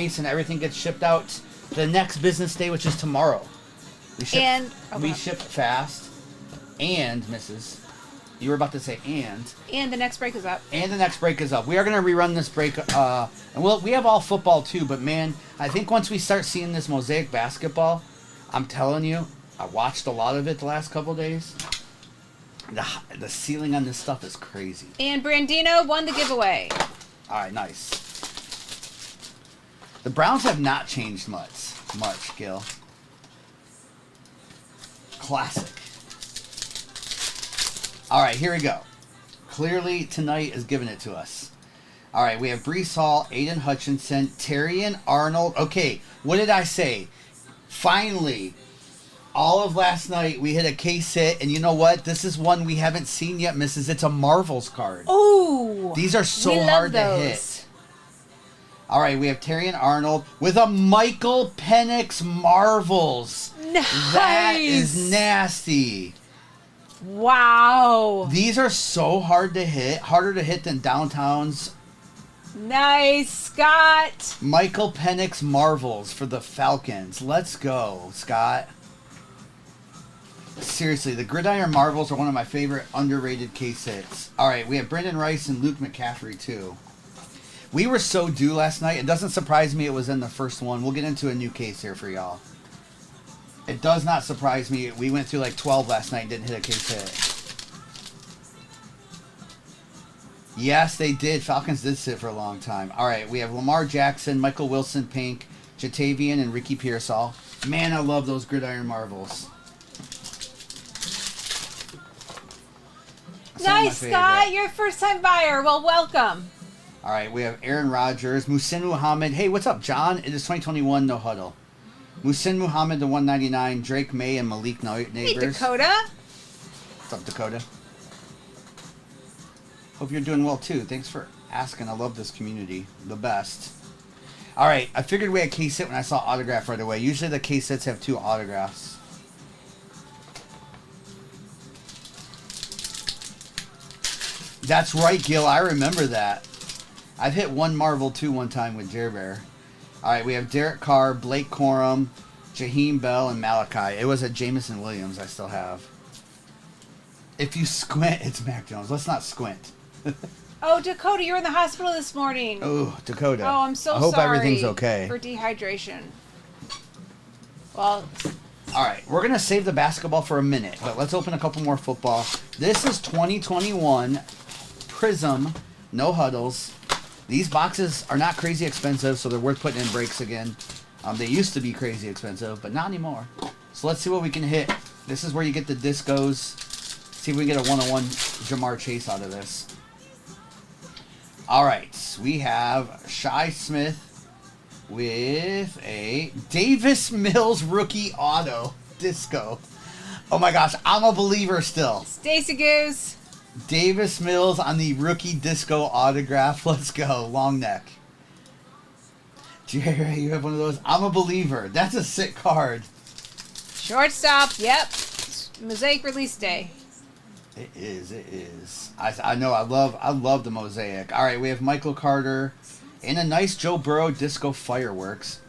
case and everything gets shipped out the next business day, which is tomorrow. We ship fast. And, Mrs., you were about to say and the next break is up. And the next break is up. We are going to rerun this break. And we have all football too. But, man, I think once we start seeing this Mosaic basketball, I'm telling you, I watched a lot of it the last couple of days. The ceiling on this stuff is crazy. And Brandino won the giveaway. All right, nice. The Browns have not changed much, Gil. Classic. All right, here we go. Clearly, tonight is giving it to us. All right, we have Breece Hall, Aiden Hutchinson, Terrion Arnold. Okay, what did I say? Finally, all of last night, we hit a case hit, and you know what? This is one we haven't seen yet, Mrs. It's a Marvels card. Oh! These are so hard to hit. All right, we have Terrion Arnold with a Michael Penix Marvels. Nice! That is nasty. Wow. These are so hard to hit. Harder to hit than Downtown's. Nice, Scott. Michael Penix Marvels for the Falcons. Let's go, Scott. Seriously, the Gridiron Marvels are one of my favorite underrated case hits. All right, we have Brendan Rice and Luke McCaffrey, too. We were so due last night. It doesn't surprise me it was in the first one. We'll get into a new case here for y'all. It does not surprise me. We went through like 12 last night and didn't hit a case hit. Yes, they did. Falcons did sit for a long time. All right, we have Lamar Jackson, Michael Wilson, Pink, Jatavian, and Ricky Pearsall. Man, I love those Gridiron Marvels. Nice, Scott. You're a first-time buyer. Well, welcome. All right, we have Aaron Rodgers, Muhsin Muhammad. Hey, what's up, John? It is 2021, no huddle. Muhsin Muhammad to 199, Drake May and Malik Neighbors. Hey, Dakota. What's up, Dakota? Hope you're doing well, too. Thanks for asking. I love this community. The best. All right, I figured we had case hit when I saw autograph right away. Usually the case hits have 2 autographs. That's right, Gil. I remember that. I've hit one Marvel, too, one time with Jer Bear. All right, we have Derek Carr, Blake Corum, Jaheim Bell, and Malachi. It was a Jameson Williams I still have. If you squint, it's Mac Jones. Let's not squint. Oh, Dakota, you were in the hospital this morning. Oh, Dakota. Oh, I'm so sorry. I hope everything's okay. For dehydration. Well... All right, we're going to save the basketball for a minute, but let's open a couple more football. This is 2021 Prism, no huddles. These boxes are not crazy expensive, so they're worth putting in breaks again. They used to be crazy expensive, but not anymore. So let's see what we can hit. This is where you get the discos. See if we can get a one-on-one Jamar Chase out of this. All right, we have Shi Smith with a Davis Mills rookie auto disco. Oh my gosh, I'm a believer still. Stacy Goose. Davis Mills on the rookie disco autograph. Let's go. Long neck. Jerry, you have one of those? I'm a believer. That's a sick card. Shortstop. Yep. Mosaic release day. It is. It is. I know. I love the Mosaic. All right, we have Michael Carter and a nice Joe Burrow disco fireworks.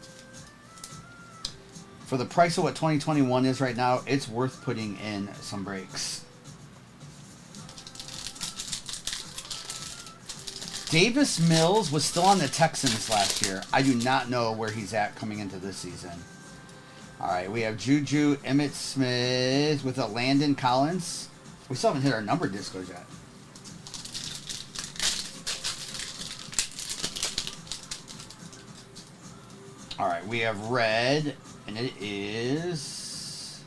For the price of what 2021 is right now, it's worth putting in some breaks. Davis Mills was still on the Texans last year. I do not know where he's at coming into this season. All right, we have Juju Emmitt Smith with a Landon Collins. We still haven't hit our number discos yet. All right, we have red, and it is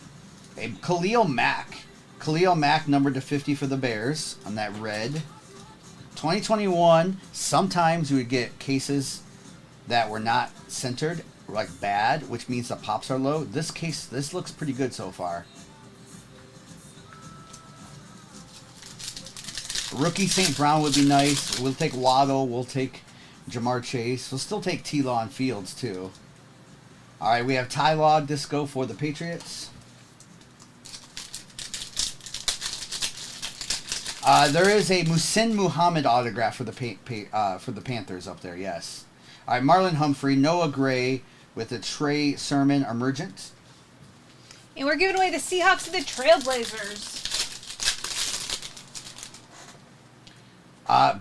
a Khalil Mack. Khalil Mack numbered to 50 for the Bears on that red. 2021, sometimes we would get cases that were not centered, like bad, which means the pops are low. This looks pretty good so far. Rookie St. Brown would be nice. We'll take Waddle. We'll take Jamar Chase. We'll still take T-Law and Fields, too. All right, we have Ty Law disco for the Patriots. There is a Muhsin Muhammad autograph for the Panthers up there, yes. All right, Marlon Humphrey, Noah Gray with a Trey Sermon Emergent. And we're giving away the Seahawks and the Trailblazers.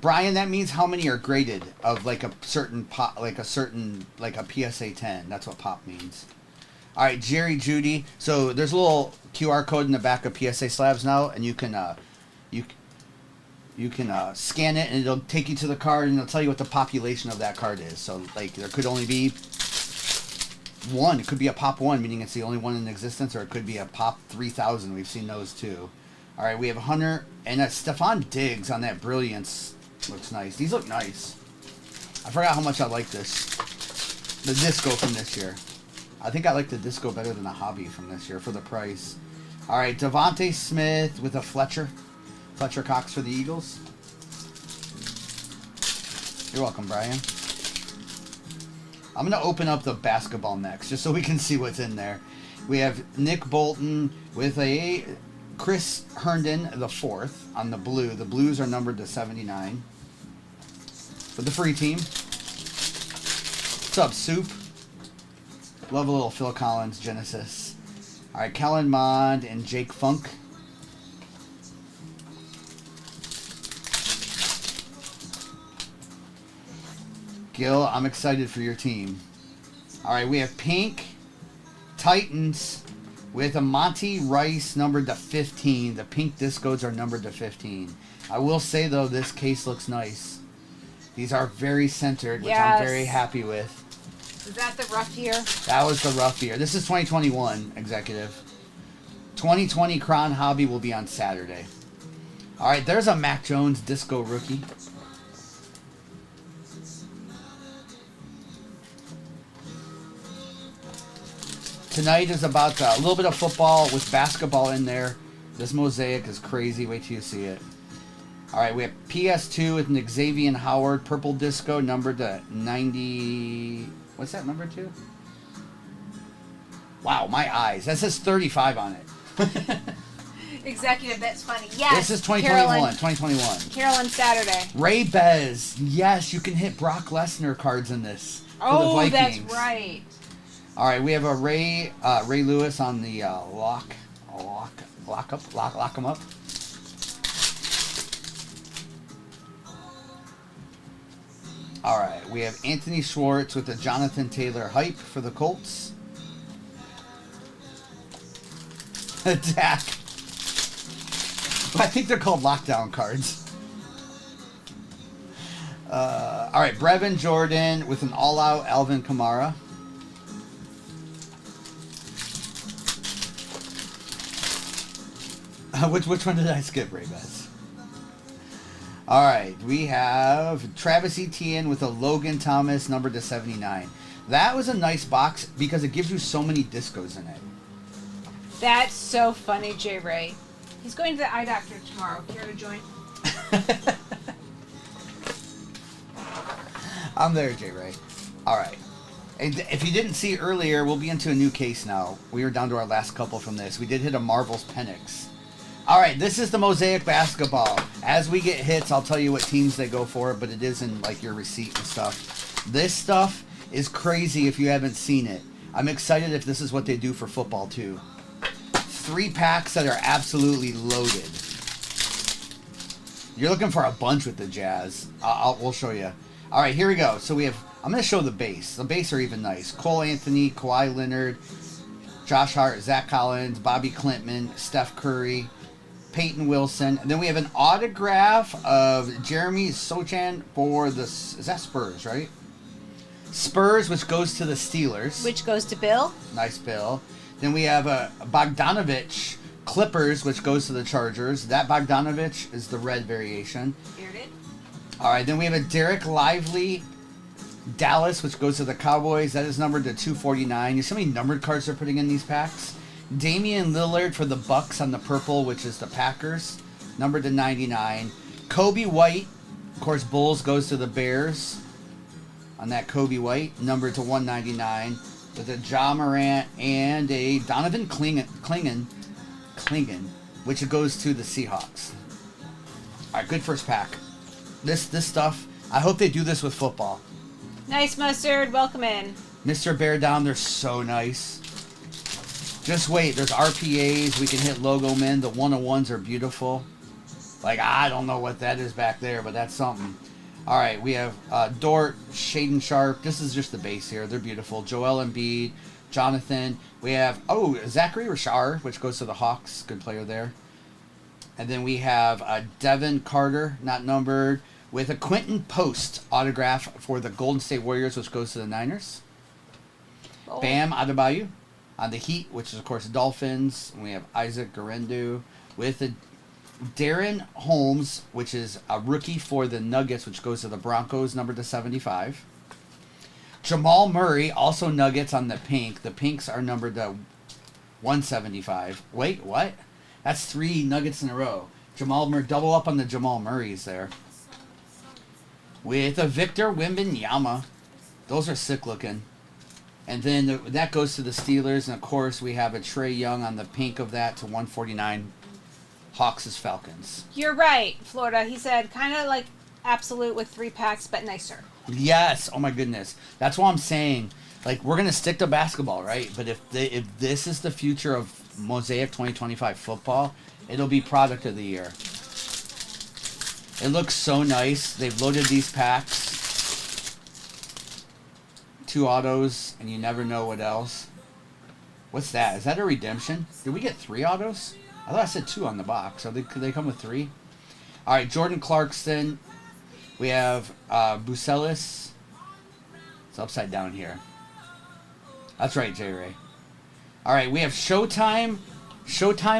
Brian, that means how many are graded of like a certain pop, like a PSA 10. That's what pop means. All right, Jerry Judy. So there's a little QR code in the back of PSA slabs now, and you can scan it, and it'll take you to the card, and it'll tell you what the population of that card is. So like there could only be one. It could be a pop 1, meaning it's the only one in existence, or it could be a pop 3,000. We've seen those too. All right, we have Hunter and Stephon Diggs on that Brilliance. Looks nice. These look nice. I forgot how much I like this. The disco from this year. I think I like the disco better than the hobby from this year for the price. All right, Devontae Smith with a Fletcher Cox for the Eagles. You're welcome, Brian. I'm going to open up the basketball next just so we can see what's in there. We have Nick Bolton with a Chris Herndon, the 4th, on the blue. The blues are numbered to 79. For the free team. What's up, Soup? Love a little Phil Collins Genesis. All right, Kellen Mond and Jake Funk. Gil, I'm excited for your team. All right, we have Pink Titans with a Monty Rice numbered to 15. The pink discos are numbered to 15. I will say, though, this case looks nice. These are very centered, which I'm very happy with. Is that the rough year? That was the rough year. This is 2021, Executive. 2020 Cron Hobby will be on Saturday. All right, there's a Mac Jones disco rookie. Tonight is about a little bit of football with basketball in there. This mosaic is crazy. Wait till you see it. All right, we have PS2 with Nick Xavier Howard, purple disco, numbered to 90. What's that number to? Wow, my eyes. That says 35 on it. Executive, that's funny. Yes. This is 2021. Carolyn Saturday. Ray Bez. Yes, you can hit Brock Lesnar cards in this. For the Vikings. That's right. All right, we have a Ray Lewis on the lock him up. All right, we have Anthony Schwartz with the Jonathan Taylor hype for the Colts. Attack. I think they're called lockdown cards. All right, Brevin Jordan with an all-out Alvin Kamara. Which one did I skip, Ray-Baz? All right, we have Travis Etienne with a Logan Thomas numbered to 79. That was a nice box because it gives you so many discos in it. That's so funny, J. Ray. He's going to the eye doctor tomorrow. Care to join? I'm there, J. Ray. All right. And if you didn't see earlier, we'll be into a new case now. We were down to our last couple from this. We did hit a Marvel's Penix. All right, this is the Mosaic Basketball. As we get hits, I'll tell you what teams they go for, but it is in like your receipt and stuff. This stuff is crazy if you haven't seen it. I'm excited if this is what they do for football too. 3 packs that are absolutely loaded. You're looking for a bunch with the Jazz. We'll show you. All right, here we go. So we have, I'm going to show the base. The base are even nice. Cole Anthony, Kawhi Leonard, Josh Hart, Zach Collins, Bobby Clintman, Steph Curry, Peyton Wilson. And then we have an autograph of Jeremy Sochan for the, is that Spurs, right? Spurs, which goes to the Steelers. Which goes to Bill. Nice Bill. Then we have a Bogdanovich Clippers, which goes to the Chargers. That Bogdanovich is the red variation. Bearded. All right, then we have a Derek Lively Dallas, which goes to the Cowboys. That is numbered to 249. You see how many numbered cards they're putting in these packs? Damian Lillard for the Bucks on the purple, which is the Packers, numbered to 99. Kobe White, of course, Bulls goes to the Bears on that Kobe White, numbered to 199, with a Ja Morant and a Donovan Klingon, which goes to the Seahawks. All right, good first pack. This stuff, I hope they do this with football. Nice, Mustard. Welcome in. Mr. Bear Down, they're so nice. Just wait, there's RPAs. We can hit logo men. The 101s are beautiful. Like, I don't know what that is back there, but that's something. All right, we have Dort, Shaden Sharp. This is just the base here. They're beautiful. Joel Embiid, Jonathan. We have, Zachary Richard, which goes to the Hawks. Good player there. And then we have Devin Carter, not numbered, with a Quentin Post autograph for the Golden State Warriors, which goes to the Niners. Oh. Bam Adebayo on the Heat, which is, of course, Dolphins. And we have Isaac Guerendo with a Darren Holmes, which is a rookie for the Nuggets, which goes to the Broncos, number to 75. Jamal Murray, also Nuggets on the pink. The pinks are numbered to 175. Wait, what? That's 3 Nuggets in a row. Jamal Murray, double up on the Jamal Murrays there. With a Victor Wembanyama. Those are sick looking. And then that goes to the Steelers. And, of course, we have a Trae Young on the pink of that to 149. Hawks is Falcons. You're right, Florida. He said kind of like Absolute with 3 packs, but nicer. Yes. Oh, my goodness. That's what I'm saying. Like, we're going to stick to basketball, right? But if this is the future of Mosaic 2025 football, it'll be product of the year. It looks so nice. They've loaded these packs. 2 autos, and you never know what else. What's that? Is that a redemption? Did we get 3 autos? I thought I said 2 on the box. Could they come with 3? All right, Jordan Clarkson. We have Bucelis. It's upside down here. That's right, J. Ray. All right, we have Showtime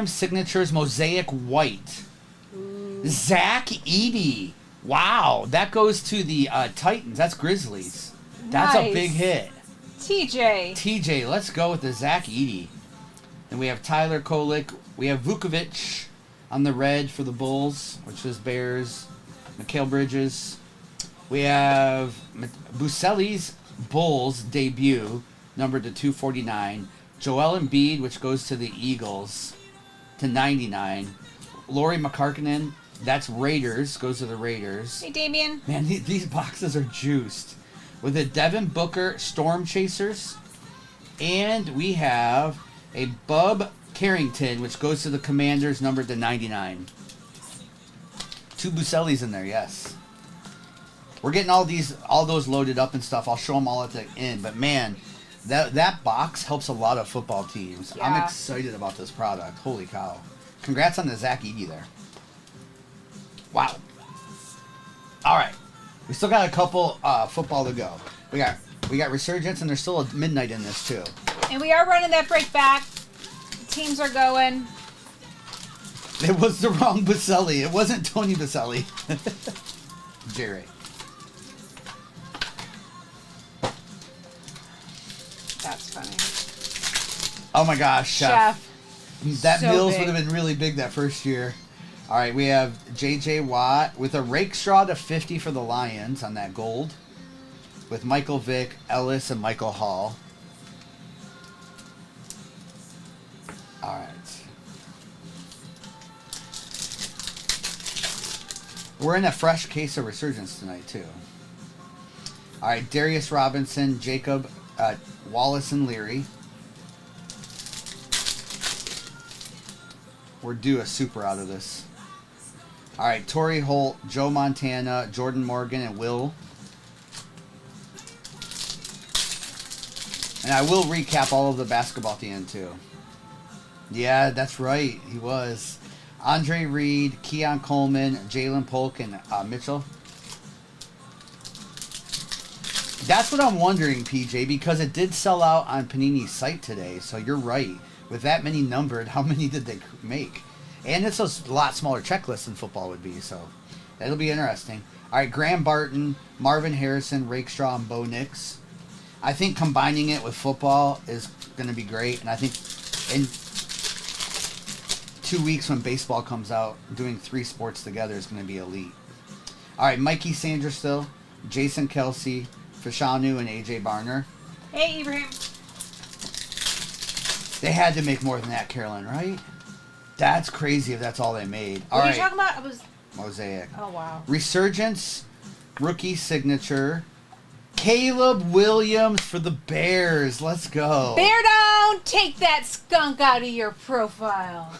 Signatures Mosaic White. Ooh. Zach Edey. Wow, that goes to the Titans. That's Grizzlies. That's nice. A big hit. TJ, let's go with the Zach Edey. Then we have Tyler Kolek. We have Vukovic on the red for the Bulls, which is Bears. Mikal Bridges. We have Bucelis Bulls debut, numbered to 249. Joel Embiid, which goes to the Eagles, to 99. Lauri Markkanen, that's Raiders, goes to the Raiders. Hey, Damien. Man, these boxes are juiced. With a Devin Booker Storm Chasers. And we have a Bub Carrington, which goes to the Commanders, numbered to 99. 2 Bucelis in there, yes. We're getting all those loaded up and stuff. I'll show them all at the end. But, man, that box helps a lot of football teams. Yeah. I'm excited about this product. Holy cow. Congrats on the Zach Edey there. Wow. All right. We still got a couple football to go. We got Resurgence, and there's still a midnight in this, too. And we are running that break back. Teams are going. It was the wrong Bucelli. It wasn't Tony Bucelli. Jerry. That's funny. Oh my gosh, Chef. That So Mills big. would have been really big that first year. All right, we have J.J. Watt with a rake straw to 50 for the Lions on that gold. With Michael Vick, Ellis, and Michael Hall. All right. We're in a fresh case of Resurgence tonight, too. All right, Darius Robinson, Jacob, Wallace, and Leary. We're due a super out of this. All right, Torrey Holt, Joe Montana, Jordan Morgan, and Will. And I will recap all of the basketball at the end, too. Yeah, that's right. He was. Andre Reed, Keon Coleman, Jalen Polk, and Mitchell. That's what I'm wondering, PJ, because it did sell out on Panini's site today. So you're right. With that many numbered, how many did they make? And it's a lot smaller checklist than football would be. So that'll be interesting. All right, Graham Barton, Marvin Harrison, Rakestraw, and Bo Nix. I think combining it with football is going to be great. And I think in 2 weeks when baseball comes out, doing 3 sports together is going to be elite. All right, Mikey Sanderstill, Jason Kelsey, Fashanu, and AJ Barner. Hey, Ibrahim. They had to make more than that, Carolyn, right? That's crazy if that's all they made. All What are right. you talking about? It was Mosaic. Oh, wow. Resurgence, rookie signature, Caleb Williams for the Bears. Let's go. Bear down! Take that skunk out of your profile.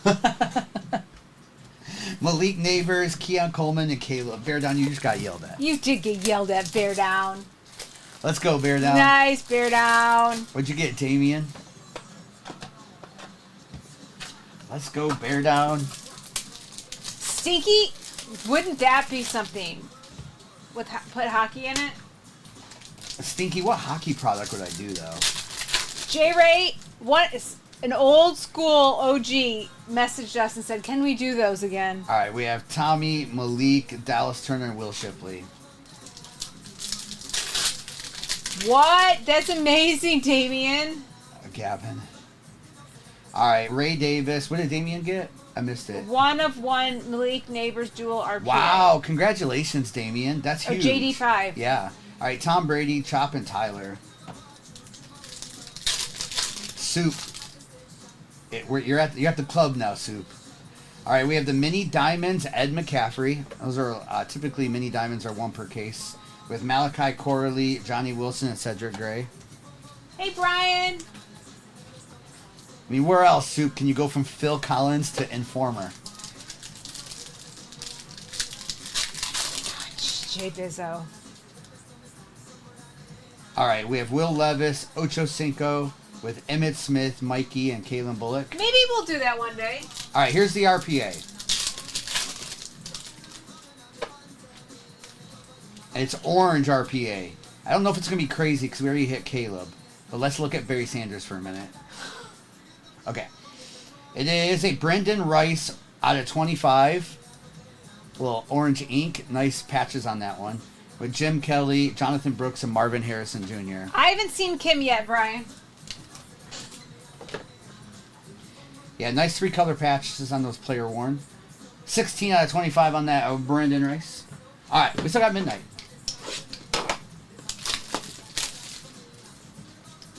Malik Neighbors, Keon Coleman, and Caleb. Bear down, you just got yelled at. You did get yelled at, Bear down. Let's go, Bear down. Nice, Bear down. What'd you get, Damien? Let's go, Bear down. Stinky, wouldn't that be something? Put hockey in it? Stinky, what hockey product would I do, though? J-Ray, what is an old school OG messaged us and said, can we do those again? All right, we have Tommy, Malik, Dallas Turner, and Will Shipley. What? That's amazing, Damien. Gavin. All right, Ray Davis. What did Damien get? I missed it. 1 of 1 Malik Neighbors dual RPA. Wow, congratulations, Damien. That's huge. JD5. Yeah. All right, Tom Brady, Chop, and Tyler. Soup. You're at the club now, Soup. All right, we have the mini diamonds, Ed McCaffrey. Those are typically mini diamonds are 1 per case. With Malachi Corley, Johnny Wilson, and Cedric Gray. Hey, Brian. I mean, where else, Soup, can you go from Phil Collins to Informer? Jay Bizzo. All right, we have Will Levis, Ocho Cinco, with Emmitt Smith, Mikey, and Kalen Bullock. Maybe we'll do that one day. All right, here's the RPA. And it's orange RPA. I don't know if it's going to be crazy because we already hit Caleb. But let's look at Barry Sanders for a minute. Okay. It is a Brendan Rice out of 25. Little orange ink. Nice patches on that one. With Jim Kelly, Jonathan Brooks, and Marvin Harrison Jr. I haven't seen Kim yet, Brian. Yeah, nice 3-color patches on those player worn. 16 out of 25 on that Brendan Rice. All right, we still got midnight.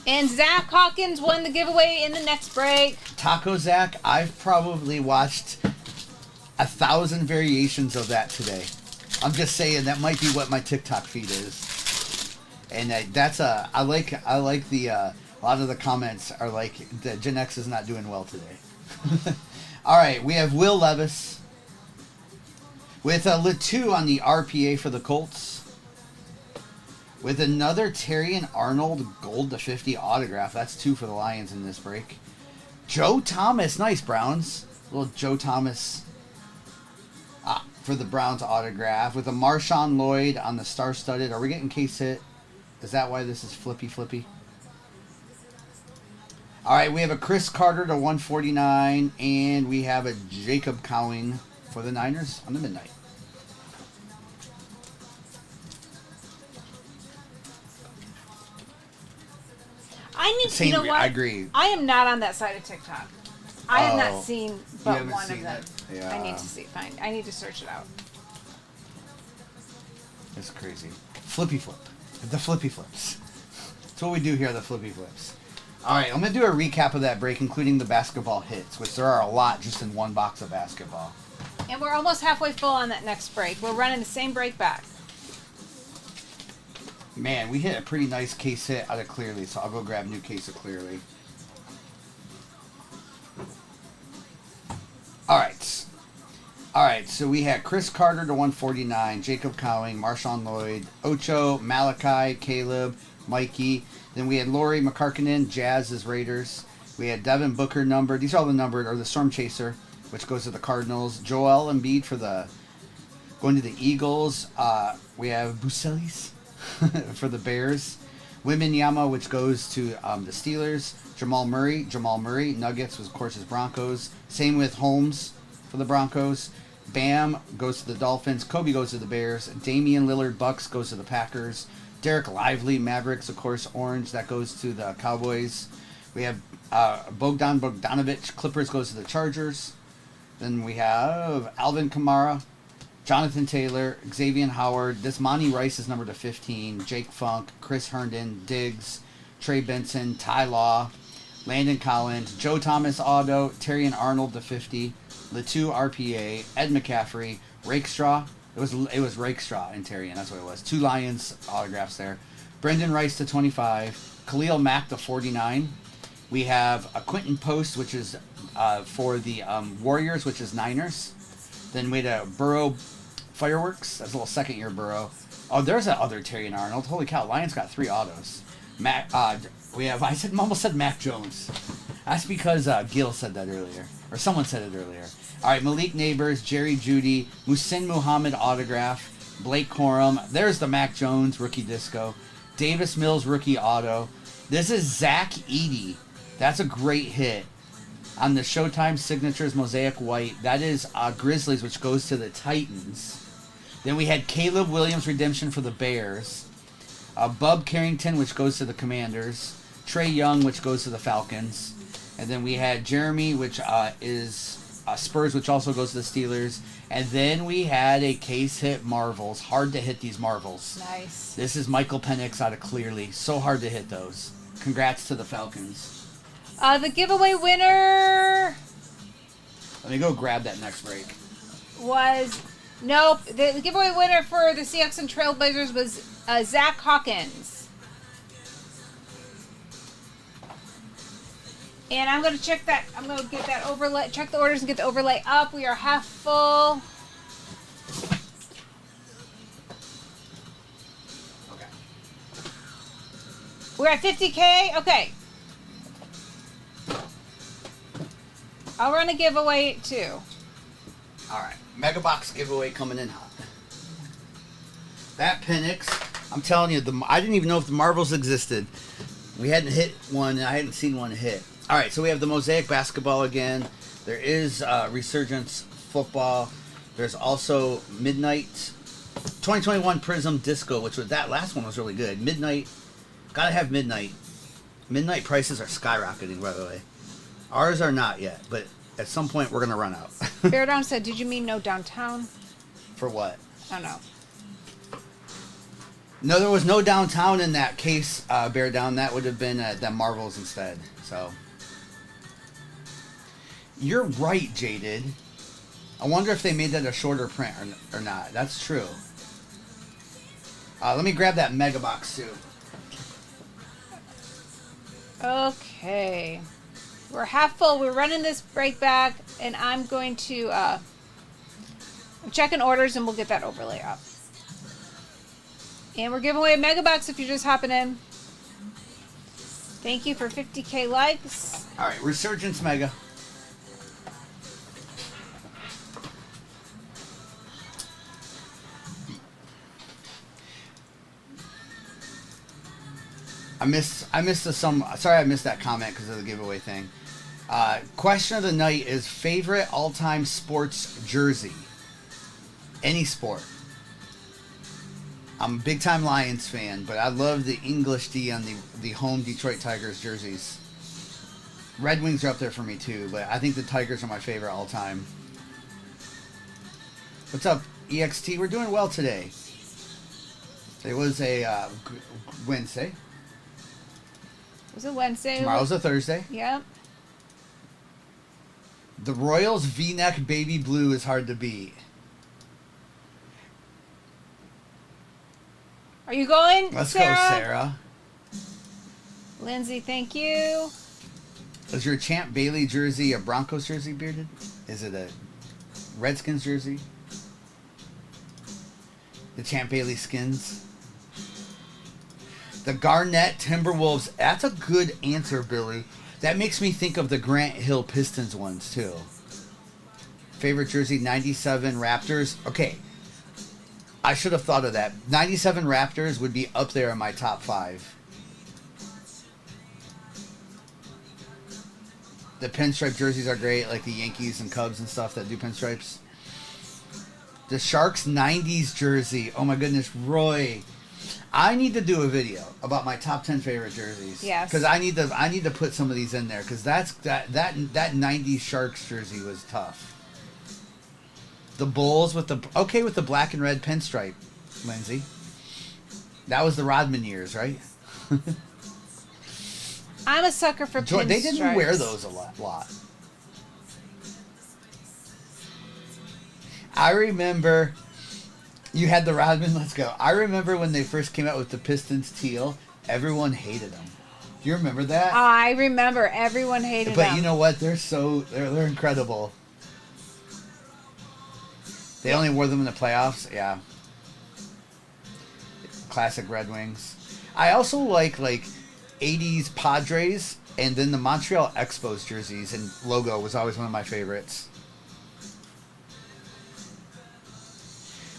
And Zach Hawkins won the giveaway in the next break. Taco Zach, I've probably watched 1,000 variations of that today. I'm just saying that might be what my TikTok feed is. And I like the a lot of the comments are like the Gen X is not doing well today. All right, we have Will Levis with a Letou on the RPA for the Colts. With another Terry and Arnold gold to 50 autograph. That's 2 for the Lions in this break. Joe Thomas, nice Browns. Little Joe Thomas for the Browns autograph. With a Marshawn Lloyd on the star-studded. Are we getting case hit? Is that why this is flippy? All right, we have a Chris Carter to 149. And we have a Jacob Cowing for the Niners on the midnight. You know what? I agree. I am not on that side of TikTok. I have not Oh. seen You but haven't one seen of them. it? Yeah. I need to see. I need to search it out. It's crazy. Flippy flip. The flippy flips. That's what we do here, the flippy flips. All right, I'm going to do a recap of that break, including the basketball hits, which there are a lot just in one box of basketball. And we're almost halfway full on that next break. We're running the same break back. Man, we hit a pretty nice case hit out of Clearly, so I'll go grab a new case of Clearly. All right, so we had Chris Carter to 149, Jacob Cowing, Marshawn Lloyd, Ocho, Malachi, Caleb, Mikey. Then we had Laurie McCarkinen, Jazz's Raiders. We had Devin Booker numbered. These are all the numbered, or the Storm Chaser, which goes to the Cardinals. Joel Embiid for going to the Eagles. We have Buselis for the Bears. Wembanyama, which goes to the Steelers. Jamal Murray, Nuggets, was of course his Broncos. Same with Holmes for the Broncos. Bam goes to the Dolphins. Kobe goes to the Bears. Damian Lillard, Bucks, goes to the Packers. Derek Lively, Mavericks, of course, orange, that goes to the Cowboys. We have Bogdan Bogdanovic, Clippers, goes to the Chargers. Then we have Alvin Kamara, Jonathan Taylor, Xavier Howard. This Monty Rice is numbered to 15. Jake Funk, Chris Herndon, Diggs, Trey Benson, Ty Law, Landon Collins, Joe Thomas auto, Terry and Arnold to 50. Letou RPA, Ed McCaffrey, Rakestraw. It was Rakestraw and Terry, and that's what it was. 2 Lions autographs there. Brendan Rice to 25. Khalil Mack to 49. We have a Quentin Post, which is for the Warriors, which is Niners. Then we had a Burrow Fireworks. That's a little second-year Burrow. Oh, there's that other Terry Arnold. Holy cow, Lions got 3 autos. Mac, we have, almost said Mac Jones. That's because Gil said that earlier. Or someone said it earlier. All right, Malik Neighbors, Jerry Jeudy, Muhsin Muhammad autograph, Blake Corum. There's the Mac Jones rookie disco. Davis Mills rookie auto. This is Zach Edey. That's a great hit. On the Showtime Signatures Mosaic White. That is Grizzlies, which goes to the Titans. Then we had Caleb Williams redemption for the Bears. Bub Carrington, which goes to the Commanders. Trey Young, which goes to the Falcons. And then we had Jeremy, which is Spurs, which also goes to the Steelers. And then we had a case hit Marvels. Hard to hit these Marvels. Nice. This is Michael Penix out of Clearly. So hard to hit those. Congrats to the Falcons. The giveaway winner Let me go grab that next break. was... Nope. The giveaway winner for the Seahawks and Trailblazers was Zach Hawkins. And I'm going to check that. I'm going to get that overlay. Check the orders and get the overlay up. We are half full. Okay. We're at 50K. Okay. I'll run a giveaway too. All right. Mega Box giveaway coming in hot. That Penix, I'm telling you, I didn't even know if the Marvels existed. We hadn't hit one. I hadn't seen one hit. All right, so we have the Mosaic Basketball again. There is Resurgence Football. There's also Midnight 2021 Prism Disco, which was that last one was really good. Midnight, gotta have Midnight. Midnight prices are skyrocketing, by the way. Ours are not yet, but at some point we're gonna run out. Bear Down said, "Did you mean no downtown?" For what? I don't know. No, there was no downtown in that case, Bear Down. That would have been the Marvels instead. So you're right, Jaded. I wonder if they made that a shorter print or not. That's true. Let me grab that Mega Box too. Okay. We're half full. We're running this break back, and I'm going to I'm checking orders, and we'll get that overlay up. And we're giving away a Mega Box if you're just hopping in. Thank you for 50K likes. All right, Resurgence Mega. I missed sorry I missed that comment because of the giveaway thing. Question of the night is favorite all-time sports jersey. Any sport. I'm a big-time Lions fan, but I love the English D on the home Detroit Tigers jerseys. Red Wings are up there for me too, but I think the Tigers are my favorite all-time. What's up, EXT? We're doing well today. It was a Wednesday. Was it Wednesday? Tomorrow's a Thursday. Yep. The Royals V-neck baby blue is hard to beat. Are you going, Let's Sarah? go, Sarah. Lindsay, thank you. Is your Champ Bailey jersey a Broncos jersey, Bearded? Is it a Redskins jersey? The Champ Bailey skins? The Garnett Timberwolves. That's a good answer, Billy. That makes me think of the Grant Hill Pistons ones, too. Favorite jersey, 97 Raptors. Okay. I should have thought of that. 97 Raptors would be up there in my top 5. The pinstripe jerseys are great, like the Yankees and Cubs and stuff that do pinstripes. The Sharks 90s jersey. Oh my goodness, Roy. I need to do a video about my top 10 favorite jerseys. Yes. Because I need to put some of these in there because that 90s Sharks jersey was tough. The Bulls with the black and red pinstripe, Lindsay. That was the Rodman years, right? I'm a sucker for pinstripes. They didn't wear those a lot. I remember You had the Rodman. Let's go. I remember when they first came out with the Pistons teal. Everyone hated them. Do you remember that? I remember everyone hated But them. you know what? They're incredible. They only wore them in the playoffs. Yeah. Classic Red Wings. I also like 80s Padres, and then the Montreal Expos jerseys and logo was always one of my favorites.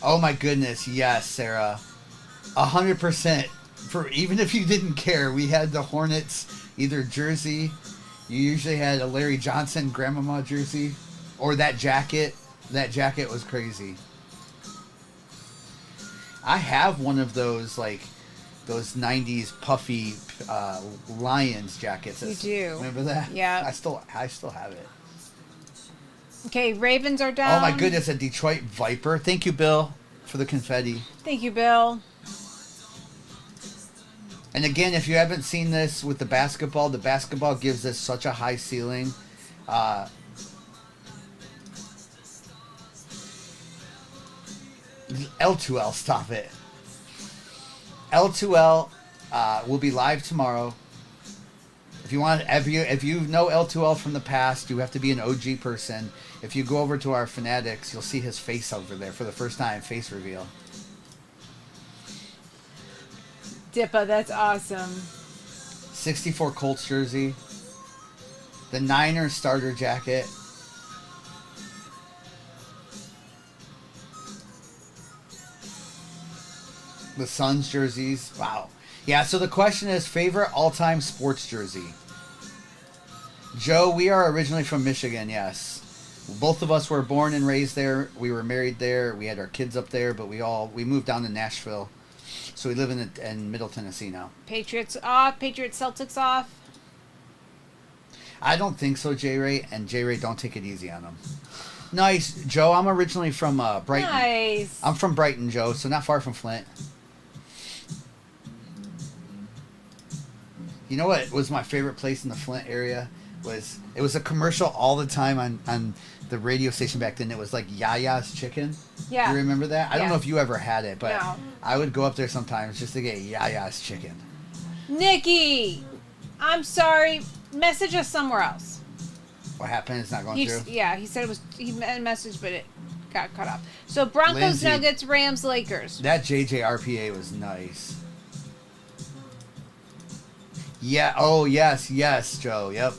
Oh my goodness, yes, Sarah. 100%. For even if you didn't care, we had the Hornets either jersey. You usually had a Larry Johnson grandmama jersey, or that jacket. That jacket was crazy. I have one of those those 90s puffy Lions jackets. You do. Remember that? Yeah. I still have it. Okay, Ravens are down. Oh my goodness, a Detroit Viper. Thank you, Bill, for the confetti. Thank you, Bill. And again, if you haven't seen this with the basketball gives this such a high ceiling. L2L, stop it. L2L will be live tomorrow. If you know L2L from the past, you have to be an OG person. If you go over to our Fanatics, you'll see his face over there for the first time, face reveal. Dippa, that's awesome. 64 Colts jersey. The Niners starter jacket. The Suns jerseys. Wow. Yeah, so the question is, favorite all-time sports jersey? Joe, we are originally from Michigan, yes. Both of us were born and raised there. We were married there. We had our kids up there, but we moved down to Nashville. So we live in Middle Tennessee now. Patriots off. Patriots Celtics off. I don't think so, J-Ray. And J-Ray, don't take it easy on him. Nice. Joe, I'm originally from Brighton. Nice. I'm from Brighton, Joe, so not far from Flint. You know what was my favorite place in the Flint area? It was a commercial all the time on the radio station back then. It was like Yaya's Chicken. Yeah. You remember that? I don't Yeah. know if you ever had it, but No. I would go up there sometimes just to get Yaya's Chicken. Nikki, I'm sorry. Message us somewhere else. What happened? It's not going through? Yeah, he said he meant a message, but it got cut off. So Broncos, Lindsay. Nuggets, Rams, Lakers. That JJRPA was nice. Yeah. Oh, yes, Joe. Yep.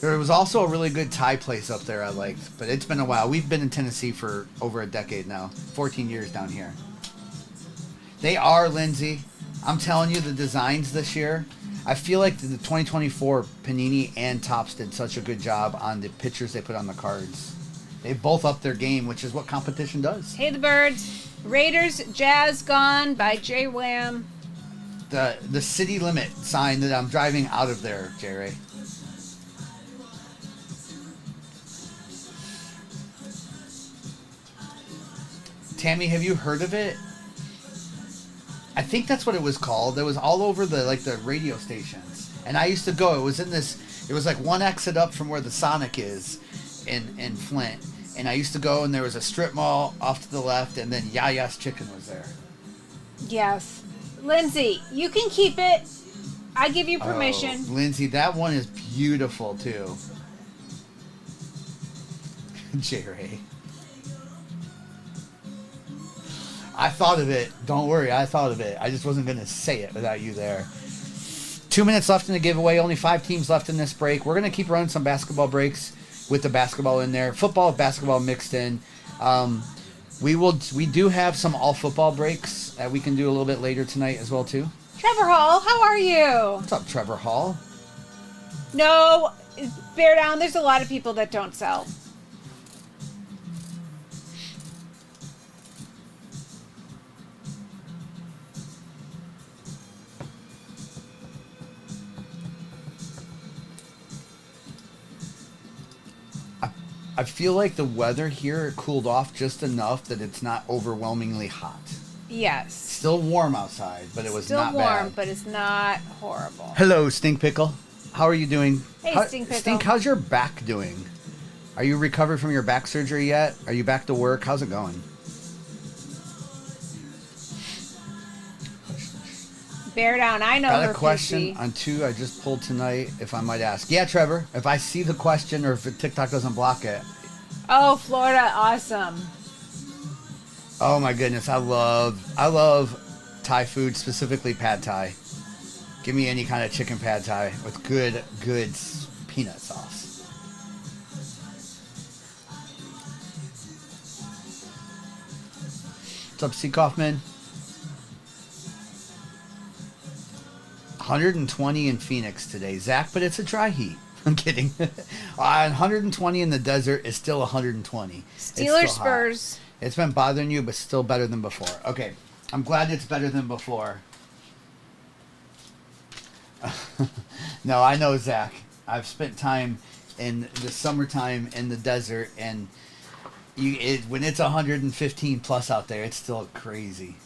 There was also a really good Thai place up there I liked, but it's been a while. We've been in Tennessee for over a decade now. 14 years down here. They are, Lindsay. I'm telling you, the designs this year, I feel like the 2024 Panini and Topps did such a good job on the pictures they put on the cards. They both upped their game, which is what competition does. Hey the Birds. Raiders, Jazz gone by J Wham. The city limit sign that I'm driving out of there, Jerry. Tammy, have you heard of it? I think that's what it was called. It was all over the radio stations. And I used to go. It was like one exit up from where the Sonic is in Flint. And I used to go, and there was a strip mall off to the left, and then Yaya's Chicken was there. Yes. Lindsay, you can keep it. I give you permission. Oh, Lindsay, that one is beautiful, too. Jerry. I thought of it. Don't worry, I thought of it. I just wasn't going to say it without you there. 2 minutes left in the giveaway. Only 5 teams left in this break. We're going to keep running some basketball breaks with the basketball in there. Football, basketball mixed in. We do have some all football breaks that we can do a little bit later tonight as well, too. Trevor Hall, how are you? What's up, Trevor Hall? No, bear down. There's a lot of people that don't sell. I feel like the weather here cooled off just enough that it's not overwhelmingly hot. Yes. Still warm outside, but it was Still not warm, bad. but it's not horrible. Hello, Stink Pickle. How are you doing? Hey, Stink Pickle. Stink, how's your back doing? Are you recovered from your back surgery yet? Are you back to work? How's it going? Bear down. I know Got her a question PC. on 2 I just pulled tonight, if I might ask. Yeah, Trevor, if I see the question or if TikTok doesn't block it. Oh, Florida, awesome. Oh my goodness, I love Thai food, specifically pad Thai. Give me any kind of chicken pad Thai with good peanut sauce. What's up, C. Kaufman? 120 in Phoenix today, Zach, but it's a dry heat. I'm kidding. 120 in the desert is still 120. Steelers Spurs. It's been bothering you, but still better than before. Okay, I'm glad it's better than before. No, I know, Zach. I've spent time in the summertime in the desert, and when it's 115 plus out there, it's still crazy.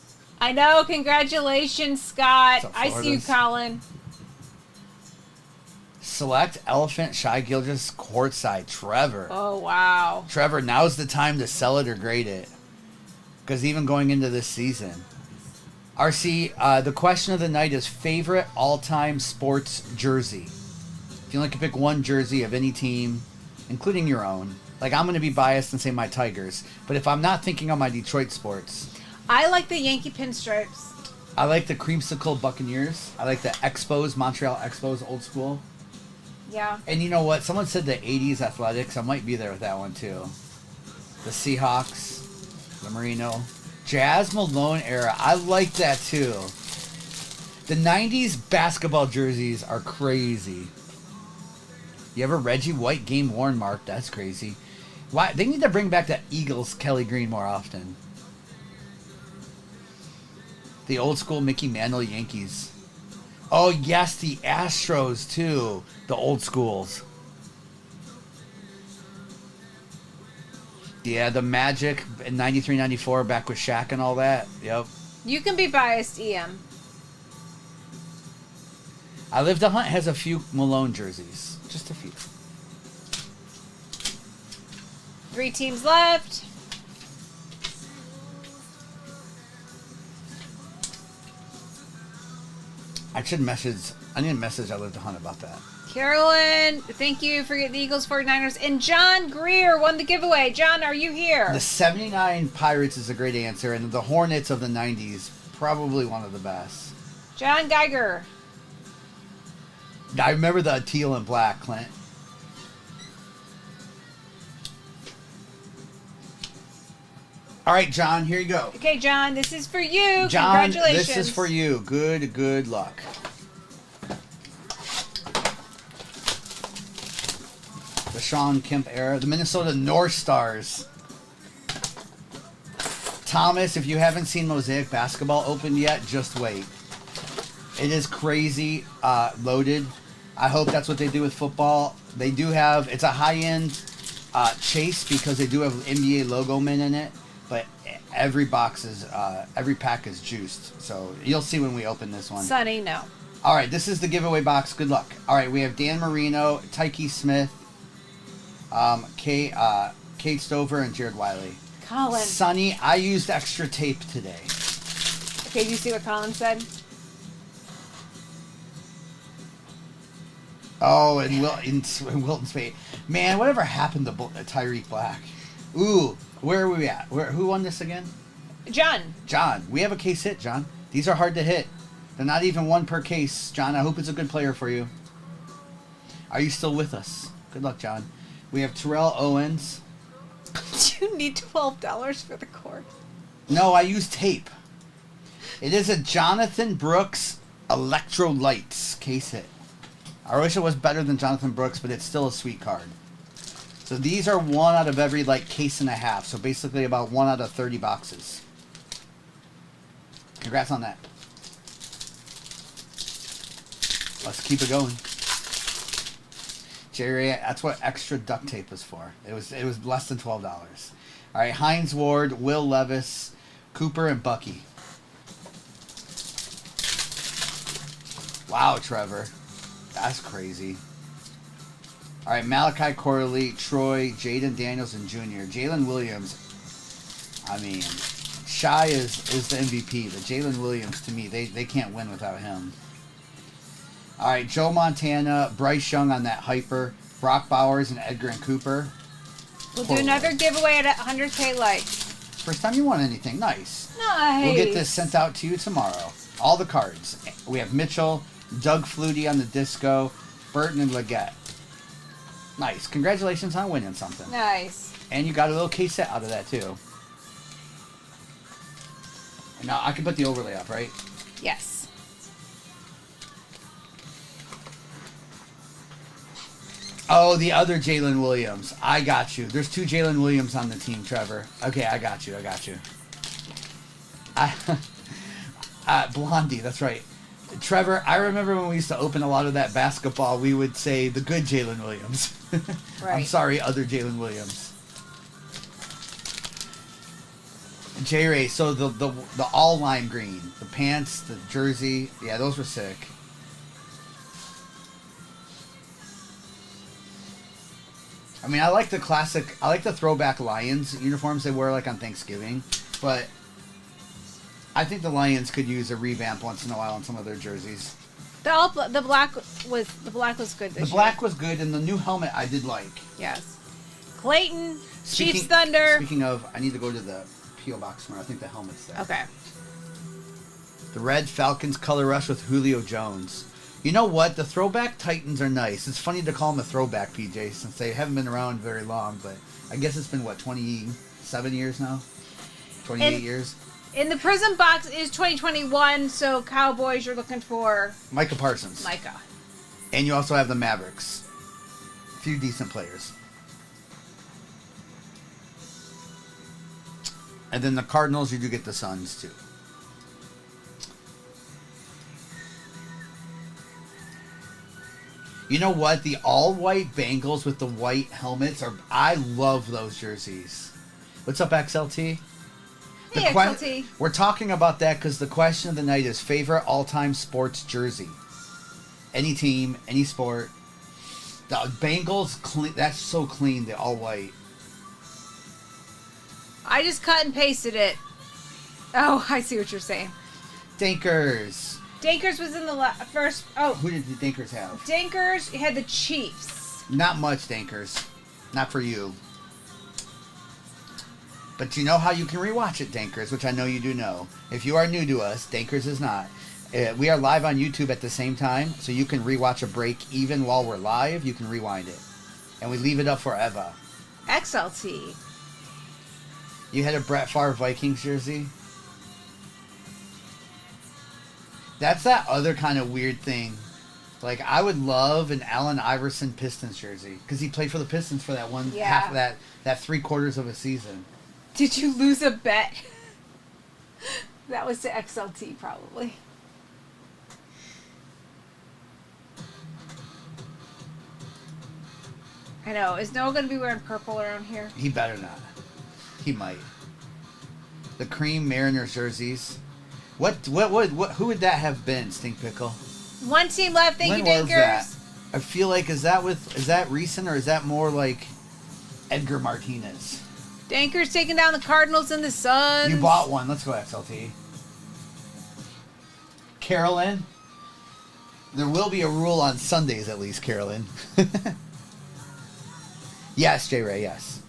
I know. Congratulations, Scott. What's up, I see you, Colin. Select Elephant Shy Gilgis courtside. Trevor. Oh, wow. Trevor, now's the time to sell it or grade it. Because even going into this season. RC, the question of the night is favorite all-time sports jersey. If you only can pick one jersey of any team, including your own. Like, I'm going to be biased and say my Tigers. But if I'm not thinking on my Detroit sports. I like the Yankee pinstripes. I like the Creamsicle Buccaneers. I like the Expos, Montreal Expos, old school. Yeah. And you know what? Someone said the 80s Athletics. I might be there with that one, too. The Seahawks, the Marino. Jazz Malone era. I like that, too. The 90s basketball jerseys are crazy. You ever Reggie White game worn mark? That's crazy. Why? They need to bring back that Eagles Kelly Green more often. The old school Mickey Mantle Yankees. Oh, yes, the Astros, too. The old schools. Yeah, the Magic in 93, 94, back with Shaq and all that. Yep. You can be biased, EM. I Live to Hunt has a few Malone jerseys. Just a few. 3 teams left. I need to message I Live to Hunt about that. Carolyn, thank you for getting the Eagles 49ers. And John Greer won the giveaway. John, are you here? The 79 Pirates is a great answer, and the Hornets of the 90s, probably one of the best. John Geiger. I remember the teal and black, Clint. All right, John, here you go. Okay, John, this is for you. John, Congratulations. this is for you. Good luck. The Sean Kemp era. The Minnesota North Stars. Thomas, if you haven't seen Mosaic Basketball open yet, just wait. It is crazy loaded. I hope that's what they do with football. They do have, it's a high-end chase because they do have NBA logo men in it. But every box is, every pack is juiced. So you'll see when we open this one. Sonny, no. All right, this is the giveaway box. Good luck. All right, we have Dan Marino, Tyke Smith, Kate Stover, and Jared Wiley. Colin. Sonny, I used extra tape today. Okay, do you see what Colin said? Oh, and Wilton Spade. Man, whatever happened to Tyreek Black? Ooh, where are we at? Who won this again? John. John. We have a case hit, John. These are hard to hit. They're not even one per case. John, I hope it's a good player for you. Are you still with us? Good luck, John. We have Terrell Owens. Do you need $12 for the course? No, I use tape. It is a Jonathan Brooks Electrolytes case hit. I wish it was better than Jonathan Brooks, but it's still a sweet card. So these are 1 out of every case and a half. So basically about 1 out of 30 boxes. Congrats on that. Let's keep it going. Jerry, that's what extra duct tape was for. It was less than $12. All right, Hines Ward, Will Levis, Cooper, and Bucky. Wow, Trevor. That's crazy. All right, Malachi Corley, Troy, Jaden Daniels, and Jr. Jalen Williams. I mean, Shy is the MVP. The Jalen Williams, to me, they can't win without him. All right, Joe Montana, Bryce Young on that hyper, Brock Bowers, and Edgar and Cooper. We'll do another giveaway at 100K likes. First time you won anything. Nice. Nice. We'll get this sent out to you tomorrow. All the cards. We have Mitchell, Doug Flutie on the disco, Burton and Leggett. Nice. Congratulations on winning something. Nice. And you got a little case set out of that, too. Now, I can put the overlay up, right? Yes. Oh, the other Jalen Williams. I got you. There's 2 Jalen Williams on the team, Trevor. Okay, I got you. Blondie, that's right. Trevor, I remember when we used to open a lot of that basketball, we would say the good Jalen Williams. Right. I'm sorry, other Jalen Williams. J-Ray, so the all lime green, the pants, the jersey, yeah, those were sick. I mean, I like the classic, I like the throwback Lions uniforms they wear like on Thanksgiving, but I think the Lions could use a revamp once in a while on some of their jerseys. The black was good this year. The black was good, and the new helmet I did like. Yes. Clayton, Chiefs Thunder. Speaking of, I need to go to the P.O. box tomorrow. I think the helmet's there. Okay. The red Falcons color rush with Julio Jones. You know what? The throwback Titans are nice. It's funny to call them a throwback, PJ, since they haven't been around very long, but I guess it's been, 27 years now? 28 years? In the Prism box is 2021, so Cowboys, you're looking for... Micah Parsons. Micah. And you also have the Mavericks. A few decent players. And then the Cardinals, you do get the Suns, too. You know what? The all-white Bengals with the white helmets are... I love those jerseys. What's up, XLT? Hey, XLT. We're talking about that because the question of the night is favorite all-time sports jersey. Any team, any sport. The Bengals, clean, that's so clean, the all-white. I just cut and pasted it. Oh, I see what you're saying. Dankers. Dankers was in the first... Oh. Who did the Dankers have? Dankers had the Chiefs. Not much, Dankers. Not for you. But you know how you can rewatch it, Dankers, which I know you do know. If you are new to us, Dankers is not. We are live on YouTube at the same time, so you can rewatch a break even while we're live. You can rewind it. And we leave it up forever. XLT. You had a Brett Favre Vikings jersey? That's that other kind of weird thing. Like, I would love an Allen Iverson Pistons jersey. Because he played for the Pistons for that one half of that 3/4 of a season. Did you lose a bet? That was to XLT, probably. I know. Is Noah going to be wearing purple around here? He better not. He might. The cream Mariners jerseys. Who would that have been, Stink Pickle? One team left. Thank you, When was that? Dankers. I feel like, is that recent or is that more like Edgar Martinez? Dankers taking down the Cardinals and the Suns. You bought one. Let's go, XLT. Carolyn. There will be a rule on Sundays at least, Carolyn. Yes, J. Ray, yes.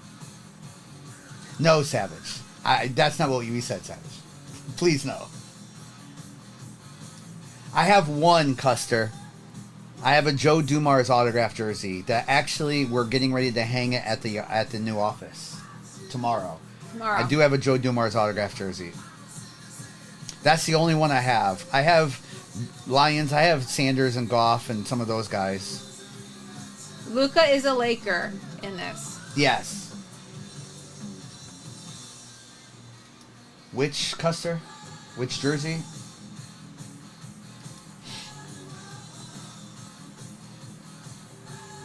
No, Savage. That's not what you said, Savage. Please no. I have one, Custer. I have a Joe Dumars autographed jersey that actually we're getting ready to hang it at the new office tomorrow. I do have a Joe Dumars autographed jersey. That's the only one I have. I have Lions. I have Sanders and Goff and some of those guys. Luka is a Laker in this. Yes. Which Custer? Which jersey?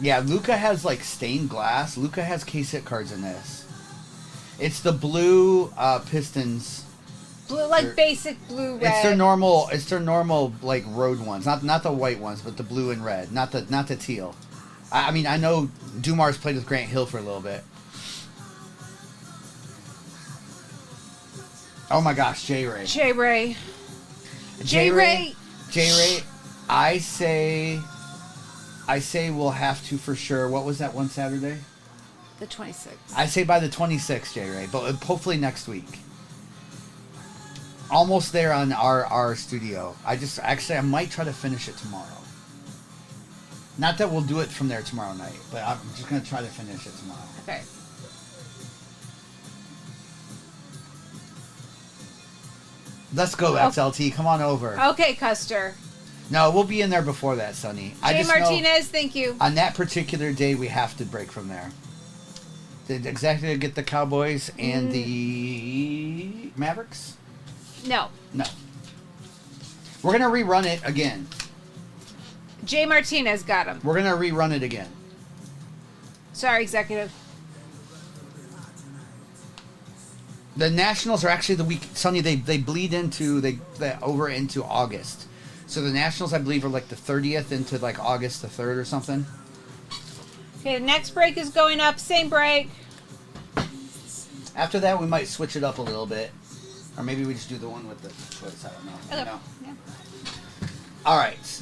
Yeah, Luka has like stained glass. Luka has case hit cards in this. It's the blue Pistons. Blue, like basic blue red. It's their normal like road ones, not the white ones, but the blue and red, not the teal. I mean, I know Dumars played with Grant Hill for a little bit. Oh my gosh, J-Ray. J-Ray. J-Ray. J-Ray. I say we'll have to for sure. What was that one Saturday? The 26th. I say by the 26th, J-Ray, but hopefully next week. Almost there on our studio. I might try to finish it tomorrow. Not that we'll do it from there tomorrow night, but I'm just going to try to finish it tomorrow. Okay. Let's go, XLT. Come on over. Okay, Custer. No, we'll be in there before that, Sonny. Jay Martinez, thank you. On that particular day, we have to break from there. Did Executive get the Cowboys and the Mavericks? No. No. We're going to rerun it again. Jay Martinez got him. We're going to rerun it again. Sorry, Executive. The Nationals are actually the week, Sonny, they bleed into, they over into August. So the Nationals, I believe, are like the 30th into like August the 3rd or something. Okay, the next break is going up. Same break. After that, we might switch it up a little bit. Or maybe we just do the one with the choice. I don't know. Okay. No. Yeah. All right.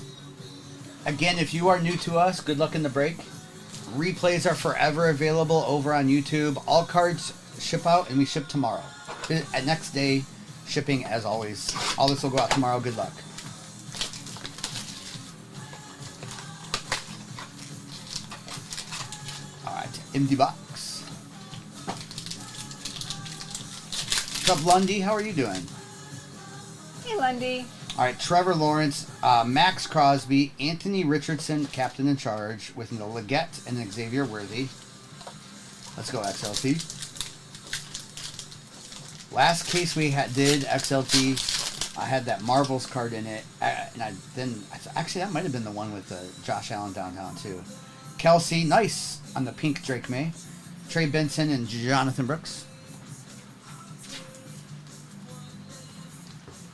Again, if you are new to us, good luck in the break. Replays are forever available over on YouTube. All cards ship out, and we ship tomorrow. Next day, shipping as always. All this will go out tomorrow. Good luck. All right. Empty box. What's up, Lundy? How are you doing? Hey, Lundy. All right, Trevor Lawrence, Max Crosby, Anthony Richardson, captain in charge, with the Leggett and Xavier Worthy. Let's go, XLT. Last case we did, XLT, I had that Marvels card in it, and actually that might have been the one with Josh Allen downtown too. Kelsey, nice on the pink Drake May. Trey Benson and Jonathan Brooks.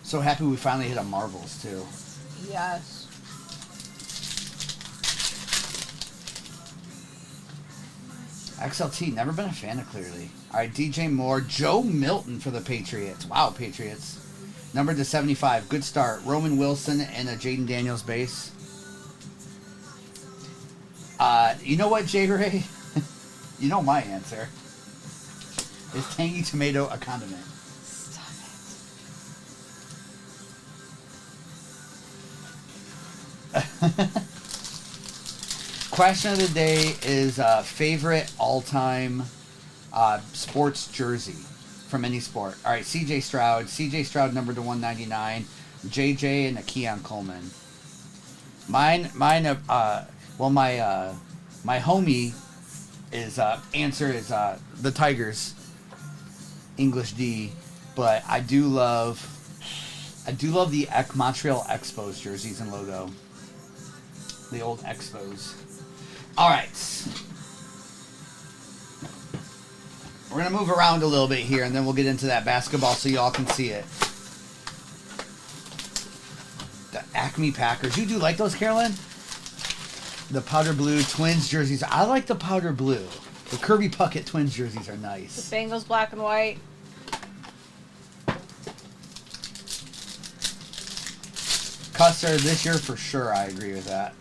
So happy we finally hit a Marvels, too. Yes. XLT, never been a fan of Clearly. All right, DJ Moore. Joe Milton for the Patriots. Wow, Patriots. Numbered to 75. Good start. Roman Wilson and a Jaden Daniels base. You know what, J-Ray? You know my answer. Is tangy tomato a condiment? Question of the day is favorite all-time sports jersey from any sport. All right, CJ Stroud. CJ Stroud numbered to 199. JJ and a Keon Coleman. My homie is answer is the Tigers. English D, but I do love the Montreal Expos jerseys and logo. The old Expos. All right. We're going to move around a little bit here, and then we'll get into that basketball so y'all can see it. The Acme Packers. You do like those, Carolyn? The powder blue Twins jerseys. I like the powder blue. The Kirby Puckett Twins jerseys are nice. The Bengals black and white. Custer this year for sure. I agree with that.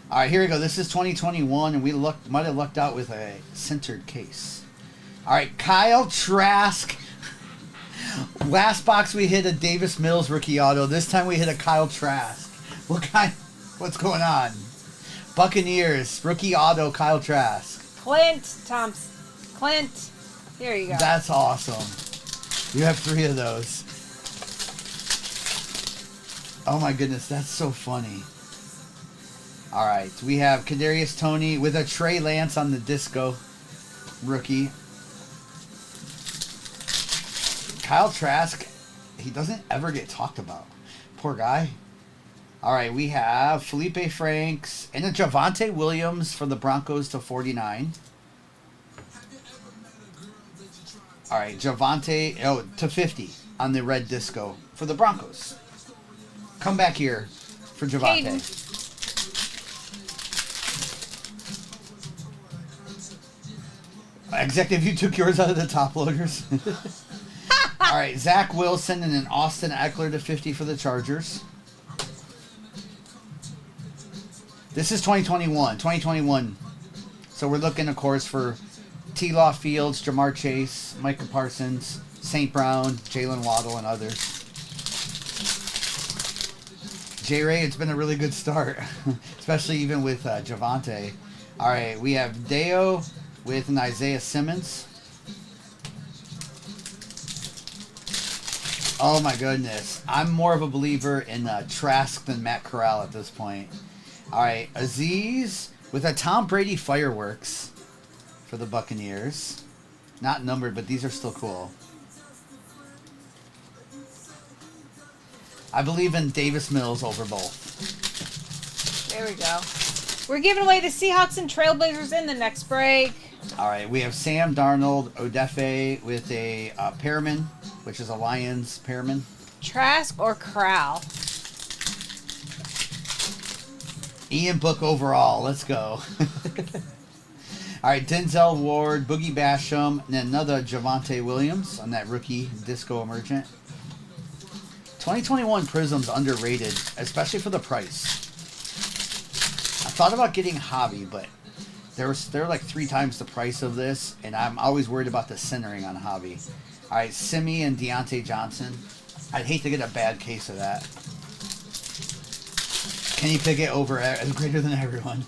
All right, here we go. This is 2021, and we might have lucked out with a centered case. All right, Kyle Trask. Last box we hit a Davis Mills rookie auto. This time we hit a Kyle Trask. What's going on? Buccaneers rookie auto Kyle Trask. Clint Thompson. Clint. Here you go. That's awesome. You have 3 of those. Oh my goodness, that's so funny. All right, we have Kadarius Toney with a Trey Lance on the disco rookie. Kyle Trask, he doesn't ever get talked about. Poor guy. All right, we have Felipe Franks and a Javonte Williams for the Broncos to 49. All right, Javonte to 50 on the red disco for the Broncos. Come back here for Javonte. Hayden. Executive, you took yours out of the top loaders. All right, Zach Wilson and an Austin Eckler to 50 for the Chargers. This is 2021. 2021. So we're looking, of course, for T-Law Fields, Jamar Chase, Micah Parsons, St. Brown, Jalen Waddle, and others. J-Ray, it's been a really good start, especially even with Javonte. All right, we have Deo with an Isaiah Simmons. Oh, my goodness. I'm more of a believer in Trask than Matt Corral at this point. All right, Aziz with a Tom Brady fireworks for the Buccaneers. Not numbered, but these are still cool. I believe in Davis Mills over both. There we go. We're giving away the Seahawks and Trailblazers in the next break. All right, we have Sam Darnold, Odefe with a Pearman, which is a Lions Pearman. Trask or Corral? Ian Book overall. Let's go. All right, Denzel Ward, Boogie Basham, and another Javonte Williams on that rookie Disco Emergent. 2021 Prism's underrated, especially for the price. I thought about getting Javi, but they're like 3 times the price of this, and I'm always worried about the centering on Javi. All right, Simi and Deontay Johnson. I'd hate to get a bad case of that. Kenny Pickett over as greater than everyone.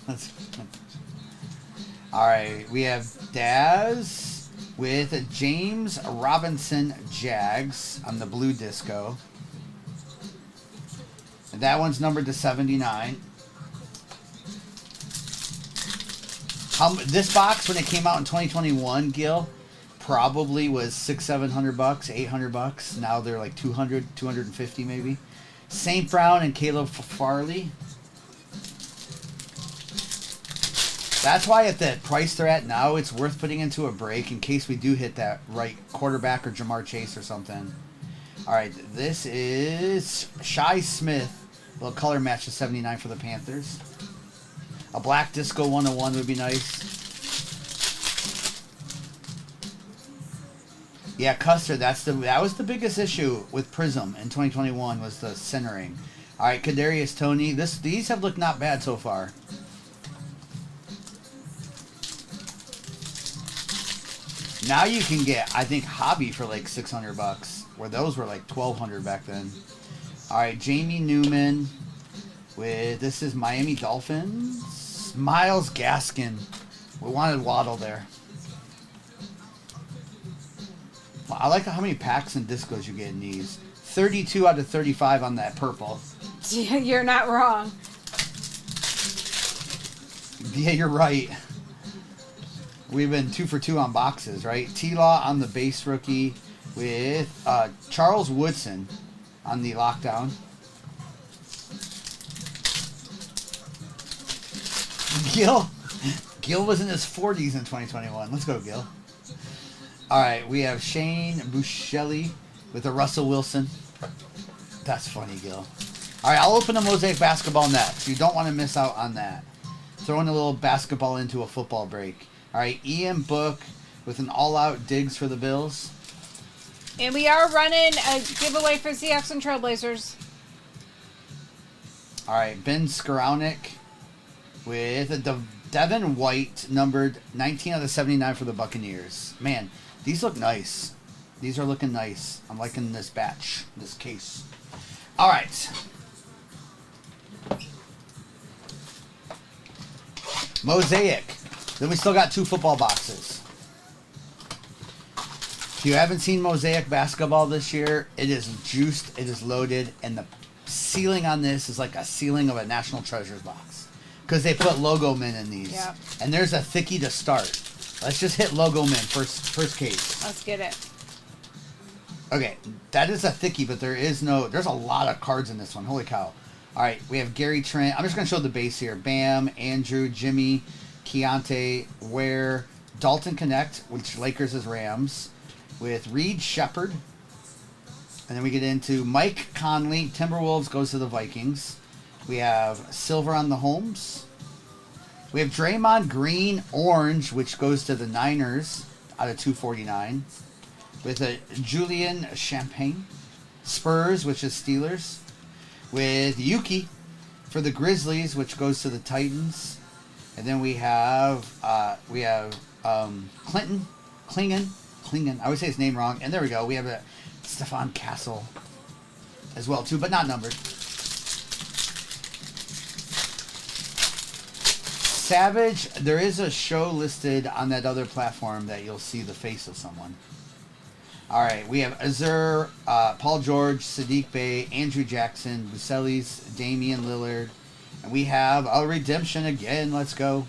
All right, we have Daz with James Robinson Jags on the blue disco. And that one's numbered to 79. This box, when it came out in 2021, Gil, probably was $600-700, $800. Now they're like 200, 250 maybe. St. Brown and Caleb Farley. That's why at the price they're at now, it's worth putting into a break in case we do hit that right quarterback or Jamar Chase or something. All right, this is Shi Smith. A little color match to 79 for the Panthers. A black disco 101 would be nice. Yeah, Custer, that was the biggest issue with Prism in 2021 was the centering. All right, Kadarius Toney. These have looked not bad so far. Now you can get, I think, Hobby for like $600, where those were like $1,200 back then. All right, Jamie Newman with, this is Miami Dolphins. Myles Gaskin. We wanted Waddle there. Well, I like how many packs and discos you get in these. 32 out of 35 on that purple. You're not wrong. Yeah, you're right. We've been 2 for 2 on boxes, right? T-Law on the base rookie with Charles Woodson on the lockdown. Gil was in his 40s in 2021. Let's go, Gil. All right, we have Shane Buscelli with a Russell Wilson. That's funny, Gil. All right, I'll open a Mosaic basketball next. You don't want to miss out on that. Throwing a little basketball into a football break. All right, Ian Book with an all-out digs for the Bills. And we are running a giveaway for Seahawks and Trailblazers. All right, Ben Skoranek with a Devin White numbered 19 out of 79 for the Buccaneers. Man, these look nice. These are looking nice. I'm liking this batch, this case. All right. Mosaic. Then we still got 2 football boxes. If you haven't seen Mosaic basketball this year, it is juiced, it is loaded, and the ceiling on this is like a ceiling of a National Treasures box. Because they put Logo Men in these. Yep. And there's a thickie to start. Let's just hit Logo Men first case. Let's get it. Okay, that is a thickie, but there's a lot of cards in this one. Holy cow. All right, we have Gary Trent. I'm just going to show the base here. Bam, Andrew, Jimmy, Keontae, Ware, Dalton Connect, which Lakers is Rams, with Reed Shepard. And then we get into Mike Conley. Timberwolves goes to the Vikings. We have Silver on the Holmes. We have Draymond Green Orange, which goes to the Niners out of 249. with a Julian Champagne. Spurs, which is Steelers. With Yuki for the Grizzlies, which goes to the Titans. And then we have Klingen. I always say his name wrong. And there we go. We have a Stefan Castle as well too, but not numbered. Savage, there is a show listed on that other platform that you'll see the face of someone. All right, we have Azur, Paul George, Sadiq Bey, Andrew Jackson, Buselis, Damian Lillard. And we have a redemption again. Let's go.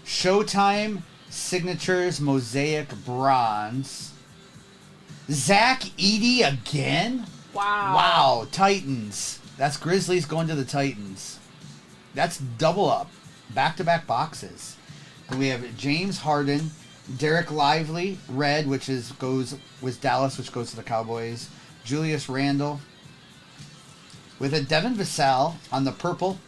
Showtime Signatures Mosaic Bronze. Zach Edey again? Wow, Titans. That's Grizzlies going to the Titans. That's double up. Back-to-back boxes. Then we have James Harden, Derek Lively, red, which goes with Dallas, which goes to the Cowboys. Julius Randle. With a Devin Vassell on the purple.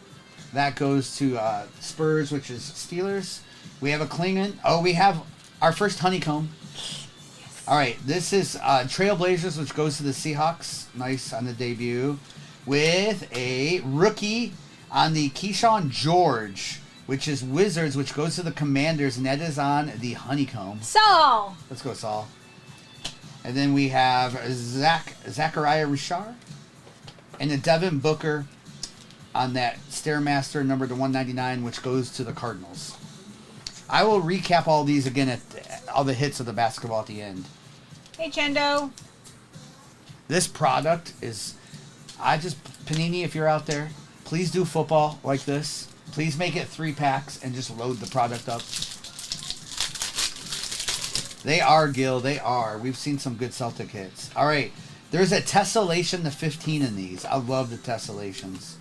That goes to Spurs, which is Steelers. We have a Klingon. Oh, we have our first honeycomb. Yes. All right, this is Trailblazers, which goes to the Seahawks. Nice on the debut. With a rookie on the Keyshawn George, which is Wizards, which goes to the Commanders, and that is on the honeycomb. Saul. Let's go, Saul. And then we have Zachariah Richard and the Devin Booker on that Stairmaster number to 199, which goes to the Cardinals. I will recap all these again at all the hits of the basketball at the end. Hey, Chendo. This product is, Panini, if you're out there, please do football like this. Please make it 3 packs and just load the product up. They are, Gil. They are. We've seen some good Celtic hits. All right. There's a tessellation to 15 in these. I love the tessellations.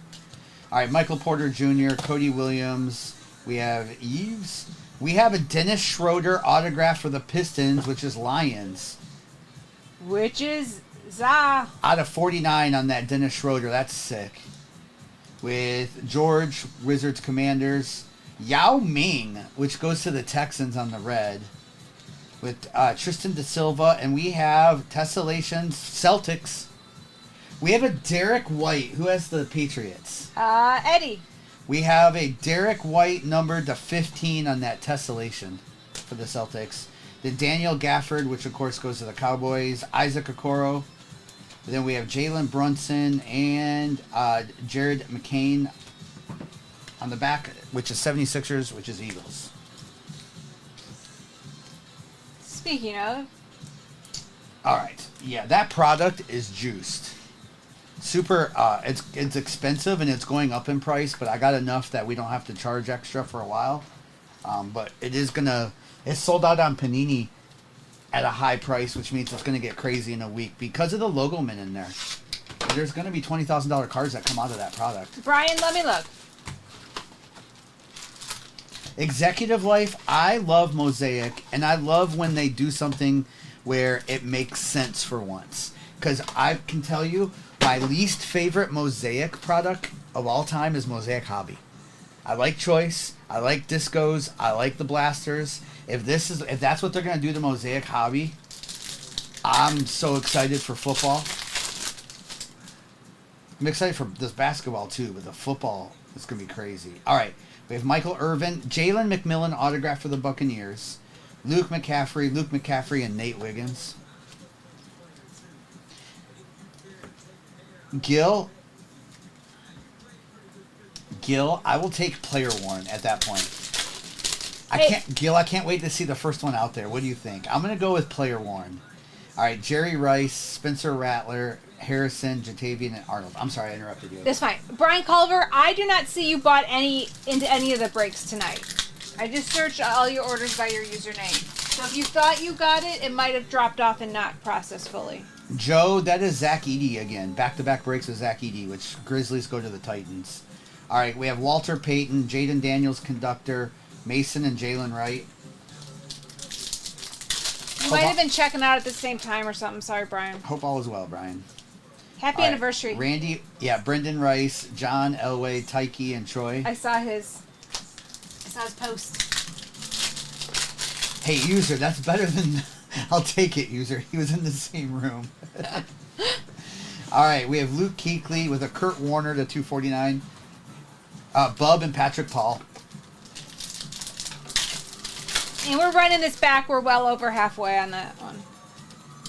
All right. Michael Porter Jr., Cody Williams. We have Eves. We have a Dennis Schroeder autograph for the Pistons, which is Lions. Which is Za. Out of 49 on that Dennis Schroeder. That's sick. With George, Wizards Commanders. Yao Ming, which goes to the Texans on the red. With Tristan Da Silva. And we have tessellations, Celtics. We have a Derek White. Who has the Patriots? Eddie. We have a Derek White numbered to 15 on that tessellation for the Celtics. Then Daniel Gafford, which of course goes to the Cowboys. Isaac Okoro. Then we have Jalen Brunson and Jared McCain on the back, which is 76ers, which is Eagles. Speaking of. All right. Yeah, that product is juiced. Super, it's expensive and it's going up in price, but I got enough that we don't have to charge extra for a while. But it's sold out on Panini at a high price, which means it's going to get crazy in a week because of the logo men in there. There's going to be $20,000 cards that come out of that product. Brian, let me look. Executive Life, I love Mosaic, and I love when they do something where it makes sense for once. Because I can tell you, my least favorite Mosaic product of all time is Mosaic Hobby. I like Choice. I like Discos. I like the Blasters. If that's what they're gonna do to Mosaic Hobby, I'm so excited for football. I'm excited for this basketball too, but the football is gonna be crazy. All right, we have Michael Irvin, Jalen McMillan autograph for the Buccaneers, Luke McCaffrey, and Nate Wiggins. Gil, I will take player worn at that point. I can't wait to see the first one out there. What do you think? I'm going to go with player worn. All right, Jerry Rice, Spencer Rattler, Harrison, Jatavian, and Arnold. I'm sorry I interrupted you. That's fine. Brian Culver, I do not see you bought into any of the breaks tonight. I just searched all your orders by your username. So if you thought you got it, it might have dropped off and not processed fully. Joe, that is Zach Edey again. Back-to-back breaks with Zach Edey, which Grizzlies go to the Titans. All right, we have Walter Payton, Jaden Daniels, conductor, Mason and Jalen Wright. You might have been checking out at the same time or something. Sorry, Brian. Hope all is well, Brian. Happy anniversary. Randy, Brendan Rice, John Elway, Tyke, and Troy. I saw his post. Hey, user, that's better than I'll take it, user. He was in the same room. All right, we have Luke Kuechly with a Kurt Warner to 249. Bub and Patrick Paul. And we're running this back. We're well over halfway on that one.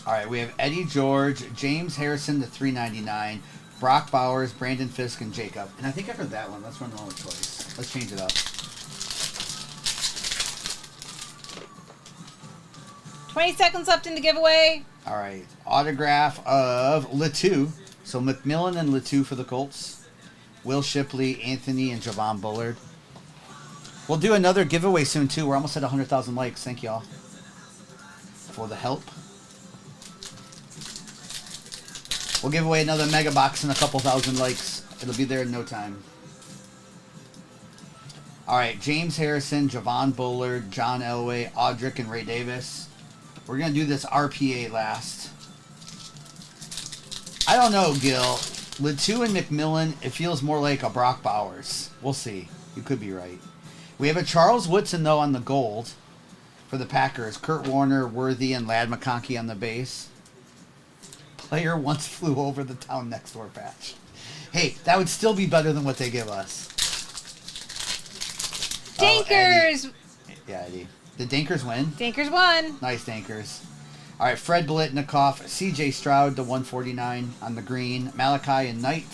All right, we have Eddie George, James Harrison to 399, Brock Bowers, Brandon Fisk, and Jacob. And I think I heard that one. Let's run one twice. Let's change it up. 20 seconds left in the giveaway. All right, autograph of Latou. So McMillan and Latou for the Colts. Will Shipley, Anthony, and Javon Bullard. We'll do another giveaway soon, too. We're almost at 100,000 likes. Thank y'all for the help. We'll give away another mega box and a couple thousand likes. It'll be there in no time. All right, James Harrison, Javon Bullard, John Elway, Audric, and Ray Davis. We're going to do this RPA last. I don't know, Gil. Latou and McMillan, it feels more like a Brock Bowers. We'll see. You could be right. We have a Charles Woodson, though, on the gold for the Packers. Kurt Warner, Worthy, and Ladd McConkey on the base. Player once flew over the town next door patch. Hey, that would still be better than what they give us. Dankers! Oh, yeah, Eddie. Did Dankers win? Dankers won. Nice, Dankers. All right, Fred Biletnikoff, C.J. Stroud to 149 on the green. Malachi and Knight.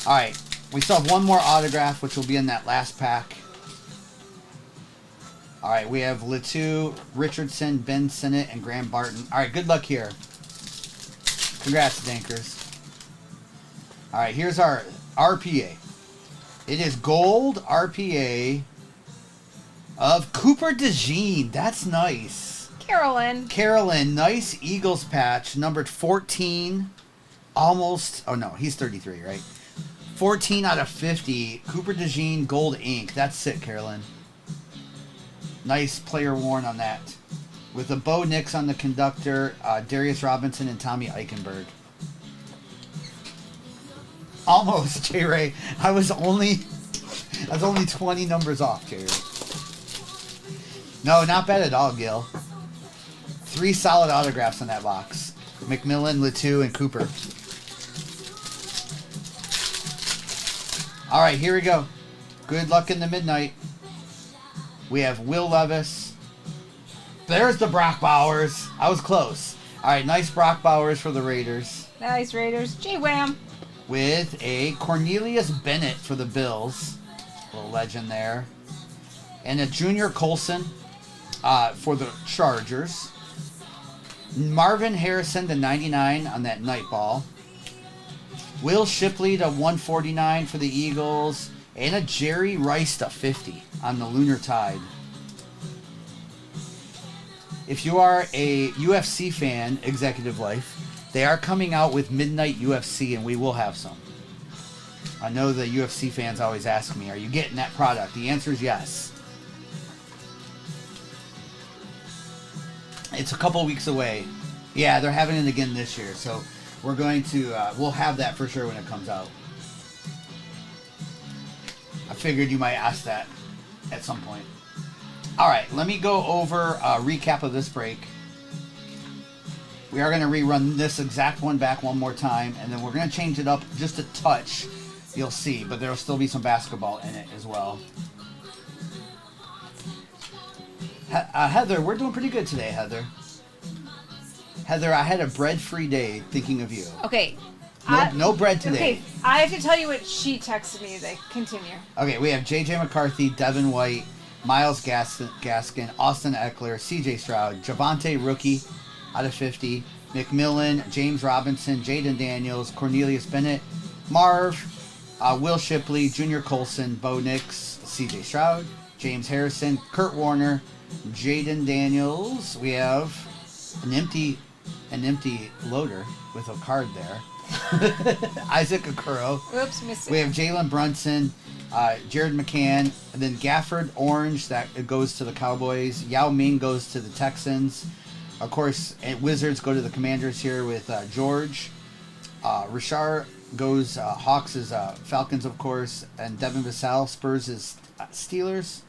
All right, we still have one more autograph, which will be in that last pack. All right, we have Latou, Richardson, Ben Sinnott, and Graham Barton. All right, good luck here. Congrats, Dankers. All right, here's our RPA. It is gold RPA of Cooper DeJean. That's nice. Carolyn, nice Eagles patch, numbered 14. Almost, oh no, he's 33, right? 14 out of 50. Cooper DeJean, gold ink. That's sick, Carolyn. Nice player worn on that. With the Bo Nix on the conductor, Darius Robinson and Tommy Eichenberg. Almost, J. Ray. I was only 20 numbers off, J. Ray. No, not bad at all, Gil. 3 solid autographs in that box. McMillan, Latou, and Cooper. All right, here we go. Good luck in the midnight. We have Will Levis. There's the Brock Bowers. I was close. All right, nice Brock Bowers for the Raiders. Nice, Raiders. J-Wham. With a Cornelius Bennett for the Bills. Little legend there. And a Junior Colson for the Chargers. Marvin Harrison to 99 on that night ball. Will Shipley to 149 for the Eagles. And a Jerry Rice to 50 on the Lunar Tide. If you are a UFC fan, Executive Life, they are coming out with Midnight UFC, and we will have some. I know the UFC fans always ask me, are you getting that product? The answer is yes. It's a couple weeks away. Yeah, they're having it again this year, so we're going to, we'll have that for sure when it comes out. I figured you might ask that at some point. All right, let me go over a recap of this break. We are going to rerun this exact one back one more time, and then we're going to change it up just a touch. You'll see, but there will still be some basketball in it as well. Heather, we're doing pretty good today, Heather. Heather, I had a bread-free day thinking of you. Okay. No bread today. Okay, I have to tell you what she texted me. Continue. Okay, we have J.J. McCarthy, Devin White, Miles Gaskin, Austin Eckler, C.J. Stroud, Javonte Rookie out of 50, McMillan, James Robinson, Jaden Daniels, Cornelius Bennett, Marv, Will Shipley, Junior Colson, Bo Nix, C.J. Stroud, James Harrison, Kurt Warner, Jaden Daniels. We have an empty loader with a card there. Isaac Okoro. Oops, missed it. We have Jalen Brunson, Jared McCann, and then Gafford Orange, that goes to the Cowboys. Yao Ming goes to the Texans. Of course, Wizards go to the Commanders here with George. Richard goes, Hawks is Falcons, of course. And Devin Vassell, Spurs is Steelers.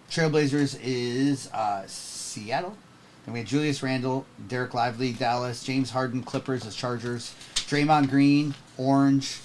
Trailblazers is Seattle. Then we had Julius Randle, Derek Lively, Dallas, James Harden, Clippers as Chargers, Draymond Green, Orange,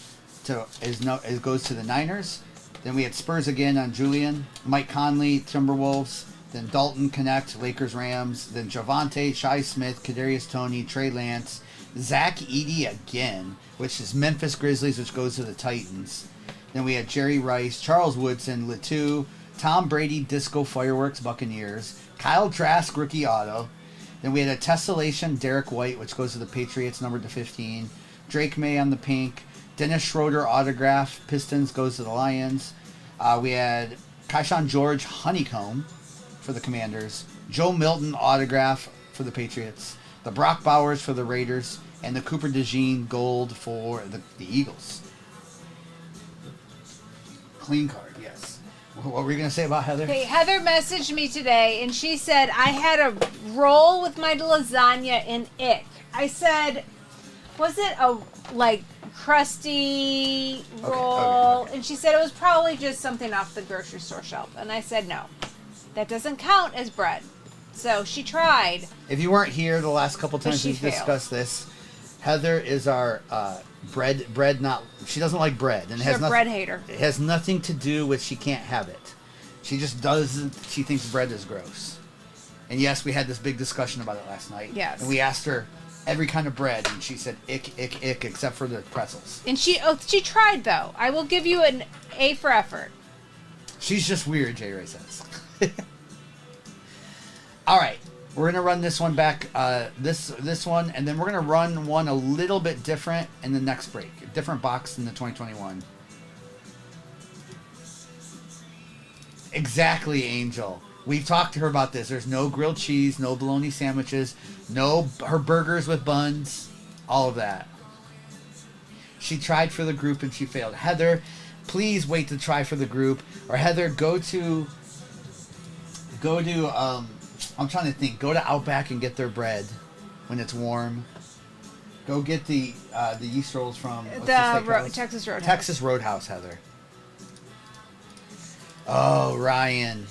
goes to the Niners. Then we had Spurs again on Julian, Mike Conley, Timberwolves. Then Dalton Connect, Lakers, Rams. Then Javante, Shai Smith, Kadarius Toney, Trey Lance, Zach Edey again, which is Memphis Grizzlies, which goes to the Titans. Then we had Jerry Rice, Charles Woodson, Latu, Tom Brady, Disco Fireworks, Buccaneers, Kyle Trask, rookie auto. Then we had a Tessellation, Derek White, which goes to the Patriots, numbered to 15. Drake May on the pink. Dennis Schroeder autograph, Pistons, goes to the Lions. We had Keyshawn George, Honeycomb for the Commanders. Joe Milton autograph for the Patriots. The Brock Bowers for the Raiders. And the Cooper DeJean gold for the Eagles. Clean card, yes. What were you going to say about Heather? Okay, Heather messaged me today, and she said, I had a roll with my lasagna in ick. I said, was it a, crusty roll? Okay. And she said it was probably just something off the grocery store shelf. And I said, no, that doesn't count as bread. So she tried. If you weren't here the last couple times she we've failed. discussed this, Heather is our bread not. She doesn't like bread, and She's a bread hater. It has nothing to do with she can't have it. She just doesn't. She thinks bread is gross. And yes, we had this big discussion about it last night. Yes. And we asked her every kind of bread, and she said ick, ick, ick, except for the pretzels. And she tried though. I will give you an A for effort. She's just weird, J. Ray says. All right. We're going to run this one back, this one, and then we're going to run one a little bit different in the next break. A different box in the 2021. Exactly, Angel. We've talked to her about this. There's no grilled cheese, no bologna sandwiches, no her burgers with buns, all of that. She tried for the group and she failed. Heather, please wait to try for the group. Or Heather, go to I'm trying to think. Go to Outback and get their bread when it's warm. Go get the yeast rolls from Texas Roadhouse. Texas Roadhouse, Heather. Oh, Ryan.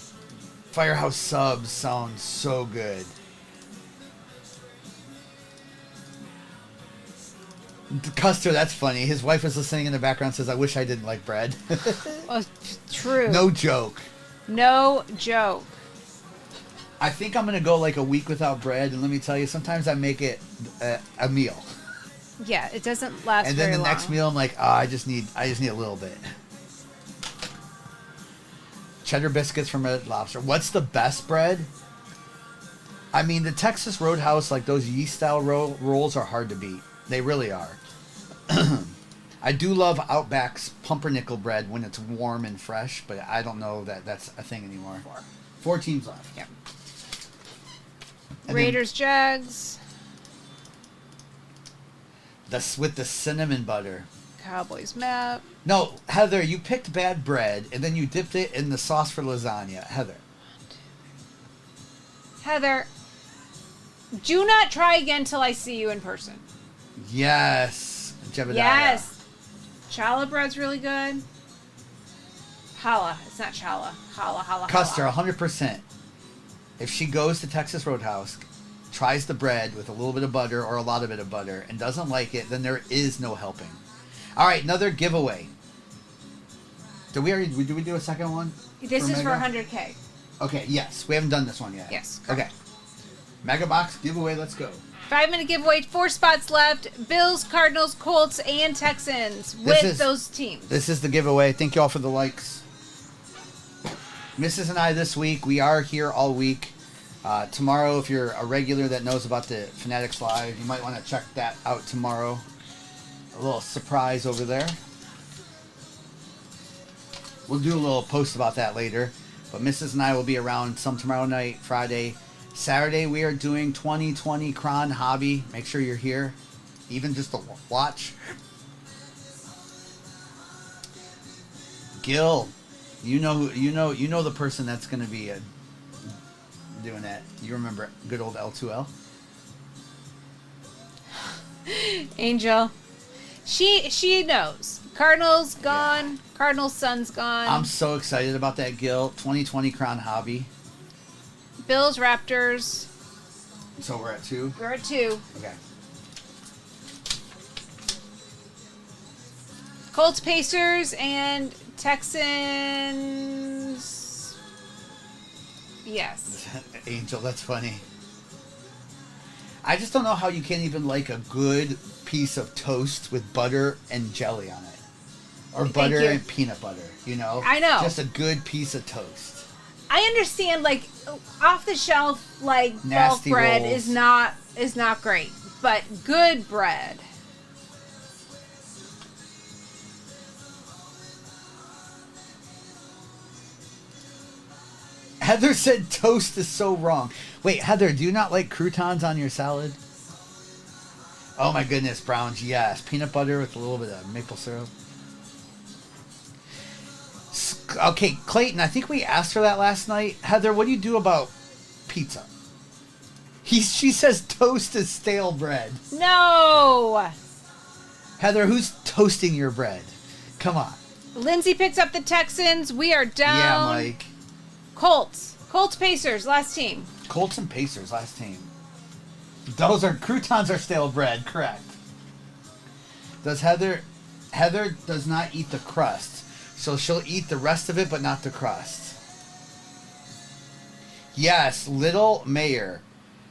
Firehouse Subs sounds so good. Custer, that's funny. His wife is listening in the background, says, I wish I didn't like bread. Oh, true. No joke. No joke. I think I'm going to go like a week without bread, and let me tell you, sometimes I make it a meal. Yeah, it doesn't last and very then long. the next meal, I'm like, I just need a little bit. Cheddar biscuits from Red Lobster. What's the best bread? I mean, the Texas Roadhouse, like those yeast-style rolls are hard to beat. They really are. I do love Outback's pumpernickel bread when it's warm and fresh, but I don't know that that's a thing anymore. 4 teams left. Yeah. And Raiders, Jags. With the cinnamon butter. Cowboys map. No, Heather, you picked bad bread, and then you dipped it in the sauce for lasagna. Heather, do not try again till I see you in person. Yes. Jebediah. Yes. Challah bread's really good. Challah. It's not challah. Challah. Custer, 100%. If she goes to Texas Roadhouse, tries the bread with a little bit of butter or a lot of bit of butter, and doesn't like it, then there is no helping. All right, another giveaway. Did we do a second one? This is Mega? for 100K. Okay, yes. We haven't done this one yet. Yes. Okay. Mega Box giveaway, let's go. 5-minute giveaway, 4 spots left. Bills, Cardinals, Colts, and Texans those teams. This is the giveaway. Thank you all for the likes. Mrs. and I this week, we are here all week. Tomorrow, if you're a regular that knows about the Fanatics Live, you might want to check that out tomorrow. A little surprise over there. We'll do a little post about that later. But Mrs. and I will be around some tomorrow night, Friday. Saturday, we are doing 2020 Cron Hobby. Make sure you're here, even just to watch. Gil, you know the person that's going to be doing that. You remember good old L2L? Angel. She knows. Cardinals gone. Yeah. Cardinals son's gone. I'm so excited about that, Gil. 2020 Crown Hobby. Bills, Raptors. So we're at 2? We're at 2. Okay. Colts, Pacers, and Texans. Yes. Angel, that's funny. I just don't know how you can't even like a good piece of toast with butter and jelly on it. Or butter and peanut butter, you know? I know. Just a good piece of toast. I understand, like, off the shelf, like, Nasty bulk bread rolls. is not great, but good bread. Heather said toast is so wrong. Wait, Heather, do you not like croutons on your salad? Oh my goodness, Browns, yes. Peanut butter with a little bit of maple syrup. Okay, Clayton, I think we asked her that last night. Heather, what do you do about pizza? She says toast is stale bread. No! Heather, who's toasting your bread? Come on. Lindsay picks up the Texans. We are down. Yeah, Mike. Colts, Pacers, last team. Colts and Pacers, last team. Those are croutons are stale bread, correct. Does Heather does not eat the crust, so she'll eat the rest of it but not the crust. Yes, Little Mayor.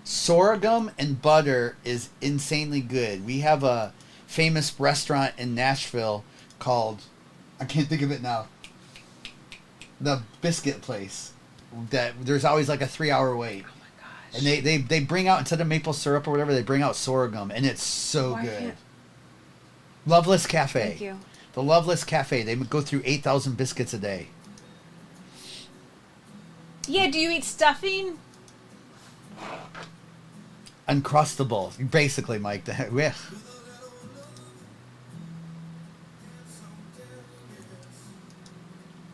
Sorghum and butter is insanely good. We have a famous restaurant in Nashville called, I can't think of it now, the Biscuit Place. That there's always like a 3-hour wait. Oh my gosh. And they bring out, instead of maple syrup or whatever, they bring out sorghum, and it's so good. Loveless Cafe. Thank you. The Loveless Cafe. They go through 8,000 biscuits a day. Yeah, do you eat stuffing? Uncrustable. Basically, Mike. Yeah.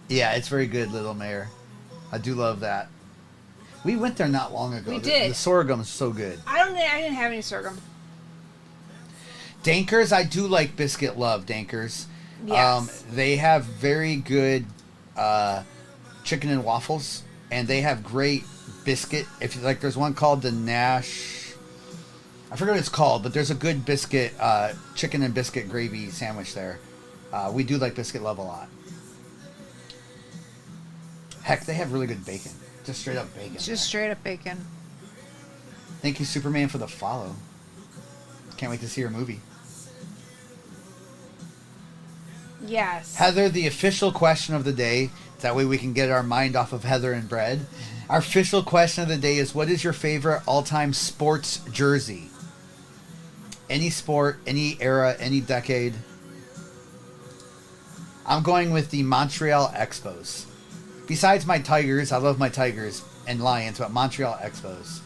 Yeah, it's very good, Little Mayor. I do love that. We went there not long ago. We did. The sorghum is so good. I didn't have any sorghum. Dankers, I do like Biscuit Love Dankers. Yes. They have very good chicken and waffles, and they have great biscuit. If you like, there's one called the Nash. I forget what it's called, but there's a good biscuit, chicken and biscuit gravy sandwich there. We do like Biscuit Love a lot. Heck, they have really good bacon. Just straight up bacon. Just straight up bacon. Thank you, Superman, for the follow. Can't wait to see your movie. Yes. Heather, the official question of the day. That way we can get our mind off of Heather and bread. Our official question of the day is, what is your favorite all-time sports jersey? Any sport, any era, any decade. I'm going with the Montreal Expos. Besides my Tigers, I love my Tigers and Lions, but Montreal Expos.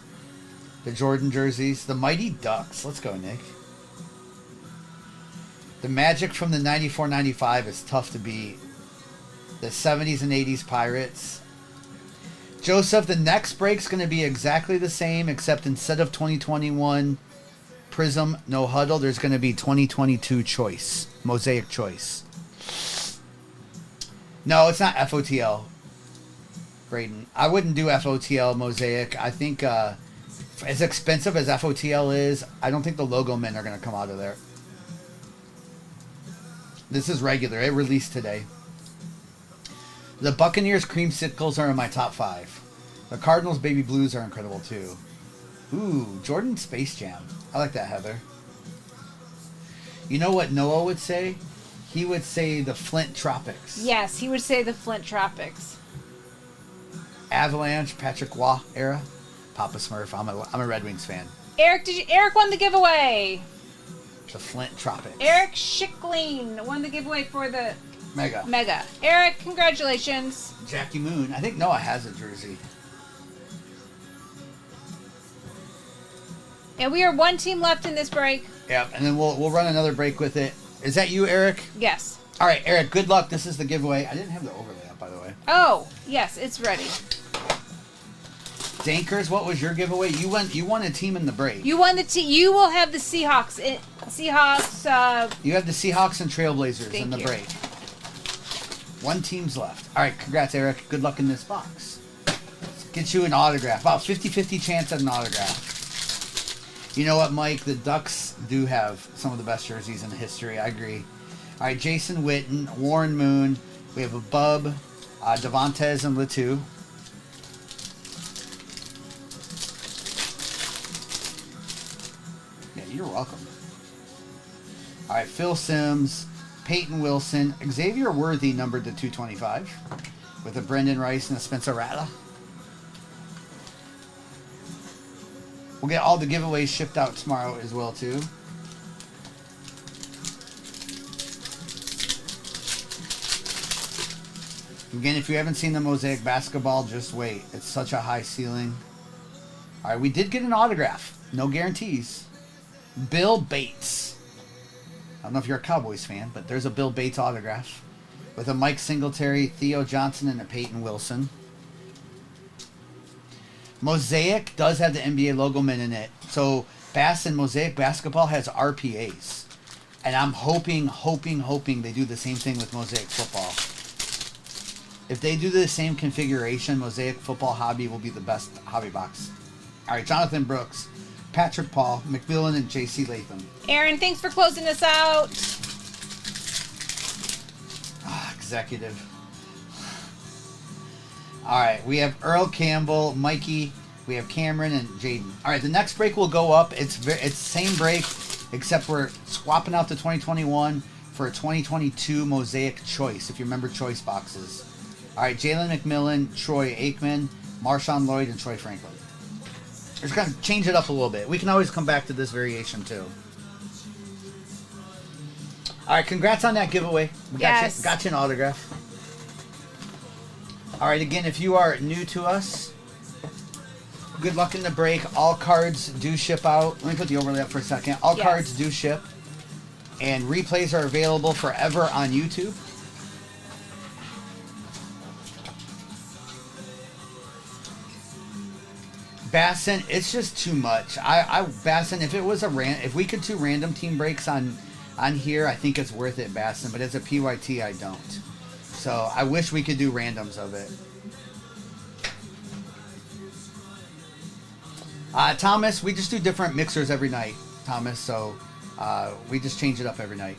The Jordan jerseys. The Mighty Ducks. Let's go, Nick. The Magic from the 94-95 is tough to beat. The 70s and 80s Pirates. Joseph, the next break's going to be exactly the same, except instead of 2021 Prism No Huddle, there's going to be 2022 Choice. Mosaic Choice. No, it's not FOTL. Braden, I wouldn't do FOTL Mosaic. I think as expensive as FOTL is, I don't think the logo men are going to come out of there. This is regular. It released today. The Buccaneers creamsicles are in my top 5. The Cardinals baby blues are incredible too. Ooh, Jordan Space Jam. I like that, Heather. You know what Noah would say? He would say the Flint Tropics. Yes, he would say the Flint Tropics. Avalanche, Patrick Waugh era. Papa Smurf. I'm a Red Wings fan. Eric won the giveaway. The Flint Tropics. Eric Schickling won the giveaway for the Mega. Eric, congratulations. Jackie Moon. I think Noah has a jersey. And we are one team left in this break. Yep, and then we'll run another break with it. Is that you, Eric? Yes. All right, Eric, good luck. This is the giveaway. I didn't have the overlay up, by the way. Oh, yes, it's ready. Dankers, what was your giveaway? You won a team in the break. You won the team. You will have the Seahawks. You have the Seahawks and Trailblazers in the you. break. One team's left. All right, congrats, Eric. Good luck in this box. Let's get you an autograph. About 50-50 chance at an autograph. You know what, Mike? The Ducks do have some of the best jerseys in history. I agree. All right, Jason Witten, Warren Moon. We have a Bub, Devontae and Latu. Yeah, you're welcome. All right, Phil Simms, Peyton Wilson, Xavier Worthy numbered to 225 with a Brendan Rice and a Spencer Rattler. We'll get all the giveaways shipped out tomorrow as well, too. Again, if you haven't seen the Mosaic basketball, just wait. It's such a high ceiling. All right, we did get an autograph. No guarantees. Bill Bates. I don't know if you're a Cowboys fan, but there's a Bill Bates autograph with a Mike Singletary, Theo Johnson, and a Peyton Wilson. Mosaic does have the NBA logo mint in it. So Bass and Mosaic basketball has RPAs. And I'm hoping they do the same thing with Mosaic football. If they do the same configuration, Mosaic Football Hobby will be the best hobby box. All right, Jonathan Brooks, Patrick Paul, McMillan, and J.C. Latham. Aaron, thanks for closing us out. Executive. All right, we have Earl Campbell, Mikey, we have Cameron, and Jaden. All right, the next break will go up. It's same break, except we're swapping out the 2021 for a 2022 Mosaic Choice, if you remember Choice boxes. All right, Jalen McMillan, Troy Aikman, Marshawn Lloyd, and Troy Franklin. We're just going to change it up a little bit. We can always come back to this variation, too. All right, congrats on that giveaway. We got you an autograph. All right, again, if you are new to us, good luck in the break. All cards do ship out. Let me put the overlay up for a second. All cards do ship. And replays are available forever on YouTube. Bassin, it's just too much. Bassin, if it was if we could do random team breaks on here, I think it's worth it, Bassin. But as a PYT, I don't. So I wish we could do randoms of it. Thomas, we just do different mixers every night, Thomas. So we just change it up every night.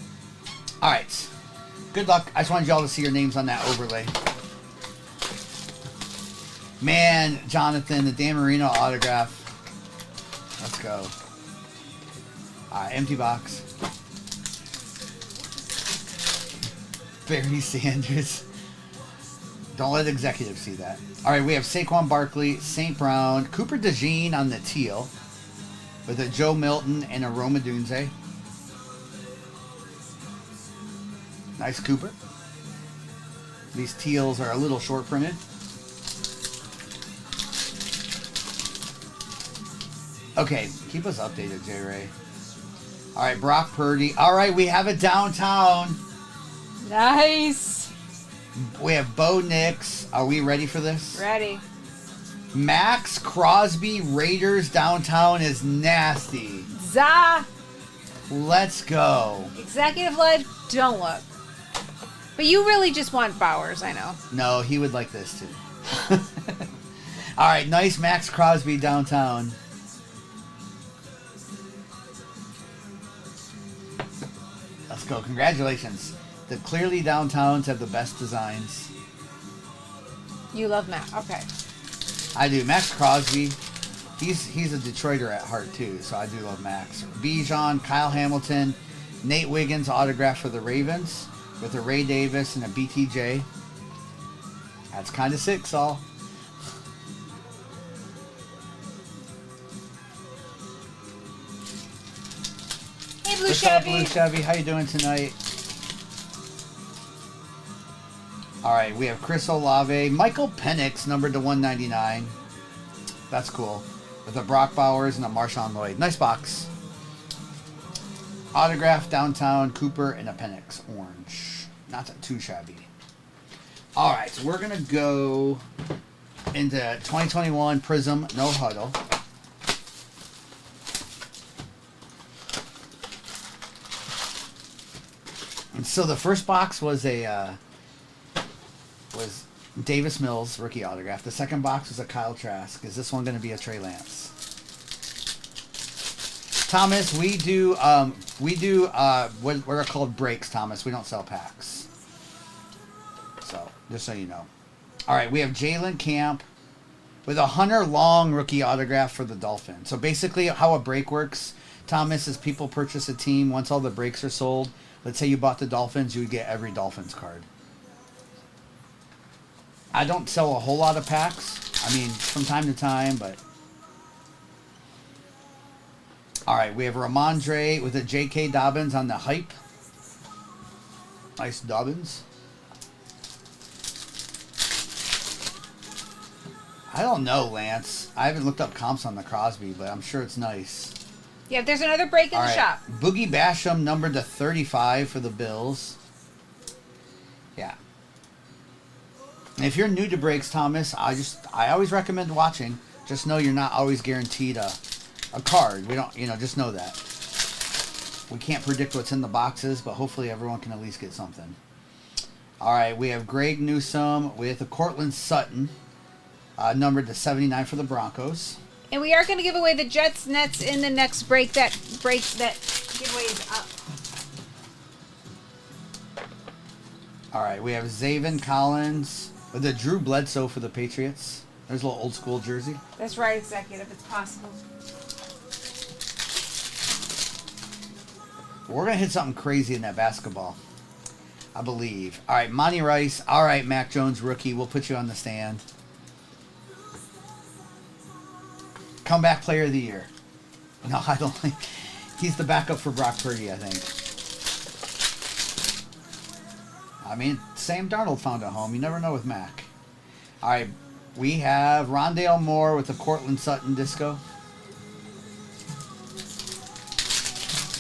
All right. Good luck. I just wanted y'all to see your names on that overlay. Man, Jonathan, the Dan Marino autograph. Let's go. Empty box. Barry Sanders. Don't let executives see that. All right, we have Saquon Barkley, St. Brown, Cooper DeJean on the teal with a Joe Milton and a Roma Dunze. Nice Cooper. These teals are a little short printed. Okay, keep us updated, J. Ray. All right, Brock Purdy. All right, we have it downtown. Nice. We have Bo Nix. Are we ready for this? Ready. Max Crosby Raiders downtown is nasty. Za. Let's go. Executive Live, don't look. But you really just want Bowers, I know. No, he would like this too. All right, nice Max Crosby downtown. Let's go. Congratulations. The clearly downtowns have the best designs. You love Matt. Okay. I do. Max Crosby, he's a Detroiter at heart too, so I do love Max. Bijan, Kyle Hamilton, Nate Wiggins autograph for the Ravens with a Ray Davis and a BTJ. That's kind of sick, Saul. Hey, Blue What's Chevy. up, Blue Chevy? How you doing tonight? All right, we have Chris Olave, Michael Penix, numbered to 199. That's cool. With a Brock Bowers and a Marshawn Lloyd. Nice box. Autograph downtown, Cooper, and a Penix orange. Not too shabby. All right, so we're going to go into 2021 Prism No Huddle. And so the first box was was Davis Mills rookie autograph. The second box was a Kyle Trask. Is this one going to be a Trey Lance? Thomas, we do what are called breaks, Thomas. We don't sell packs. So, just so you know. All right, we have Jalen Camp with a Hunter Long rookie autograph for the Dolphins. So basically how a break works, Thomas, is people purchase a team. Once all the breaks are sold, let's say you bought the Dolphins, you would get every Dolphins card. I don't sell a whole lot of packs. I mean, from time to time, but... All right, we have Ramondre with a J.K. Dobbins on the hype. Nice Dobbins. I don't know, Lance. I haven't looked up comps on the Crosby, but I'm sure it's nice. Yeah, there's another break in the shop. Boogie Basham numbered to 35 for the Bills. Yeah. And if you're new to breaks, Thomas, I always recommend watching. Just know you're not always guaranteed a card. We don't, just know that. We can't predict what's in the boxes, but hopefully everyone can at least get something. All right, we have Greg Newsome with a Cortland Sutton. Numbered to 79 for the Broncos. And we are going to give away the Jets Nets in the next break. That giveaway is up. All right, we have Zaven Collins with a Drew Bledsoe for the Patriots. There's a little old school jersey. That's right, executive. It's possible. We're going to hit something crazy in that basketball, I believe. All right, Monty Rice. All right, Mac Jones, rookie. We'll put you on the stand. Comeback player of the year. No, I don't think. He's the backup for Brock Purdy, I think. I mean, Sam Darnold found a home. You never know with Mac. All right, we have Rondale Moore with the Cortland Sutton disco.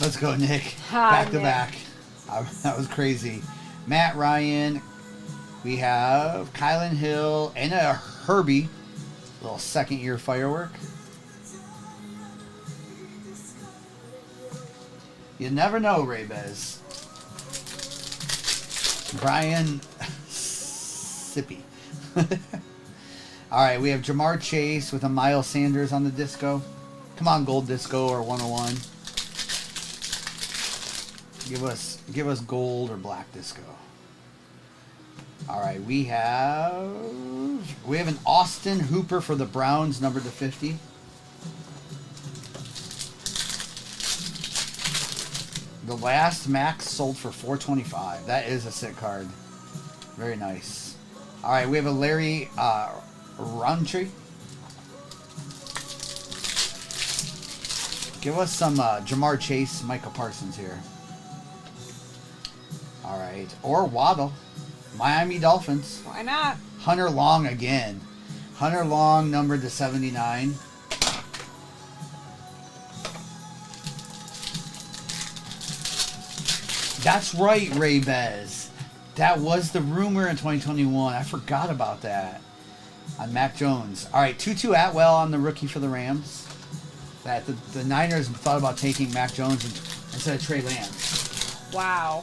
Let's go, Nick. Back to back. That was crazy. Matt Ryan. We have Kylan Hill and a Herbie. Little second-year firework. You never know, Raybez. Brian Sippy. All right, we have Jamar Chase with a Miles Sanders on the disco. Come on, gold disco or 101. Give us gold or black disco. All right, we have an Austin Hooper for the Browns, numbered to 50. The last Max sold for $425. That is a sick card. Very nice. All right, we have a Larry Roundtree. Give us some Jamar Chase, Micah Parsons here. All right, or Waddle. Miami Dolphins. Why not? Hunter Long again. Hunter Long numbered to 79. That's right, Ray Bez. That was the rumor in 2021. I forgot about that. On Mac Jones. All right, Tutu Atwell on the rookie for the Rams. That the Niners thought about taking Mac Jones instead of Trey Lance. Wow.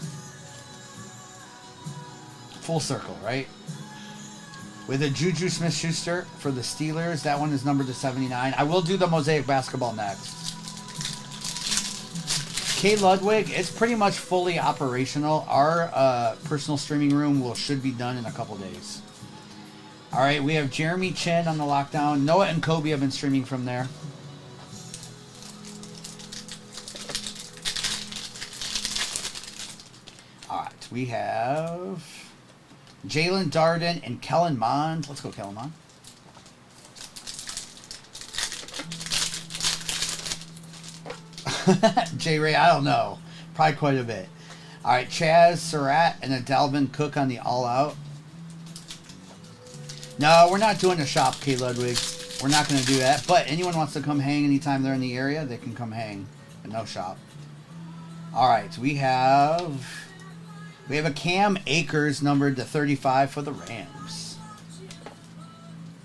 Full circle, right? With a Juju Smith-Schuster for the Steelers. That one is numbered to 79. I will do the Mosaic basketball next. K. Ludwig, it's pretty much fully operational. Our personal streaming room should be done in a couple days. All right, we have Jeremy Chen on the lockdown. Noah and Kobe have been streaming from there. All right, we have Jalen Darden and Kellen Mond. Let's go, Kellen Mond. J-Ray, I don't know. Probably quite a bit. All right, Chaz Surratt and a Dalvin Cook on the all-out. No, we're not doing a shop, K. Ludwig. We're not going to do that. But anyone wants to come hang anytime they're in the area, they can come hang. But no shop. All right, we have a Cam Akers numbered to 35 for the Rams.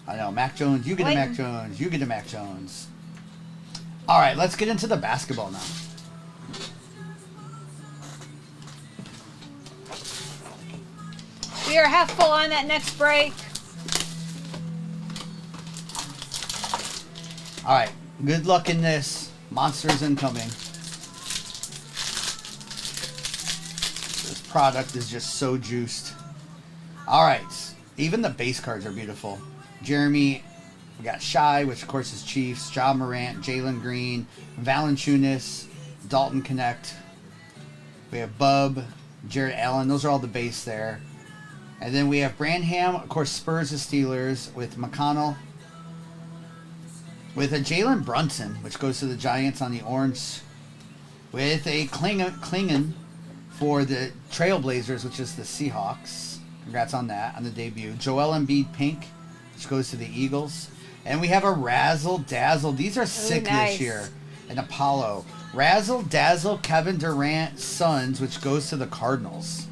I know, Mac Jones. You get a Mac Jones. You get a Mac Jones. All right, let's get into the basketball now. We are half full on that next break. All right, good luck in this. Monsters incoming. This product is just so juiced. All right. Even the base cards are beautiful. Jeremy, we got Shy, which of course is Chiefs, Ja Morant, Jalen Green, Valanciunas, Dalton Connect. We have Bub, Jared Allen. Those are all the base there. And then we have Branham, of course, Spurs is Steelers with McConnell. With a Jalen Brunson, which goes to the Giants on the orange. With a Klingon for the Trailblazers, which is the Seahawks. Congrats on that, on the debut. Joel Embiid pink, which goes to the Eagles. And we have a Razzle Dazzle. These are sick nice. this year. An Apollo. Razzle Dazzle Kevin Durant Suns, which goes to the Cardinals.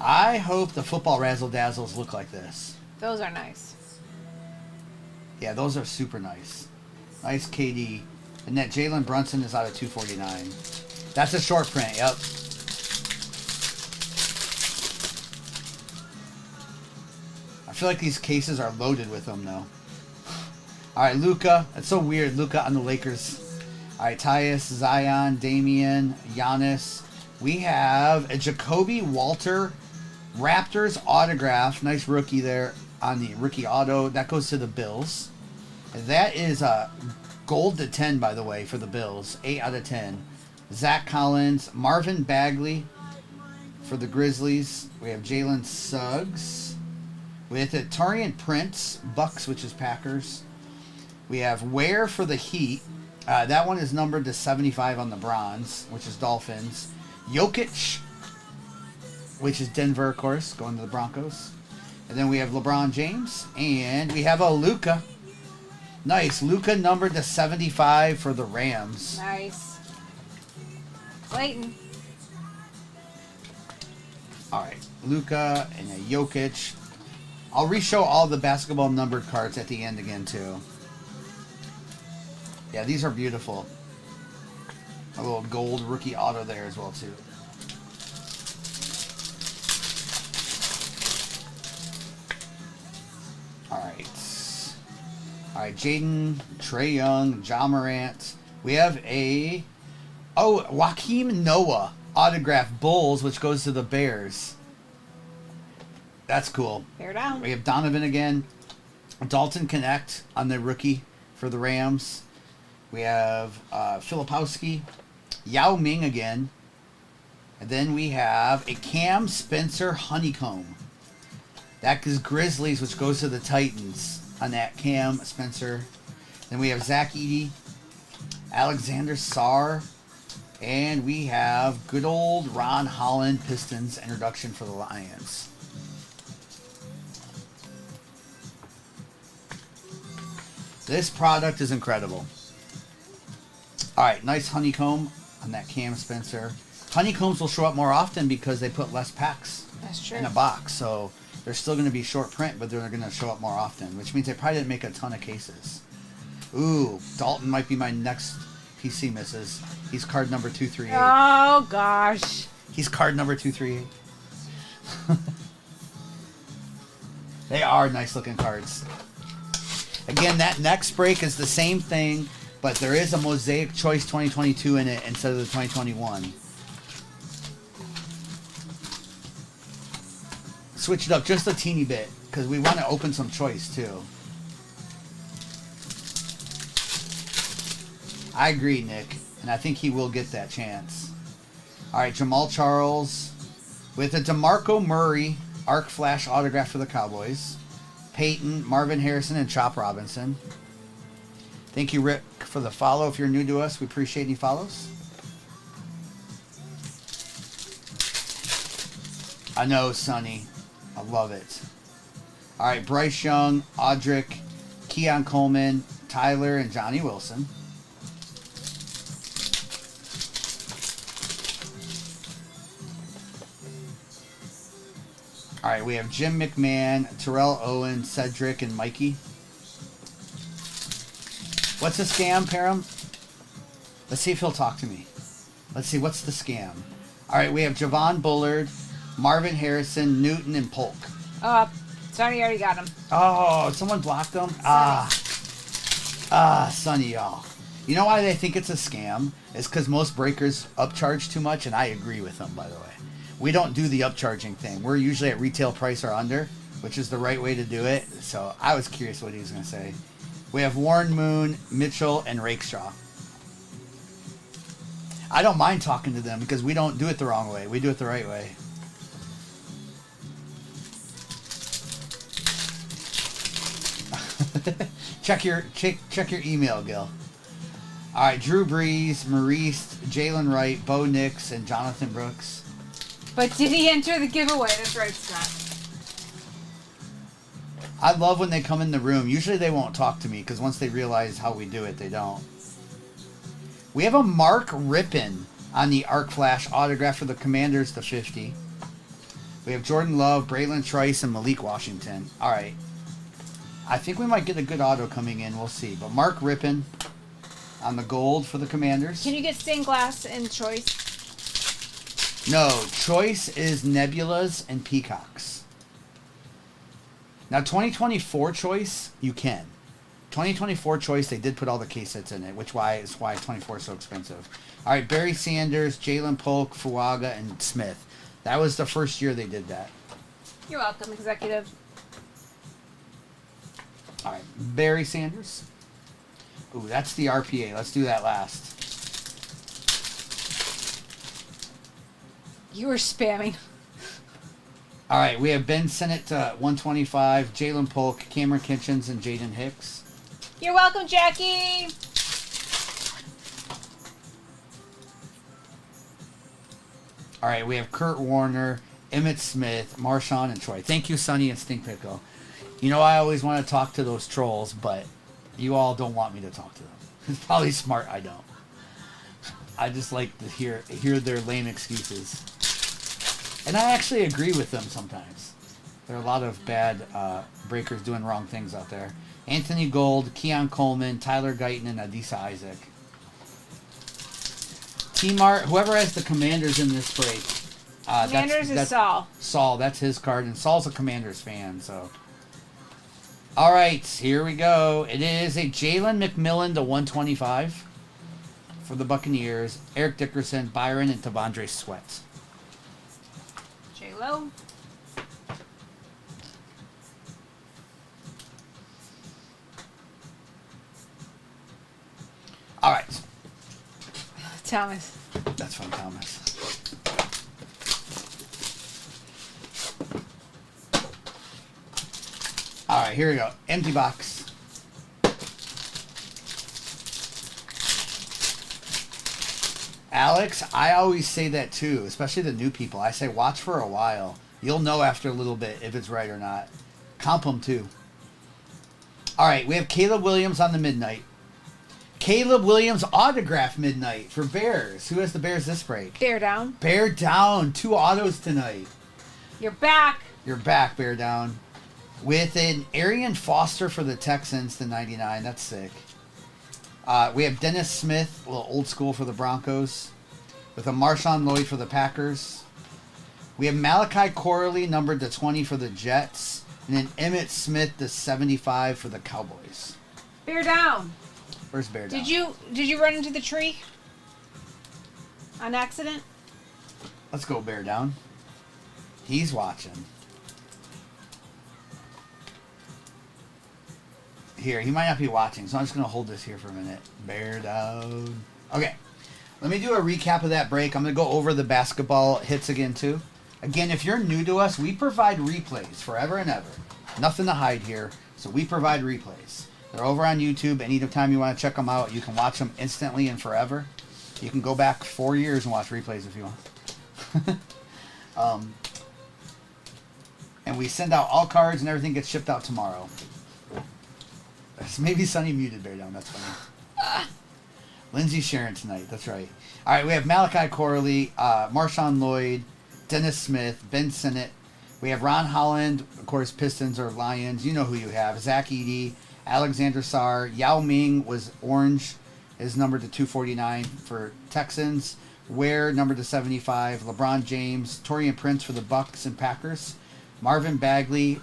I hope the football Razzle Dazzles look like this. Those are nice. Yeah, those are super nice. Nice KD. And that Jalen Brunson is out of 249. That's a short print, yep. I feel like these cases are loaded with them, though. All right, Luka. It's so weird, Luka on the Lakers. All right, Tyus, Zion, Damian, Giannis. We have a Jacoby Walter Raptors autograph. Nice rookie there on the rookie auto. That goes to the Bills. That is a gold to 10, by the way, for the Bills. 8 out of 10. Zach Collins, Marvin Bagley for the Grizzlies. We have Jalen Suggs. With it, Taurean Prince, Bucks, which is Packers. We have Ware for the Heat. That one is numbered to 75 on the bronze, which is Dolphins. Jokic, which is Denver, of course, going to the Broncos. And then we have LeBron James. And we have a Luka. Nice. Luka numbered to 75 for the Rams. Nice. Clayton. All right. Luka and a Jokic. I'll re-show all the basketball numbered cards at the end again, too. Yeah, these are beautiful. A little gold rookie auto there as well, too. All right. All right, Jaden, Trae Young, Ja Morant. We have a... Oh, Joakim Noah autograph Bulls, which goes to the Bears. That's cool. Bear down. We have Donovan again. Dalton Connect on the rookie for the Rams. We have Filipowski. Yao Ming again. And then we have a Cam Spencer Honeycomb. That is Grizzlies, which goes to the Titans on that Cam Spencer. Then we have Zach Edey. Alexander Sarr. And we have good old Ron Holland Pistons introduction for the Lions. This product is incredible. All right, nice honeycomb on that Cam Spencer. Honeycombs will show up more often because they put less packs That's true. in a box. So they're still going to be short print, but they're going to show up more often, which means they probably didn't make a ton of cases. Ooh, Dalton might be my next PC misses. He's card number 238. Oh, gosh. He's card number 238. They are nice looking cards. Again, that next break is the same thing, but there is a Mosaic Choice 2022 in it instead of the 2021. Switch it up just a teeny bit, because we want to open some choice, too. I agree, Nick, and I think he will get that chance. All right, Jamal Charles with a DeMarco Murray Arc Flash autograph for the Cowboys. Peyton, Marvin Harrison, and Chop Robinson. Thank you, Rick, for the follow. If you're new to us, we appreciate any follows. I know, Sonny. I love it. All right, Bryce Young, Audric, Keon Coleman, Tyler, and Johnny Wilson. All right, we have Jim McMahon, Terrell Owen, Cedric, and Mikey. What's the scam, Param? Let's see if he'll talk to me. Let's see, what's the scam? All right, we have Javon Bullard, Marvin Harrison, Newton, and Polk. Sonny already got him. Oh, someone blocked them? Sonny, y'all. You know why they think it's a scam? It's because most breakers upcharge too much, and I agree with them, by the way. We don't do the upcharging thing. We're usually at retail price or under, which is the right way to do it. So I was curious what he was going to say. We have Warren Moon, Mitchell, and Rakestraw. I don't mind talking to them because we don't do it the wrong way. We do it the right way. check your email, Gil. All right, Drew Brees, Maurice, Jalen Wright, Bo Nix, and Jonathan Brooks. But did he enter the giveaway? That's right, Scott. I love when they come in the room. Usually they won't talk to me because once they realize how we do it, they don't. We have a Mark Rippon on the Arc Flash autograph for the Commanders to 50. We have Jordan Love, Braylon Trice, and Malik Washington. All right. I think we might get a good auto coming in. We'll see. But Mark Rippon on the gold for the Commanders. Can you get stained glass in choice? No. Choice is Nebulas and Peacocks. Now, 2024 choice, you can. 2024 choice, they did put all the case sets in it, which is why 24 is so expensive. All right, Barry Sanders, Jalen Polk, Fuaga, and Smith. That was the first year they did that. You're welcome, executive. All right, Barry Sanders. Ooh, that's the RPA. Let's do that last. You were spamming. All right, we have Ben Sinnott to 125, Jalen Polk, Cameron Kitchens, and Jaden Hicks. You're welcome, Jackie. All right, we have Kurt Warner, Emmitt Smith, Marshawn, and Troy. Thank you, Sonny and Stink Pickle. You know I always want to talk to those trolls, but you all don't want me to talk to them. It's probably smart I don't. I just like to hear their lame excuses. And I actually agree with them sometimes. There are a lot of bad breakers doing wrong things out there. Anthony Gold, Keon Coleman, Tyler Guyton, and Adisa Isaac. T-Mart, whoever has the Commanders in this break. Commanders is Saul. Saul, that's his card, and Saul's a Commanders fan, so. All right, here we go. It is a Jalen McMillan to 125 for the Buccaneers. Eric Dickerson, Byron, and Tavondre Sweat. J-Lo. All right. Thomas. That's from Thomas. All right, here we go. Empty box. Alex, I always say that too, especially the new people. I say watch for a while. You'll know after a little bit if it's right or not. Comp them too. All right, we have Caleb Williams on the midnight. Caleb Williams autograph midnight for Bears. Who has the Bears this break? Bear down. Bear down. 2 autos tonight. You're back. You're back, Bear down. With an Arian Foster for the Texans to 99. That's sick. We have Dennis Smith, a little old school for the Broncos. With a Marshawn Lloyd for the Packers. We have Malachi Corley, numbered to 20 for the Jets. And then Emmitt Smith to 75 for the Cowboys. Bear down. Where's Bear down? Did you run into the tree? On accident? Let's go Bear down. He's watching. Here, he might not be watching, so I'm just going to hold this here for a minute. Bear down. Okay. Let me do a recap of that break. I'm going to go over the basketball hits again, too. Again, if you're new to us, we provide replays forever and ever. Nothing to hide here, so we provide replays. They're over on YouTube. Anytime you want to check them out, you can watch them instantly and forever. You can go back 4 years and watch replays if you want. And we send out all cards and everything gets shipped out tomorrow. Maybe Sonny muted Bear down. That's funny. Lindsay Sharon tonight. That's right. All right, we have Malachi Corley, Marshawn Lloyd, Dennis Smith, Ben Sinnott. We have Ron Holland, of course, Pistons or Lions. You know who you have. Zach Edey, Alexander Sarr. Yao Ming was orange, is numbered to 249 for Texans. Ware, numbered to 75. LeBron James, Torian Prince for the Bucks and Packers. Marvin Bagley,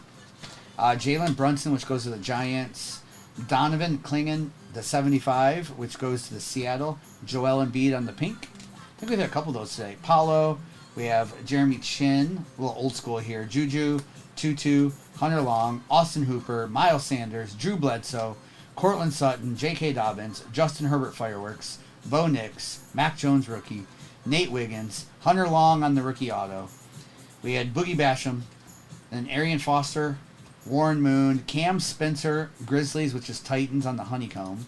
Jalen Brunson, which goes to the Giants. Donovan Klingen, the 75, which goes to the Seattle. Joel Embiid on the pink. I think we've had a couple of those today. Paulo. We have Jeremy Chin, a little old school here. Juju, Tutu, Hunter Long, Austin Hooper, Miles Sanders, Drew Bledsoe, Cortland Sutton, J.K. Dobbins, Justin Herbert Fireworks, Bo Nix, Mac Jones rookie, Nate Wiggins, Hunter Long on the rookie auto. We had Boogie Basham, then Arian Foster, Warren Moon, Cam Spencer, Grizzlies, which is Titans on the honeycomb.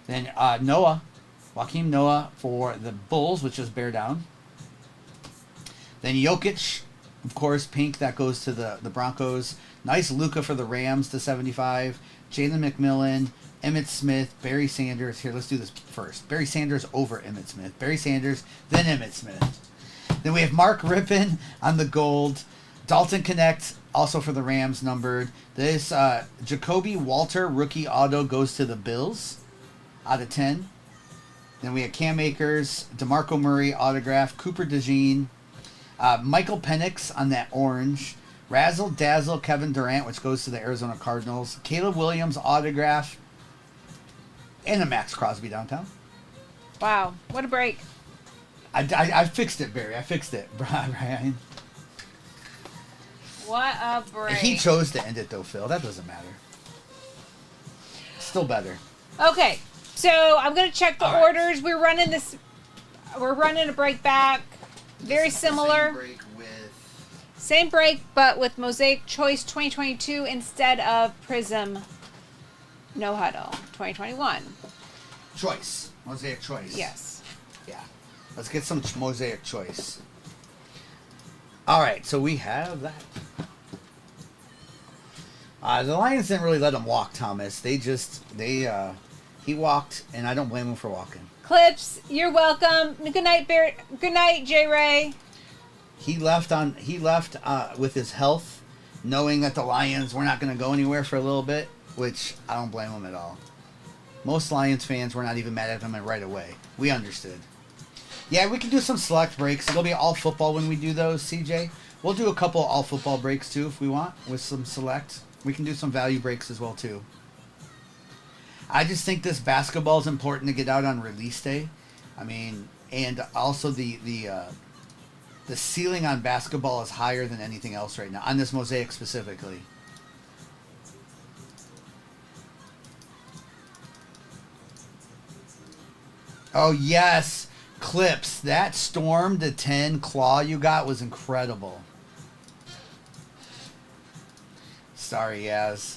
Then Joakim Noah for the Bulls, which is Bear Down. Then Jokic, of course, pink, that goes to the Broncos. Nice Luka for the Rams to 75. Jalen McMillan, Emmitt Smith, Barry Sanders. Here, let's do this first. Barry Sanders over Emmitt Smith. Barry Sanders, then Emmitt Smith. Then we have Mark Rippon on the gold. Dalton Connect, also for the Rams, numbered. This Jacoby Walter rookie auto goes to the Bills out of 10. Then we have Cam Akers, DeMarco Murray autograph, Cooper DeJean, Michael Penix on that orange, Razzle Dazzle Kevin Durant, which goes to the Arizona Cardinals, Caleb Williams autograph, and a Max Crosby downtown. Wow, what a break. I fixed it, Barry. I fixed it, Brian. What a break. He chose to end it, though, Phil. That doesn't matter. Still better. Okay, so I'm going to check the orders. We're running a break back. Very similar. Same break, but with Mosaic Choice 2022 instead of Prism No Huddle 2021. Choice. Mosaic Choice. Yes. Yeah. Let's get some Mosaic Choice. All right, so we have that. The Lions didn't really let him walk, Thomas. He walked, and I don't blame him for walking. Clips, you're welcome. Good night, Bear. Good night, J. Ray. He left with his health, knowing that the Lions were not going to go anywhere for a little bit, which I don't blame him at all. Most Lions fans were not even mad at him right away. We understood. Yeah, we can do some select breaks. It'll be all football when we do those, CJ. We'll do a couple all football breaks too if we want, with some select. We can do some value breaks as well too. I just think this basketball is important to get out on release day. I mean, and also the ceiling on basketball is higher than anything else right now, on this Mosaic specifically. Oh, yes. Clips. That Storm to 10 claw you got was incredible. Sorry, Yaz.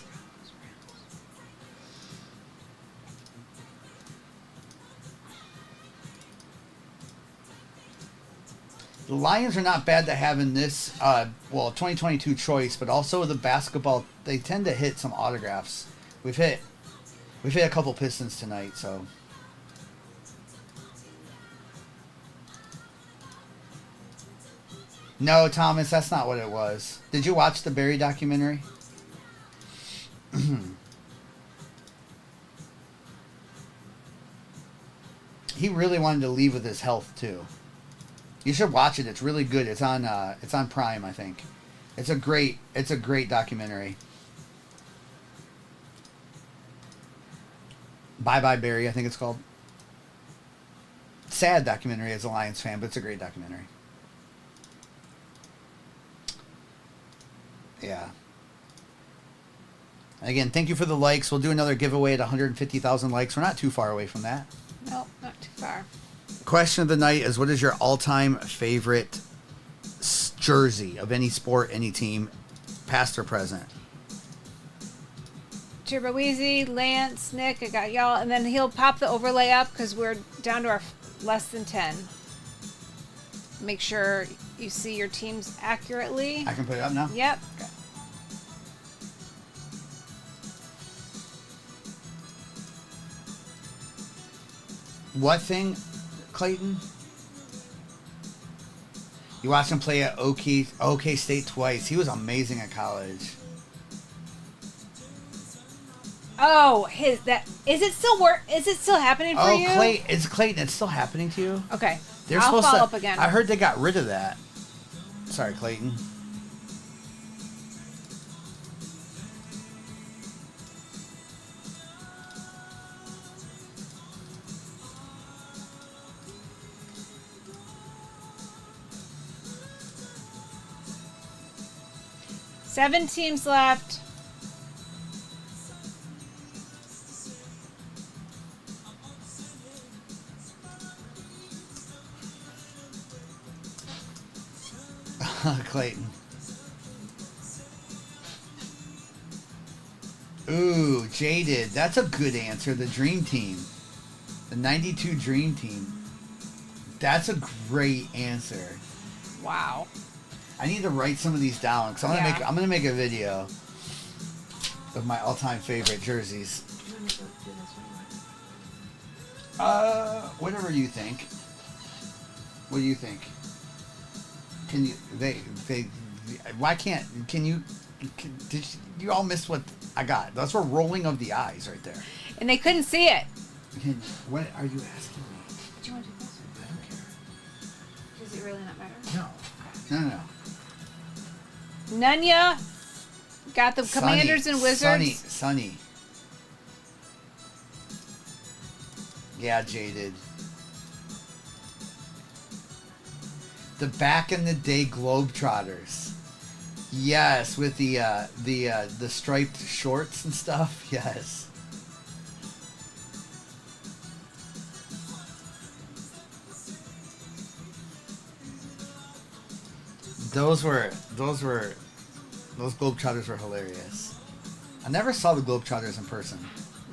The Lions are not bad to have in this, 2022 choice, but also the basketball, they tend to hit some autographs. We've hit a couple Pistons tonight, so. No, Thomas, that's not what it was. Did you watch the Barry documentary? He really wanted to leave with his health too. You should watch it. It's really good. It's on Prime, I think. It's a great documentary. Bye Bye Barry, I think it's called. Sad documentary as a Lions fan, but it's a great documentary. Yeah. And again, thank you for the likes. We'll do another giveaway at 150,000 likes. We're not too far away from that. Nope, not too far. Question of the night is, what is your all-time favorite jersey of any sport, any team, past or present? Turbo Weezy, Lance, Nick, I got y'all. And then he'll pop the overlay up because we're down to our less than 10. Make sure you see your teams accurately. I can put it up now? Yep. What thing, Clayton? You watched him play at OK State twice. He was amazing at college. Oh, is it still happening for you? Oh, it's Clayton. It's still happening to you? Okay. They're I'll supposed follow to, up again. I heard they got rid of that. Sorry, Clayton. 7 teams left. Clayton. Ooh, Jaded. That's a good answer. The Dream Team. The 92 Dream Team. That's a great answer. Wow. I need to write some of these down because I'm gonna make a video of my all-time favorite jerseys. Whatever you think. What do you think? Can you? Why can't? Can you? Did you all miss what I got? That's for rolling of the eyes right there. And they couldn't see it. What are you asking me? Do you want to do this? I don't care. Does it really not matter? No. Nunya got the Commanders and Wizards. Sunny. Yeah, Jaded. The back in the day Globetrotters. Yes, with the striped shorts and stuff. Yes. Those Globetrotters were hilarious. I never saw the Globetrotters in person.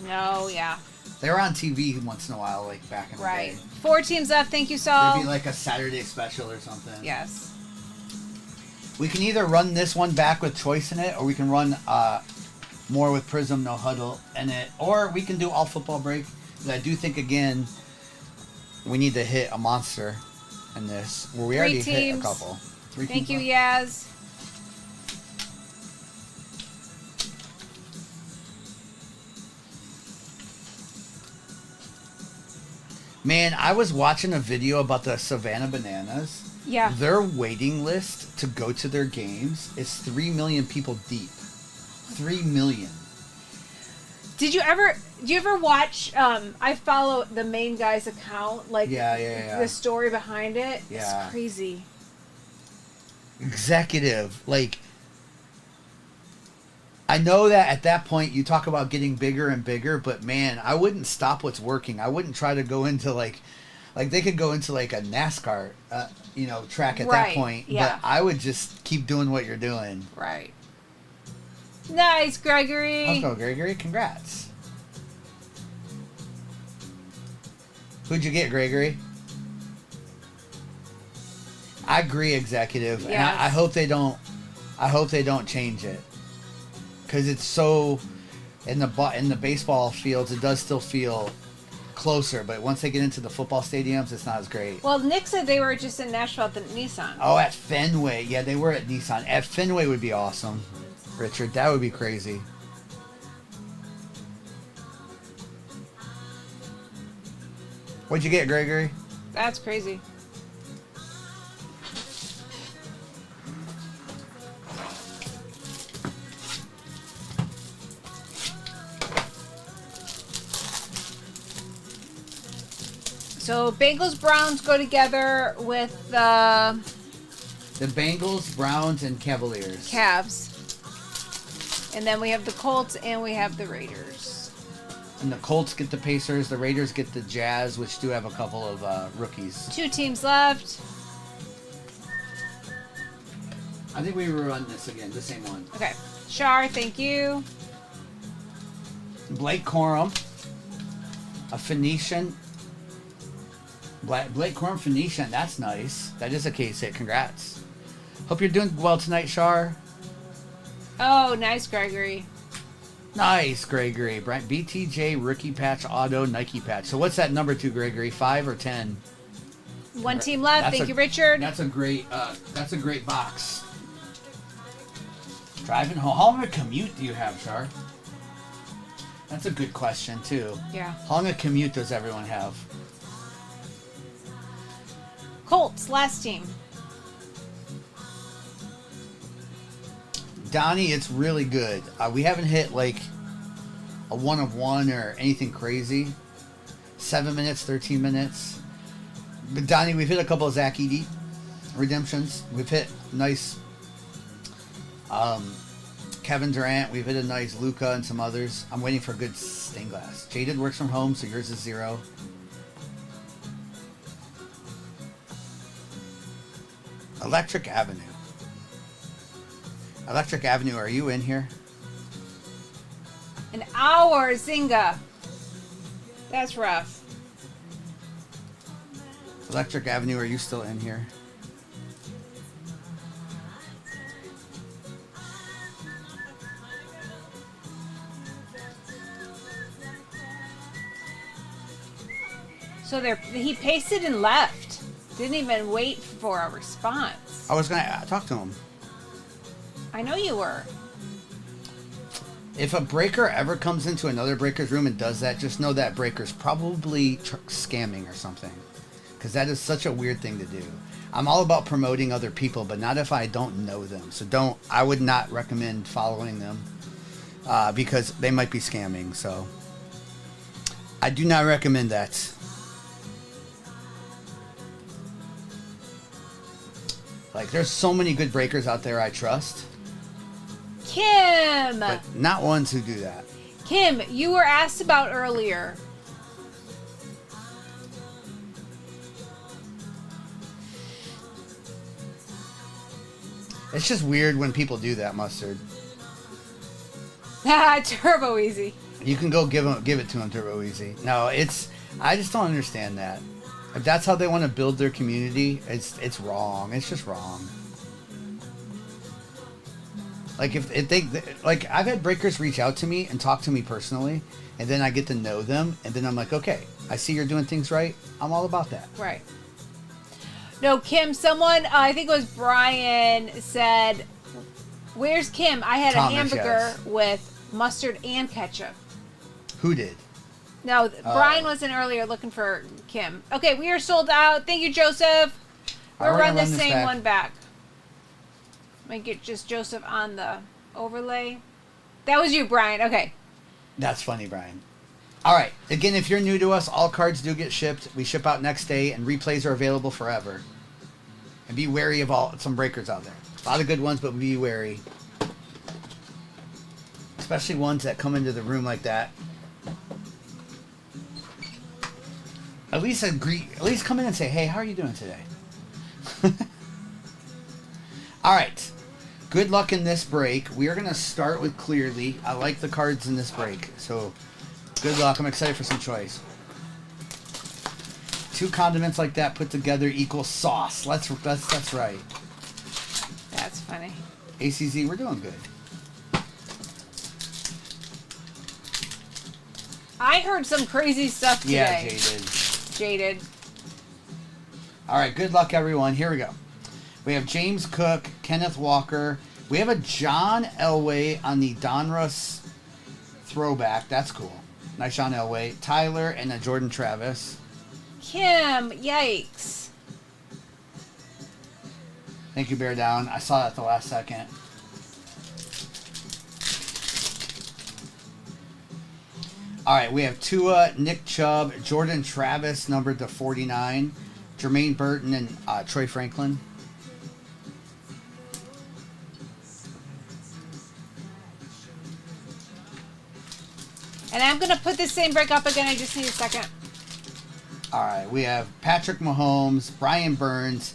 No, yeah. They were on TV once in a while, like back in the day. 4 teams left. Thank you, Saul. It'd be like a Saturday special or something. Yes. We can either run this one back with choice in it, or we can run more with Prism, no huddle in it, or we can do all football break. But I do think again we need to hit a monster in this. Well, we already hit a couple. Thank you, Yaz. Man, I was watching a video about the Savannah Bananas. Yeah. Their waiting list to go to their games is 3 million people deep. 3 million. Do you ever watch I follow the main guy's account, like the story behind it? Yeah. It's crazy. Executive, like, I know that at that point you talk about getting bigger and bigger, but man, I wouldn't stop what's working. I wouldn't try to go into like they could go into like a NASCAR track at that point, but I would just keep doing what you're doing. Right. Nice, Gregory. Let's go, Gregory. Congrats. Who'd you get, Gregory? I agree, Executive. Yes. And I hope they don't. I hope they don't change it, because it's so in the baseball fields. It does still feel closer, but once they get into the football stadiums, it's not as great. Well, Nick said they were just in Nashville at the Nissan. Oh, at Fenway. Yeah, they were at Nissan. At Fenway would be awesome, Richard. That would be crazy. What'd you get, Gregory? That's crazy. So Bengals Browns go together with the Bengals, Browns, and Cavaliers. Cavs. And then we have the Colts and we have the Raiders. And the Colts get the Pacers, the Raiders get the Jazz, which do have a couple of rookies. 2 teams left. I think we will run this again, the same one. Okay. Shar, thank you. Blake Corum, a Phoenician. Blake Corum Phoenician, that's nice. That is a case hit. Congrats. Hope you're doing well tonight, Shar. Oh, nice, Gregory. Nice, Gregory. Brian, BTJ rookie patch auto Nike patch. So what's that number 2, Gregory? 5 or 10? 1 team left. Thank you, Richard. That's a great box. Driving home. How long a commute do you have, Shar? That's a good question too. Yeah. How long a commute does everyone have? Colts, last team. Donnie, it's really good. We haven't hit like a 1 of 1 or anything crazy. 7 minutes, 13 minutes. But Donnie, we've hit a couple of Zach Edey redemptions. We've hit nice Kevin Durant. We've hit a nice Luca and some others. I'm waiting for a good stained glass. Jaded works from home, so yours is 0. Electric Avenue. Electric Avenue, are you in here? An hour, Zynga. That's rough. Electric Avenue, are you still in here? So he pasted and left. Didn't even wait for a response. I was going to talk to him. I know you were. If a breaker ever comes into another breaker's room and does that, just know that breaker's probably scamming or something. Because that is such a weird thing to do. I'm all about promoting other people, but not if I don't know them. So I would not recommend following them because they might be scamming. So I do not recommend that. Like, there's so many good breakers out there I trust. Kim! But not ones who do that. Kim, you were asked about earlier. It's just weird when people do that, Mustard. Turbo Easy. You can go give it to them, Turbo Easy. No, I just don't understand that. If that's how they want to build their community, it's wrong. It's just wrong. Like if they like, I've had breakers reach out to me and talk to me personally, and then I get to know them, and then I'm like, okay, I see you're doing things right. I'm all about that. Right. No, Kim, someone, I think it was Brian, said, where's Kim? I had Thomas, a hamburger yes. with mustard and ketchup. Who did? No, Brian wasn't earlier looking for Kim. Okay, we are sold out. Thank you, Joseph. We'll run the same one back. Let me get just Joseph on the overlay. That was you, Brian. Okay. That's funny, Brian. All right. Again, if you're new to us, all cards do get shipped. We ship out next day, and replays are available forever. And be wary of some breakers out there. A lot of good ones, but be wary. Especially ones that come into the room like that. At least come in and say, hey, how are you doing today? All right. Good luck in this break. We are going to start with Clearly. I like the cards in this break. So, good luck. I'm excited for some choice. 2 condiments like that put together equals sauce. That's right. That's funny. ACZ, we're doing good. I heard some crazy stuff today. Yeah, Jaded. All right, good luck, everyone. Here we go. We have James Cook, Kenneth Walker. We have a John Elway on the Donruss throwback. That's cool. Nice John Elway. Tyler and a Jordan Travis. Kim, yikes. Thank you, Bear Down. I saw that at the last second. All right, we have Tua, Nick Chubb, Jordan Travis, numbered to 49, Jermaine Burton, and Troy Franklin. And I'm going to put this same break up again. I just need a second. All right, we have Patrick Mahomes, Brian Burns.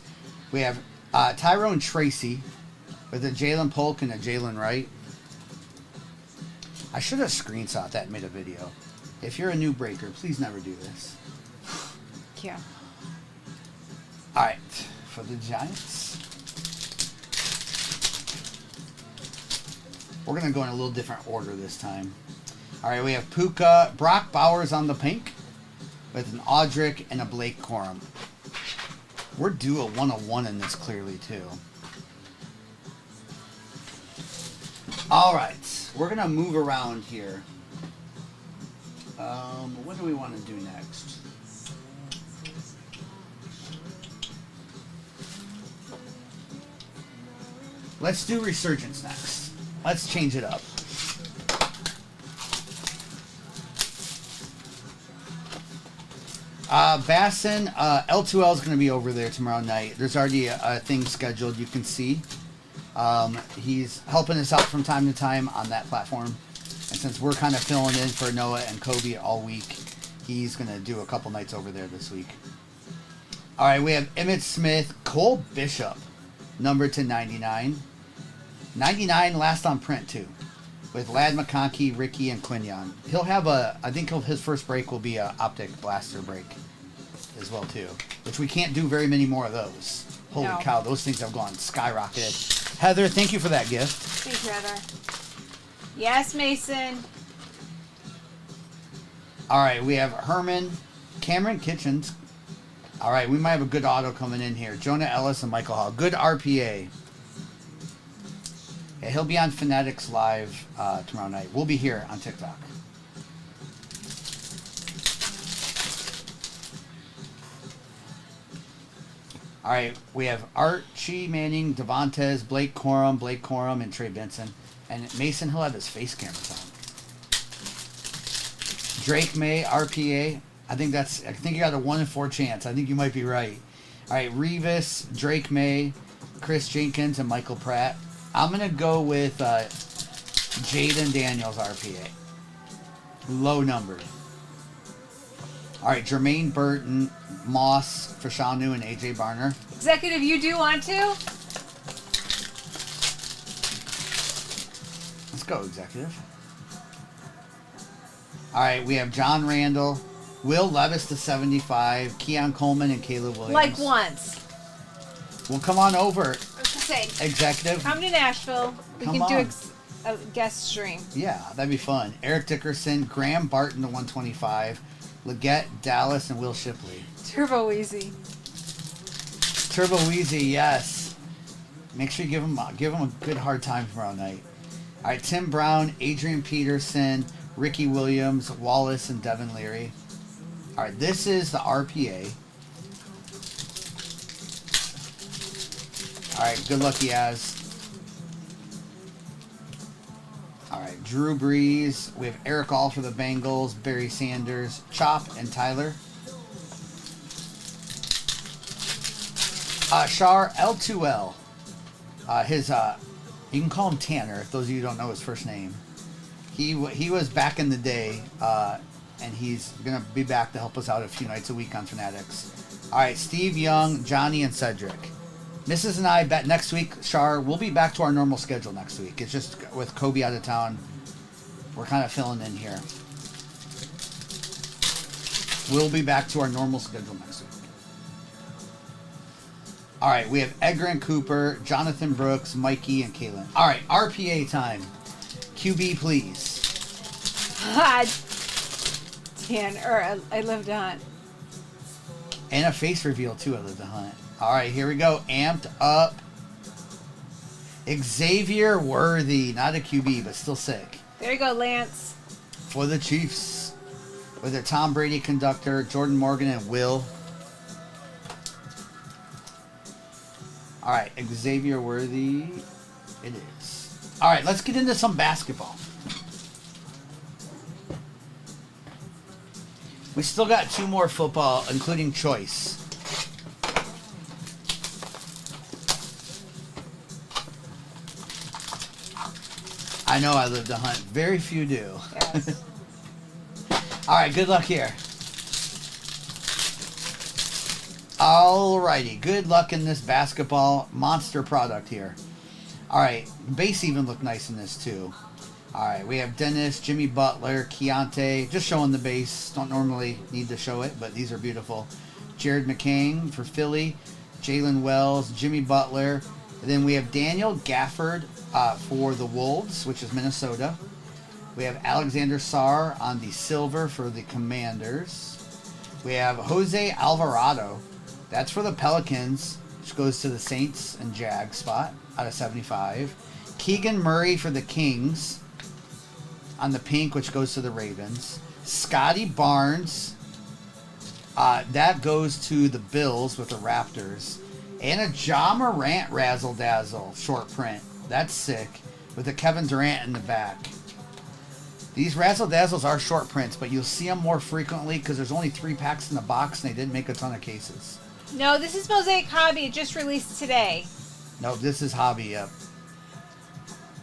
We have Tyrone Tracy with a Jalen Polk and a Jalen Wright. I should have screenshot that and made a video. If you're a new breaker, please never do this. Yeah. All right, for the Giants. We're going to go in a little different order this time. All right, we have Puka, Brock Bowers on the pink with an Audric and a Blake Corum. We're due a 101 in this Clearly, too. All right, we're going to move around here. What do we want to do next? Let's do Resurgence next. Let's change it up. Bassin, L2L is going to be over there tomorrow night. There's already a thing scheduled, you can see. He's helping us out from time to time on that platform. And since we're kind of filling in for Noah and Kobe all week, he's going to do a couple nights over there this week. All right, we have Emmitt Smith, Cole Bishop, numbered to 99. 99 last on print, too, with Lad McConkey, Ricky, and Quinyon. He'll have his first break will be a optic blaster break as well, too, which we can't do very many more of those. Holy cow, those things have gone skyrocketed. Heather, thank you for that gift. Thank you, Heather. Yes, Mason. All right, we have Herman, Cameron Kitchens. All right, we might have a good auto coming in here. Jonah Ellis and Michael Hall. Good RPA. Yeah, he'll be on Fanatics Live tomorrow night. We'll be here on TikTok. All right, we have Archie Manning, Devontae, Blake Corum, and Trey Benson. And Mason, he'll have his face cameras on. Drake May, RPA. I think you got a 1 in 4 chance. I think you might be right. All right, Revis, Drake May, Chris Jenkins, and Michael Pratt. I'm going to go with Jaden Daniels, RPA. Low numbered. All right, Jermaine Burton, Moss, Fashanu, and AJ Barner. Executive, you do want to? Let's go, Executive. All right, we have John Randall, Will Levis to 75, Keon Coleman, and Caleb Williams. Like once. Well, come on over. I was going to say, Executive. come to Nashville. We Come can do on. a guest stream. Yeah, that'd be fun. Eric Dickerson, Graham Barton to 125, Leggett, Dallas, and Will Shipley. Turbo Easy. Turbo Weezy, yes. Make sure you give him a good hard time tomorrow night. All right, Tim Brown, Adrian Peterson, Ricky Williams, Wallace, and Devin Leary. All right, this is the RPA. All right, good luck, Yaz. All right, Drew Brees. We have Eric All for the Bengals, Barry Sanders, Chop, and Tyler. Shar L2L. You can call him Tanner if those of you don't know his first name. He was back in the day, and he's gonna be back to help us out a few nights a week on Fanatics. All right, Steve Young, Johnny, and Cedric. Mrs. and I bet next week, Shar, we'll be back to our normal schedule next week. It's just with Kobe out of town, we're kind of filling in here. We'll be back to our normal schedule next week. All right, we have Edgar and Cooper, Jonathan Brooks, Mikey, and Kalen. All right, RPA time. QB, please. I lived to hunt. And a face reveal, too, I lived to hunt. All right, here we go. Amped up. Xavier Worthy. Not a QB, but still sick. There you go, Lance. For the Chiefs. With their Tom Brady conductor, Jordan Morgan, and Will. All right, Xavier Worthy. It is. All right, let's get into some basketball. We still got 2 more football, including choice. I know I live to hunt. Very few do. Yes. All right, good luck here. All righty, good luck in this basketball monster product here. All right, base even look nice in this too. All right, we have Dennis, Jimmy Butler, Keontae, just showing the base. Don't normally need to show it, but these are beautiful. Jared McCain for Philly, Jalen Wells, Jimmy Butler. And then we have Daniel Gafford for the Wolves, which is Minnesota. We have Alexander Sarr on the silver for the Commanders. We have Jose Alvarado. That's for the Pelicans, which goes to the Saints and Jags spot out of 75. Keegan Murray for the Kings on the pink, which goes to the Ravens. Scotty Barnes, that goes to the Bills with the Raptors. And a Ja Morant Razzle Dazzle short print. That's sick. With a Kevin Durant in the back. These Razzle Dazzles are short prints, but you'll see them more frequently because there's only 3 packs in the box and they didn't make a ton of cases. No, this is Mosaic Hobby. It just released today. No, this is Hobby, yep.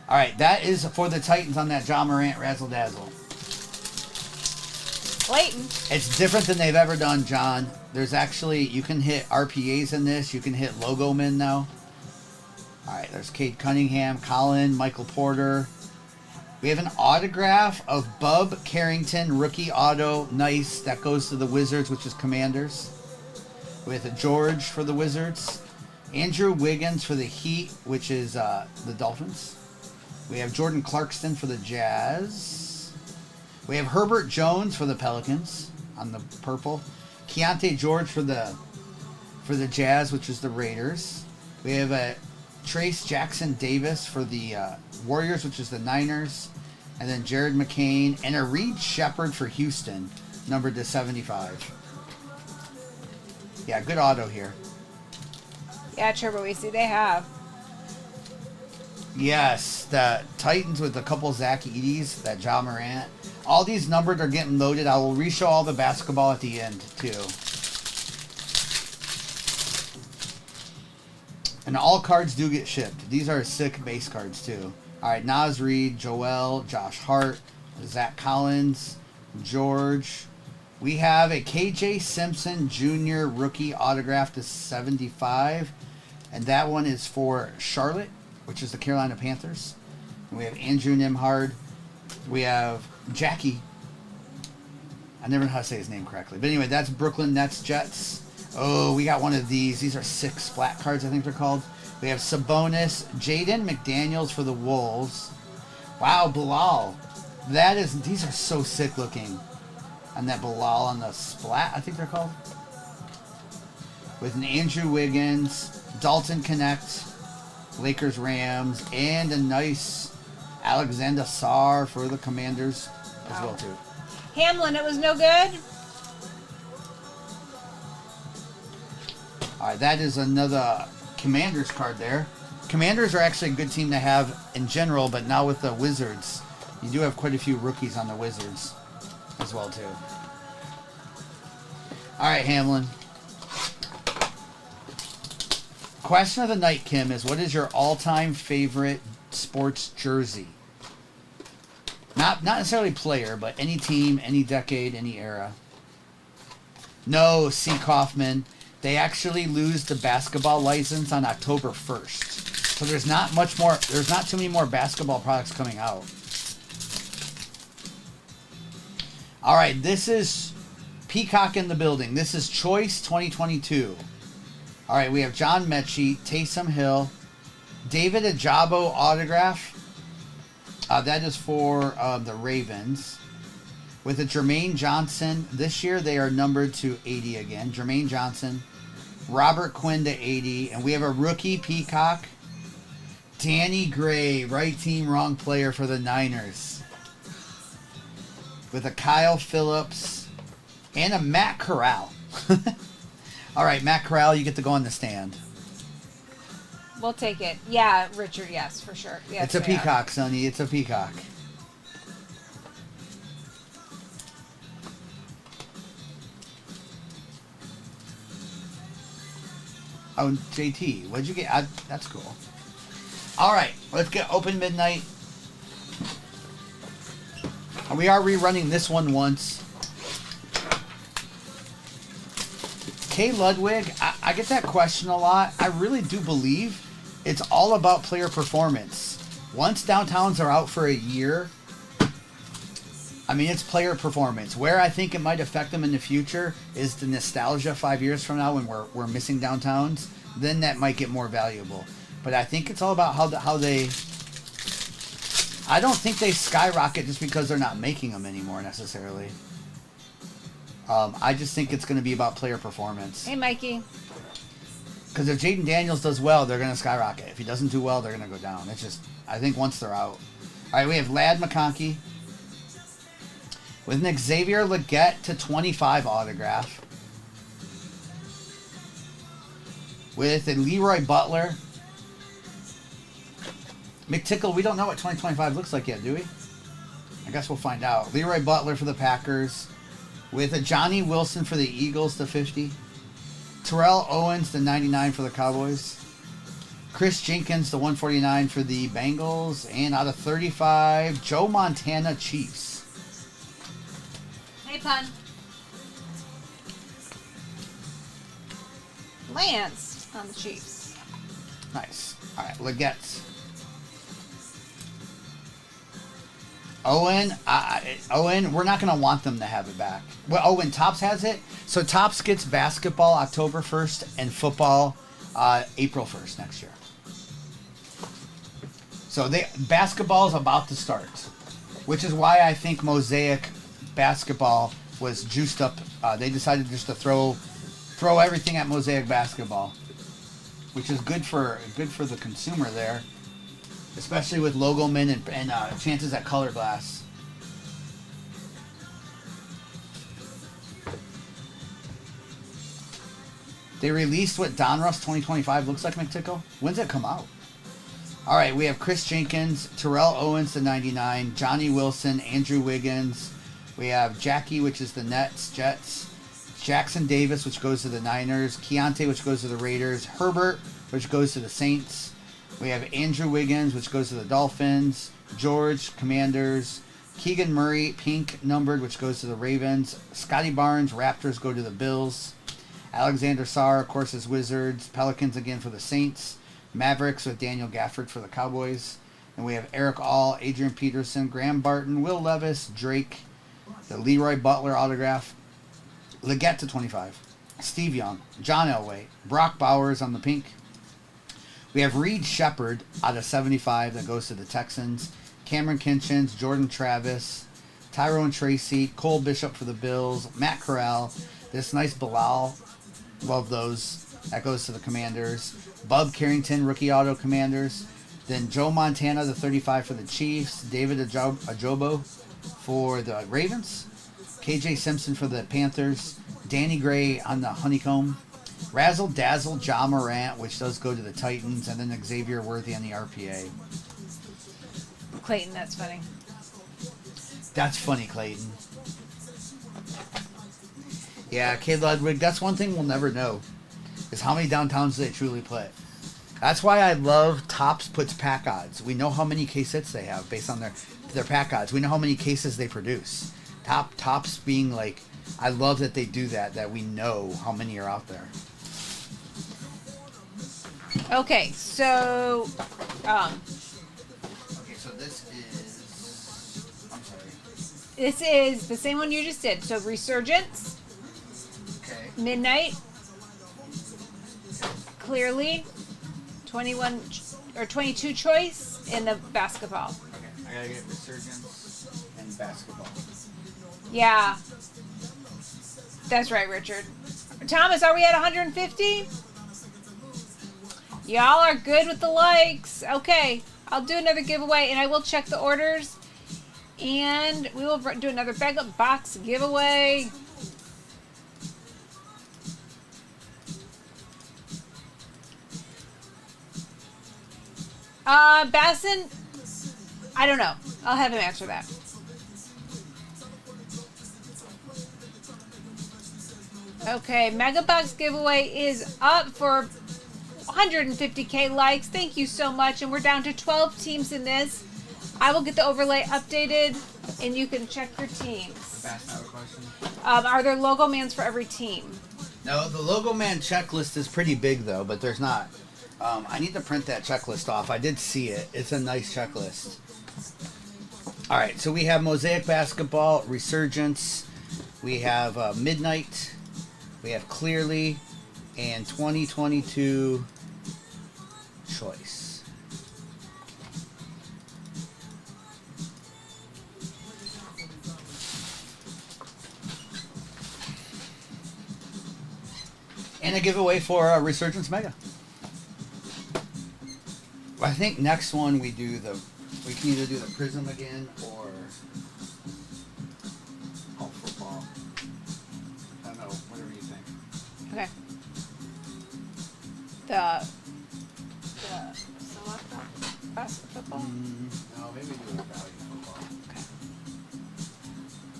All right, that is for the Titans on that John Morant Razzle Dazzle. Clayton. It's different than they've ever done, John. There's actually, you can hit RPAs in this. You can hit logo men now. All right, there's Cade Cunningham, Colin, Michael Porter. We have an autograph of Bub Carrington, rookie auto. Nice. That goes to the Wizards, which is Commanders. With a George for the Wizards. Andrew Wiggins for the Heat, which is the Dolphins. We have Jordan Clarkson for the Jazz. We have Herbert Jones for the Pelicans on the purple. Keontae George for the Jazz, which is the Raiders. We have a Trace Jackson Davis for the Warriors, which is the Niners. And then Jared McCain and a Reed Shepard for Houston, numbered to 75. Yeah, good auto here. Yeah, Turbo, we see they have. Yes, the Titans with a couple Zach Edey's, that Ja Morant. All these numbered are getting loaded. I will re-show all the basketball at the end, too. And all cards do get shipped. These are sick base cards, too. All right, Naz Reid, Joel, Josh Hart, Zach Collins, George. We have a KJ Simpson Jr. rookie autograph to 75. And that one is for Charlotte, which is the Carolina Panthers. And we have Andrew Nimhard. We have Jackie. I never know how to say his name correctly. But anyway, that's Brooklyn Nets Jets. Oh, we got one of these. These are 6 flat cards, I think they're called. We have Sabonis, Jaden McDaniels for the Wolves. Wow, Bilal. These are so sick looking. And that Bilal on the splat, I think they're called. With an Andrew Wiggins, Dalton Connect, Lakers Rams, and a nice Alexander Sarr for the Commanders as well too. Hamlin, it was no good. All right, that is another Commanders card there. Commanders are actually a good team to have in general, but now with the Wizards, you do have quite a few rookies on the Wizards as well too. All right, Hamlin. Question of the night, Kim, is what is your all-time favorite sports jersey? Not necessarily player, but any team, any decade, any era. No, C. Kaufman. They actually lose the basketball license on October 1st. So there's not much more, there's not too many more basketball products coming out. All right, this is Peacock in the building. This is Choice 2022. All right, we have John Mechie, Taysom Hill, David Ajabo autograph. That is for the Ravens. With a Jermaine Johnson. This year they are numbered to 80 again. Jermaine Johnson. Robert Quinn to 80. And we have a rookie Peacock. Danny Gray, right team, wrong player for the Niners. With a Kyle Phillips. And a Matt Corral. All right, Matt Corral, you get to go on the stand. We'll take it. Yeah, Richard, yes, for sure. Yes, it's a Peacock, Sonny. It's a Peacock. Oh, JT, what'd you get? That's cool. All right, let's get open midnight. We are rerunning this one once. Kay Ludwig, I get that question a lot. I really do believe it's all about player performance. Once downtowns are out for a year, I mean, it's player performance. Where I think it might affect them in the future is the nostalgia 5 years from now when we're missing downtowns. Then that might get more valuable. But I think it's all about how they... I don't think they skyrocket just because they're not making them anymore necessarily. I just think it's going to be about player performance. Hey, Mikey. Because if Jaden Daniels does well, they're going to skyrocket. If he doesn't do well, they're going to go down. It's just, I think once they're out. All right, we have Ladd McConkey with an Xavier Legette to 25 autograph. With a Leroy Butler. McTickle, we don't know what 2025 looks like yet, do we? I guess we'll find out. Leroy Butler for the Packers. With a Johnny Wilson for the Eagles to 50. Terrell Owens to 99 for the Cowboys. Chris Jenkins to 149 for the Bengals. And out of 35, Joe Montana Chiefs. Hey, Pun. Lance on the Chiefs. Nice. All right, Legette's. Owen, we're not going to want them to have it back. Well, Owen, Topps has it. So Topps gets basketball October 1st and football April 1st next year. So basketball is about to start, which is why I think Mosaic basketball was juiced up. They decided just to throw everything at Mosaic basketball, which is good for the consumer there, especially with logo men and chances at color glass. They released what Donruss 2025 looks like, McTickle. When's it come out? All right, we have Chris Jenkins, Terrell Owens to 99, Johnny Wilson, Andrew Wiggins. We have Jackie, which is the Jets. Jackson Davis, which goes to the Niners. Keontae, which goes to the Raiders. Herbert, which goes to the Saints. We have Andrew Wiggins, which goes to the Dolphins. George, Commanders. Keegan Murray, pink numbered, which goes to the Ravens. Scotty Barnes, Raptors go to the Bills. Alexander Sarr, of course, is Wizards. Pelicans again for the Saints. Mavericks with Daniel Gafford for the Cowboys. And we have Eric All, Adrian Peterson, Graham Barton, Will Levis, Drake, the Leroy Butler autograph. Legette to 25. Steve Young, John Elway, Brock Bowers on the pink. We have Reed Shepard out of 75 that goes to the Texans. Cameron Kinchins, Jordan Travis, Tyrone Tracy, Cole Bishop for the Bills, Matt Corral, this nice Bilal, love those, that goes to the Commanders. Bub Carrington, rookie auto Commanders. Then Joe Montana, the 35 for the Chiefs. David Ajobo for the Ravens. KJ Simpson for the Panthers. Danny Gray on the Honeycomb. Razzle Dazzle Ja Morant, which does go to the Titans. And then Xavier Worthy on the RPA. Clayton, that's funny. That's funny, Clayton. Yeah, Kay Ludwig, that's one thing we'll never know, is how many downtowns they truly put. That's why I love Topps puts pack odds. We know how many case hits they have based on their pack odds. We know how many cases they produce. Topps being like, I love that they do that we know how many are out there. Okay, so Okay, so this is, I'm sorry. This is the same one you just did. So Resurgence, Okay. Midnight, Clearly, 21 or 22 choice in the basketball. Okay, I gotta get Resurgence and basketball. Yeah. That's right, Richard. Thomas, are we at 150? Y'all are good with the likes. Okay, I'll do another giveaway, and I will check the orders. And we will do another bag of box giveaway. Basson, I don't know. I'll have him answer that. Okay, Mega Box giveaway is up for 150k likes. Thank you so much. And we're down to 12 teams in this. I will get the overlay updated, and you can check your teams. Bass, I have a question. Are there logo mans for every team? No, the Logo Man checklist is pretty big, though, but there's not. I need to print that checklist off. I did see it. It's a nice checklist. All right, so we have Mosaic Basketball, Resurgence. We have Midnight. We have Clearly. And 2022 Choice. And a giveaway for Resurgence Mega. I think next one we can either do the Prism again or football. I don't know, whatever you think. Okay. The basketball? No, maybe do the value football. Okay.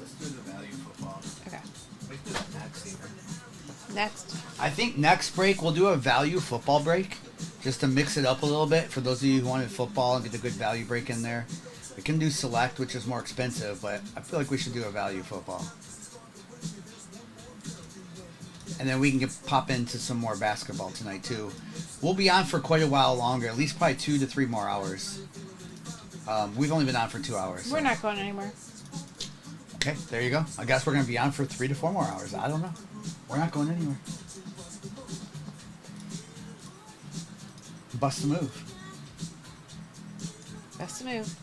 Let's do the value football. Okay. We can do that next either. Next. I think next break we'll do a value football break just to mix it up a little bit for those of you who wanted football and get a good value break in there. We can do select, which is more expensive, but I feel like we should do a value football. And then we can pop into some more basketball tonight too. We'll be on for quite a while longer, at least probably 2 to 3 more hours. We've only been on for 2 hours. We're not going anywhere. Okay, there you go. I guess we're going to be on for 3 to 4 more hours. I don't know. We're not going anywhere. Bust a move. Best to move.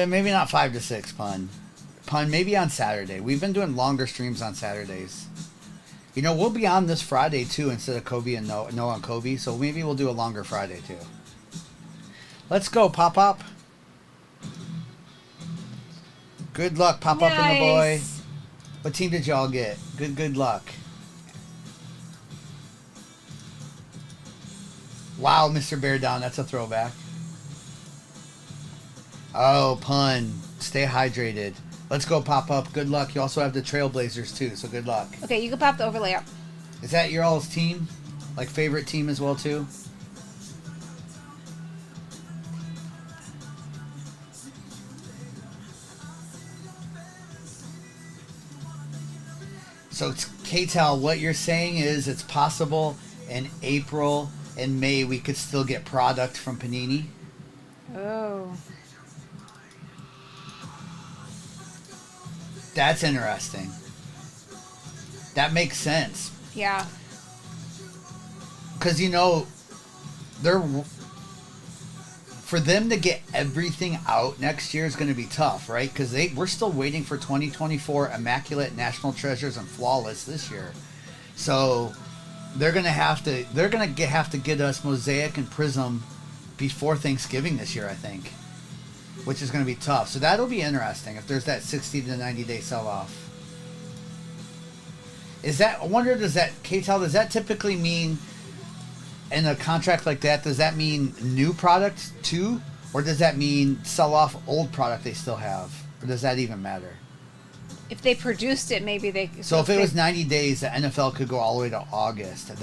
Maybe not 5 to 6, Pun. Pun, maybe on Saturday. We've been doing longer streams on Saturdays. You know, we'll be on this Friday, too, instead of Kobe and Noah and Kobe. So maybe we'll do a longer Friday, too. Let's go, Pop-Up. Good luck, Pop-Up and the boy. What team did y'all get? Good luck. Wow, Mr. Bear Down. That's a throwback. Oh, Pun. Stay hydrated. Let's go, Pop-Up. Good luck. You also have the Trailblazers, too, so good luck. Okay, you can pop the overlay up. Is that your all's team? Like, favorite team as well, too? So, K-Tal, what you're saying is it's possible in April and May we could still get product from Panini? Oh. That's interesting. That makes sense. Yeah. Because, you know, for them to get everything out next year is going to be tough, right? Because we're still waiting for 2024 Immaculate, National Treasures, and Flawless this year. So they're going to have to get us Mosaic and Prism before Thanksgiving this year, I think. Which is going to be tough. So that'll be interesting if there's that 60 to 90 day sell-off. I wonder, does that typically mean, in a contract like that, does that mean new product too? Or does that mean sell off old product they still have? Or does that even matter? If they produced it, maybe they... So if it was 90 days, the NFL could go all the way to August.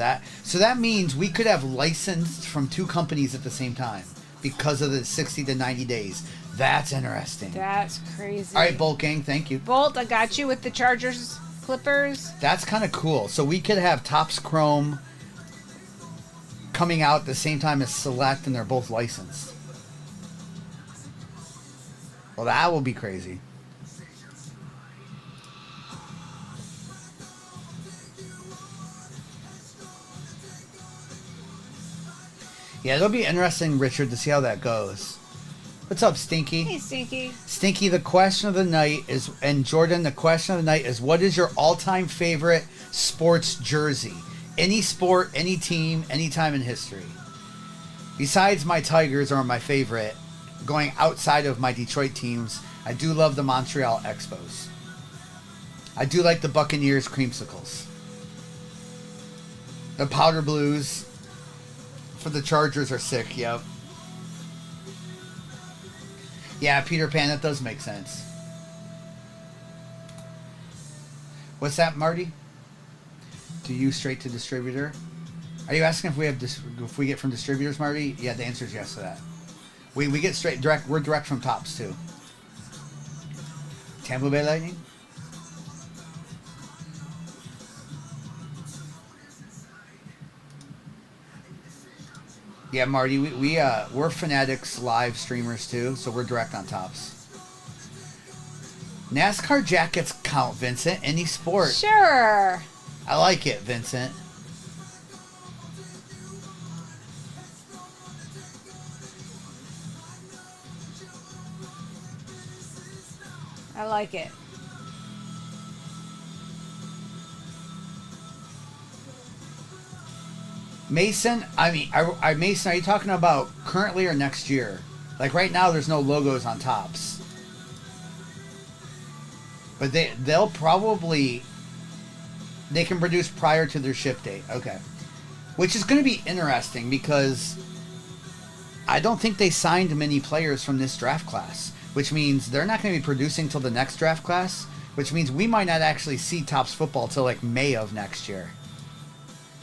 So that means we could have licensed from 2 companies at the same time because of the 60 to 90 days. That's interesting. That's crazy. All right, Bolt Gang, thank you. Bolt, I got you with the Chargers Clippers. That's kind of cool. So we could have Topps Chrome coming out at the same time as Select, and they're both licensed. Well, that will be crazy. Yeah, it'll be interesting, Richard, to see how that goes. What's up, Stinky? Hey, Stinky. Stinky, the question of the night is, and Jordan, the question of the night is, what is your all-time favorite sports jersey? Any sport, any team, any time in history. Besides my Tigers are my favorite, going outside of my Detroit teams, I do love the Montreal Expos. I do like the Buccaneers creamsicles. The powder blues for the Chargers are sick, yep. Yeah, Peter Pan, that does make sense. What's that, Marty? Do you straight to distributor? Are you asking if we get from distributors, Marty? Yeah, the answer is yes to that. We get straight direct. We're direct from Topps too. Tampa Bay Lightning. Yeah, Marty, we're Fanatics live streamers too, so we're direct on Topps. NASCAR jackets count, Vincent. Any sport. Sure. I like it, Vincent. I like it. Mason, Mason, are you talking about currently or next year? Like right now, there's no logos on Topps. But they'll probably, they can produce prior to their ship date. Okay. Which is going to be interesting because I don't think they signed many players from this draft class, which means they're not going to be producing till the next draft class, which means we might not actually see Topps football till like May of next year.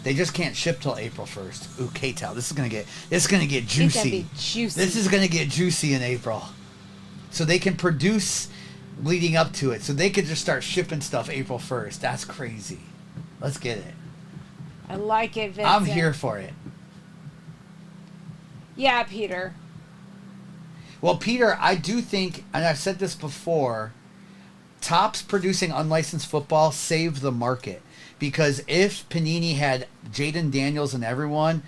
They just can't ship till April 1st. Ooh, K-Tel. This is gonna get juicy. It's gonna be juicy. This is gonna get juicy in April. So they can produce leading up to it. So they could just start shipping stuff April 1st. That's crazy. Let's get it. I like it, Vincent. I'm here for it. Yeah, Peter. Well, Peter, I do think, and I've said this before, Topps producing unlicensed football saved the market. Because if Panini had Jaden Daniels and everyone,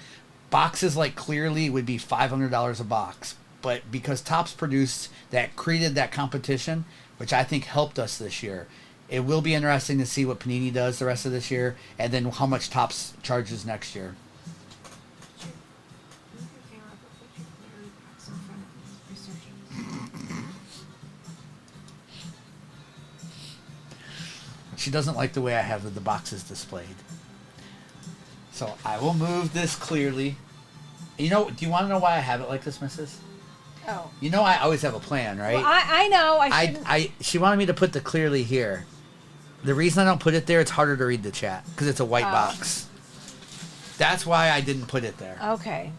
boxes like Clearly would be $500 a box. But because Topps produced that, created that competition, which I think helped us this year, it will be interesting to see what Panini does the rest of this year, and then how much Topps charges next year. She doesn't like the way I have the boxes displayed. So I will move this Clearly. You know, do you want to know why I have it like this, Mrs.? Oh. You know I always have a plan, right? Well, I know. She wanted me to put the Clearly here. The reason I don't put it there, it's harder to read the chat because it's a white box. That's why I didn't put it there. Okay.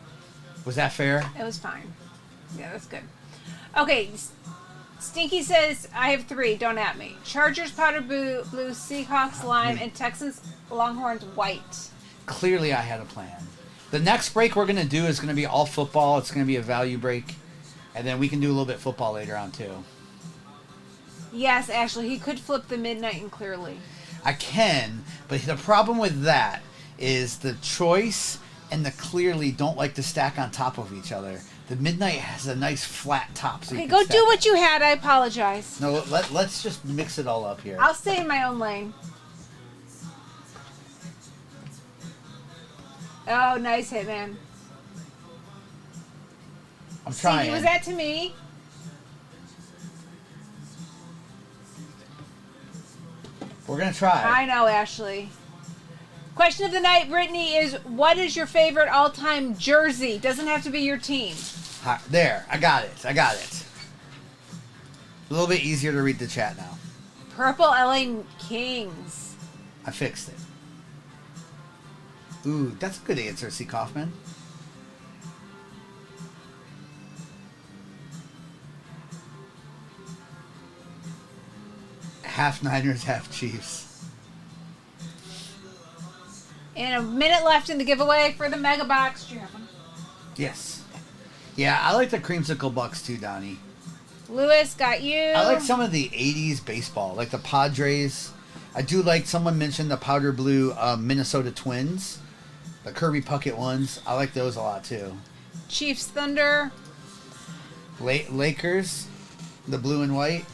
Was that fair? It was fine. Yeah, that's good. Okay. Stinky says, I have 3. Don't at me. Chargers, powder blue, Seahawks, lime, and Texans, Longhorns, white. Clearly I had a plan. The next break we're going to do is going to be all football. It's going to be a value break. And then we can do a little bit football later on, too. Yes, Ashley, he could flip the midnight and Clearly. I can, but the problem with that is the choice and the Clearly don't like to stack on top of each other. The midnight has a nice flat top. So okay, go do what you had. I apologize. No, let's just mix it all up here. I'll stay in my own lane. Oh, nice hit, man. I'm trying. Was that to me? We're going to try. I know, Ashley. Question of the night, Brittany, is what is your favorite all-time jersey? Doesn't have to be your team. There. I got it. A little bit easier to read the chat now. Purple LA Kings. I fixed it. Ooh, that's a good answer, C. Kaufman. Half Niners, half Chiefs. And a minute left in the giveaway for the Mega Box. Do you have one? Yes. Yeah, I like the Creamsicle Bucks too, Donnie. Lewis, got you. I like some of the 80s baseball, like the Padres. I do like, someone mentioned the powder blue Minnesota Twins. The Kirby Puckett ones. I like those a lot too. Chiefs, Thunder. Lakers, the blue and white.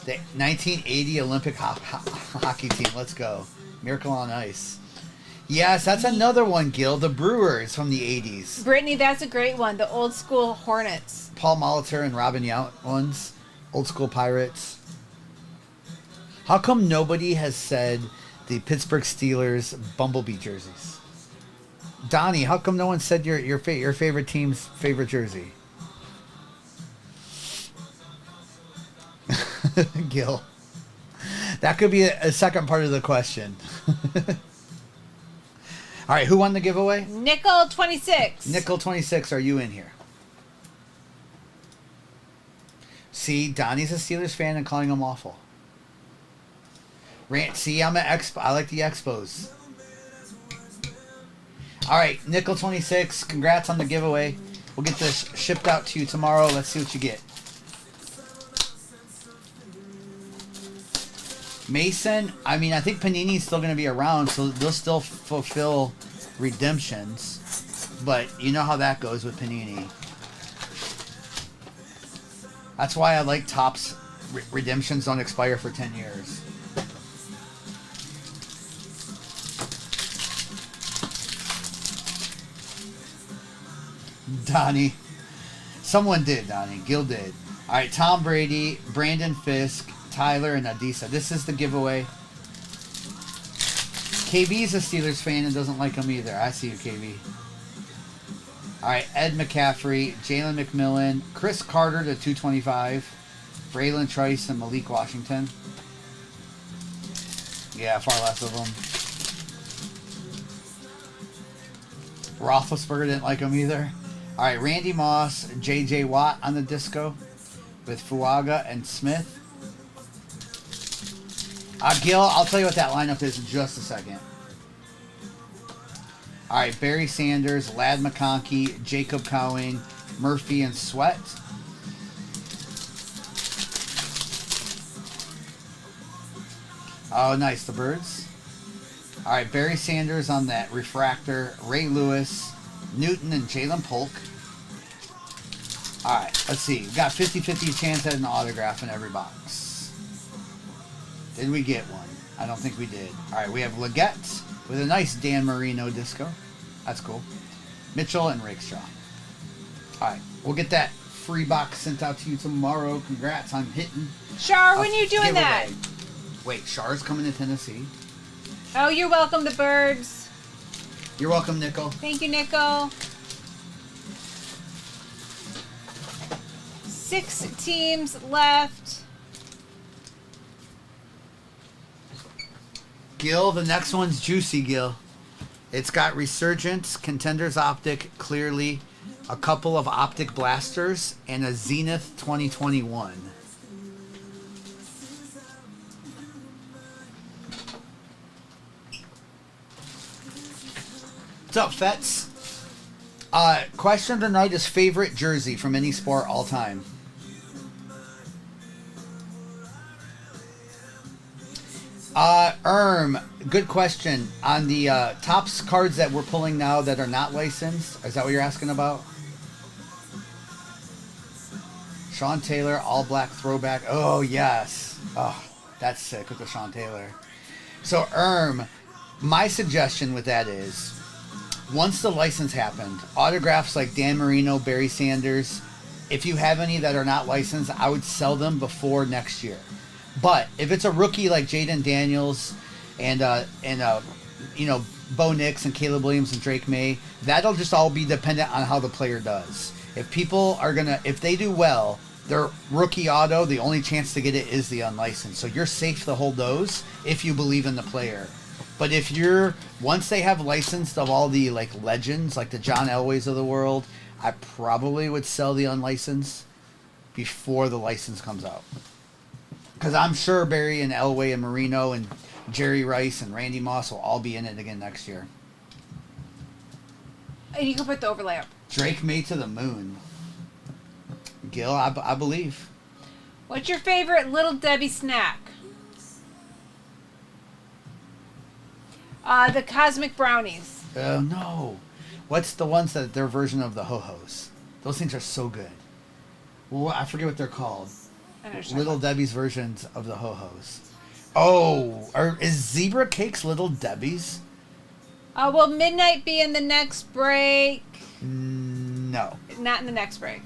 The 1980 Olympic hockey team. Let's go. Miracle on Ice. Yes, that's another one, Gil. The Brewers from the 80s. Brittany, that's a great one. The old school Hornets. Paul Molitor and Robin Yount ones. Old school Pirates. How come nobody has said the Pittsburgh Steelers Bumblebee jerseys? Donnie, how come no one said your favorite team's favorite jersey? Gil. That could be a second part of the question. All right, who won the giveaway? Nickel 26. Nickel 26, are you in here? See, Donnie's a Steelers fan and calling them awful. See, I'm an Expo. I like the Expos. All right, Nickel 26, congrats on the giveaway. We'll get this shipped out to you tomorrow. Let's see what you get. Mason, I mean, I think Panini's still going to be around, so they'll still fulfill redemptions. But you know how that goes with Panini. That's why I like Topps. Redemptions don't expire for 10 years. Donnie. Someone did, Donnie. Gil did. All right, Tom Brady, Brandon Fisk, Tyler, and Adisa. This is the giveaway. KB's a Steelers fan and doesn't like them either. I see you, KB. All right, Ed McCaffrey, Jalen McMillan, Chris Carter to 225, Braylon Trice, and Malik Washington. Yeah, far less of them. Roethlisberger didn't like him either. All right, Randy Moss, J.J. Watt on the disco with Fuaga and Smith. Gil, I'll tell you what that lineup is in just a second. All right, Barry Sanders, Ladd McConkey, Jacob Cowing, Murphy, and Sweat. Oh, nice, the Birds. All right, Barry Sanders on that refractor, Ray Lewis, Newton, and Jalen Polk. All right, let's see. We've got 50-50 chance at an autograph in every box. Did we get one? I don't think we did. All right, we have Leggett with a nice Dan Marino disco. That's cool. Mitchell and Rakestraw. All right, we'll get that free box sent out to you tomorrow. Congrats on hitting. Shar, when are you doing that? Wait, Char's coming to Tennessee. Oh, you're welcome, the Birds. You're welcome, Nickel. Thank you, Nickel. 6 teams left. Gil, the next one's juicy, Gil. It's got Resurgence, Contenders Optic, clearly, a couple of Optic Blasters, and a Zenith 2021. What's up, Fets? Question tonight is favorite jersey from any sport all time. Good question. On the Topps cards that we're pulling now that are not licensed, is that what you're asking about? Sean Taylor, all black throwback. Oh, yes. Oh, that's sick with the Sean Taylor. So, my suggestion with that is, once the license happened, autographs like Dan Marino, Barry Sanders, if you have any that are not licensed, I would sell them before next year. But if it's a rookie like Jaden Daniels and Bo Nix and Caleb Williams and Drake May, that'll just all be dependent on how the player does. If people are if they do well, their rookie auto, the only chance to get it is the unlicensed. So you're safe to hold those if you believe in the player. But if once they have licensed of all the like legends, like the John Elways of the world, I probably would sell the unlicensed before the license comes out. Because I'm sure Barry and Elway and Marino and Jerry Rice and Randy Moss will all be in it again next year. And you can put the overlay up. Drake May to the moon. Gil, I believe. What's your favorite Little Debbie snack? The Cosmic Brownies. Oh, no. What's the ones that their version of the Ho-Hos? Those things are so good. Well, I forget what they're called. Little Debbie's versions of the Ho-Hos. Oh, is Zebra Cakes Little Debbie's? Will Midnight be in the next break? No. Not in the next break.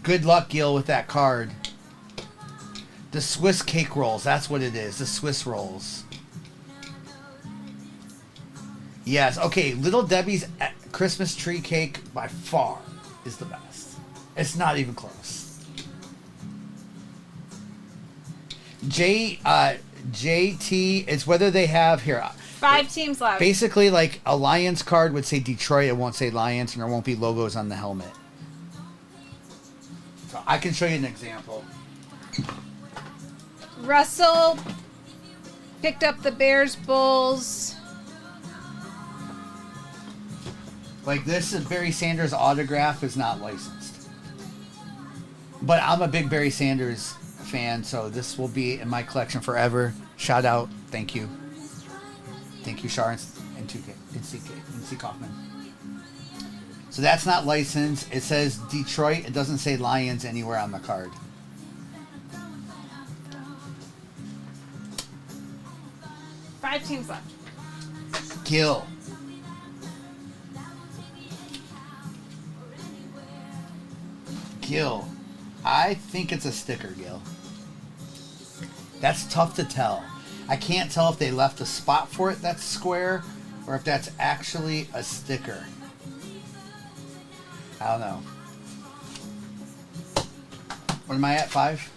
Good luck, Gil, with that card. The Swiss cake rolls. That's what it is. The Swiss rolls. Yes. Okay. Little Debbie's Christmas tree cake by far is the best. It's not even close. JT, it's whether they have here. 5 teams left. Basically, like a Lions card would say Detroit, it won't say Lions, and there won't be logos on the helmet. So I can show you an example. Russell picked up the Bears Bulls. Like this is Barry Sanders' autograph is not licensed. But I'm a big Barry Sanders fan, so this will be in my collection forever. Shout out. Thank you. Thank you, Shar and C. Kaufman. So that's not licensed. It says Detroit. It doesn't say Lions anywhere on the card. Five teams left. Gil. I think it's a sticker, Gil. That's tough to tell. I can't tell if they left a spot for it that's square or if that's actually a sticker. I don't know. What am I at? 5?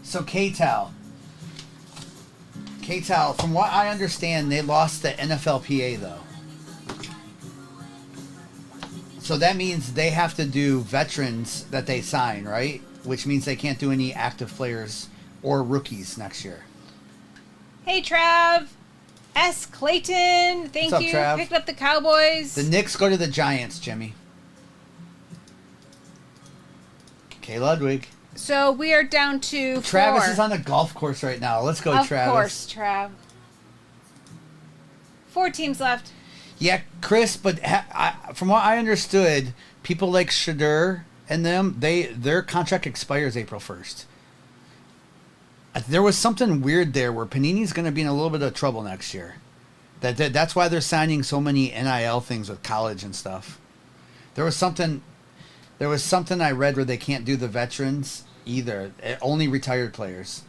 So K-Tal, from what I understand, they lost the NFLPA though. So that means they have to do veterans that they sign, right? Which means they can't do any active players or rookies next year. Hey, Trav. S. Clayton. Thank What's up, you. Trav? Picked up the Cowboys. The Knicks go to the Giants, Jimmy. K. Ludwig. So we are down to Travis 4. is on the golf course right now. Let's go, Travis. Of course, Trav. 4 teams left. Yeah, Chris, but from what I understood, people like Shadur and them, their contract expires April 1st. There was something weird there where Panini's going to be in a little bit of trouble next year. That's why they're signing so many NIL things with college and stuff. There was something I read where they can't do the veterans either. Only retired players.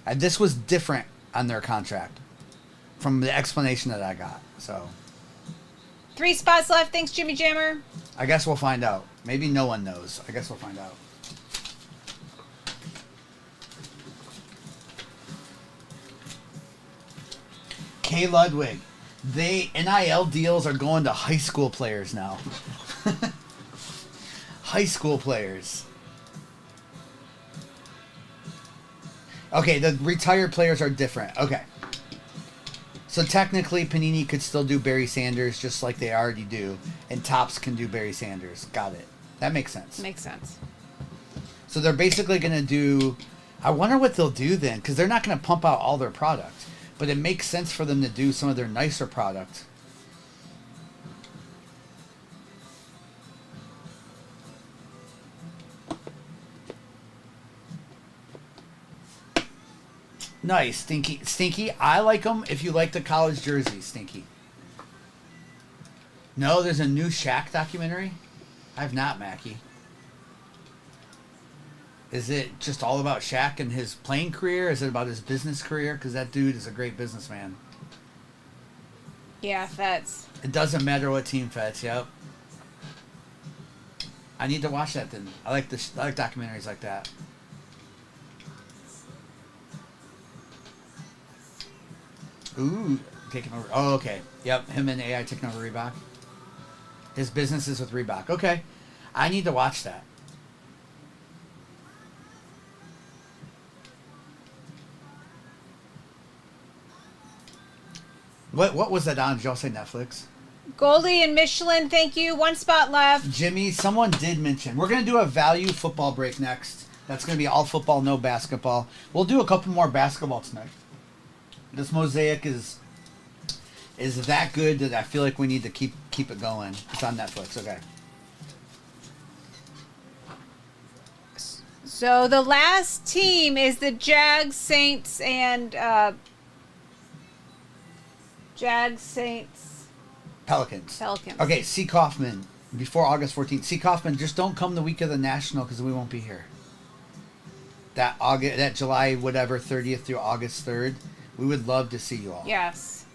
And this was different on their contract from the explanation that I got. So 3 spots left. Thanks, Jimmy Jammer. I guess we'll find out. Maybe no one knows. I guess we'll find out. K. Ludwig. NIL deals are going to high school players now. High school players. Okay, the retired players are different. Okay. So technically, Panini could still do Barry Sanders just like they already do, and Topps can do Barry Sanders. Got it. That makes sense. Makes sense. So they're basically going to do... I wonder what they'll do then, because they're not going to pump out all their product. But it makes sense for them to do some of their nicer product. Nice, Stinky. Stinky, I like them if you like the college jerseys, Stinky. No, there's a new Shaq documentary? I have not, Mackie. Is it just all about Shaq and his playing career? Is it about his business career? Because that dude is a great businessman. Yeah, Fets. It doesn't matter what team Fets, yep. I need to watch that then. I like documentaries like that. Ooh, taking over. Oh, okay. Yep, him and AI taking over Reebok. His business is with Reebok. Okay. I need to watch that. What was that on? Did y'all say Netflix? Goldie and Michelin, thank you. 1 spot left. Jimmy, someone did mention. We're going to do a value football break next. That's going to be all football, no basketball. We'll do a couple more basketball tonight. This mosaic is that good that I feel like we need to keep it going. It's on Netflix. Okay. So the last team is the Jags, Saints, and Jags, Saints, Pelicans. Pelicans. Okay, C. Kaufman, before August 14th. C. Kaufman, just don't come the week of the National because we won't be here. That July, whatever, 30th through August 3rd. We would love to see you all. Yes.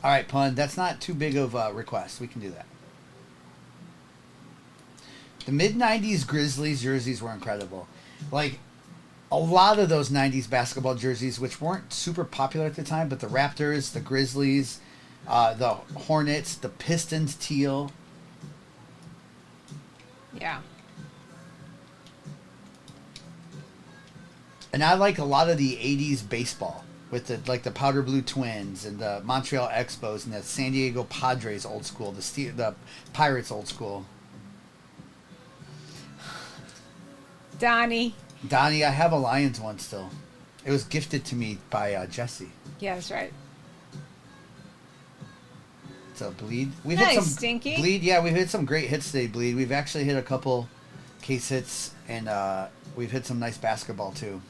All right, Pun, that's not too big of a request. We can do that. The mid-90s Grizzlies jerseys were incredible. Like, a lot of those 90s basketball jerseys, which weren't super popular at the time, but the Raptors, the Grizzlies, the Hornets, the Pistons teal. Yeah. And I like a lot of the 80s baseball with the Powder Blue Twins and the Montreal Expos and the San Diego Padres old school, the Pirates old school. Donnie. I have a Lions one still. It was gifted to me by Jesse. Yeah, that's right. So Bleed. We've Nice, hit some Stinky. Bleed. Yeah, we've hit some great hits today, Bleed. We've actually hit a couple case hits, and we've hit some nice basketball too.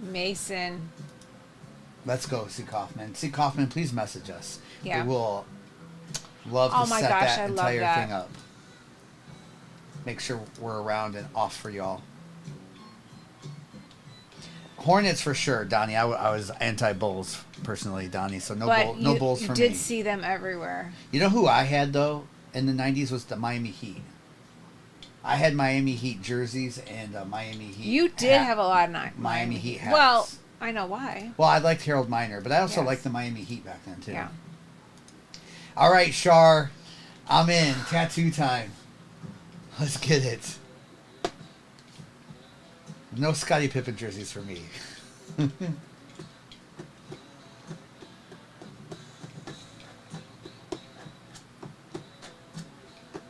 Mason. Let's go, C. Kaufman. C. Kaufman, please message us. Yeah. We will Love to Oh my set gosh, that I love entire that. thing up. Make sure we're around and off for y'all. Hornets for sure, Donnie. I was anti-Bulls personally, Donnie. So no Bulls for me. You did see them everywhere. You know who I had though in the '90s was the Miami Heat. I had Miami Heat jerseys and Miami Heat. You did have a lot of Miami Heat hats. Well, I know why. Well, I liked Harold Miner, but I also Yes. liked the Miami Heat back then too. Yeah. All right, Shar, I'm in. Tattoo time. Let's get it. No Scottie Pippen jerseys for me.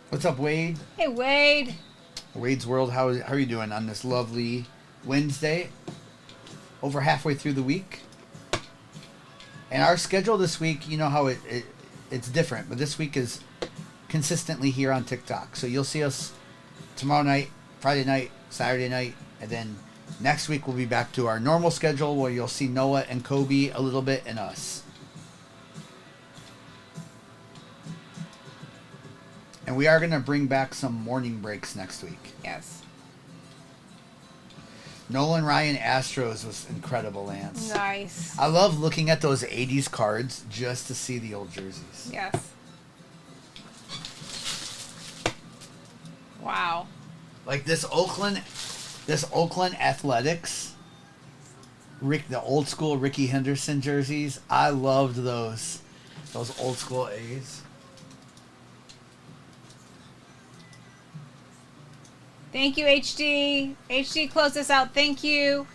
What's up, Wade? Hey, Wade. Wade's World, how are you doing on this lovely Wednesday? Over halfway through the week. And our schedule this week, you know how it's different, but this week is consistently here on TikTok. So you'll see us tomorrow night, Friday night, Saturday night, and then next week we'll be back to our normal schedule where you'll see Noah and Kobe a little bit and us. And we are going to bring back some morning breaks next week. Yes. Nolan Ryan Astros was incredible, Lance. Nice. I love looking at those 80s cards just to see the old jerseys. Yes. Wow. Like this Oakland Athletics, the old school Ricky Henderson jerseys. I loved those old school A's. Thank you, HD. HD, close this out. Thank you.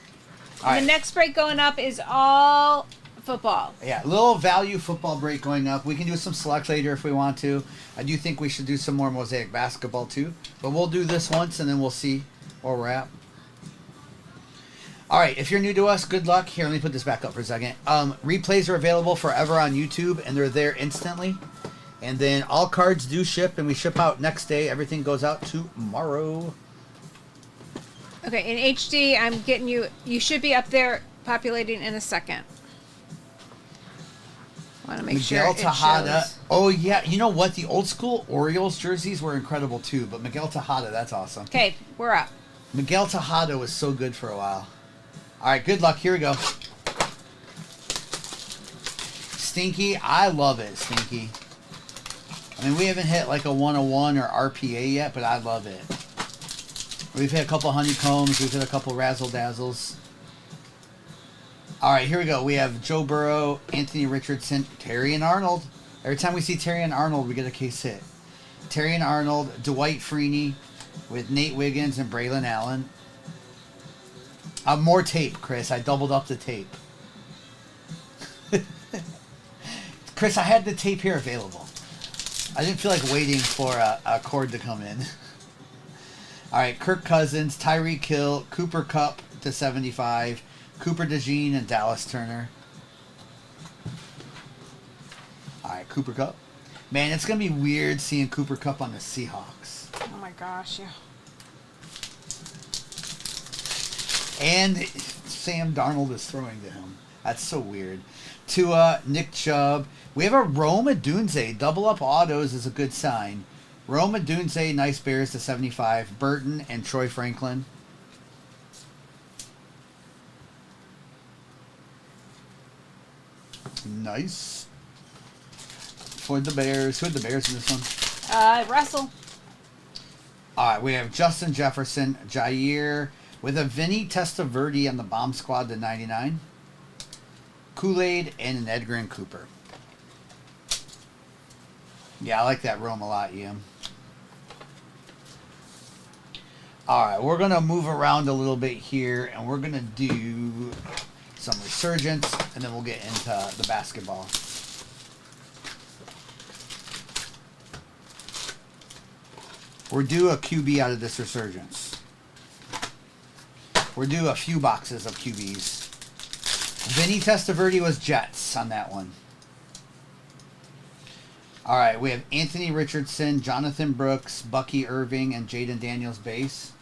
All right. The next break going up is all football. Yeah, a little value football break going up. We can do some select later if we want to. I do think we should do some more Mosaic basketball too. But we'll do this once and then we'll see where we're at. All right, if you're new to us, good luck. Here, let me put this back up for a second. Replays are available forever on YouTube, and they're there instantly. And then all cards do ship, and we ship out next day. Everything goes out tomorrow. Okay, in HD, I'm getting you. You should be up there populating in a second. I want to make sure Miguel it Tejada. shows. Oh, yeah. You know what? The old school Orioles jerseys were incredible, too. But Miguel Tejada, that's awesome. Okay, we're up. Miguel Tejada was so good for a while. All right, good luck. Here we go. Stinky. I love it, Stinky. I mean, we haven't hit like a 101 or RPA yet, but I love it. We've hit a couple honeycombs. We've hit a couple razzle-dazzles. All right, here we go. We have Joe Burrow, Anthony Richardson, Terry and Arnold. Every time we see Terry and Arnold, we get a case hit. Terry and Arnold, Dwight Freeney with Nate Wiggins and Braylon Allen. More tape, Chris. I doubled up the tape. Chris, I had the tape here available. I didn't feel like waiting for a cord to come in. All right, Kirk Cousins, Tyreek Hill, Cooper Kupp to 75, Cooper DeJean, and Dallas Turner. All right, Cooper Kupp. Man, it's going to be weird seeing Cooper Kupp on the Seahawks. Oh my gosh, yeah. And Sam Darnold is throwing to him. That's so weird. Tua, Nick Chubb. We have a Rome Odunze. Double up autos is a good sign. Rome Odunze, nice Bears to 75. Burton and Troy Franklin. Nice. For the Bears. Who had the Bears in this one? Russell. All right, we have Justin Jefferson, Jair, with a Vinny Testaverde on the bomb squad to 99. Kool-Aid and an Edgar and Cooper. Yeah, I like that Rome a lot, Ian. All right, we're going to move around a little bit here, and we're going to do some Resurgence, and then we'll get into the basketball. We're due a QB out of this Resurgence. We're due a few boxes of QBs. Vinny Testaverde was Jets on that one. All right, we have Anthony Richardson, Jonathan Brooks, Bucky Irving, and Jaden Daniels base.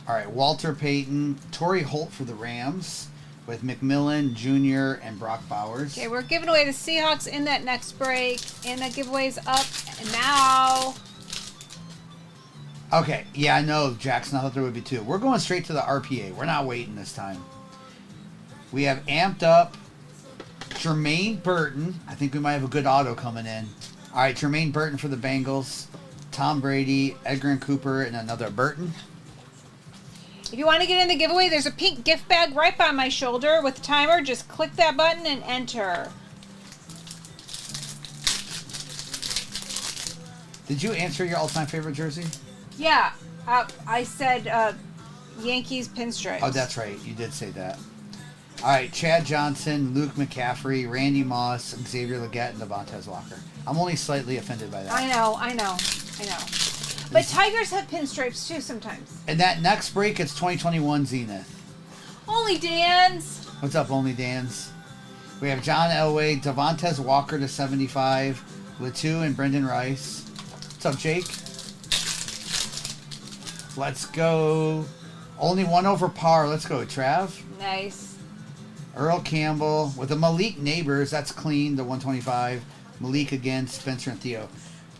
All right, Walter Payton, Torrey Holt for the Rams with McMillan Jr. and Brock Bowers. Okay, we're giving away the Seahawks in that next break, and that giveaway's up now. Okay, yeah, I know, Jackson. I thought there would be two. We're going straight to the RPA. We're not waiting this time. We have amped up Jermaine Burton. I think we might have a good auto coming in. All right, Jermaine Burton for the Bengals. Tom Brady, Edgar and Cooper, and another Burton. If you want to get in the giveaway, there's a pink gift bag right by my shoulder with the timer. Just click that button and enter. Did you answer your all-time favorite jersey? Yeah, I said Yankees pinstripes. Oh, that's right. You did say that. All right, Chad Johnson, Luke McCaffrey, Randy Moss, Xavier Legette, and Devontae Walker. I'm only slightly offended by that. I know. But Tigers have pinstripes too sometimes. And that next break, it's 2021 Zenith. Only Dan's. What's up, Only Dan's? We have John Elway, Devontae Walker to 75, Latu and Brendan Rice. What's up, Jake? Let's go. Only one over par. Let's go, Trav. Nice. Earl Campbell with the Malik Neighbors. That's clean, the 125. Malik again, Spencer and Theo.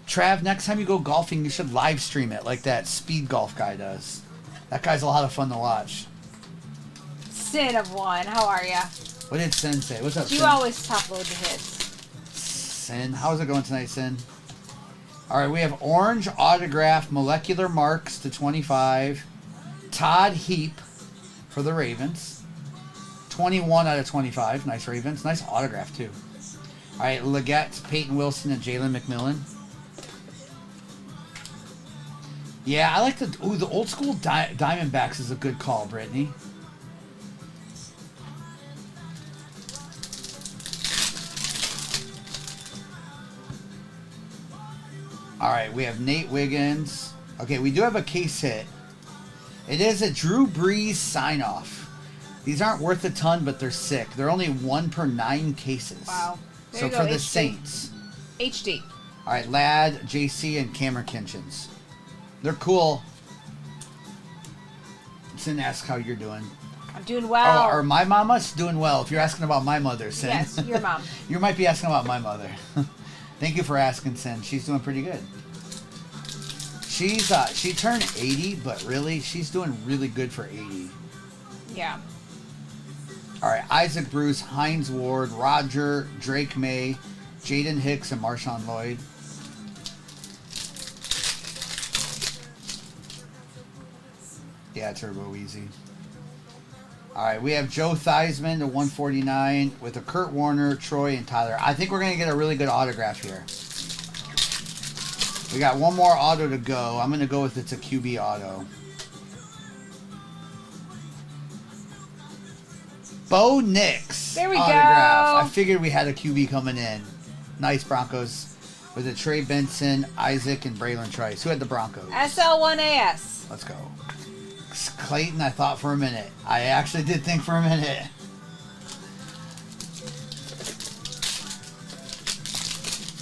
Trav, next time you go golfing, you should live stream it like that speed golf guy does. That guy's a lot of fun to watch. Sin of one. How are ya? What did Sin say? What's up, You Sin? always top load the hits. Sin. How's it going tonight, Sin? All right, we have orange autograph Molecular Marks to 25. Todd Heap for the Ravens. 21 out of 25. Nice Ravens. Nice autograph, too. All right, Legette, Peyton Wilson, and Jalen McMillan. Yeah, I like the old school Diamondbacks is a good call, Brittany. All right, we have Nate Wiggins. Okay, we do have a case hit. It is a Drew Brees sign-off. These aren't worth a ton, but they're sick. They're only 1 per 9 cases. Wow. There So you go, for the HD. Saints. HD. All right, Ladd, JC, and Cameron Kinchins. They're cool. Sin asks how you're doing. I'm doing well. Oh, are my mama's doing well? If you're asking about my mother, Sin. Yes, your mom. You might be asking about my mother. Thank you for asking, Sin. She's doing pretty good. She turned 80, but really, she's doing really good for 80. Yeah. All right, Isaac Bruce, Hines Ward, Roger, Drake May, Jaden Hicks, and Marshawn Lloyd. Yeah, Turbo Easy. All right, we have Joe Theismann to 149 with a Kurt Warner, Troy, and Tyler. I think we're going to get a really good autograph here. We got one more auto to go. I'm going to go with it's a QB auto. Bo Nix. There we autograph. go. I figured we had a QB coming in. Nice Broncos with a Trey Benson, Isaac, and Braylon Trice. Who had the Broncos? SL1AS. Let's go. Clayton, I thought for a minute. I actually did think for a minute.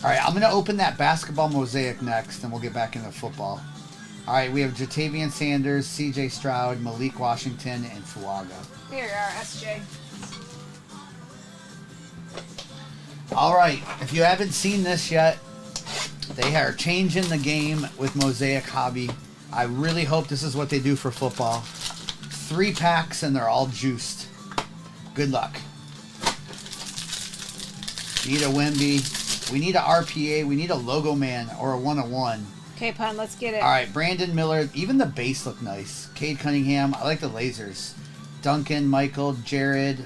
All right, I'm going to open that basketball mosaic next, and we'll get back into football. All right, we have Jatavian Sanders, C.J. Stroud, Malik Washington, and Fuaga. Here you are, SJ. All right, if you haven't seen this yet, they are changing the game with Mosaic Hobby. I really hope this is what they do for football. 3 packs, and they're all juiced. Good luck. Need a Wemby. We need a RPA. We need a logo man or a 101. Okay, Pun, let's get it. All right, Brandon Miller. Even the base look nice. Cade Cunningham. I like the lasers. Duncan, Michael, Jared.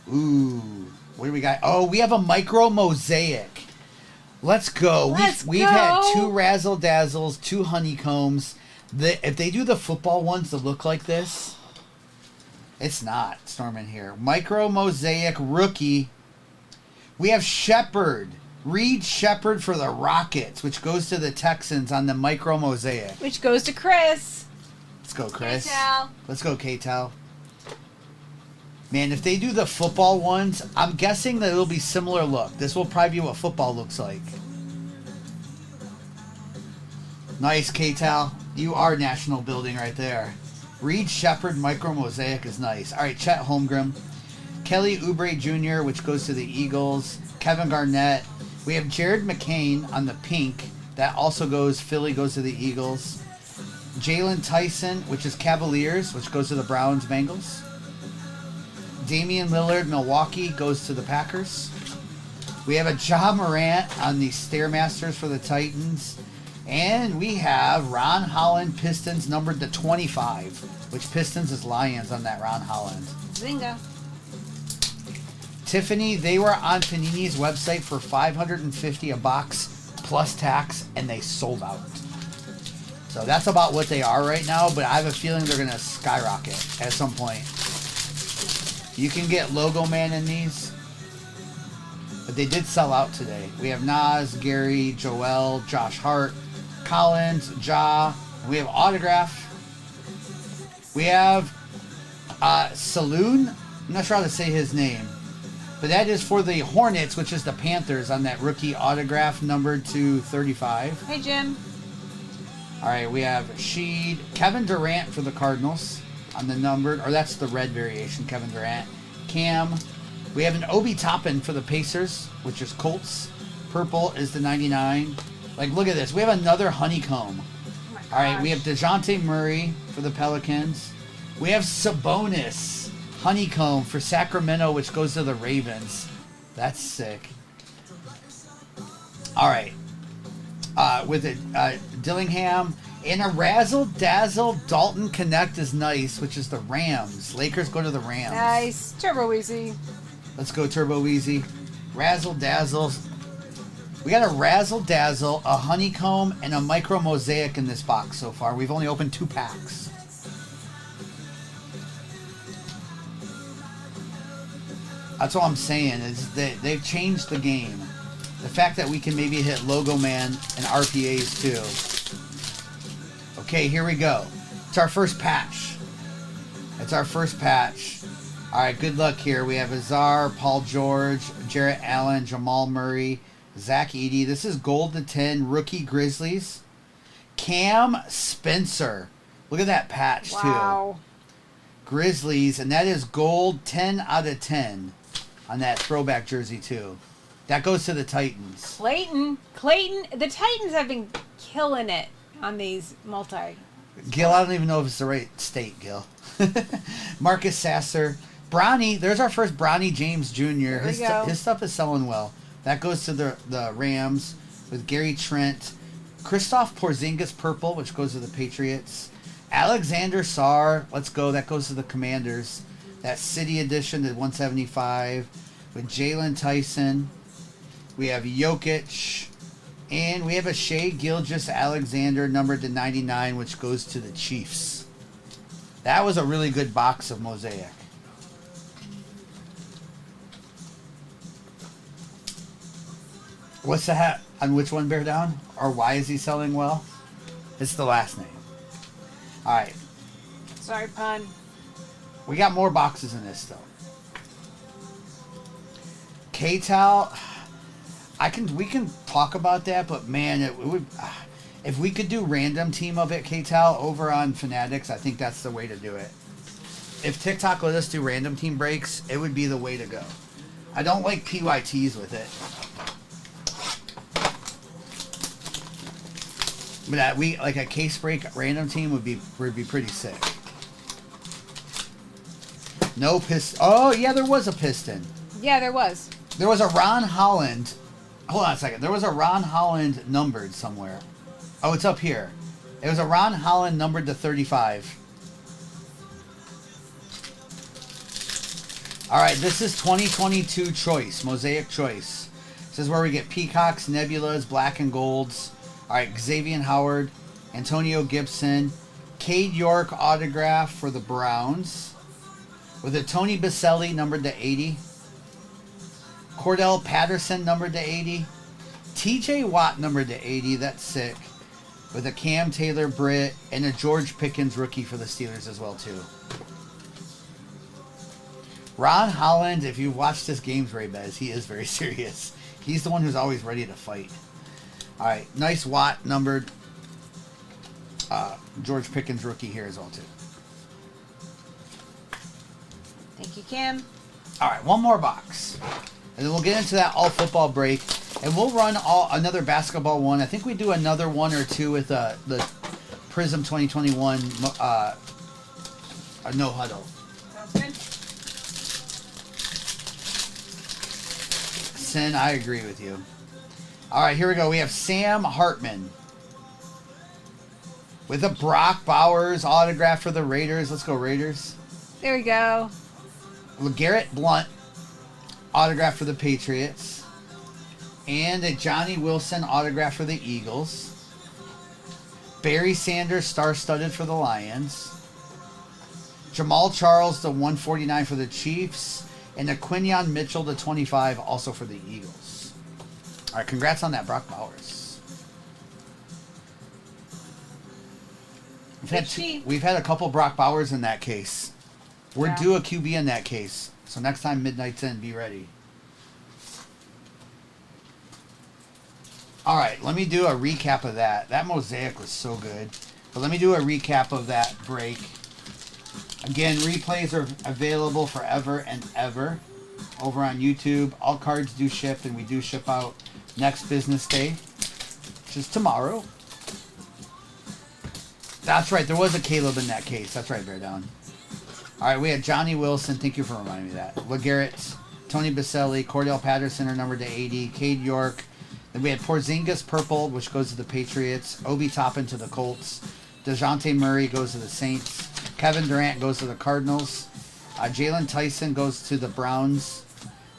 Ooh. What do we got? Oh, we have a micro mosaic. Let's go. We've had 2 razzle dazzles, 2 honeycombs. If they do the football ones that look like this, it's not Stormin here. Micro mosaic rookie. We have Shepard. Reed Shepard for the Rockets, which goes to the Texans on the micro mosaic. Which goes to Chris. Let's go, Chris. K-Tal. Let's go, K-Tal. Man, if they do the football ones, I'm guessing that it'll be similar look. This will probably be what football looks like. Nice, K-Tal. You are national building right there. Reed Shepard Micro Mosaic is nice. All right, Chet Holmgren. Kelly Oubre Jr., which goes to the Eagles. Kevin Garnett. We have Jared McCain on the pink. That also goes, Philly goes to the Eagles. Jalen Tyson, which is Cavaliers, which goes to the Browns, Bengals. Damian Lillard, Milwaukee, goes to the Packers. We have a Ja Morant on the Stairmasters for the Titans. And we have Ron Holland, Pistons, numbered to 25, which Pistons is Lions on that Ron Holland. Zinga. Tiffany, they were on Panini's website for $550 a box plus tax, and they sold out. So that's about what they are right now, but I have a feeling they're going to skyrocket at some point. You can get Logo Man in these, but they did sell out today. We have Nas, Gary, Joel, Josh Hart, Collins, Ja. We have Autograph. We have Saloon. I'm not sure how to say his name. But that is for the Hornets, which is the Panthers, on that rookie autograph numbered to 35. Hey, Jim. All right, we have Sheed. Kevin Durant for the Cardinals on the numbered, or that's the red variation, Kevin Durant. Cam. We have an Obi Toppin for the Pacers, which is Colts. Purple is the 99. Like, look at this. We have another honeycomb. Oh my gosh. All right, we have DeJounte Murray for the Pelicans. We have Sabonis. Honeycomb for Sacramento, which goes to the Ravens. That's sick. All right. With it, Dillingham. And a Razzle Dazzle Dalton Connect is nice, which is the Rams. Lakers go to the Rams. Nice. Turbo Easy. Let's go Turbo Easy. Razzle Dazzle. We got a Razzle Dazzle, a Honeycomb, and a Micro Mosaic in this box so far. We've only opened 2 packs. That's all I'm saying, is that they've changed the game. The fact that we can maybe hit Logo Man and RPAs too. Okay, here we go. It's our first patch. It's our first patch. All right, good luck here. We have Azar, Paul George, Jarrett Allen, Jamal Murray, Zach Edey. This is gold to 10, rookie Grizzlies. Cam Spencer. Look at that patch Wow. too. Grizzlies, and that is gold 10 out of 10 on that throwback jersey too. That goes to the Titans. Clayton. The Titans have been killing it on these multi. Gil, I don't even know if it's the right state, Gil. Marcus Sasser. Bronny, there's our first Bronny James Jr. His stuff is selling well. That goes to the Rams with Gary Trent. Christoph Porzingis purple, which goes to the Patriots. Alexander Sarr, let's go. That goes to the Commanders. That City Edition to 175 with Jalen Tyson. We have Jokic. And we have a Shea Gilgeous-Alexander numbered to 99, which goes to the Chiefs. That was a really good box of Mosaic. What's the hat on which one, Bear Down? Or why is he selling well? It's the last name. All right. Sorry, pun. We got more boxes in this, though. K-Tal, we can talk about that, but man, it would, if we could do random team of it, K-Tal, over on Fanatics, I think that's the way to do it. If TikTok let us do random team breaks, it would be the way to go. I don't like PYTs with it. But like a case break random team would be pretty sick. No piston. Oh yeah, there was a piston. Yeah, there was. There was a Ron Holland. Hold on a second. There was a Ron Holland numbered somewhere. Oh, it's up here. It was a Ron Holland numbered to 35. All right, this is 2022 Choice, Mosaic Choice. This is where we get peacocks, nebulas, black and golds. All right, Xavier Howard, Antonio Gibson, Cade York autograph for the Browns, with a Tony Baselli numbered to 80, Cordell Patterson numbered to 80, TJ Watt numbered to 80, that's sick, with a Cam Taylor Britt, and a George Pickens rookie for the Steelers as well too. Ron Holland, if you've watched his games, Ray Bez, he is very serious. He's the one who's always ready to fight. All right, nice Watt numbered George Pickens rookie here as well too. Thank you, Kim. All right, one more box. And then we'll get into that all football break. And we'll run another basketball one. I think we do another one or two with the Prism 2021 no huddle. Sounds good. Sin, I agree with you. All right, here we go. We have Sam Hartman with a Brock Bowers autograph for the Raiders. Let's go Raiders. There we go. LeGarrette Blount autograph for the Patriots. And a Johnny Wilson autograph for the Eagles. Barry Sanders star-studded for the Lions. Jamal Charles to 149 for the Chiefs. And a Quinyon Mitchell to 25 also for the Eagles. All right, congrats on that, Brock Bowers. We've had a couple Brock Bowers in that case. We're due a QB in that case. So next time Midnight's in, be ready. All right, let me do a recap of that. That mosaic was so good. But let me do a recap of that break. Again, replays are available forever and ever over on YouTube. All cards do ship, and we do ship out next business day, which is tomorrow. That's right, there was a Caleb in that case. That's right, Bear Down. All right, we had Johnny Wilson. Thank you for reminding me of that. LeGarrette, Tony Baselli, Cordell Patterson are numbered to 80. Cade York. Then we had Porzingis purple, which goes to the Patriots. Obi Toppin to the Colts. DeJounte Murray goes to the Saints. Kevin Durant goes to the Cardinals. Jalen Tyson goes to the Browns.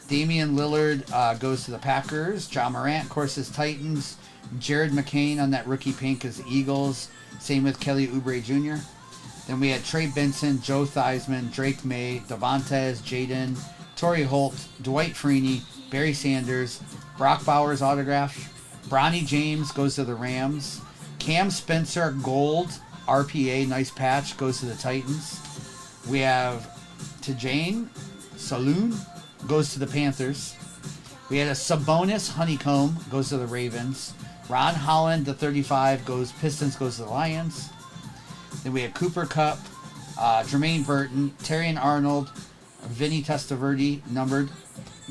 Damian Lillard goes to the Packers. John Morant, of course, is Titans. Jared McCain on that rookie pink is Eagles. Same with Kelly Oubre Jr. Then we had Trey Benson, Joe Theismann, Drake May, Devontae, Jaden, Torrey Holt, Dwight Freeney, Barry Sanders, Brock Bowers autograph. Bronny James goes to the Rams. Cam Spencer, gold, RPA, nice patch, goes to the Titans. We have Tajane Saloon, goes to the Panthers. We had a Sabonis Honeycomb, goes to the Ravens. Ron Holland, the 35, Pistons, goes to the Lions. Then we had Cooper Kupp, Jermaine Burton, Terrion Arnold, Vinny Testaverde, numbered.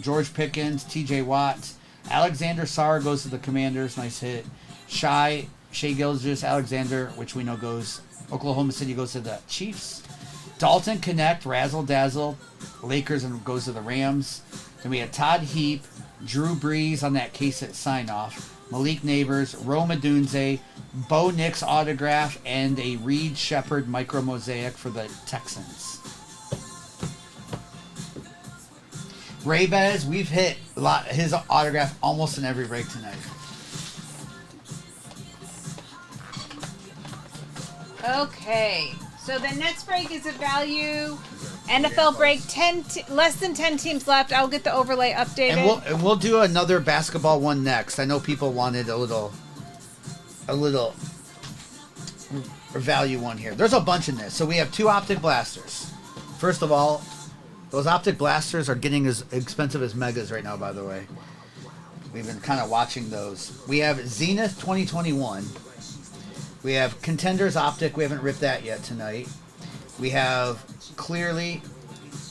George Pickens, TJ Watt. Alexander Sarr goes to the Commanders, nice hit. Shai Gilgeous-Alexander, which we know goes, Oklahoma City goes to the Chiefs. Dalton Connect, Razzle Dazzle, Lakers, and goes to the Rams. Then we had Todd Heap, Drew Brees on that case at sign-off. Malik Neighbors, Rome Odunze, Bo Nix autograph, and a Reed Shepard micro mosaic for the Texans. Raybez, we've hit his autograph almost in every break tonight. Okay, so the next break is a value NFL break. Less than 10 teams left. I'll get the overlay updated. And we'll do another basketball one next. I know people wanted a little value one here. There's a bunch in this. So we have two optic blasters. First of all, those optic blasters are getting as expensive as megas right now, by the way. We've been kind of watching those. We have Zenith 2021. We have Contenders Optic. We haven't ripped that yet tonight. We have Clearly,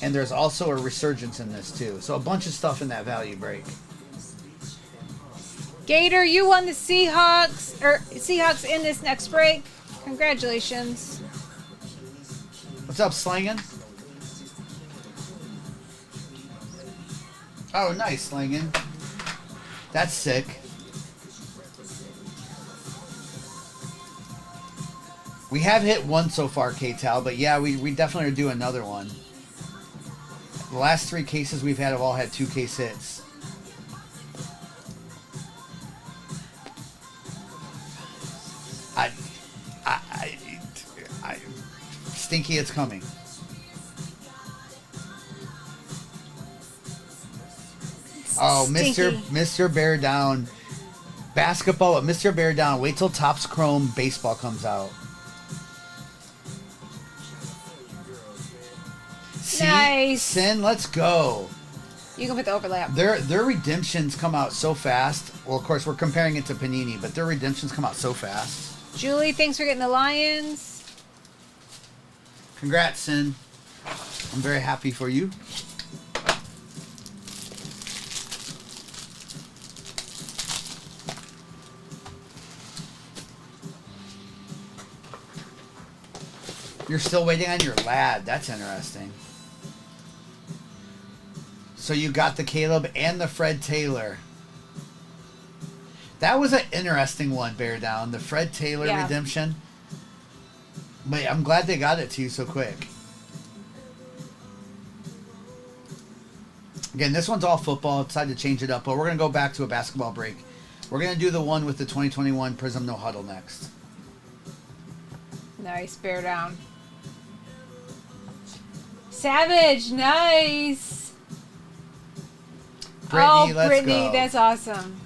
and there's also a Resurgence in this too. So a bunch of stuff in that value break. Gator, you won the Seahawks in this next break. Congratulations. What's up, Slangin'? Oh, nice, Slangin'. That's sick. We have hit one so far, K-Tal, but yeah, we definitely are due another one. The last three cases we've had have all had 2 case hits. Stinky, it's coming. Oh, Mr. Bear Down. Basketball with Mr. Bear Down. Wait till Topps Chrome Baseball comes out. Nice. Sin, let's go. You can put the overlay up. Their redemptions come out so fast. Well, of course, we're comparing it to Panini, but their redemptions come out so fast. Julie, thanks for getting the Lions. Congrats, Sin. I'm very happy for you. You're still waiting on your lad. That's interesting. So you got the Caleb and the Fred Taylor. That was an interesting one, Bear Down. The Fred Taylor redemption. But I'm glad they got it to you so quick. Again, this one's all football. Decided to change it up, but we're going to go back to a basketball break. We're going to do the one with the 2021 Prism No Huddle next. Nice, Bear Down. Savage, nice. Brittany, let's Brittany, go. that's awesome.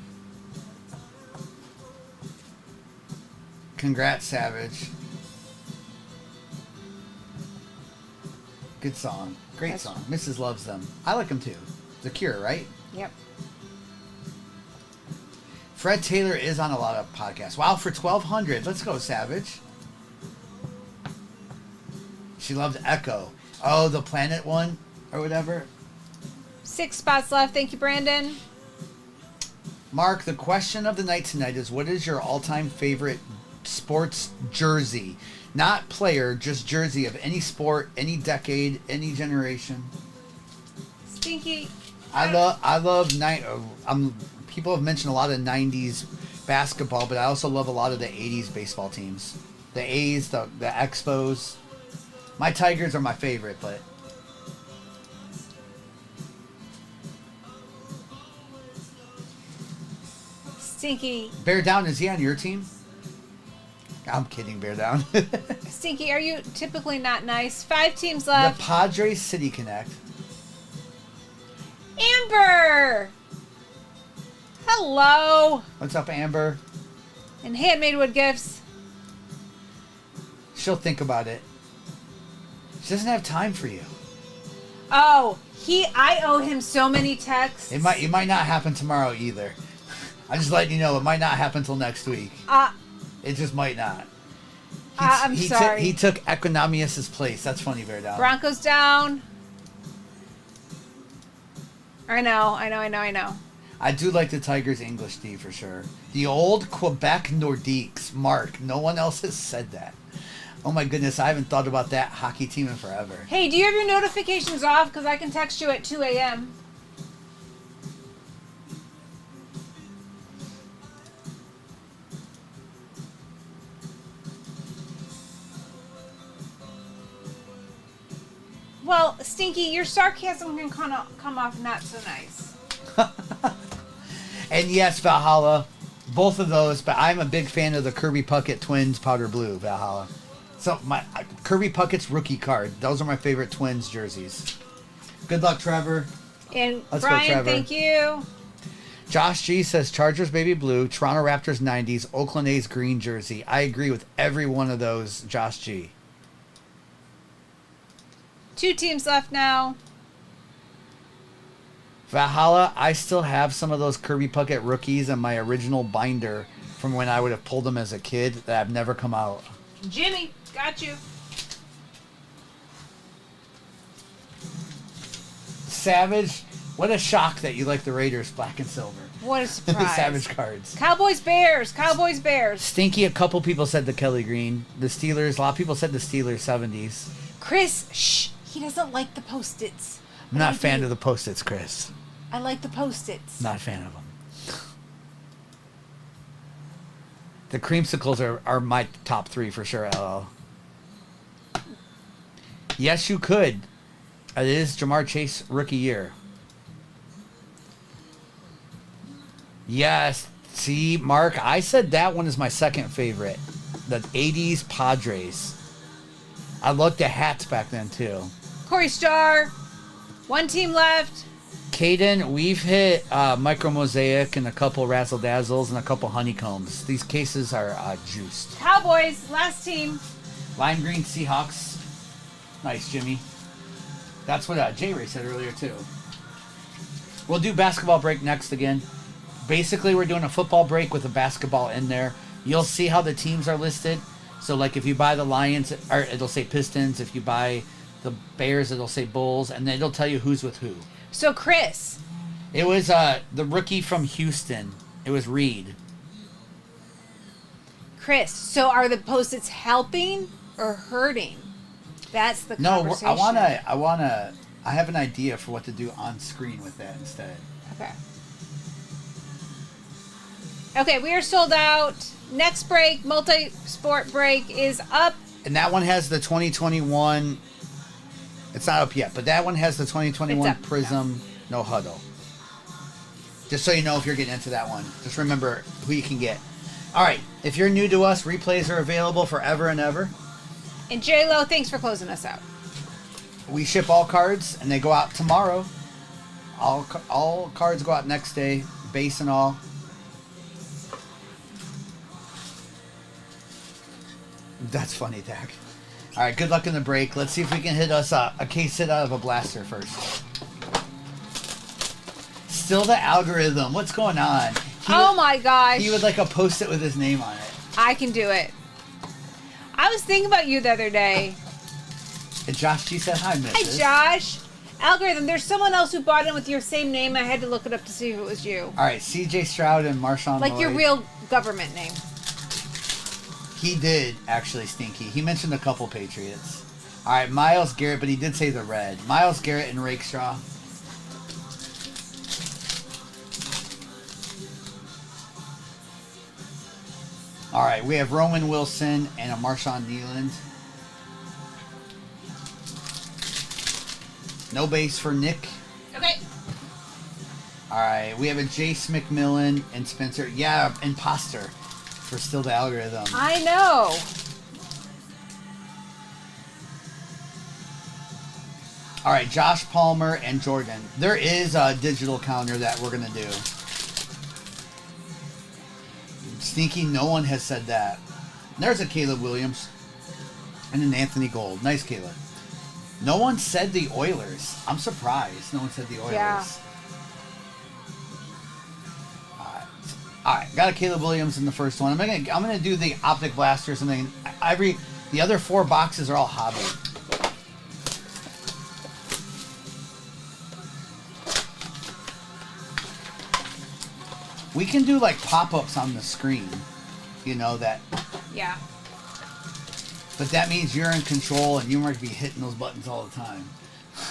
Congrats, Savage. Good song. Great song. Mrs. loves them. I like them too. The Cure, right? Yep. Fred Taylor is on a lot of podcasts. Wow, for 1,200. Let's go, Savage. She loved Echo. Oh, the Planet one or whatever. 6 spots left. Thank you, Brandon. Mark, the question of the night tonight is, what is your all-time favorite sports jersey? Not player, just jersey of any sport, any decade, any generation. Stinky. I love people have mentioned a lot of 90s basketball, but I also love a lot of the 80s baseball teams. The A's, the Expos. My Tigers are my favorite, but Stinky. Bear Down, is he on your team? I'm kidding, Bear Down. Stinky, are you typically not nice? 5 teams The left. Padres City Connect. Amber! Hello! What's up, Amber? And Handmade Wood Gifts. She'll think about it. She doesn't have time for you. Oh, I owe him so many texts. It might not happen tomorrow either. I'm just letting you know it might not happen till next week. It just might not. I'm sorry. He took Equinamius's place. That's funny, Bear Down. Broncos down. I know. I do like the Tigers English D for sure. The old Quebec Nordiques. Mark, no one else has said that. Oh my goodness, I haven't thought about that hockey team in forever. Hey, do you have your notifications off? Because I can text you at 2 a.m. Well, Stinky, your sarcasm can come off not so nice. And yes, Valhalla, both of those, but I'm a big fan of the Kirby Puckett Twins Powder Blue, Valhalla. So my Kirby Puckett's rookie card. Those are my favorite Twins jerseys. Good luck, Trevor. And Let's go, Brian, Trevor. thank you. Josh G says Chargers baby blue, Toronto Raptors 90s, Oakland A's green jersey. I agree with every one of those, Josh G. 2 teams left now. Valhalla, I still have some of those Kirby Puckett rookies in my original binder from when I would have pulled them as a kid that have never come out. Jimmy, got you. Savage, what a shock that you like the Raiders black and silver. What a surprise. Savage cards. Cowboys, Bears. Cowboys, Bears. Stinky, a couple people said the Kelly Green. The Steelers, a lot of people said the Steelers 70s. Chris, shh. He doesn't like the Post-its. I'm not a fan of the Post-its, Chris. I like the Post-its. Not a fan of them. The creamsicles are my top 3 for sure, LL. Yes, you could. It is Jamar Chase rookie year. Yes. See, Mark, I said that one is my second favorite. The 80s Padres. I looked at hats back then, too. Corey Starr. 1 team left. Caden, we've hit Micro Mosaic and a couple Razzle Dazzles and a couple Honeycombs. These cases are juiced. Cowboys, last team. Lime Green Seahawks. Nice, Jimmy. That's what J-Ray said earlier, too. We'll do basketball break next again. Basically, we're doing a football break with a basketball in there. You'll see how the teams are listed. So, like, if you buy the Lions, or it'll say Pistons. If you buy The Bears, it'll say Bulls, and then it'll tell you who's with who. So, Chris. It was the rookie from Houston. It was Reed. Chris, so are the Post-its helping or hurting? That's the conversation. I have an idea for what to do on screen with that instead. Okay. Okay, we are sold out. Next break, multi-sport break, is up. And that one has the 2021. It's not up yet, but that one has the 2021 Prism No Huddle. Just so you know if you're getting into that one. Just remember who you can get. All right, if you're new to us, replays are available forever and ever. And J-Lo, thanks for closing us out. We ship all cards, and they go out tomorrow. All cards go out next day, base and all. That's funny, Dak. All right, good luck in the break. Let's see if we can hit us a case hit out of a blaster first. Still the algorithm. What's going on? My gosh. He would like a Post-it with his name on it. I can do it. I was thinking about you the other day. And Josh G said, hi, Mrs. Hi, Josh. Algorithm, there's someone else who bought it with your same name. I had to look it up to see if it was you. All right, CJ Stroud and Marshawn Like Lloyd. your real government name. He did, actually, Stinky. He mentioned a couple Patriots. All right, Myles Garrett, but he did say the red. Myles Garrett and Rakestraw. All right, we have Roman Wilson and a Marshawn Nealand. No base for Nick. Okay. All right, we have a Jace McMillan and Spencer. Yeah, imposter for Still the Algorithm. I know. All right, Josh Palmer and Jordan. There is a digital calendar that we're going to do. Sneaky, no one has said that. There's a Caleb Williams and an Anthony Gold. Nice, Caleb. No one said the Oilers. I'm surprised no one said the Oilers. Yeah. All right, got a Caleb Williams in the first one. I'm gonna do the Optic Blasters, and then the other 4 boxes are all hobby. We can do like pop-ups on the screen, you know that. Yeah. But that means you're in control, and you might be hitting those buttons all the time.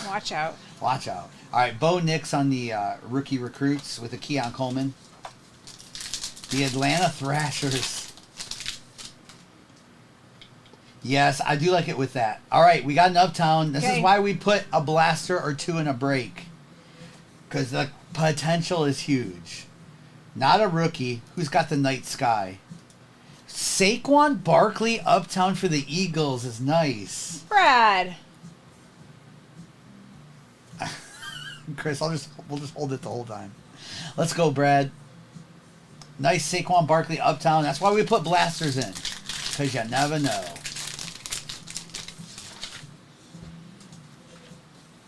Watch out. Watch out. All right, Bo Nix on the rookie recruits with a Keon Coleman. The Atlanta Thrashers. Yes, I do like it with that. All right, we got an Uptown. This is why we put a blaster or 2 in a break. Because the potential is huge. Not a rookie. Who's got the night sky? Saquon Barkley Uptown for the Eagles is nice. Brad. Chris, we'll just hold it the whole time. Let's go, Brad. Nice Saquon Barkley Uptown. That's why we put blasters in. Because you never know.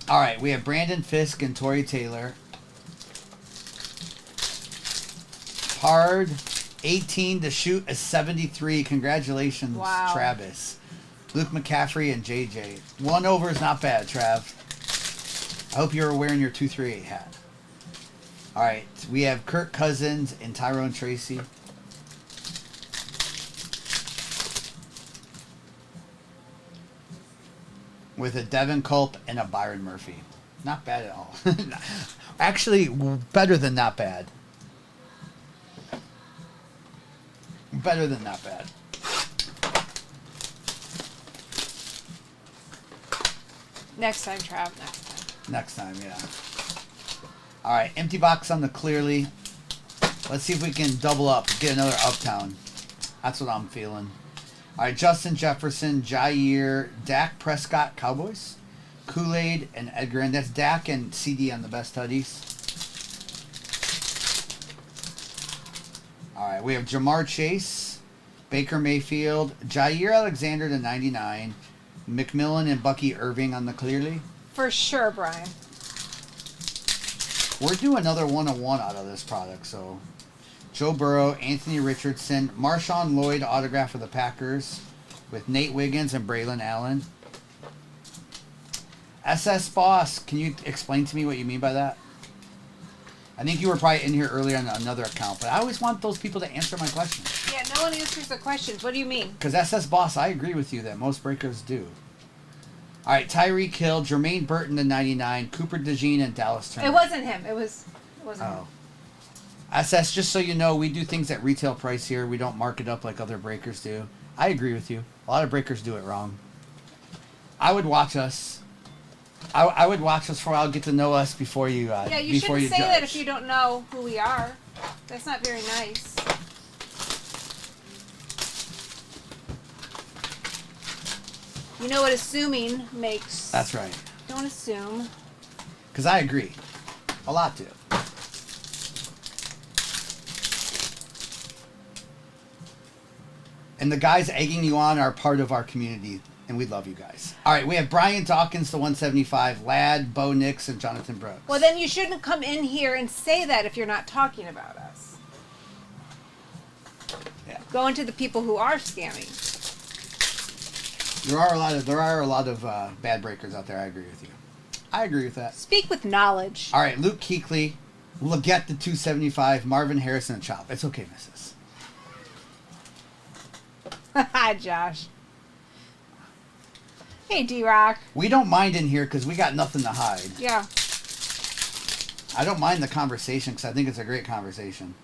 All right, we have Brandon Fisk and Torrey Taylor. Hard 18 to shoot a 73. Congratulations, wow. Travis. Luke McCaffrey and JJ. 1 over is not bad, Trav. I hope you're wearing your 238 hat. All right, we have Kirk Cousins and Tyrone Tracy. With a Devin Culp and a Byron Murphy. Not bad at all. Actually, better than not bad. Better than not bad. Next time, Trav. Next time. Next time, yeah. All right, empty box on the Clearly. Let's see if we can double up, get another Uptown. That's what I'm feeling. All right, Justin Jefferson, Jair, Dak Prescott, Cowboys, Kool-Aid, and Edgar. And that's Dak and CD on the best hoodies. All right, we have Jamar Chase, Baker Mayfield, Jair Alexander to 99, McMillan and Bucky Irving on the Clearly. For sure, Brian. We're doing another 101 out of this product, so Joe Burrow, Anthony Richardson, Marshawn Lloyd autograph for the Packers with Nate Wiggins and Braylon Allen. SS Boss, can you explain to me what you mean by that? I think you were probably in here earlier on another account, but I always want those people to answer my questions. Yeah, no one answers the questions. What do you mean? Because SS Boss, I agree with you that most breakers do. All right, Tyreek Hill, Jermaine Burton to 99, Cooper DeJean, and Dallas Turner. It wasn't him. It wasn't him. SS, just so you know, we do things at retail price here. We don't mark it up like other breakers do. I agree with you. A lot of breakers do it wrong. I would watch us. I would watch us for a while, get to know us before you. Yeah, you before shouldn't say judge. that if you don't know who we are. That's not very nice. You know what assuming makes. That's right. Don't assume. Because I agree. A lot do. And the guys egging you on are part of our community, and we love you guys. All right, we have Brian Dawkins to 175, Ladd, Bo Nix, and Jonathan Brooks. Well, then you shouldn't come in here and say that if you're not talking about us. Yeah. Going to the people who are scamming. There are a lot of bad breakers out there. I agree with you. I agree with that. Speak with knowledge. All right, Luke Kuechly, Leggett to 275, Marvin Harrison, and Chop. It's okay, missus. Hi, Josh. Hey, D-Rock. We don't mind in here because we got nothing to hide. Yeah. I don't mind the conversation because I think it's a great conversation.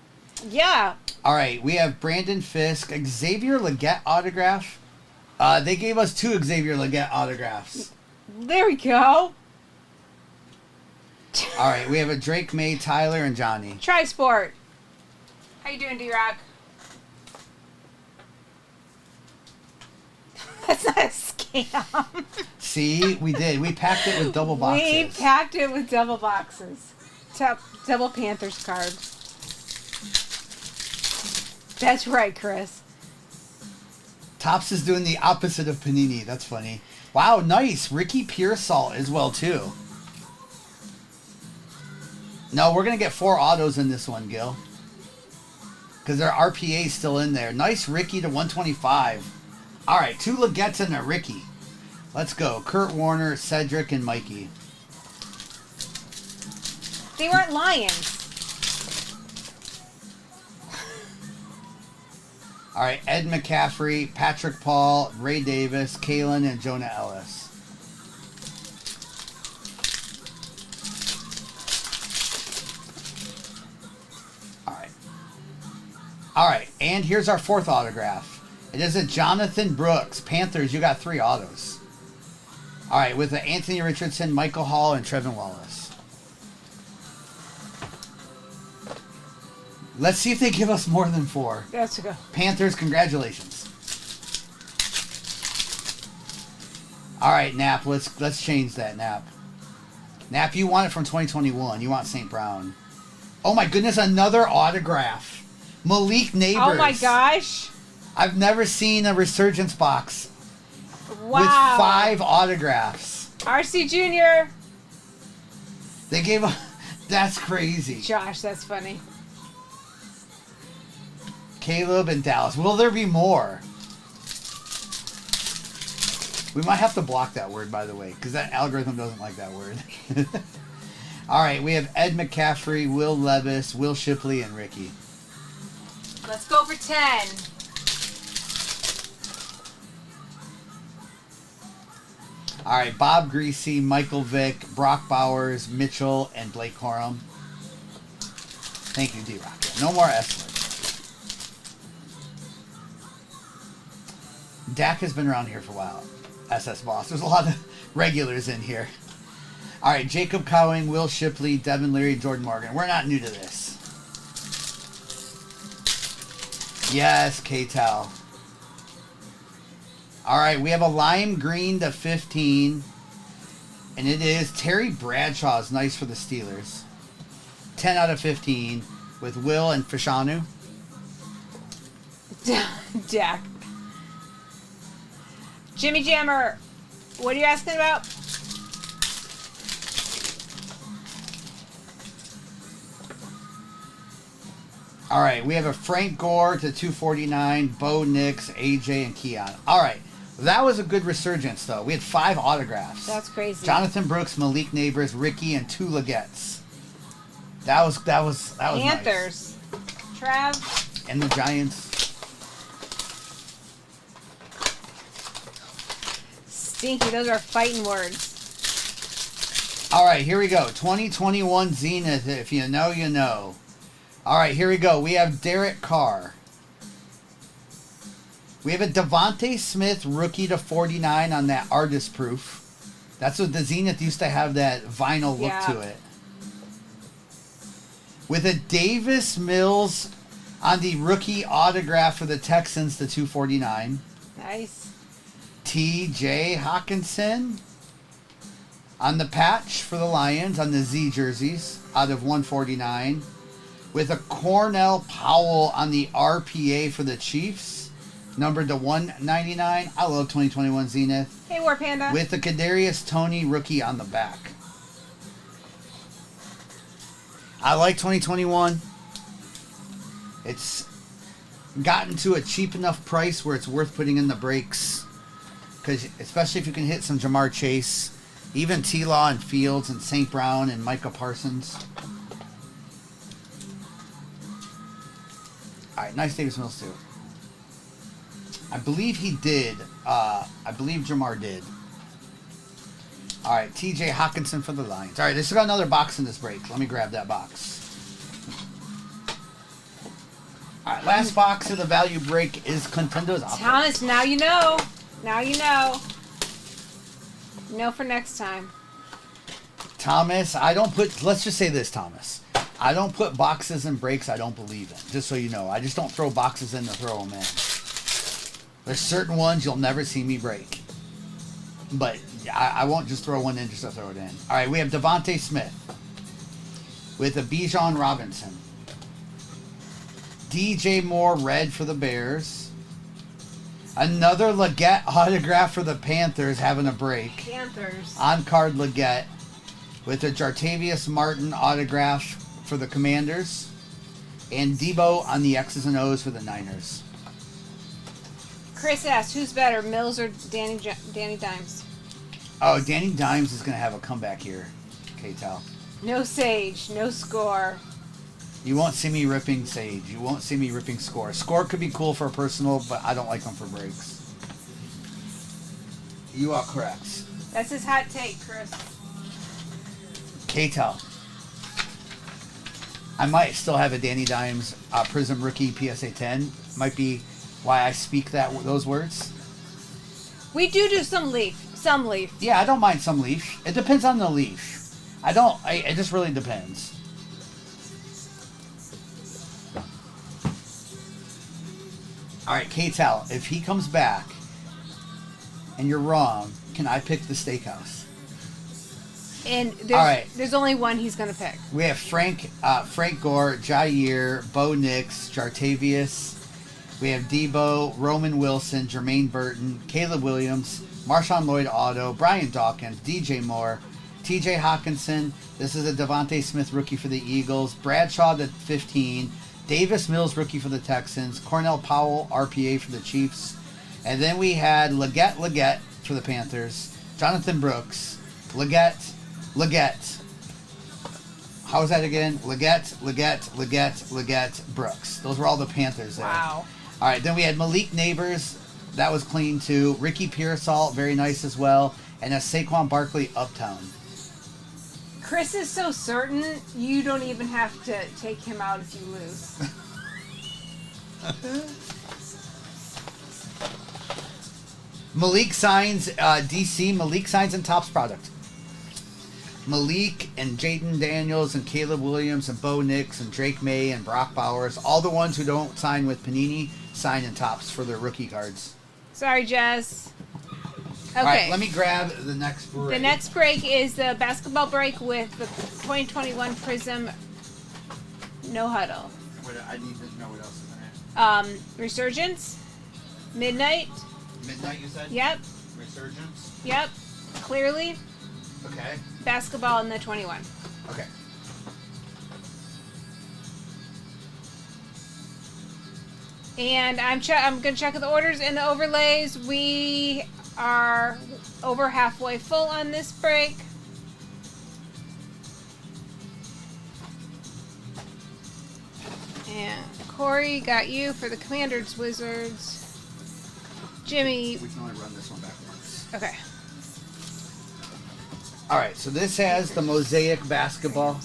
Yeah. All right, we have Brandon Fisk, Xavier Leggett autograph. They gave us 2 Xavier Leggett autographs. There we go. All right, we have a Drake May, Tyler, and Johnny. Tri-Sport. How you doing, D-Rock? That's not a scam. See, we did. We packed it with double boxes. We packed it with double boxes. Double Panthers cards. That's right, Chris. Topps is doing the opposite of Panini. That's funny. Wow, nice. Ricky Pearsall as well, too. No, we're going to get 4 autos in this one, Gil. Because their RPA is still in there. Nice Ricky to 125. All right, 2 Legetts and a Ricky. Let's go. Kurt Warner, Cedric, and Mikey. They weren't Lions. All right, Ed McCaffrey, Patrick Paul, Ray Davis, Kalen, and Jonah Ellis. All right, and here's our 4th autograph. It is a Jonathan Brooks. Panthers, you got 3 autos. All right, with the Anthony Richardson, Michael Hall, and Trevin Wallace. Let's see if they give us more than 4. Let's go. Panthers, congratulations. All right, Nap, let's change that, Nap. Nap, you want it from 2021. You want St. Brown. Oh my goodness, another autograph. Malik Neighbors. Oh my gosh. I've never seen a Resurgence box Wow. with 5 autographs. RC Jr. They gave a... That's crazy. Josh, that's funny. Caleb and Dallas. Will there be more? We might have to block that word, by the way, because that algorithm doesn't like that word. All right, we have Ed McCaffrey, Will Levis, Will Shipley, and Ricky. Let's go for 10. All right, Bob Greasy, Michael Vick, Brock Bowers, Mitchell, and Blake Corum. Thank you, D-Rock. No more S-words. Dak has been around here for a while. SS Boss. There's a lot of regulars in here. All right, Jacob Cowing, Will Shipley, Devin Leary, Jordan Morgan. We're not new to this. Yes, K-Tal. All right, we have a lime green to 15. And it is Terry Bradshaw's nice for the Steelers. 10 out of 15 with Will and Fashanu. Jack. Jimmy Jammer, what are you asking about? All right, we have a Frank Gore to 249, Bo Nix, AJ, and Keon. All right, That was a good resurgence, though. We had 5 autographs. That's crazy. Jonathan Brooks, Malik Neighbors, Ricky, and 2 Legettes. That was Panthers. Nice. Trav. And the Giants. Stinky. Those are fighting words. All right, here we go. 2021 Zenith. If you know, you know. All right, here we go. We have Derek Carr. We have a Devontae Smith rookie to 49 on that artist proof. That's what the Zenith used to have, that vinyl look to it. With a Davis Mills on the rookie autograph for the Texans to 249. Nice. T.J. Hawkinson on the patch for the Lions on the Z jerseys out of 149. With a Cornell Powell on the RPA for the Chiefs, numbered to 199. I love 2021 Zenith. Hey, War Panda. With the Kadarius Toney rookie on the back. I like 2021. It's gotten to a cheap enough price where it's worth putting in the breaks. Because especially if you can hit some Jamar Chase, even T-Law and Fields and St. Brown and Micah Parsons. All right, nice Davis Mills too. I believe he did. I believe Jamar did. All right, T.J. Hawkinson for the Lions. All right, there's got another box in this break. Let me grab that box. All right, last box of the value break is Contendo's Opera. Thomas, now you know. Now you know. Know for next time. Thomas, I don't put, let's just say this, Thomas. I don't put boxes in breaks I don't believe in, just so you know. I just don't throw boxes in to throw them in. There's certain ones you'll never see me break. But I won't just throw one in just to throw it in. All right, we have Devontae Smith with a Bijan Robinson. DJ Moore red for the Bears. Another Legette autograph for the Panthers having a break. Panthers. On-card Legette with a Jartavius Martin autograph for the Commanders. And Debo on the X's and O's for the Niners. Chris asked, who's better, Mills or Danny Dimes? Oh, Danny Dimes is going to have a comeback here. K-Tal. No Sage, no Score. You won't see me ripping Sage. You won't see me ripping Score. Score could be cool for a personal, but I don't like them for breaks. You are correct. That's his hot take, Chris. K-Tal. I might still have a Danny Dimes Prism Rookie PSA 10. Might be why I speak those words. We do some Leaf. Some Leaf. Yeah, I don't mind some Leaf. It depends on the Leaf. It just really depends. All right, K-Tal, if he comes back and you're wrong, can I pick the steakhouse? And right. There's only one he's going to pick. We have Frank Gore, Jair, Bo Nix, Jartavius. We have Debo, Roman Wilson, Jermaine Burton, Caleb Williams, Marshawn Lloyd Auto, Brian Dawkins, DJ Moore, TJ Hawkinson. This is a Devontae Smith rookie for the Eagles. Bradshaw to 15. Davis Mills rookie for the Texans. Cornell Powell RPA for the Chiefs. And then we had Legette for the Panthers. Jonathan Brooks. Legette. How was that again? Legette, Brooks. Those were all the Panthers there. Wow. All right, then we had Malik Neighbors. That was clean too. Ricky Pearsall, very nice as well. And a Saquon Barkley Uptown. Chris is so certain you don't even have to take him out if you lose. Malik signs DC. Malik signs and Topps product. Malik and Jaden Daniels and Caleb Williams and Bo Nix and Drake May and Brock Bowers. All the ones who don't sign with Panini sign in Topps for their rookie cards. Sorry, Jess. Okay. All right, let me grab the next break. The next break is the basketball break with the 2021 Prism No Huddle. I need to know what else is in it. Resurgence. Midnight. Midnight, you said? Yep. Resurgence? Yep. Clearly. Okay. Basketball in the 21. Okay. And I'm going to check the orders and the overlays. We are over halfway full on this break. And Corey got you for the Commanders Wizards. Jimmy. We can only run this one backwards. Okay. All right, so this has the Mosaic basketball.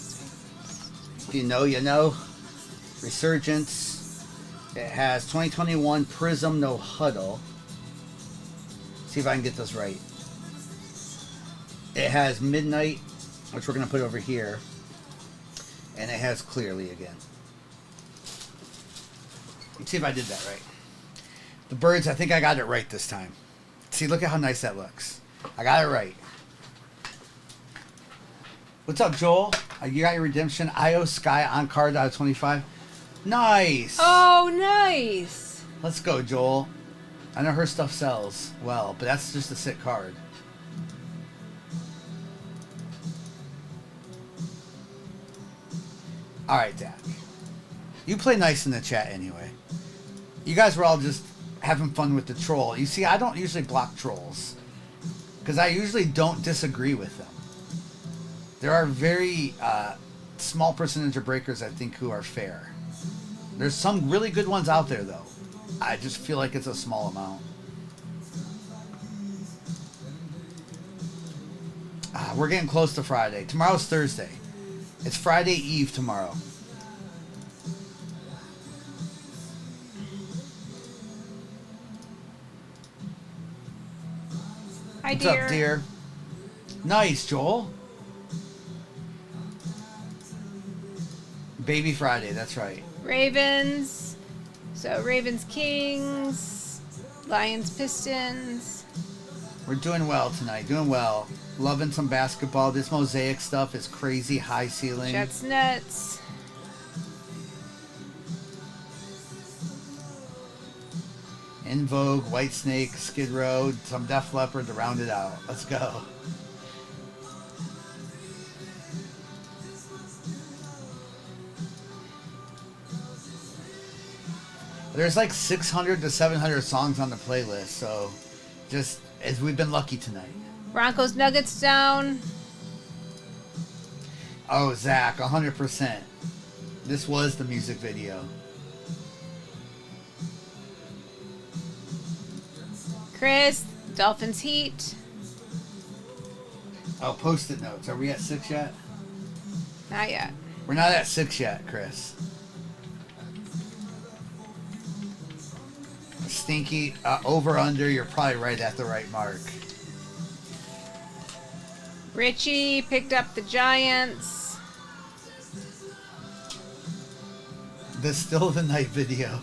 If you know, you know. Resurgence. It has 2021 Prism No Huddle. See if I can get this right. It has Midnight, which we're going to put over here. And it has Clearly again. Let's see if I did that right. The birds, I think I got it right this time. See, look at how nice that looks. I got it right. What's up, Joel? You got your redemption. IO Sky on card out of 25. Nice. Oh, nice. Let's go, Joel. I know her stuff sells well, but that's just a sick card. All right, Dak. You play nice in the chat anyway. You guys were all just having fun with the troll. You see, I don't usually block trolls because I usually don't disagree with them. There are very small percentage of breakers, I think, who are fair. There's some really good ones out there, though. I just feel like it's a small amount. We're getting close to Friday. Tomorrow's Thursday. It's Friday Eve tomorrow. Hi, What's dear. up, dear? Nice, Joel. Baby Friday, that's right. Ravens. So Ravens Kings. Lions Pistons. We're doing well tonight. Doing well. Loving some basketball. This Mosaic stuff is crazy high ceiling. Jets Nets. In Vogue, White Snake, Skid Row, some Def Leppard to round it out. Let's go. There's like 600 to 700 songs on the playlist, so just as we've been lucky tonight. Broncos Nuggets down. Oh, Zach, 100%. This was the music video. Chris, Dolphins Heat. Oh, Post-it notes. Are we at 6 yet? Not yet. We're not at 6 yet, Chris. Stinky, over under, you're probably right at the right mark. Richie picked up the Giants. The Still the Night video.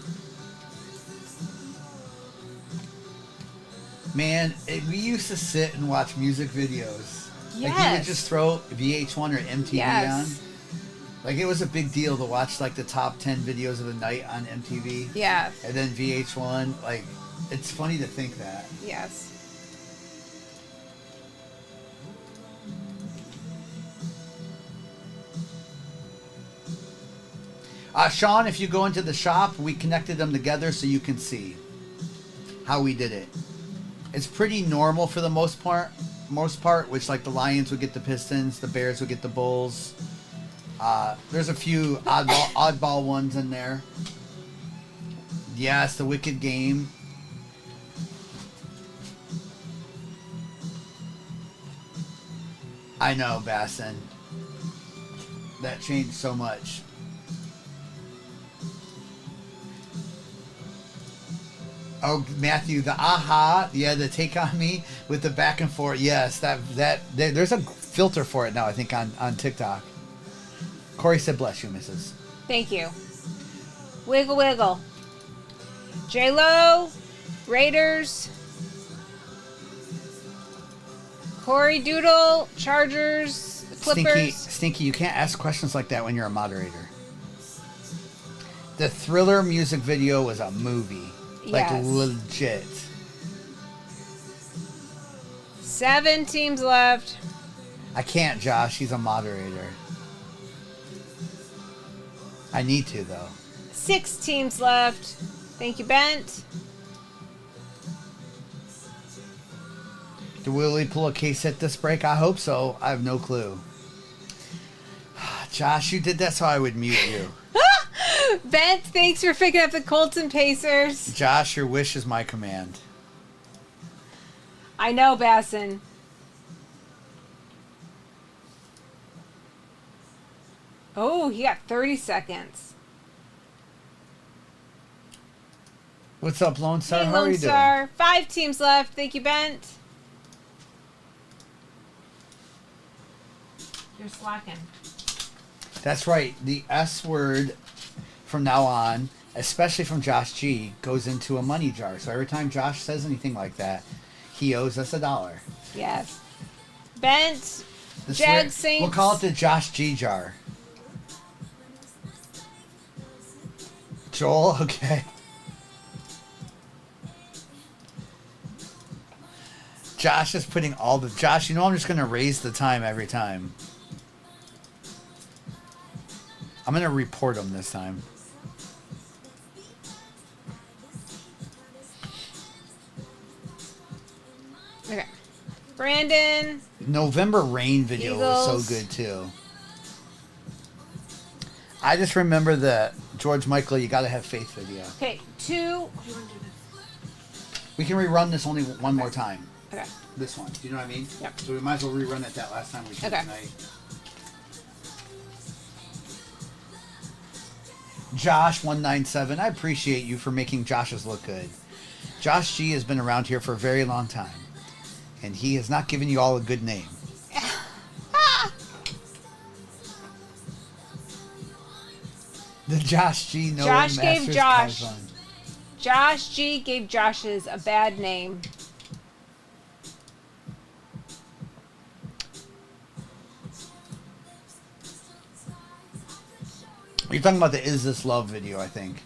Man, we used to sit and watch music videos. Yes. Like you would just throw VH1 or MTV on. Like it was a big deal to watch like the top 10 videos of the night on MTV. Yes. And then VH1, like it's funny to think that. Yes. Sean, if you go into the shop, we connected them together so you can see how we did it. It's pretty normal for the most part, which like the Lions would get the Pistons, the Bears would get the Bulls. There's a few oddball ones in there. Yes, the Wicked Game. I know, Bassin. That changed so much. Oh, Matthew, the aha, yeah, the Take On Me with the back and forth. Yes, there's a filter for it now, I think, on TikTok. Corey said, bless you, missus. Thank you. Wiggle Wiggle. J-Lo, Raiders. Corey Doodle, Chargers, Clippers. Stinky, you can't ask questions like that when you're a moderator. The Thriller music video was a movie. Like, yes. Legit. 7 teams left. I can't, Josh. He's a moderator. I need to, though. 6 teams left. Thank you, Bent. Did Willie pull a case hit this break? I hope so. I have no clue. Josh, you did that so I would mute you. Bent, thanks for picking up the Colts and Pacers. Josh, your wish is my command. I know, Basson. Oh, he got 30 seconds. What's up, Lone Star? Hey, How are Lone you Star. 5 teams left. Thank you, Bent. You're slacking. doing? That's right. The S word from now on, especially from Josh G, goes into a money jar. So every time Josh says anything like that, he owes us $1. Yes. Bent, Jag Saints. We'll call it the Josh G jar. Joel, okay. Josh is putting all the... Josh, you know I'm just going to raise the time every time. I'm going to report him this time. Okay. Brandon. November Rain video was Eagles. so good, too. I just remember the George Michael, You Gotta Have Faith video. Okay, 2. We can rerun this only one more time. Okay. This one. Do you know what I mean? Yep. So we might as well rerun it that last time we came Okay. tonight. Josh197, I appreciate you for making Josh's look good. Josh G has been around here for a very long time, and he has not given you all a good name. The Josh G no Josh one gave masters Josh. Kaifun. Josh G gave Josh's a bad name. You're talking about the Is This Love video, I think.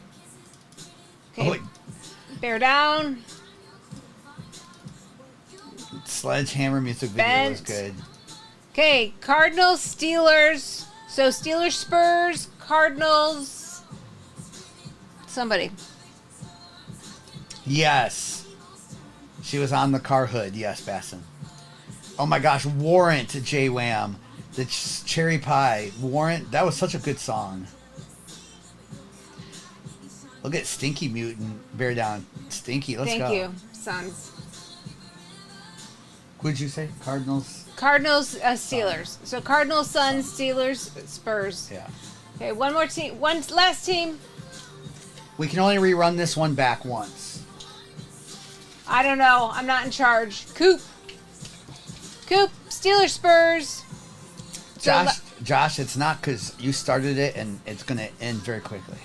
Okay. Oh, wait. Bear down. Sledgehammer music video was good. Okay, Cardinals, Steelers. So Steelers, Spurs, Cardinals. Somebody. Yes. She was on the car hood. Yes, Basson. Oh my gosh, Warrant J Wham. The Cherry Pie. Warrant, that was such a good song. Look at Stinky Mutant. Bear down. Stinky, let's go. Thank you, Suns. What did you say? Cardinals? Cardinals, Steelers. So Cardinals, Suns, Steelers, Spurs. Yeah. Okay, one more team. One last team. We can only rerun this one back once. I don't know. I'm not in charge. Coop, Steelers, Spurs. Josh, it's not because you started it and it's going to end very quickly.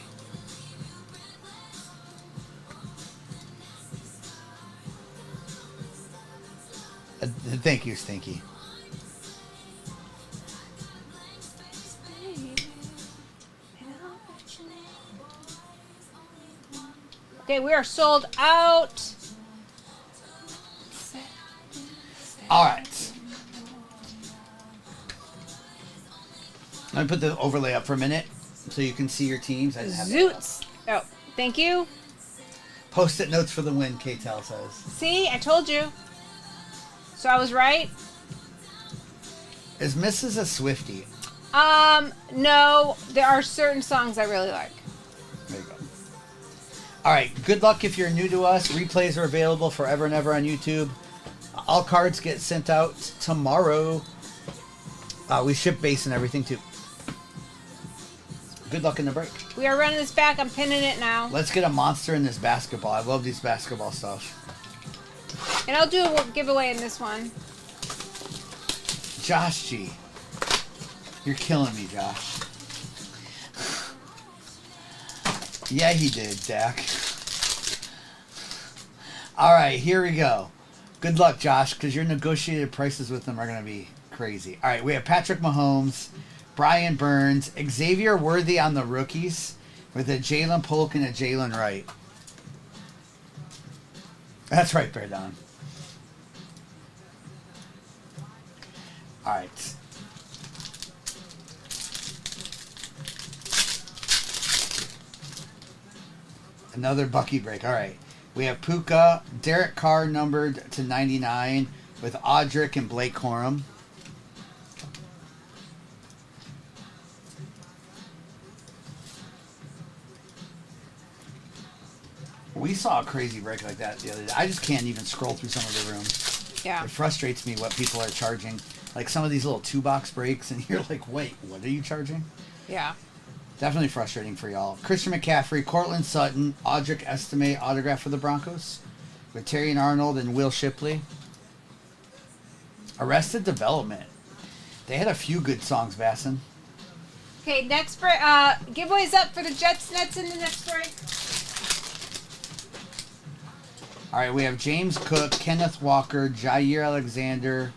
Thank you, Stinky. Okay, we are sold out. All right. Let me put the overlay up for a minute so you can see your teams. I have Zoots. Oh, thank you. Post-it notes for the win, K-Tel says. See, I told you. So I was right. Is Mrs. a Swiftie? No, there are certain songs I really like. There you go. All right, good luck if you're new to us. Replays are available forever and ever on YouTube. All cards get sent out tomorrow. We ship base and everything too. Good luck in the break. We are running this back. I'm pinning it now. Let's get a monster in this basketball. I love these basketball stuff. And I'll do a giveaway in this one. Josh G. You're killing me, Josh. Yeah, he did, Dak. All right, here we go. Good luck, Josh, because your negotiated prices with them are going to be crazy. All right, we have Patrick Mahomes, Brian Burns, Xavier Worthy on the rookies with a Jalen Polk and a Jalen Wright. That's right, Bear Don. All right. Another Bucky break. All right. We have Puka, Derek Carr numbered to 99 with Audric and Blake Corum. We saw a crazy break like that the other day. I just can't even scroll through some of the rooms. Yeah. It frustrates me what people are charging. Like some of these little 2-box breaks, and you're like, wait, what are you charging? Yeah. Definitely frustrating for y'all. Christian McCaffrey, Cortland Sutton, Audric Estime autograph for the Broncos with Terrion Arnold and Will Shipley. Arrested Development. They had a few good songs, Basson. Okay, next break. Giveaways up for the Jets Nets in the next break. All right, we have James Cook, Kenneth Walker, Jair Alexander,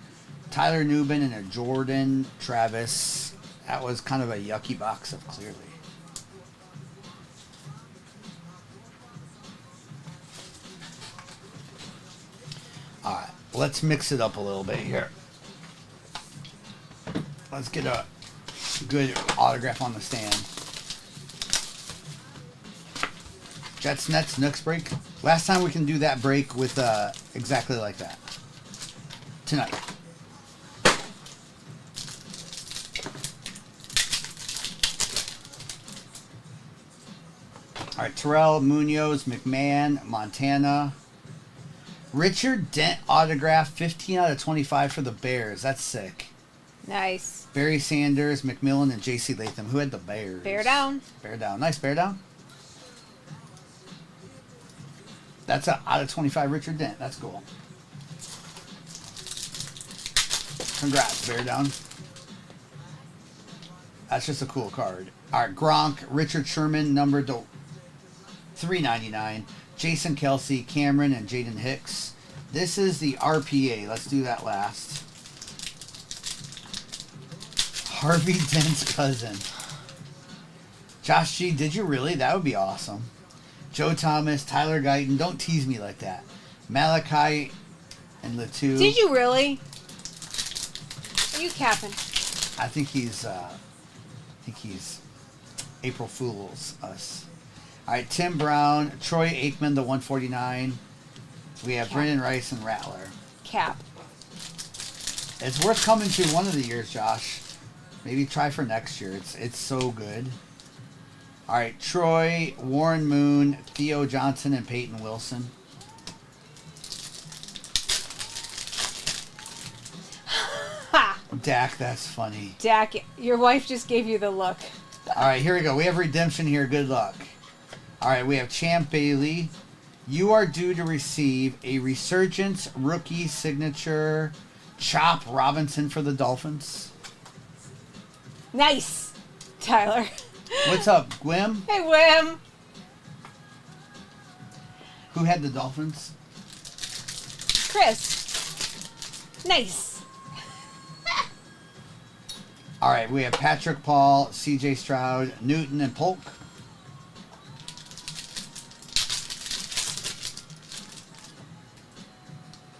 Tyler Nubin, and a Jordan Travis. That was kind of a yucky box of Clearly. All right, let's mix it up a little bit here. Let's get a good autograph on the stand. Jets Nets next break. Last time we can do that break with exactly like that. Tonight. All right, Terrell, Munoz, McMahon, Montana. Richard Dent autograph, 15 out of 25 for the Bears. That's sick. Nice. Barry Sanders, McMillan, and J.C. Latham. Who had the Bears? Bear down. Bear down. Nice, bear down. That's a out of 25 Richard Dent. That's cool. Congrats, bear down. That's just a cool card. All right, Gronk, Richard Sherman, numbered to 399. Jason Kelsey, Cameron, and Jaden Hicks. This is the RPA. Let's do that last. Harvey Dent's cousin. Josh G, did you really? That would be awesome. Joe Thomas, Tyler Guyton. Don't tease me like that. Malachi and Latu. Did you really? Are you capping? I think he's April Fools us. All right, Tim Brown, Troy Aikman, the 149. We have Cap. Brendan Rice and Rattler. Cap. It's worth coming to one of the years, Josh. Maybe try for next year. It's so good. All right, Troy, Warren Moon, Theo Johnson, and Peyton Wilson. Ha! Dak, that's funny. Dak, your wife just gave you the look. All right, here we go. We have redemption here. Good luck. All right, we have Champ Bailey. You are due to receive a Resurgence rookie signature Chop Robinson for the Dolphins. Nice, Tyler. What's up, Gwim? Hey, Wim. Who had the Dolphins? Chris. Nice. All right, we have Patrick Paul, C.J. Stroud, Newton, and Polk.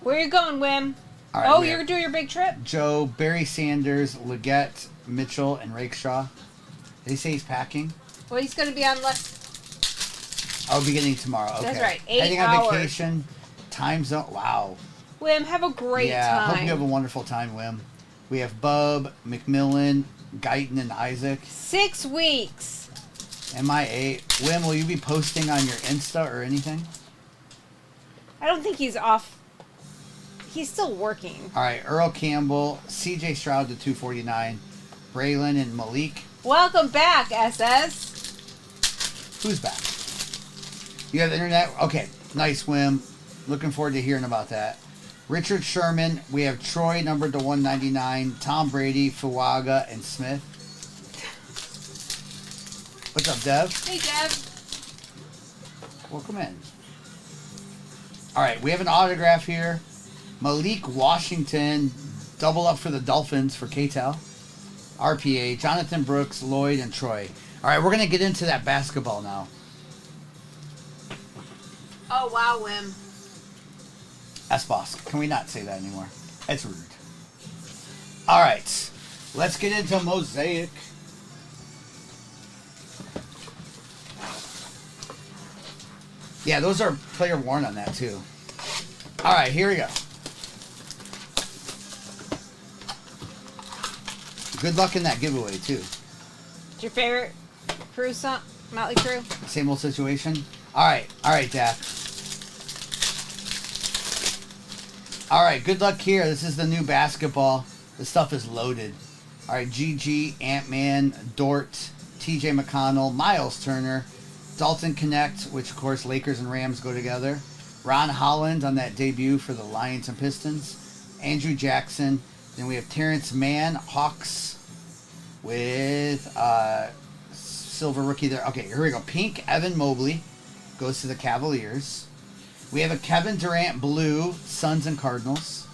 Where you going, Wim? All right, Oh, we you're have doing your big trip? Joe, Barry Sanders, Leggett, Mitchell, and Rakeshaw. Did he say he's packing? Well, he's going to be on less. Oh, beginning tomorrow. Okay. That's right, 8 Heading hours. on vacation. Time zone. Wow. Wim, have a great Yeah, time. hope you have a wonderful time, Wim. We have Bub, McMillan, Guyton, and Isaac. 6 weeks. MIA. Wim, will you be posting on your Insta or anything? I don't think he's off. He's still working. All right, Earl Campbell, C.J. Stroud to 249, Braylon and Malik. Welcome back, SS. Who's back? You have the internet? Okay, nice, Wim. Looking forward to hearing about that. Richard Sherman. We have Troy, numbered to 199, Tom Brady, Fuaga, and Smith. What's up, Dev? Hey, Deb. Welcome in. All right, we have an autograph here. Malik Washington, double up for the Dolphins for KTEL. RPA, Jonathan Brooks, Lloyd, and Troy. All right, we're going to get into that basketball now. Oh, wow, Wim. S-Boss. Can we not say that anymore? That's rude. All right, let's get into Mosaic. Yeah, those are player worn on that too. All right, here we go. Good luck in that giveaway too. What's your favorite crew song? Motley Crue? Same old situation. All right, Dak. All right, good luck here. This is the new basketball. This stuff is loaded. All right, GG, Ant-Man, Dort, TJ McConnell, Miles Turner, Dalton Connect, which of course Lakers and Rams go together. Ron Holland on that debut for the Lions and Pistons. Andrew Jackson. Then we have Terrence Mann, Hawks, with silver rookie there. Okay, here we go. Pink, Evan Mobley goes to the Cavaliers. We have a Kevin Durant blue, Suns and Cardinals.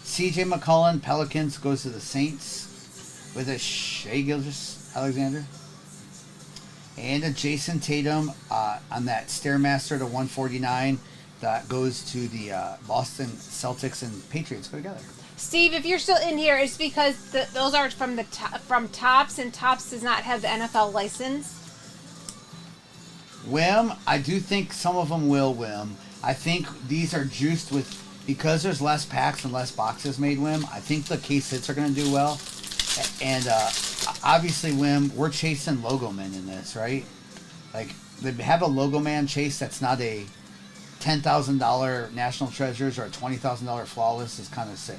CJ McCollum, Pelicans, goes to the Saints with a Shai Gilgeous-Alexander. And a Jason Tatum on that Stairmaster to 149 that goes to the Boston Celtics and Patriots go together. Steve, if you're still in here, it's because those are from from Topps, and Topps does not have the NFL license. Wim, I do think some of them will, Wim. I think these are juiced with, because there's less packs and less boxes made, Wim, I think the case hits are going to do well. And obviously, Wim, we're chasing Logo Men in this, right? Like, they have a Logo Man chase that's not a $10,000 National Treasures or a $20,000 Flawless is kind of sick.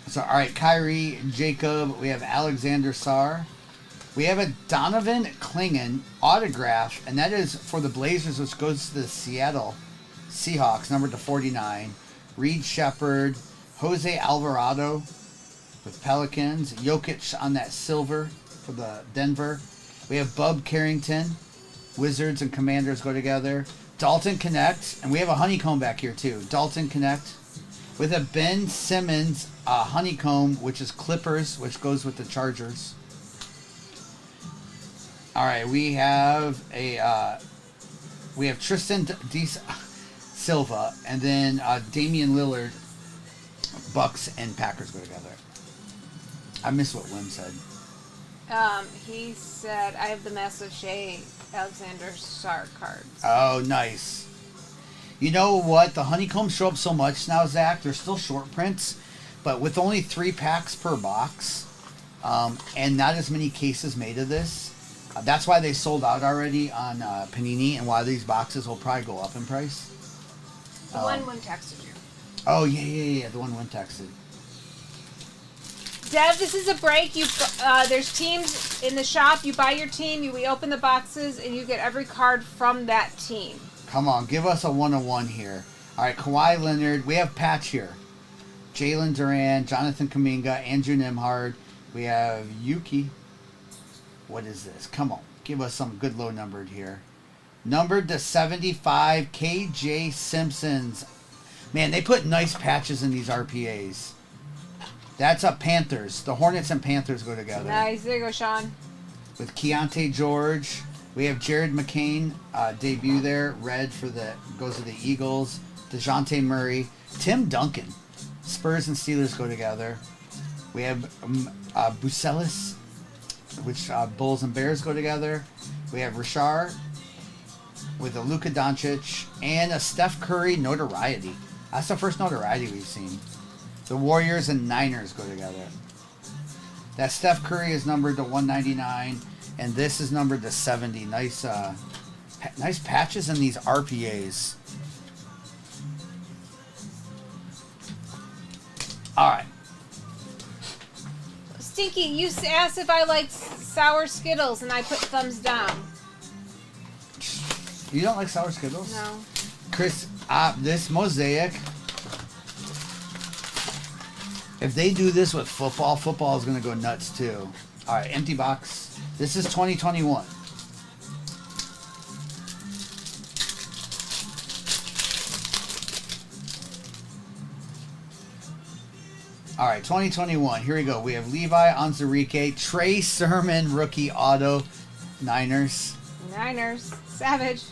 So, all right, Kyrie, Jacob, we have Alexander Sarr. We have a Donovan Clingan autograph, and that is for the Blazers, which goes to the Seattle Seahawks, numbered to 49. Reed Shepard, Jose Alvarado with Pelicans. Jokic on that silver for the Denver. We have Bub Carrington. Wizards and Commanders go together. Dalton Connect, and we have a honeycomb back here too. Dalton Connect with a Ben Simmons honeycomb, which is Clippers, which goes with the Chargers. All right, we have Tristan Silva, and then Damian Lillard. Bucks and Packers go together. I miss what Wim said. He said, I have the massive Shea Alexander Sarr cards. Oh, nice. You know what? The honeycombs show up so much now, Zach. They're still short prints, but with only 3 packs per box, and not as many cases made of this, that's why they sold out already on Panini, and why these boxes will probably go up in price. The one texted you. Oh, yeah. The one texted. Dev, this is a break. There's teams in the shop. You buy your team, we open the boxes, and you get every card from that team. Come on, give us a 101 here. All right, Kawhi Leonard. We have Patch here. Jalen Duran, Jonathan Kuminga, Andrew Nembhard. We have Yuki. What is this? Come on, give us some good low numbered here. Numbered to 75, KJ Simpsons. Man, they put nice patches in these RPAs. That's a Panthers. The Hornets and Panthers go together. Nice. There you go, Sean. With Keontae George. We have Jared McCain, debut there. Red for goes to the Eagles. DeJounte Murray. Tim Duncan. Spurs and Steelers go together. We have Bucelis, which Bulls and Bears go together. We have Rashard with a Luka Doncic and a Steph Curry notoriety. That's the first notoriety we've seen. The Warriors and Niners go together. That Steph Curry is numbered to 199, and this is numbered to 70. Nice patches in these RPAs. All right. Stinky, you asked if I like sour Skittles, and I put thumbs down. You don't like sour Skittles? No. Chris, this Mosaic, if they do this with football is going to go nuts too. All right, empty box. This is 2021. All right, 2021. Here we go. We have Levi Onwuzurike, Trey Sermon, rookie auto, Niners. Savage.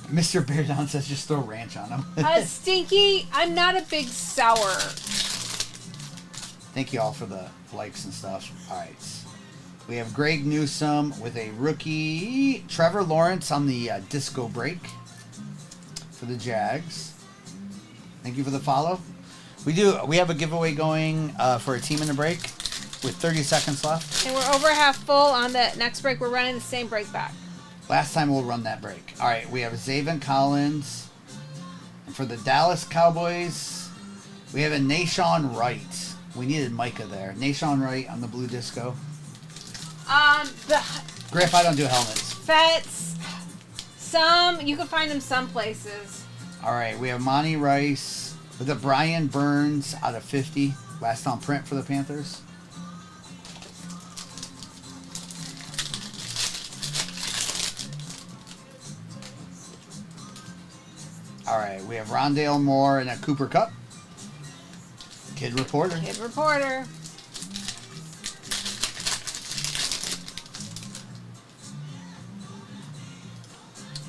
Mr. Bear Down says just throw ranch on them. Stinky, I'm not a big sour. Thank you all for the likes and stuff. All right. We have Greg Newsome with a rookie. Trevor Lawrence on the disco break for the Jags. Thank you for the follow. We have a giveaway going for a team in the break with 30 seconds left. And we're over half full on the next break. We're running the same break back. Last time we'll run that break. All right, we have Zaven Collins. And for the Dallas Cowboys, we have a Nashawn Wright. We needed Micah there. Nashawn Wright on the blue disco. Griff, I don't do helmets. Vets. You can find them some places. All right, we have Monty Rice with a Brian Burns out of 50. Last on print for the Panthers. All right, we have Rondale Moore and a Cooper Cup. Kid Reporter. Kid Reporter.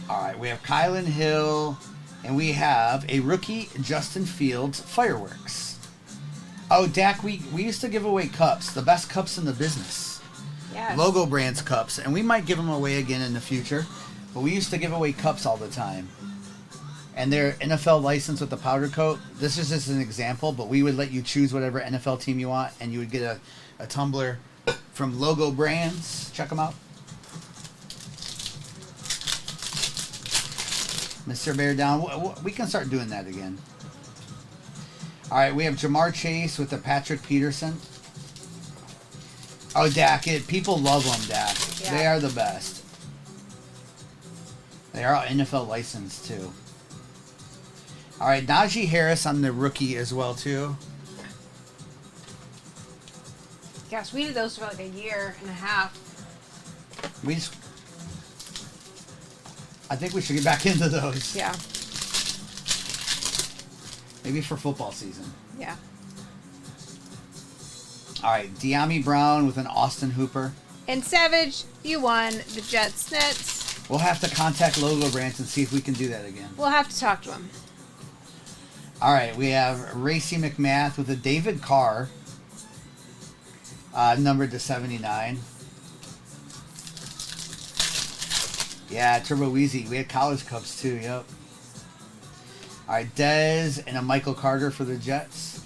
All right, we have Kylan Hill, and we have a rookie Justin Fields Fireworks. Oh, Dak, we used to give away cups, the best cups in the business. Yes. Logo Brands cups, and we might give them away again in the future, but we used to give away cups all the time. And they're NFL licensed with the powder coat. This is just an example, but we would let you choose whatever NFL team you want, and you would get a tumbler from Logo Brands. Check them out. Mr. Bear Down. We can start doing that again. All right, we have Jamar Chase with the Patrick Peterson. Oh, Dak. People love them, Dak. Yeah. They are the best. They are NFL licensed, too. All right, Najee Harris on the rookie as well, too. Gosh, we did those for like a year and a half. I think we should get back into those. Yeah. Maybe for football season. Yeah. All right, De'Ami Brown with an Austin Hooper. And Savage, you won the Jets Nets. We'll have to contact Logo Brands and see if we can do that again. We'll have to talk to him. All right, we have Racy McMath with a David Carr, numbered to 79. Yeah, Turbo Weezy. We had college cups too, yep. All right, Dez and a Michael Carter for the Jets.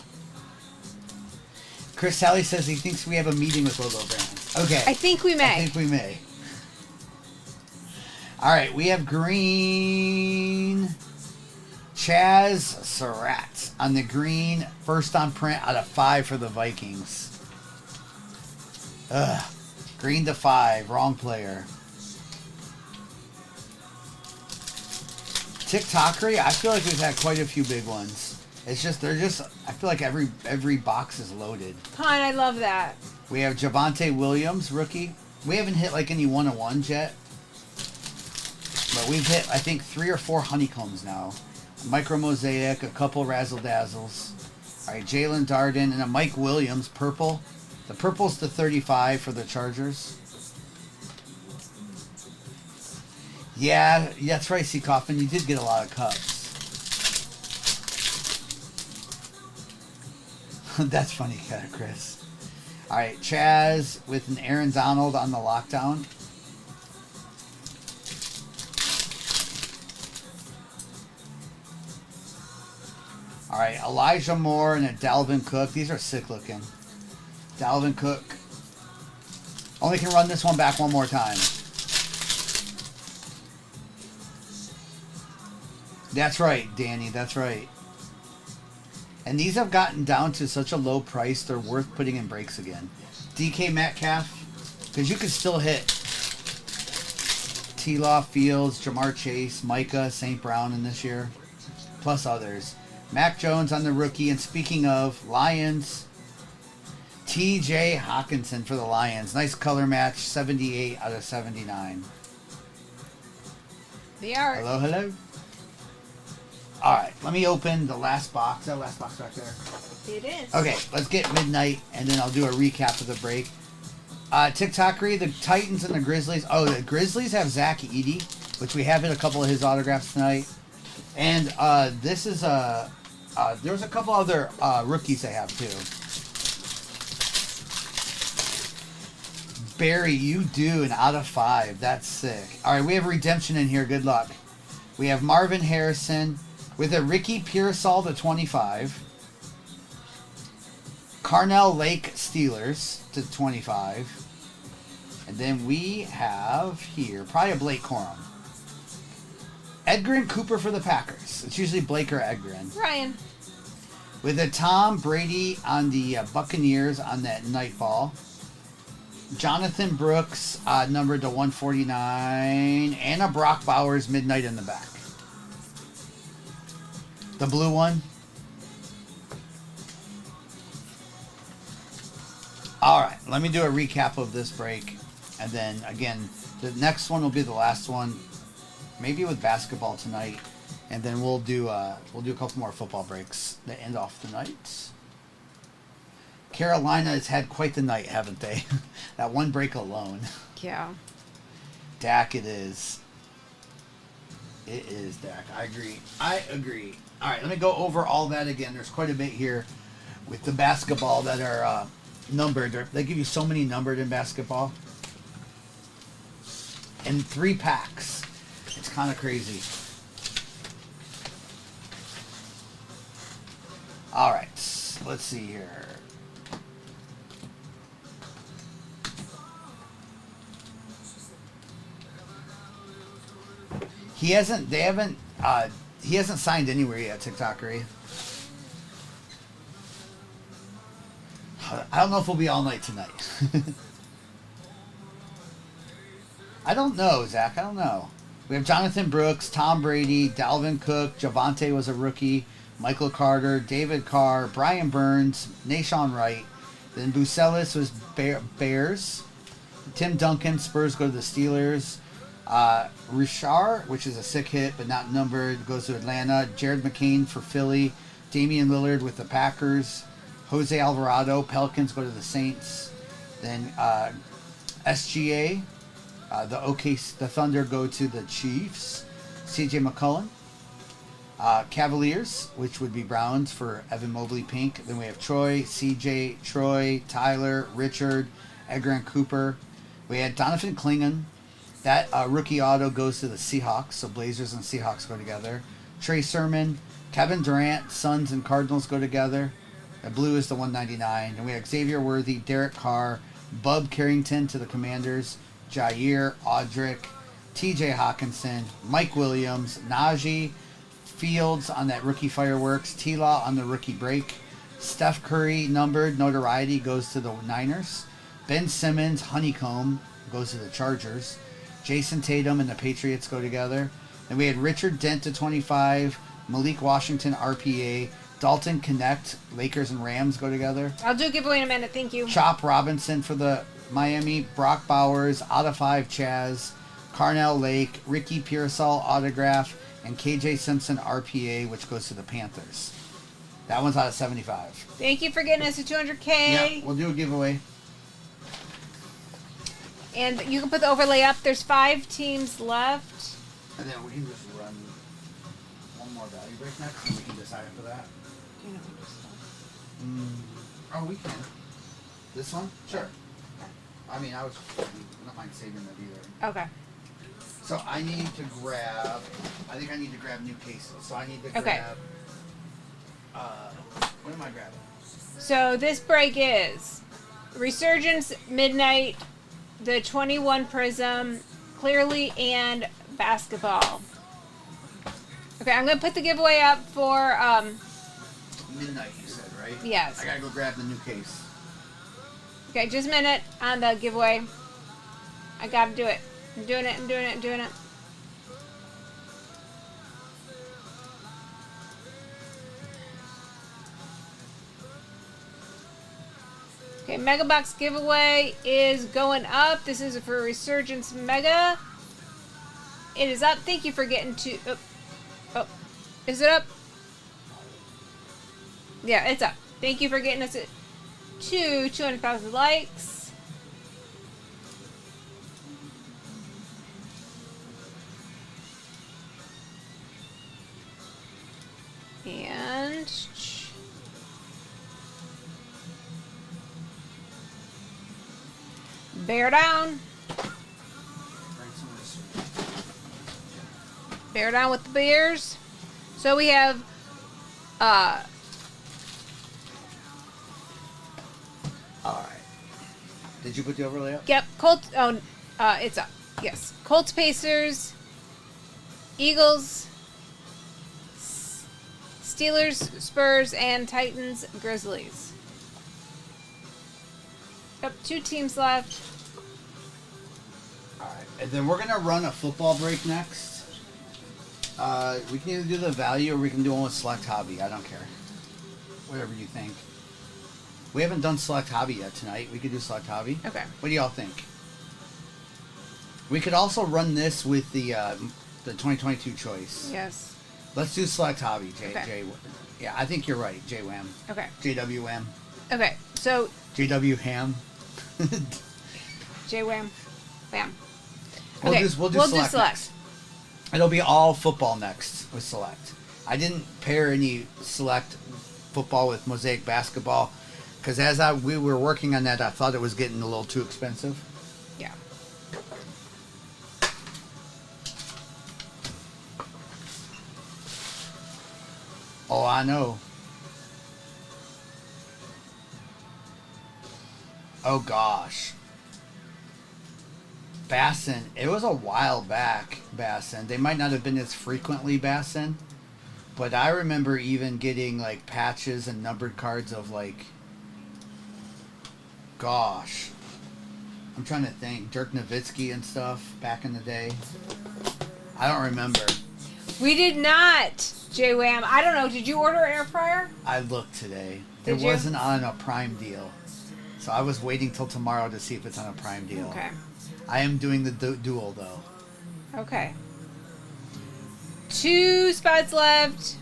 Chris Sally says he thinks we have a meeting with Logo Brands. Okay. I think we may. I think we may. All right, we have green Chaz Surratt on the green, first on print out of 5 for the Vikings. Ugh. Green to 5, wrong player. TikTokery, I feel like we've had quite a few big ones. It's just, I feel like every box is loaded. Con, I love that. We have Javonte Williams, rookie. We haven't hit like any 1-on-1s yet. But we've hit, I think, 3 or 4 honeycombs now. Micro Mosaic, a couple Razzle Dazzles. All right, Jalen Darden and a Mike Williams, purple. The purple's the 35 for the Chargers. Yeah, that's right, C. Coffin. You did get a lot of cups. That's funny, Chris. All right, Chaz with an Aaron Donald on the lockdown. All right, Elijah Moore and a Dalvin Cook. These are sick looking. Dalvin Cook. Only can run this one back one more time. That's right, Danny. That's right. And these have gotten down to such a low price, they're worth putting in breaks again. DK Metcalf, because you can still hit T-Law, Fields, Jamar Chase, Micah, St. Brown in this year, plus others. Mac Jones on the rookie. And speaking of Lions, T.J. Hawkinson for the Lions. Nice color match, 78 out of 79. The art. Hello, hello. All right, let me open the last box. That last box back there. It is. Okay, let's get midnight, and then I'll do a recap of the break. TikTokery, the Titans and the Grizzlies. Oh, the Grizzlies have Zach Edey, which we have hit a couple of his autographs tonight. And this is there's a couple other rookies they have too. Barry, you do an out of 5. That's sick. All right, we have redemption in here. Good luck. We have Marvin Harrison with a Ricky Pearsall to 25. Carnell Lake Steelers to 25. And then we have here, probably a Blake Corum. Edgerrin Cooper for the Packers. It's usually Blake or Edgerrin. Ryan. With a Tom Brady on the Buccaneers on that night ball. Jonathan Brooks, numbered to 149. And a Brock Bowers midnight in the back. The blue one. All right, let me do a recap of this break. And then, again, the next one will be the last one. Maybe with basketball tonight. And then we'll do a couple more football breaks to end off the night. Carolina has had quite the night, haven't they? That one break alone. Yeah. Dak, it is. It is, Dak. I agree. All right, let me go over all that again. There's quite a bit here with the basketball that are numbered. They give you so many numbered in basketball. In 3 packs. It's kind of crazy. All right, let's see here. He hasn't signed anywhere yet, TikToker. I don't know if we'll be all night tonight. I don't know, Zach. I don't know. We have Jonathan Brooks, Tom Brady, Dalvin Cook, Javonte was a rookie, Michael Carter, David Carr, Brian Burns, Nashawn Wright. Then Bucelis was Bears. Tim Duncan, Spurs go to the Steelers. Richard, which is a sick hit but not numbered, goes to Atlanta. Jared McCain for Philly. Damian Lillard with the Packers. Jose Alvarado, Pelicans go to the Saints. Then SGA, the Thunder go to the Chiefs. CJ McCollum. Cavaliers, which would be Browns for Evan Mobley Pink. Then we have Troy, CJ, Troy, Tyler, Richard, Edgar and Cooper. We had Donovan Klingon. That rookie auto goes to the Seahawks, so Blazers and Seahawks go together. Trey Sermon, Kevin Durant, Suns and Cardinals go together. The blue is the 199. And we have Xavier Worthy, Derek Carr, Bub Carrington to the Commanders, Jair, Audric, TJ Hawkinson, Mike Williams, Najee, Fields on that rookie fireworks, T-Law on the rookie break, Steph Curry numbered notoriety goes to the Niners, Ben Simmons Honeycomb goes to the Chargers, Jason Tatum and the Patriots go together. Then we had Richard Dent to 25, Malik Washington RPA, Dalton Connect, Lakers and Rams go together. I'll do a giveaway in a minute, thank you. Chop Robinson for the Miami, Brock Bowers, out of 5 Chaz, Carnell Lake, Ricky Pearsall autograph, and KJ Simpson RPA, which goes to the Panthers. That one's out of 75. Thank you for getting us to 200K. Yeah, we'll do a giveaway. And you can put the overlay up. There's 5 teams left. And then we can just run one more value break next, and we can decide after that. Do you know Oh, we can. This one? Sure. I mean, I don't mind saving that either. Okay. So I need to grab, new cases. So I need to grab, Okay. What am I grabbing? So this break is Resurgence, Midnight, the 21 Prism, Clearly, and Basketball. Okay, I'm going to put the giveaway up for, Midnight, you said, right? Yes. I gotta go grab the new case. Okay, just a minute on the giveaway. I got to do it. I'm doing it. Okay, Mega Box giveaway is going up. This is for Resurgence Mega. It is up. Thank you for getting to... Oh. Is it up? Yeah, it's up. Thank you for getting us to 200,000 likes. And... Bear down. Bear down with the bears. So we have All right. Did you put the overlay up? yep, Colts. Oh, it's up. Yes, Colts, Pacers, Eagles, Steelers, Spurs, and Titans, Grizzlies. Yep, 2 teams left. All right. And then we're going to run a football break next. We can either do the value or we can do one with Select Hobby. I don't care. Whatever you think. We haven't done Select Hobby yet tonight. We could do Select Hobby. Okay. What do y'all think? We could also run this with the 2022 choice. Yes. Let's do Select Hobby, Okay. Yeah, I think you're right, J-Wham. Okay. JWM. Okay, so JW Ham. J-Wham. Bam. We'll Okay, do we'll Select. Next. It'll be all football next with Select. I didn't pair any Select football with Mosaic basketball because we were working on that, I thought it was getting a little too expensive. Yeah. Oh, I know. Oh gosh. Bassin. It was a while back, Bassin. They might not have been as frequently Bassin, but I remember even getting like patches and numbered cards of like, gosh. I'm trying to think. Dirk Nowitzki and stuff back in the day. I don't remember. We did not, J-Wham. I don't know. Did you order an air fryer? I looked today. Did it you? wasn't on a Prime deal. So I was waiting till tomorrow to see if it's on a Prime deal. Okay. I am doing the dual though. Okay. 2 spots left.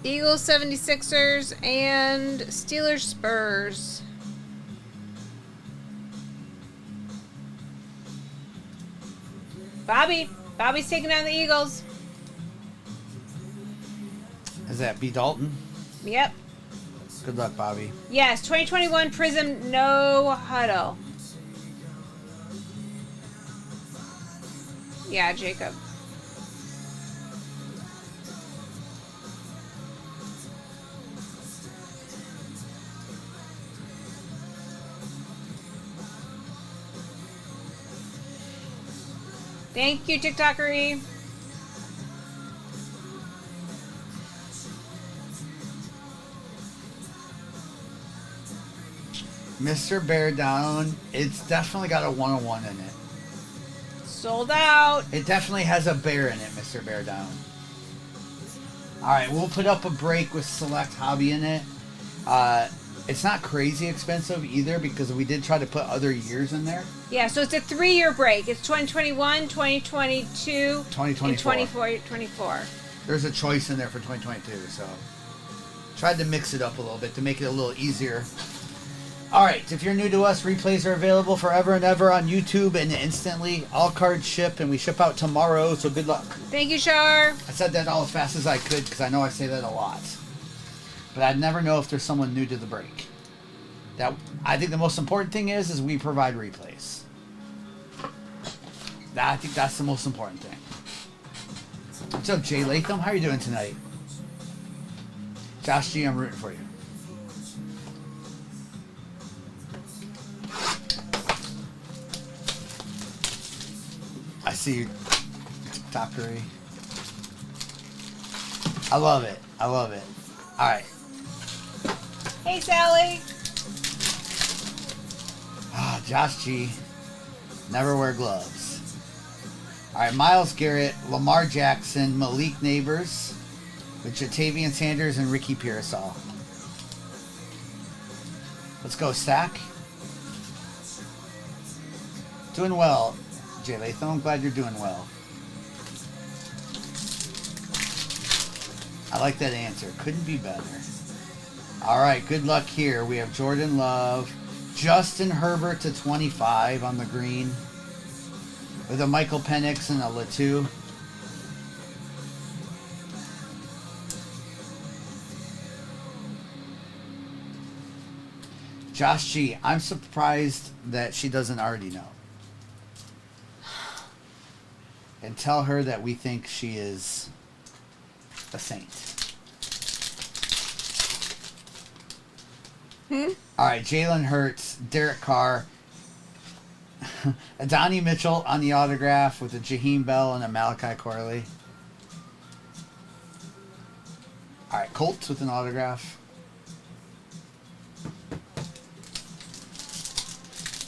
Eagles, 76ers, and Steelers, Spurs. Bobby's taking down the Eagles. Is that B. Dalton? Yep. Good luck, Bobby. Yes, 2021 Prism No Huddle. Yeah, Jacob. Thank you, TikTokery. Mr. Bear Down, it's definitely got a 101 in it. Sold out. It definitely has a bear in it, Mr. Bear Down. Alright, we'll put up a break with Select Hobby in it. It's not crazy expensive either because we did try to put other years in there. Yeah, so it's a 3-year break. It's 2021, 2022, 2024. and 2024. There's a choice in there for 2022, so tried to mix it up a little bit to make it a little easier. Alright, if you're new to us, replays are available forever and ever on YouTube and instantly. All cards ship and we ship out tomorrow, so good luck. Thank you, Shar. I said that all as fast as I could because I know I say that a lot. But I'd never know if there's someone new to the break. I think the most important thing is we provide replays. I think that's the most important thing. What's up, Jay Latham? How are you doing tonight? Josh G, I'm rooting for you. I see you, TikTokery. I love it. I love it. All right. Hey, Sally. Ah, Josh G. Never wear gloves. All right, Myles Garrett, Lamar Jackson, Malik Neighbors, with Jatavian Sanders and Ricky Pearsall. Let's go, Stack. Doing well, Jay Latham. I'm glad you're doing well. I like that answer. Couldn't be better. All right, good luck here. We have Jordan Love, Justin Herbert to 25 on the green, with a Michael Penix and a Latu. Josh G, I'm surprised that she doesn't already know. And tell her that we think she is a saint. All right, Jalen Hurts, Derek Carr, Adonai Mitchell on the autograph with a Jaheim Bell and a Malachi Corley. All right, Colts with an autograph.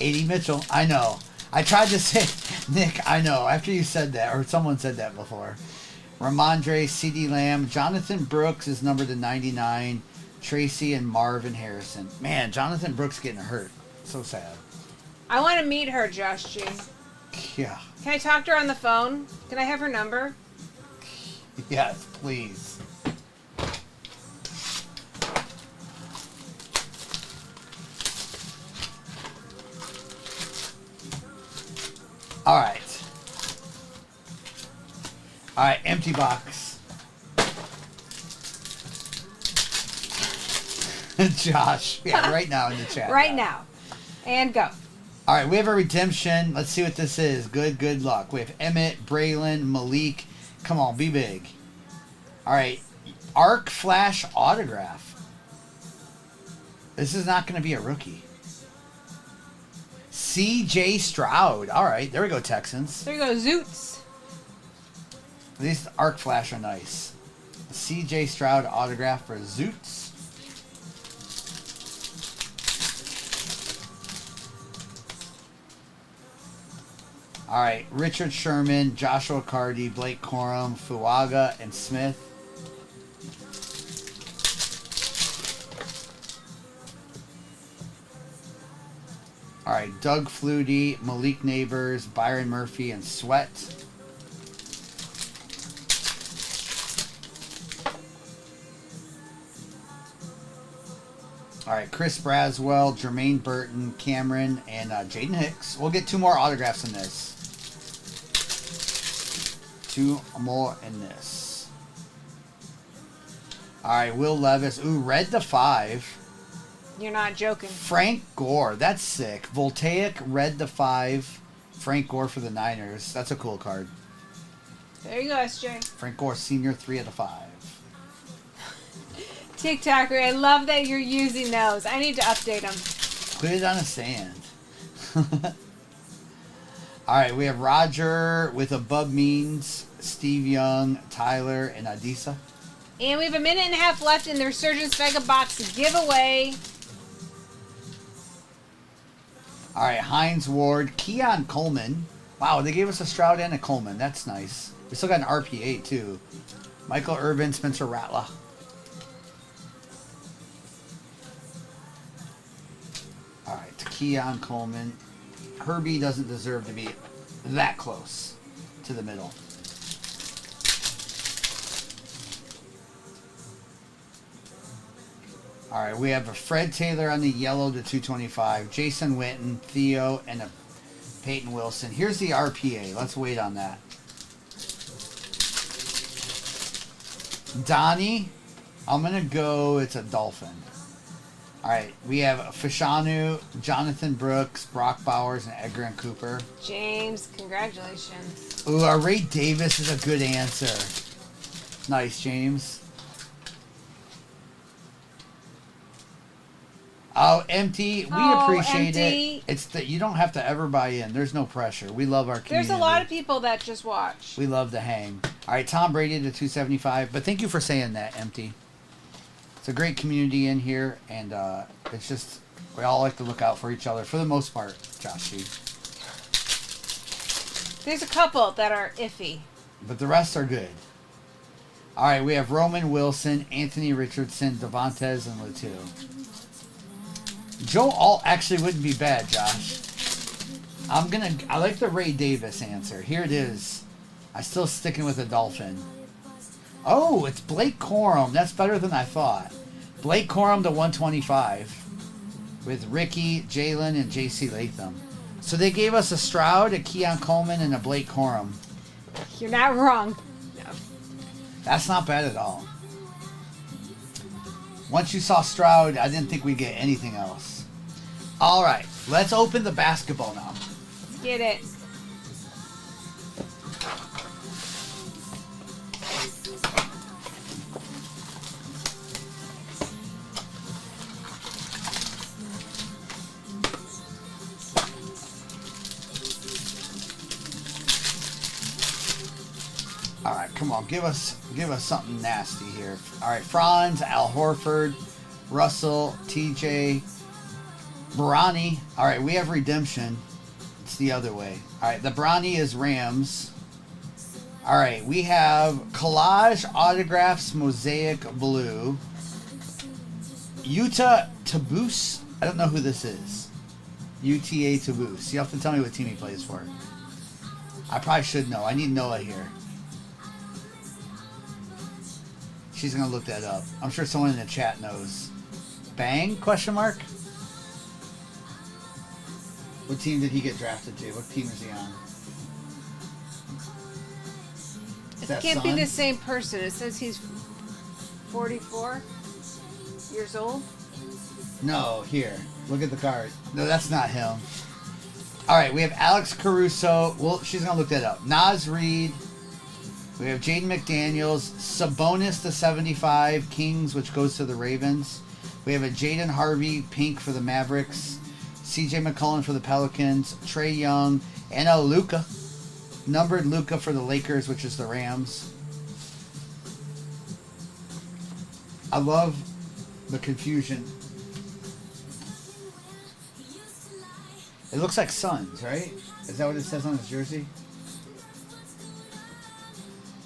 80 Mitchell, I know. I tried to say, Nick, I know. After you said that, or someone said that before. Ramondre, CeeDee Lamb, Jonathan Brooks is numbered to 99. Tracy and Marvin Harrison. Man, Jonathan Brooks getting hurt. So sad. I want to meet her, Josh G. Yeah. Can I talk to her on the phone? Can I have her number? Yes, please. All right. All right, empty box. Josh, yeah, right now in the chat. Right now. And go. All right, we have a redemption. Let's see what this is. Good luck. We have Emmett, Braylon, Malik. Come on, be big. All right, Arc Flash autograph. This is not going to be a rookie. C.J. Stroud. All right, there we go, Texans. There you go, Zoots. These Arc Flash are nice. C.J. Stroud autograph for Zoots. All right, Richard Sherman, Joshua Cardi, Blake Corum, Fuaga, and Smith. All right, Doug Flutie, Malik Neighbors, Byron Murphy, and Sweat. All right, Chris Braswell, Jermaine Burton, Cameron, and Jaden Hicks. We'll get 2 more autographs in this. 2 more in this. All right, Will Levis. Ooh, red to 5. You're not joking. Frank Gore. That's sick. Voltaic, red to 5. Frank Gore for the Niners. That's a cool card. There you go, SJ. Frank Gore, senior, 3 out of 5. TikToker, I love that you're using those. I need to update them. Put it on a stand. All right, we have Roger with Above Means, Steve Young, Tyler, and Adisa. And we have a minute and a half left in the Resurgence Mega Box giveaway. All right, Hines Ward, Keon Coleman. Wow, they gave us a Stroud and a Coleman. That's nice. We still got an RPA, too. Michael Urban, Spencer Rattler. All right, Keon Coleman. Herbie doesn't deserve to be that close to the middle. All right, we have a Fred Taylor on the yellow to 225, Jason Witten, Theo, and a Peyton Wilson. Here's the RPA. Let's wait on that. Donnie, I'm going to go, it's a Dolphin. All right, we have Fashanu, Jonathan Brooks, Brock Bowers, and Edgar and Cooper. James, congratulations. Ooh, our Ray Davis is a good answer. Nice, James. Oh, empty. We appreciate empty. it. It's that you don't have to ever buy in. There's no pressure. We love our community. There's a lot of people that just watch. We love to hang. All right, Tom Brady to 275. But thank you for saying that, empty. It's a great community in here, and it's just, we all like to look out for each other for the most part, Josh G. There's a couple that are iffy. But the rest are good. All right, we have Roman Wilson, Anthony Richardson, Devontae, and Latu. Joe Alt actually wouldn't be bad, Josh. I like the Ray Davis answer. Here it is. I'm still sticking with the Dolphin. Oh, it's Blake Corum. That's better than I thought. Blake Corum to 125 with Ricky, Jalen, and J.C. Latham. So they gave us a Stroud, a Keon Coleman, and a Blake Corum. You're not wrong. No. That's not bad at all. Once you saw Stroud, I didn't think we'd get anything else. All right, let's open the basketball now. Let's get it. All right, come on, give us something nasty here. All right, Franz, Al Horford, Russell, TJ, Bronny. All right, we have redemption. It's the other way. All right, the Bronny is Rams. All right, we have collage autographs, mosaic blue. Utah Taboose. I don't know who this is. UTA Taboose. You have to tell me what team he plays for. I probably should know. I need Noah here. She's going to look that up. I'm sure someone in the chat knows. Bang? Question mark? What team did he get drafted to? What team is he on? It can't be the same person. It says he's 44 years old. No, here. Look at the card. No, that's not him. All right, we have Alex Caruso. Well, she's going to look that up. Naz Reid. We have Jaden McDaniels, Sabonis to 75, Kings, which goes to the Ravens. We have a Jaden Harvey, pink for the Mavericks. CJ McCollum for the Pelicans. Trae Young, and a Luka. Numbered Luka for the Lakers, which is the Rams. I love the confusion. It looks like Suns, right? Is that what it says on his jersey?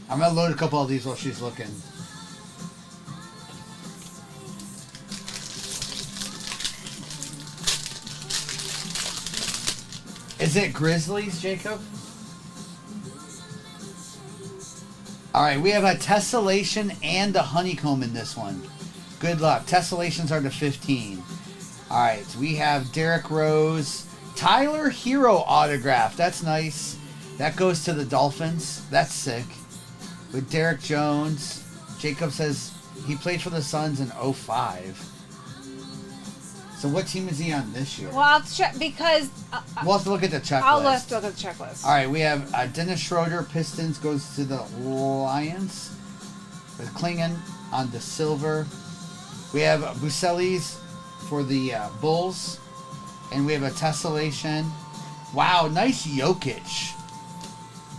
I'm going to load a couple of these while she's looking. Is it Grizzlies, Jacob? All right, we have a tessellation and a honeycomb in this one. Good luck. Tessellations are to 15. All right, so we have Derrick Rose. Tyler Hero autograph. That's nice. That goes to the Dolphins. That's sick. With Derek Jones. Jacob says he played for the Suns in 05. So what team is he on this year? Well, I'll check because... we'll have to look at the checklist. I'll have to look at the checklist. All right, we have Dennis Schroeder, Pistons, goes to the Lions. With Klingon on the silver. We have Buselis for the Bulls. And we have a tessellation. Wow, nice Jokic.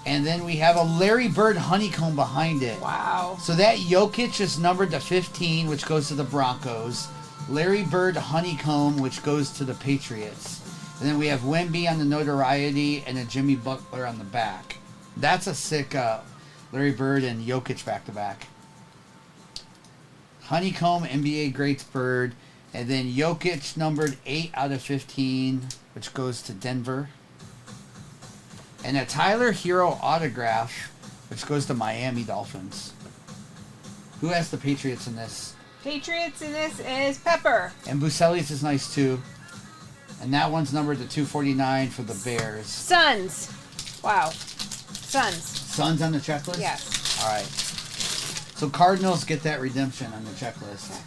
And then we have a Larry Bird honeycomb behind it. Wow. So that Jokic is numbered to 15, which goes to the Broncos. Larry Bird honeycomb, which goes to the Patriots. And then we have Wemby on the notoriety and a Jimmy Butler on the back. That's a sick Larry Bird and Jokic back-to-back. Honeycomb, NBA Greats Bird. And then Jokic numbered 8 out of 15, which goes to Denver. And a Tyler Hero autograph, which goes to Miami Dolphins. Who has the Patriots in this? Patriots in this is Pepper. And Buselis is nice too. And that one's numbered to 249 for the Bears. Suns. Wow. Suns. Suns on the checklist? Yes. All right. So Cardinals get that redemption on the checklist. Okay.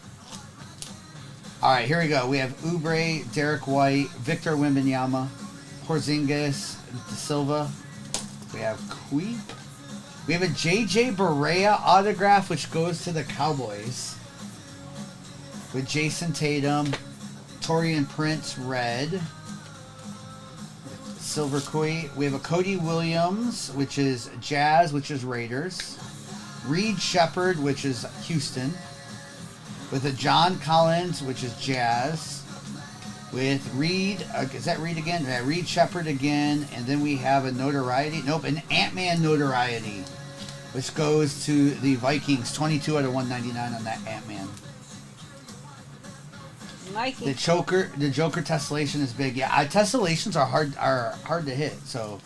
All right, here we go. We have Oubre, Derek White, Victor Wembanyama, Porzingis, De Silva. We have Kui. We have a J.J. Barea autograph, which goes to the Cowboys. With Jason Tatum, Torian Prince, red. Silver Kui. We have a Cody Williams, which is Jazz, which is Raiders. Reed Shepard, which is Houston. With a John Collins, which is Jazz. With Reed, is that Reed again? Yeah, Reed Shepard again. And then we have a notoriety. Nope, an Ant-Man notoriety, which goes to the Vikings. 22 out of 199 on that Ant-Man. Nike. The Joker tessellation is big. Yeah, tessellations are hard to hit. So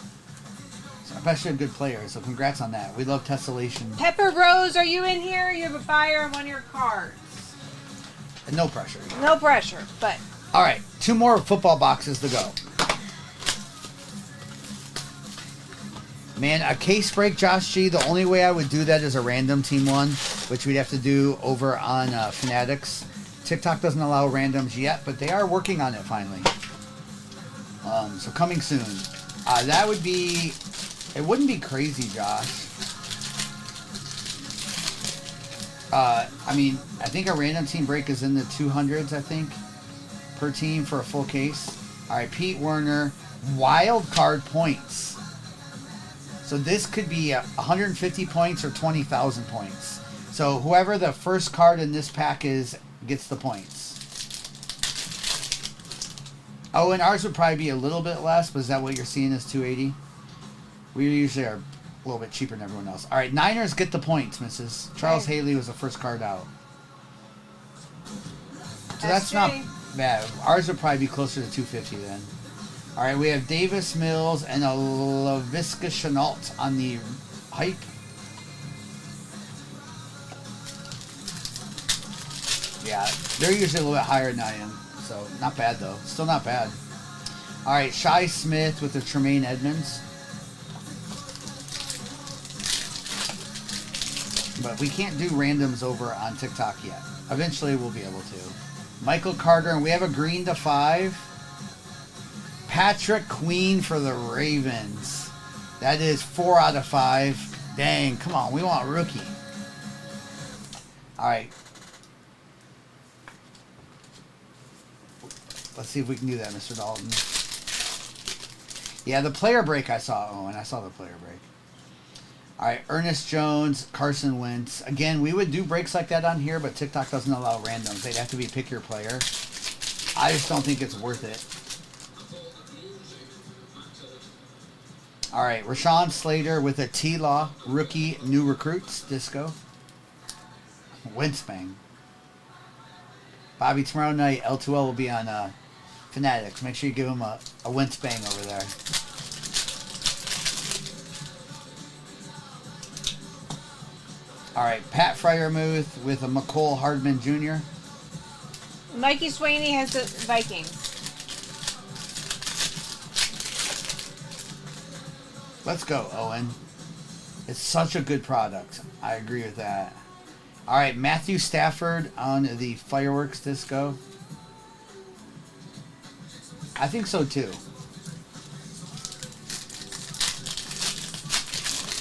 especially a good player. So congrats on that. We love tessellation. Pepper Rose, are you in here? You have a buyer on one of your cards. No pressure. No pressure, but... All right, 2 more football boxes to go. Man, a case break, Josh G. The only way I would do that is a random team one, which we'd have to do over on Fanatics. TikTok doesn't allow randoms yet, but they are working on it finally. So coming soon. That would be... It wouldn't be crazy, Josh. I mean, I think a random team break is in the 200s, I think, per team for a full case. All right, Pete Werner, wild card points. So this could be 150 points or 20,000 points. So whoever the first card in this pack is gets the points. Oh, and ours would probably be a little bit less, but is that what you're seeing is 280? We usually are a little bit cheaper than everyone else. All right, Niners get the points, Mrs. Charles Haley was the first card out. So that's not bad. Ours would probably be closer to 250 then. All right, we have Davis Mills and a LaVisca Chenault on the hype. Yeah, they're usually a little bit higher than I am. So, not bad, though. Still not bad. All right, Shi Smith with the Tremaine Edmonds. But we can't do randoms over on TikTok yet. Eventually, we'll be able to. Michael Carter, and we have a green to 5. Patrick Queen for the Ravens. That is 4 out of 5. Dang, come on. We want rookie. All right. Let's see if we can do that, Mr. Dalton. Yeah, the player break I saw. Oh, and I saw the player break. All right, Ernest Jones, Carson Wentz. Again, we would do breaks like that on here, but TikTok doesn't allow randoms. They'd have to be pick your player. I just don't think it's worth it. All right, Rashawn Slater with a T-Law, rookie, new recruits, disco. Winspang. Bobby, tomorrow night, L2L will be on Fanatics. Make sure you give him a Winspang over there. All right, Pat Freiermuth with a McCole Hardman Jr. Mikey Swaney has the Vikings. Let's go, Owen. It's such a good product. I agree with that. All right, Matthew Stafford on the Fireworks Disco. I think so, too.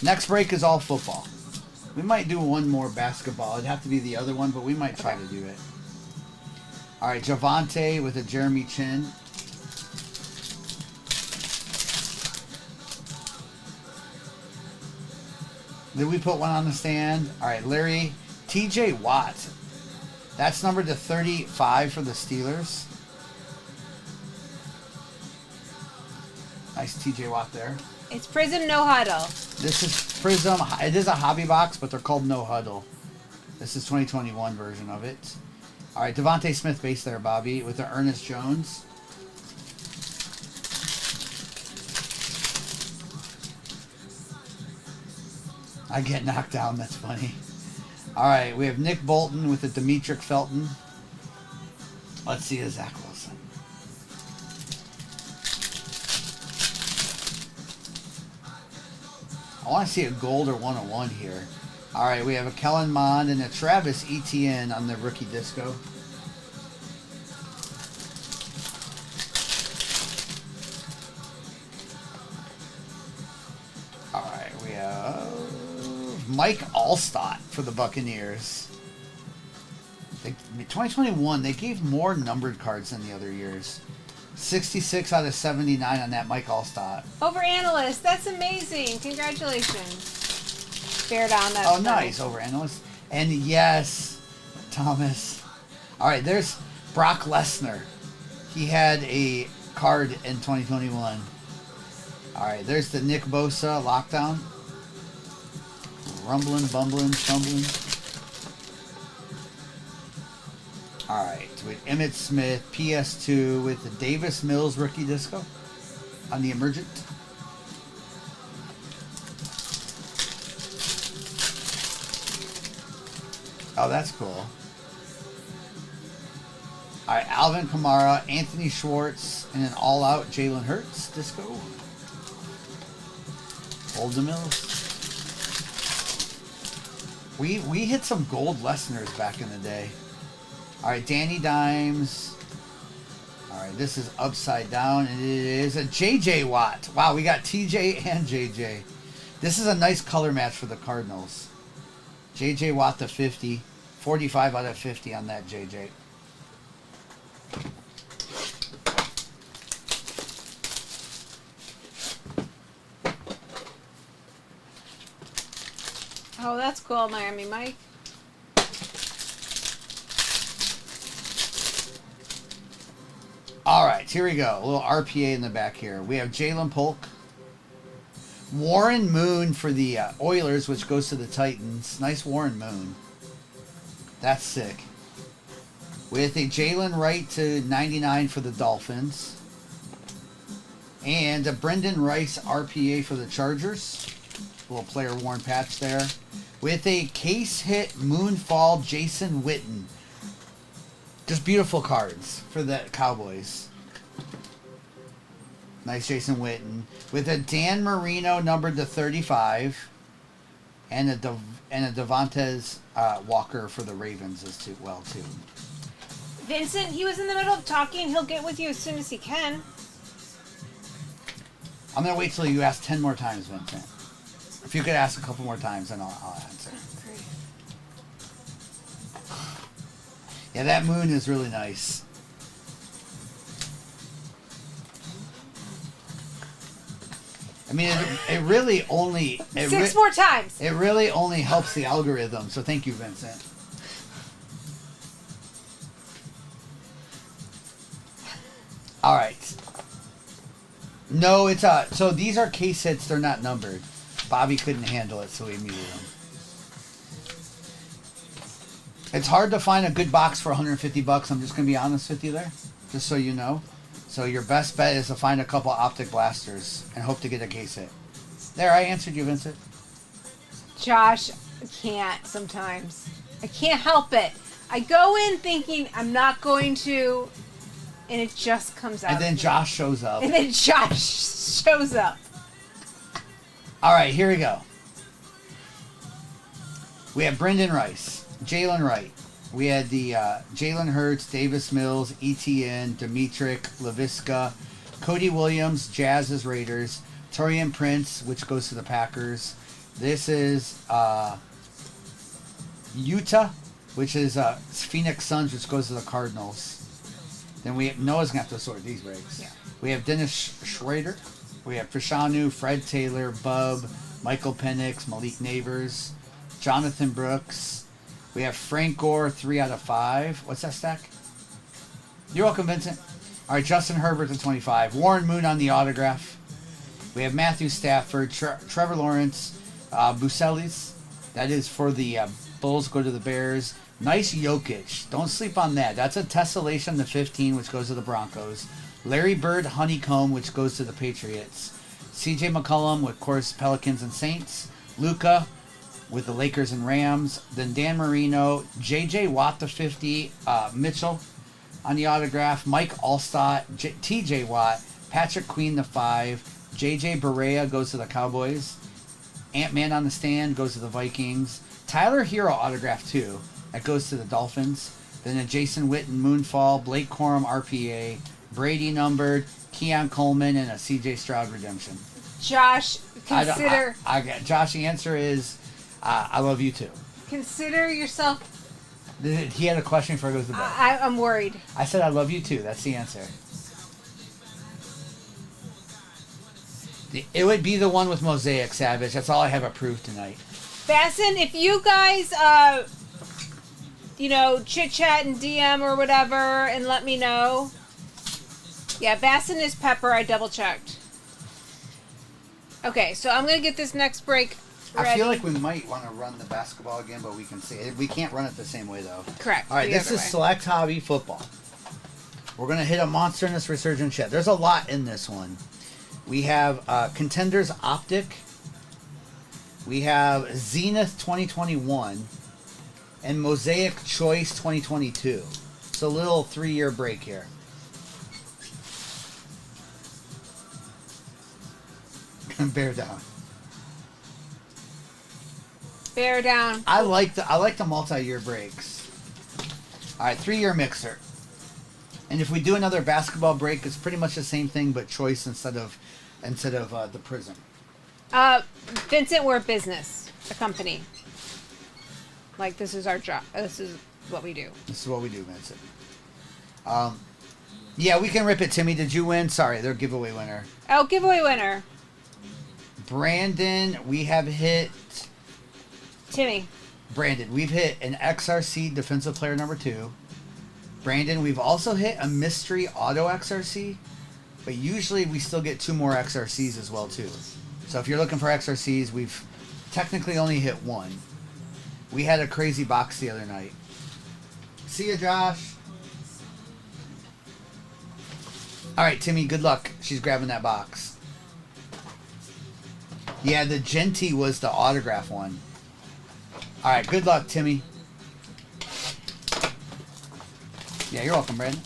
Next break is all football. We might do one more basketball. It'd have to be the other one, but we might try to do it. All right, Javante with a Jeremy Chin. Did we put one on the stand? All right, Larry. TJ Watt. That's numbered to 35 for the Steelers. Nice TJ Watt there. It's Prism No Huddle. This is Prism. It is a hobby box, but they're called No Huddle. This is 2021 version of it. All right, Devontae Smith base there, Bobby, with the Ernest Jones. I get knocked down. That's funny. All right, we have Nick Bolton with the Demetric Felton. Let's see a Zach Wilson. I want to see a gold or 101 here. All right, we have a Kellen Mond and a Travis Etienne on the rookie disco. All right, we have Mike Allstott for the Buccaneers. 2021, they gave more numbered cards than the other years. 66 out of 79 on that Mike Allstott. Over Analyst. That's amazing. Congratulations. Bear down. That's oh, nice. Over Analyst. And yes, Thomas. All right, there's Brock Lesnar. He had a card in 2021. All right, there's the Nick Bosa lockdown. Rumbling, bumbling, stumbling. All right, with Emmitt Smith, PS2 with the Davis Mills rookie disco on the Emergent. Oh, that's cool. All right, Alvin Kamara, Anthony Schwartz, and an all-out Jalen Hurts disco. Hold the Mills. We hit some gold Lesners back in the day. All right, Danny Dimes. All right, this is upside down, and it is a JJ Watt. Wow, we got TJ and JJ. This is a nice color match for the Cardinals. JJ Watt to 50. 45 out of 50 on that JJ. Oh, that's cool, Miami Mike. All right, here we go. A little RPA in the back here. We have Jalen Polk. Warren Moon for the Oilers, which goes to the Titans. Nice Warren Moon. That's sick. With a Jalen Wright to 99 for the Dolphins. And a Brendan Rice RPA for the Chargers. A little player worn patch there. With a case hit Moonfall Jason Witten. Just beautiful cards for the Cowboys. Nice Jason Witten. With a Dan Marino numbered to 35. And a Devontae Walker for the Ravens as well, too. Vincent, he was in the middle of talking. He'll get with you as soon as he can. I'm going to wait till you ask 10 more times, Vincent. If you could ask a couple more times, then I'll answer. Great. Yeah, that moon is really nice. I mean, it really only... Six more times. It really only helps the algorithm, so thank you, Vincent. All right. No, it's so these are case hits. They're not numbered. Bobby couldn't handle it, so he muted them. It's hard to find a good box for $150. I'm just going to be honest with you there, just so you know. So your best bet is to find a couple optic blasters and hope to get a case hit. There, I answered you, Vincent. Josh, I can't sometimes. I can't help it. I go in thinking I'm not going to, and it just comes out. And then Josh shows up. And then Josh shows up. All right, here we go. We have Brendan Rice, Jalen Wright. We had the Jalen Hurts, Davis Mills, ETN, Dimitrik, Laviska, Cody Williams, Jazz's Raiders, Torian Prince, which goes to the Packers. This is Utah, which is Phoenix Suns, which goes to the Cardinals. Then we have, Noah's going to have to sort these breaks. Yeah. We have Dennis Schrader. We have Fashanu, Fred Taylor, Bub, Michael Penix, Malik Neighbors, Jonathan Brooks. We have Frank Gore, 3 out of 5. What's that stack? You're welcome, Vincent. All right, Justin Herbert to 25. Warren Moon on the autograph. We have Matthew Stafford, Trevor Lawrence, Buselis. That is for the Bulls, go to the Bears. Nice Jokic. Don't sleep on that. That's a tessellation to 15, which goes to the Broncos. Larry Bird, Honeycomb, which goes to the Patriots. CJ McCollum with, of course, Pelicans and Saints. Luka with the Lakers and Rams. Then Dan Marino, JJ Watt to 50, Mitchell on the autograph. Mike Allstott, TJ Watt, Patrick Queen to 5. JJ Barea goes to the Cowboys. Ant-Man on the stand goes to the Vikings. Tyler Hero autograph too. That goes to the Dolphins. Then a Jason Witten Moonfall, Blake Corum RPA, Brady numbered, Keon Coleman, and a CJ Stroud redemption. Josh, consider... Josh, the answer is, I love you too. Consider yourself... He had a question before he goes to bed. I'm worried. I said I love you too. That's the answer. It would be the one with Mosaic, Savage. That's all I have approved tonight. Fasten, if you guys, chit-chat and DM or whatever and let me know. Yeah, Bassin is Pepper. I double-checked. Okay, so I'm going to get this next break ready. I feel like we might want to run the basketball again, but we can see it. We can't run it the same way, though. Correct. All right, this is Select Hobby Football. We're going to hit a monster in this Resurgent Chat. There's a lot in this one. We have Contenders Optic. We have Zenith 2021 and Mosaic Choice 2022. It's a little 3-year break here. Bear down. Bear down. I like the multi-year breaks. All right, 3-year mixer. And if we do another basketball break, it's pretty much the same thing, but choice instead of the Prism. Vincent, we're a business, a company. Like, this is our job. This is what we do. This is what we do, Vincent. Yeah, we can rip it, Timmy. Did you win? Sorry, they're giveaway winner. Oh, giveaway winner. Brandon, we have hit... Timmy. Brandon, we've hit an XRC defensive player number 2. Brandon, we've also hit a mystery auto XRC, but usually we still get 2 more XRCs as well, too. So if you're looking for XRCs, we've technically only hit 1. We had a crazy box the other night. See ya, Josh. All right, Timmy, good luck. She's grabbing that box. Yeah, the Genty was the autograph one. All right, good luck, Timmy. Yeah, you're welcome, Brandon.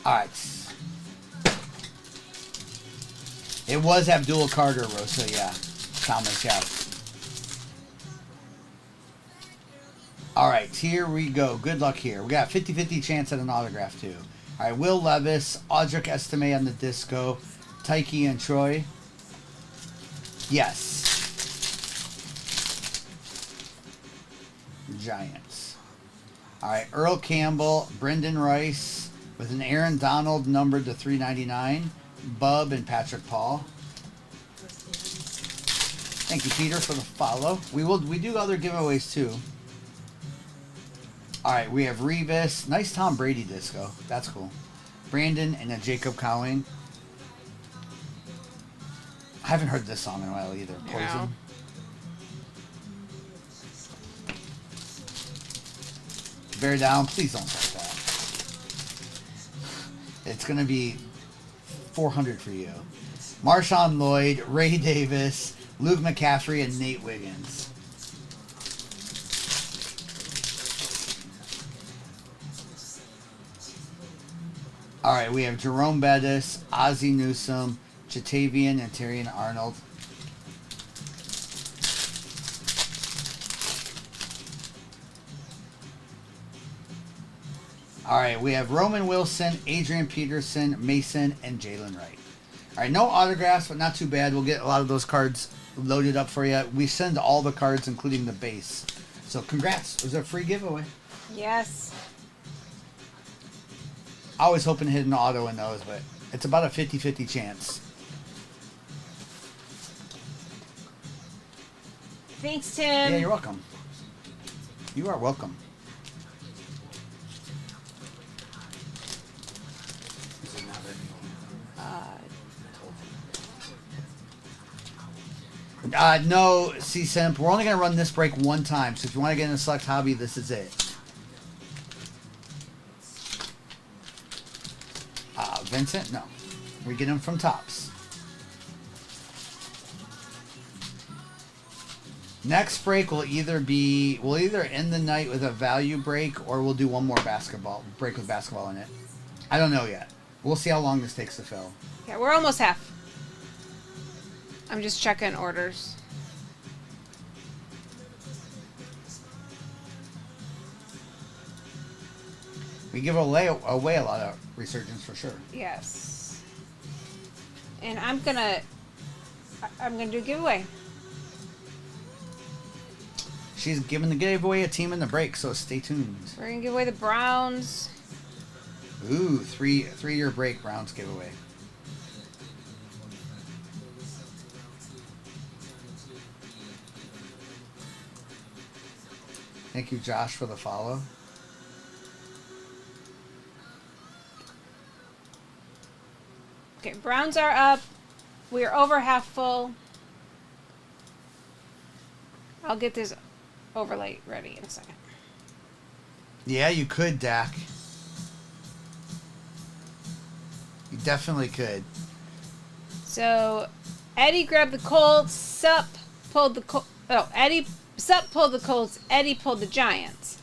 All right. It was Abdul Carter, Rosa, yeah. Thomas, yeah. All right, here we go. Good luck here. We got 50-50 chance at an autograph, too. All right, Will Levis, Audric Estime on the disco, Tyke and Troy. Yes. Giants. All right, Earl Campbell, Brendan Rice with an Aaron Donald numbered to 399, Bub and Patrick Paul. Thank you, Peter, for the follow. We do other giveaways too. All right, we have Revis, nice Tom Brady disco. That's cool. Brandon and a Jacob Cowing. I haven't heard this song in a while either. Poison. Yeah. Bear down. Please don't touch that. It's going to be 400 for you. Marshawn Lloyd, Ray Davis, Luke McCaffrey, and Nate Wiggins. All right, we have Jerome Bettis, Ozzie Newsome, Jatavian, and Terrion Arnold. All right, we have Roman Wilson, Adrian Peterson, Mason, and Jalen Wright. All right, no autographs, but not too bad. We'll get a lot of those cards loaded up for you. We send all the cards, including the base. So congrats. It was a free giveaway. Yes. I was hoping to hit an auto in those, but it's about a 50-50 chance. Thanks, Tim. Yeah, you're welcome. You are welcome. No, C-Simp. We're only going to run this break one time, so if you want to get in a select hobby, this is it. Vincent? No. We get them from Topps. Next break will either end the night with a value break, or we'll do one more break with basketball in it. I don't know yet. We'll see how long this takes to fill. Yeah, we're almost half. I'm just checking orders. We give away a lot of resurgence for sure. Yes. And I'm gonna do a giveaway. She's giving the giveaway a team in the break, so stay tuned. We're gonna give away the Browns. Ooh, three-year break Browns giveaway. Thank you, Josh, for the follow. Okay, Browns are up. We are over half full. I'll get this overlay ready in a second. Yeah, you could, Dak. You definitely could. So, Eddie grabbed the Colts. Sup pulled the Colts. Oh, Sup pulled the Colts. Eddie pulled the Giants.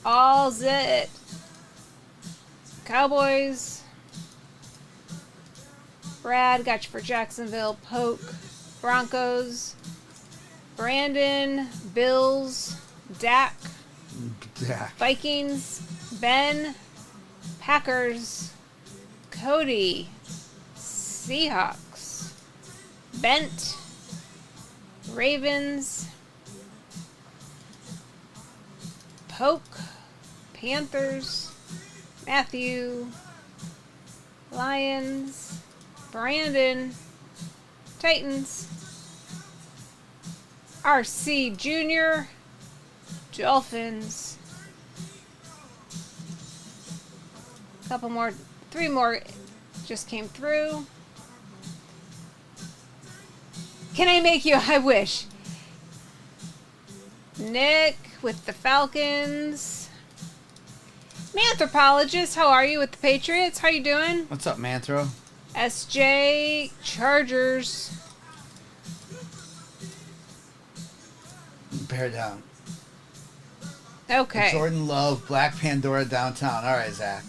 All's it. Cowboys. Brad got you for Jacksonville. Poke. Broncos. Brandon, Bills, Dak, Dak. Vikings, Ben, Packers, Cody, Seahawks, Bent, Ravens, Poke, Panthers, Matthew, Lions, Brandon, Titans, RC Jr., Dolphins. Couple more, 3 more just came through. Can I make you? I wish. Nick with the Falcons. Manthropologist, how are you with the Patriots? How you doing? What's up, Manthro? SJ Chargers. Bear down. Okay. Jordan Love, Black Pandora downtown. All right, Zach.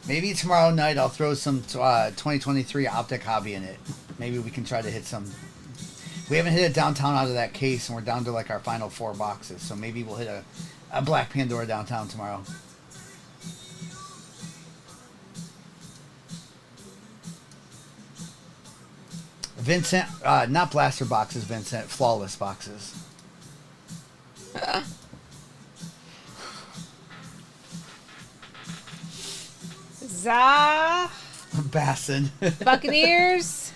Maybe tomorrow night I'll throw some 2023 Optic Hobby in it. Maybe we can try to hit some. We haven't hit a downtown out of that case, and we're down to like our final 4 boxes. So maybe we'll hit a Black Pandora downtown tomorrow. Vincent, not blaster boxes, Vincent. Flawless boxes. Bassin. Buccaneers.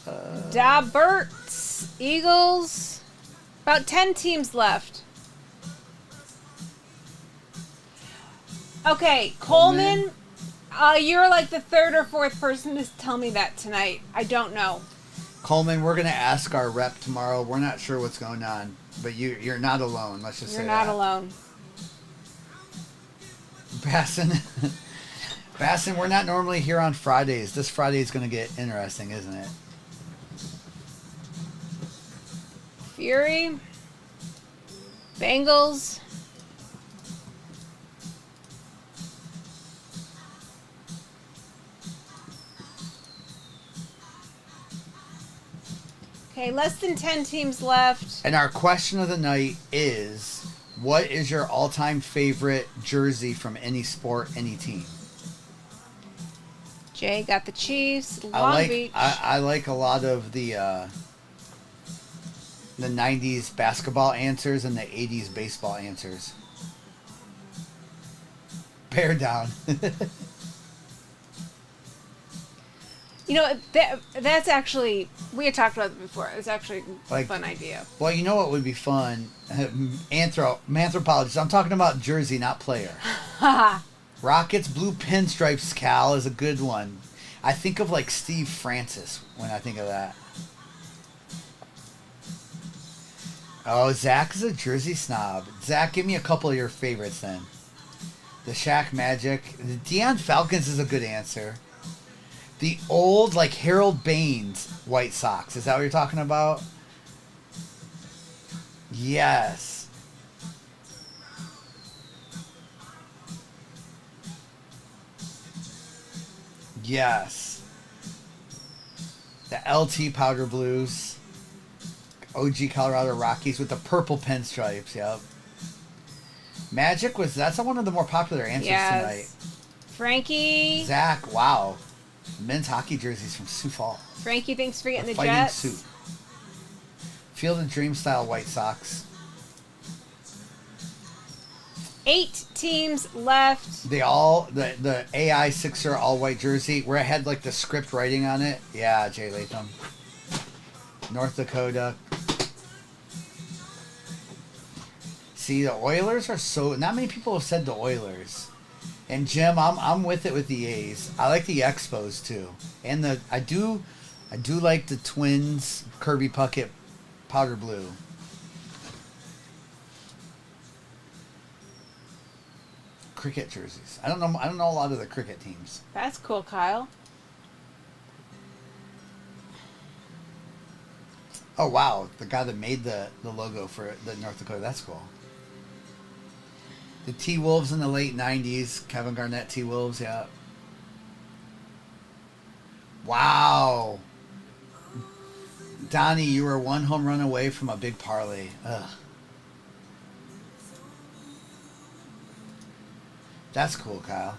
Daberts. Eagles. About 10 teams left. Okay, Coleman. You're like the 3rd or 4th person to tell me that tonight. I don't know. Coleman, we're going to ask our rep tomorrow. We're not sure what's going on, but you're not alone. Let's just say you're not alone. Bassin. Bassin, we're not normally here on Fridays. This Friday is going to get interesting, isn't it? Fury. Bengals. Okay, less than 10 teams left. And our question of the night is, what is your all-time favorite jersey from any sport, any team? Jay got the Chiefs. Long Beach. I like a lot of the 90s basketball answers and the 80s baseball answers. Bear down. You know, that's actually, we had talked about it before. It's actually a fun idea. Well, you know what would be fun? Anthropologist. I'm talking about jersey, not player. Rockets blue pinstripes, Cal, is a good one. I think of like Steve Francis when I think of that. Oh, Zach is a jersey snob. Zach, give me a couple of your favorites then. The Shaq Magic. The Deion Falcons is a good answer. The old, like, Harold Baines White Sox. Is that what you're talking about? Yes. Yes. The LT Powder Blues. OG Colorado Rockies with the purple pinstripes, yep. Magic that's one of the more popular answers tonight. Frankie. Zach, wow. Men's hockey jerseys from Sioux Falls. Frankie, thanks for getting the Fighting Jets. Sioux. Field of Dream style White Sox. 8 teams left. The AI Sixer all white jersey where it had like the script writing on it. Yeah, Jay Latham. North Dakota. See, the Oilers are so. Not many people have said the Oilers. And Jim, I'm with it with the A's. I like the Expos too, and I do like the Twins Kirby Puckett powder blue. Cricket jerseys. I don't know a lot of the cricket teams. That's cool, Kyle. Oh wow, the guy that made the logo for the North Dakota. That's cool. The T-Wolves in the late 90s. Kevin Garnett T-Wolves, yeah. Wow. Donnie, you were one home run away from a big parlay. Ugh. That's cool, Kyle.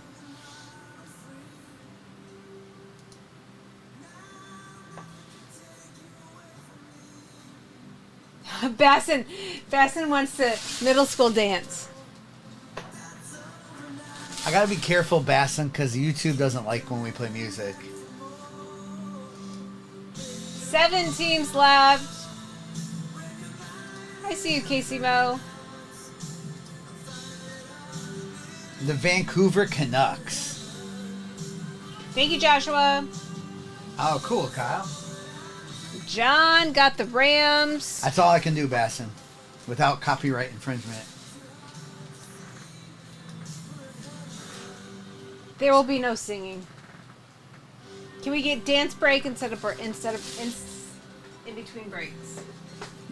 Basson wants to middle school dance. I gotta be careful, Basson, because YouTube doesn't like when we play music. 7 teams left. I see you, Casey Mo. The Vancouver Canucks. Thank you, Joshua. Oh, cool, Kyle. John got the Rams. That's all I can do, Basson, without copyright infringement. There will be no singing. Can we get dance break instead of in between breaks?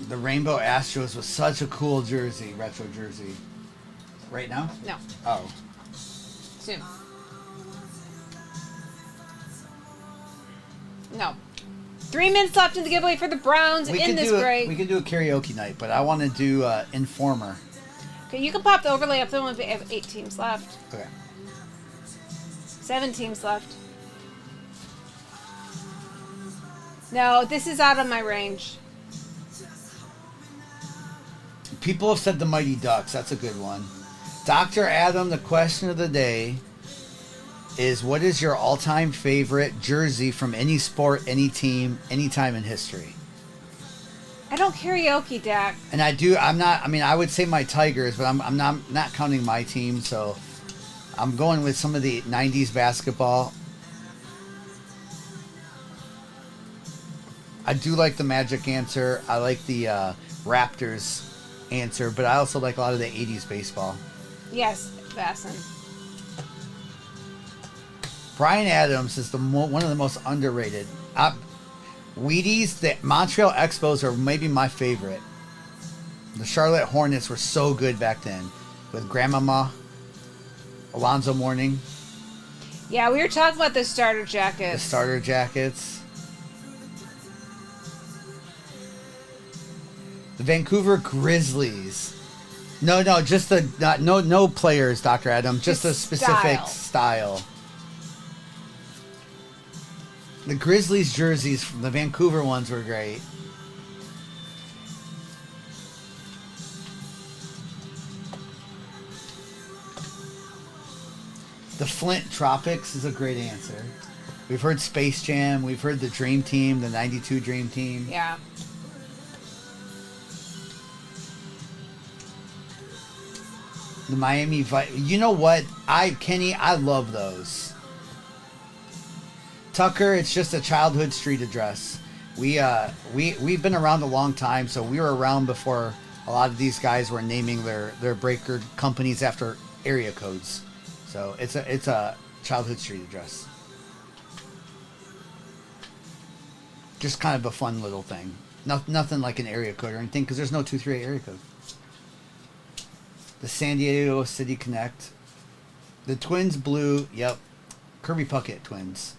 The Rainbow Astros was such a cool jersey, retro jersey. Right now? No. Oh. Soon. No. 3 minutes left in the giveaway for the Browns in this break. We could do a karaoke night, but I want to do Informer. Okay, you can pop the overlay up there when we have 8 teams left. Okay. 7 teams left. No, this is out of my range. People have said the Mighty Ducks. That's a good one. Dr. Adam, the question of the day is, what is your all-time favorite jersey from any sport, any team, any time in history? I don't karaoke, Dak. And I would say my Tigers, but I'm not counting my team, so I'm going with some of the 90s basketball. I do like the Magic answer. I like the Raptors answer, but I also like a lot of the 80s baseball. Yes, Basson. Brian Adams is one of the most underrated. Wheaties, the Montreal Expos are maybe my favorite. The Charlotte Hornets were so good back then with Grandmama, Alonzo Mourning. Yeah, we were talking about the starter jackets. The starter jackets. The Vancouver Grizzlies. No, just no players, Dr. Adam. Just a specific style. The Grizzlies jerseys from the Vancouver ones were great. The Flint Tropics is a great answer. We've heard Space Jam. We've heard the Dream Team, the 92 Dream Team. Yeah. The Miami Vice. You know what? Kenny, I love those. Tucker, it's just a childhood street address. We've been around a long time, so we were around before a lot of these guys were naming their breaker companies after area codes. So it's a childhood street address. Just kind of a fun little thing. Nothing like an area code or anything, because there's no 238 area code. The San Diego City Connect. The Twins blue. Yep. Kirby Puckett Twins.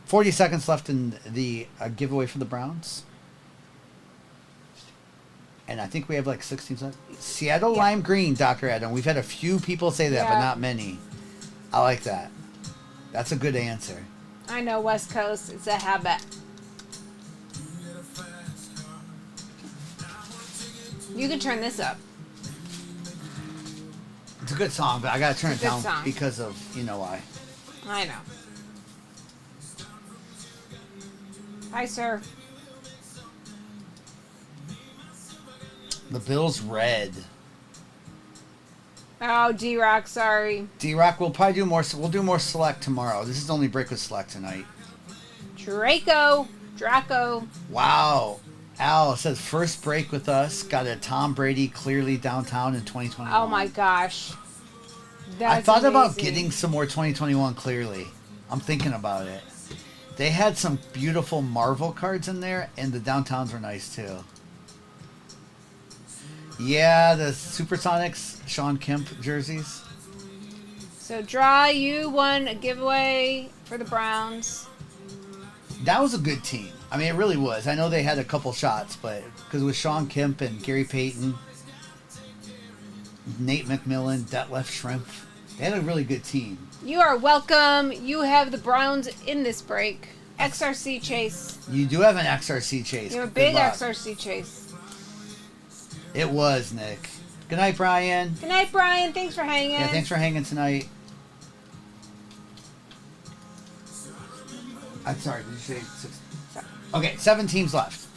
40 seconds left in the giveaway for the Browns. And I think we have like 16 seconds. Seattle Lime Green, Dr. Adam. We've had a few people say that, but not many. I like that. That's a good answer. I know, West Coast. It's a habit. You can turn this up. It's a good song, but I gotta turn it down because of, you know why. I know. Hi, sir. The Bills red. Oh, D-Rock, sorry. D-Rock, we'll probably do more. We'll do more select tomorrow. This is the only break with select tonight. Draco. Wow. Al says first break with us. Got a Tom Brady clearly downtown in 2021. Oh my gosh. I thought about getting some more 2021 clearly. I'm thinking about it. They had some beautiful Marvel cards in there, and the downtowns were nice too. Yeah, the Supersonics, Sean Kemp jerseys. So, Draw, you won a giveaway for the Browns. That was a good team. I mean, it really was. I know they had a couple shots, but because it was Sean Kemp and Gary Payton, Nate McMillan, Detlef Schrempf. They had a really good team. You are welcome. You have the Browns in this break. XRC Chase. You do have an XRC Chase. You have a Good big luck. XRC Chase. It was, Nick. Good night, Brian. Good night, Brian. Thanks for hanging. Yeah, thanks for hanging tonight. I'm sorry, did you say 6? Okay, 7 teams left.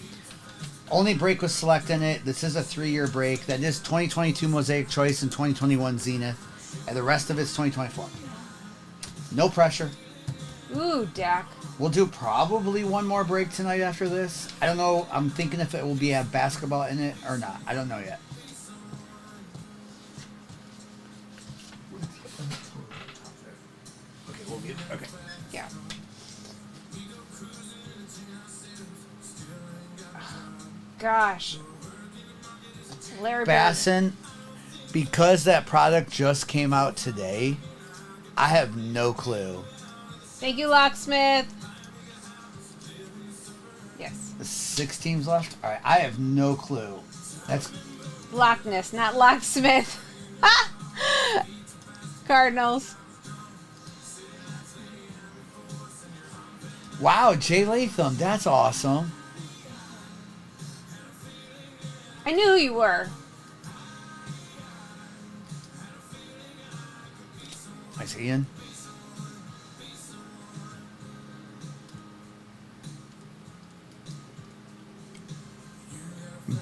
Only break was select in it. This is a 3-year break. That is 2022 Mosaic Choice and 2021 Zenith. And the rest of it's 2024. No pressure. Ooh, Dak. We'll do probably one more break tonight after this. I don't know. I'm thinking if it will be have basketball in it or not. I don't know yet. Okay, we'll get okay. Yeah. Gosh. Larry Bird. Bassin, because that product just came out today, I have no clue. Thank you, Locksmith. Yes. 6 teams left? All right, I have no clue. That's Lockness, not Locksmith. Cardinals. wow, Jay Latham. That's awesome. I knew who you were. Nice, Ian.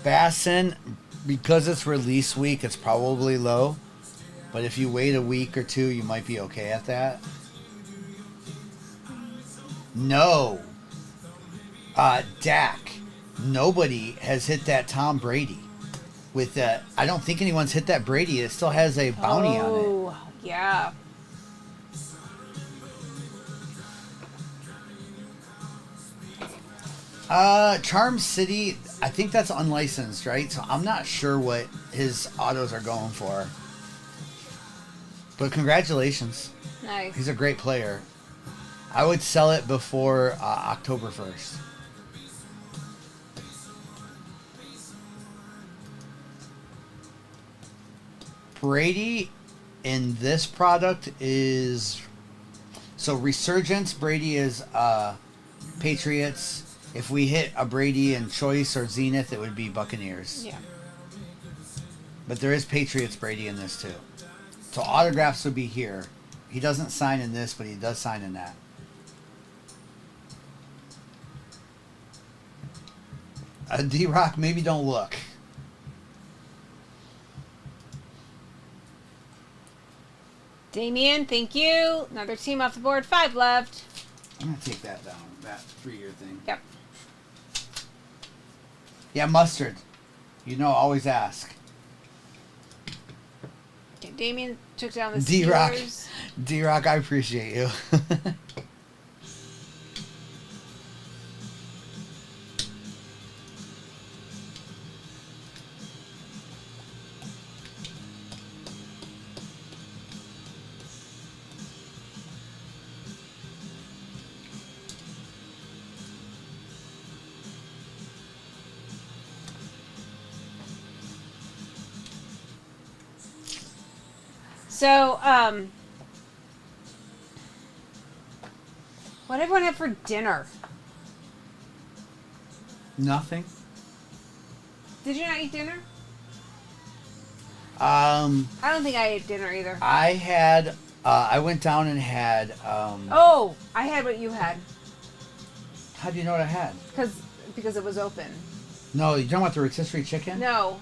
Bassin, because it's release week, it's probably low. But if you wait a week or two, you might be okay at that. No. Dak. Nobody has hit that Tom Brady. With that, I don't think anyone's hit that Brady. It still has a bounty on it. Oh, yeah. Charm City, I think that's unlicensed, right? So I'm not sure what his autos are going for. But congratulations. Nice. He's a great player. I would sell it before October 1st. Brady in this product is... So Resurgence, Brady is Patriots. If we hit a Brady in Choice or Zenith, it would be Buccaneers. Yeah. But there is Patriots Brady in this too. So autographs would be here. He doesn't sign in this, but he does sign in that. D-Rock, maybe don't look. Damien, thank you. Another team off the board. 5 left. I'm going to take that down, that 3-year thing. Yep. Yeah, Mustard. You know, always ask. Okay, Damien took down the D-Rock. Steelers. D-Rock, I appreciate you. So, what did everyone have for dinner? Nothing. Did you not eat dinner? I I don't think I ate dinner either. had, I went down and had, Oh, I had what you had. how do you know what I had? Because it was open. No, you're talking about the rotisserie chicken? No.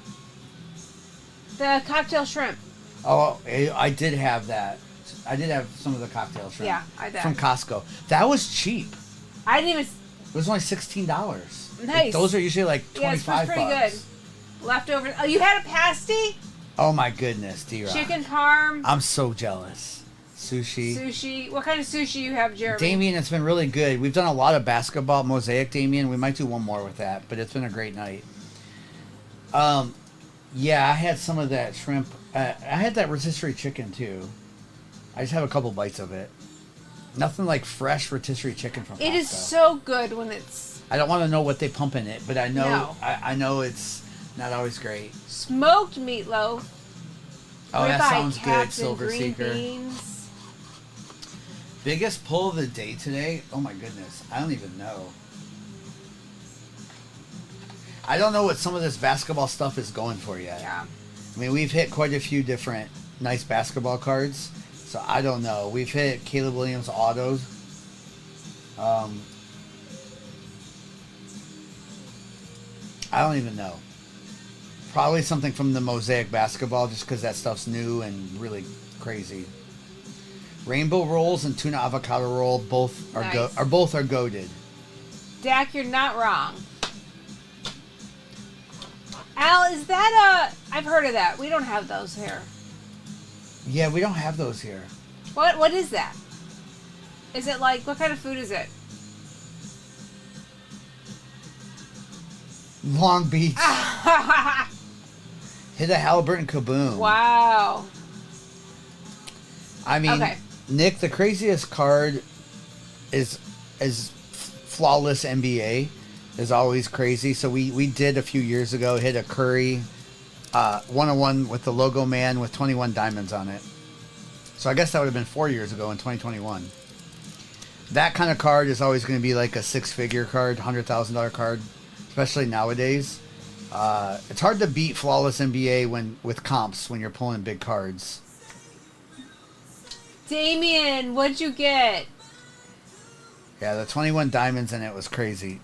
The cocktail shrimp. Oh, I did have that. I did have some of the cocktail shrimp. Yeah, I did. From Costco. That was cheap. I didn't even... It was only $16. Nice. Those are usually like 25 Yeah, it was pretty bucks. good. Leftover. Oh, you had a pasty? Oh my goodness, D-Rock. Chicken parm. I'm so jealous. Sushi. Sushi. What kind of sushi you have, Jeremy? Damien, it's been really good. We've done a lot of basketball mosaic, Damien. We might do one more with that, but it's been a great night. Yeah, I had some of that shrimp. I had that rotisserie chicken too. I just have a couple bites of it. Nothing like fresh rotisserie chicken from Costco. It is so good when it's... I don't want to know what they pump in it, but I know No. I know it's not always great. Smoked meatloaf. Oh, that ribeye sounds good, caps Silver and green Seeker. beans. Biggest pull of the day today? Oh my goodness. I don't even know. I don't know what some of this basketball stuff is going for yet. Yeah. I mean, we've hit quite a few different nice basketball cards, so I don't know. We've hit Caleb Williams autos. I don't even know. Probably something from the Mosaic basketball, just because that stuff's new and really crazy. Rainbow rolls and tuna avocado roll both are Nice. both goated. Dak, you're not wrong. Al, is that a... I've heard of that. We don't have those here. Yeah, we don't have those here. What is that? Is it like... What kind of food is it? Long Beach. Hit a Halliburton kaboom. Wow. I mean, Okay. Nick, the craziest card is flawless NBA is always crazy. So we did a few years ago hit a Curry 101 with the logo man with 21 diamonds on it. So I guess that would have been 4 years ago in 2021. That kind of card is always going to be like a six-figure card, $100,000 card, especially nowadays. It's hard to beat flawless NBA with comps when you're pulling big cards. Damien, what'd you get? Yeah, the 21 diamonds in it was crazy.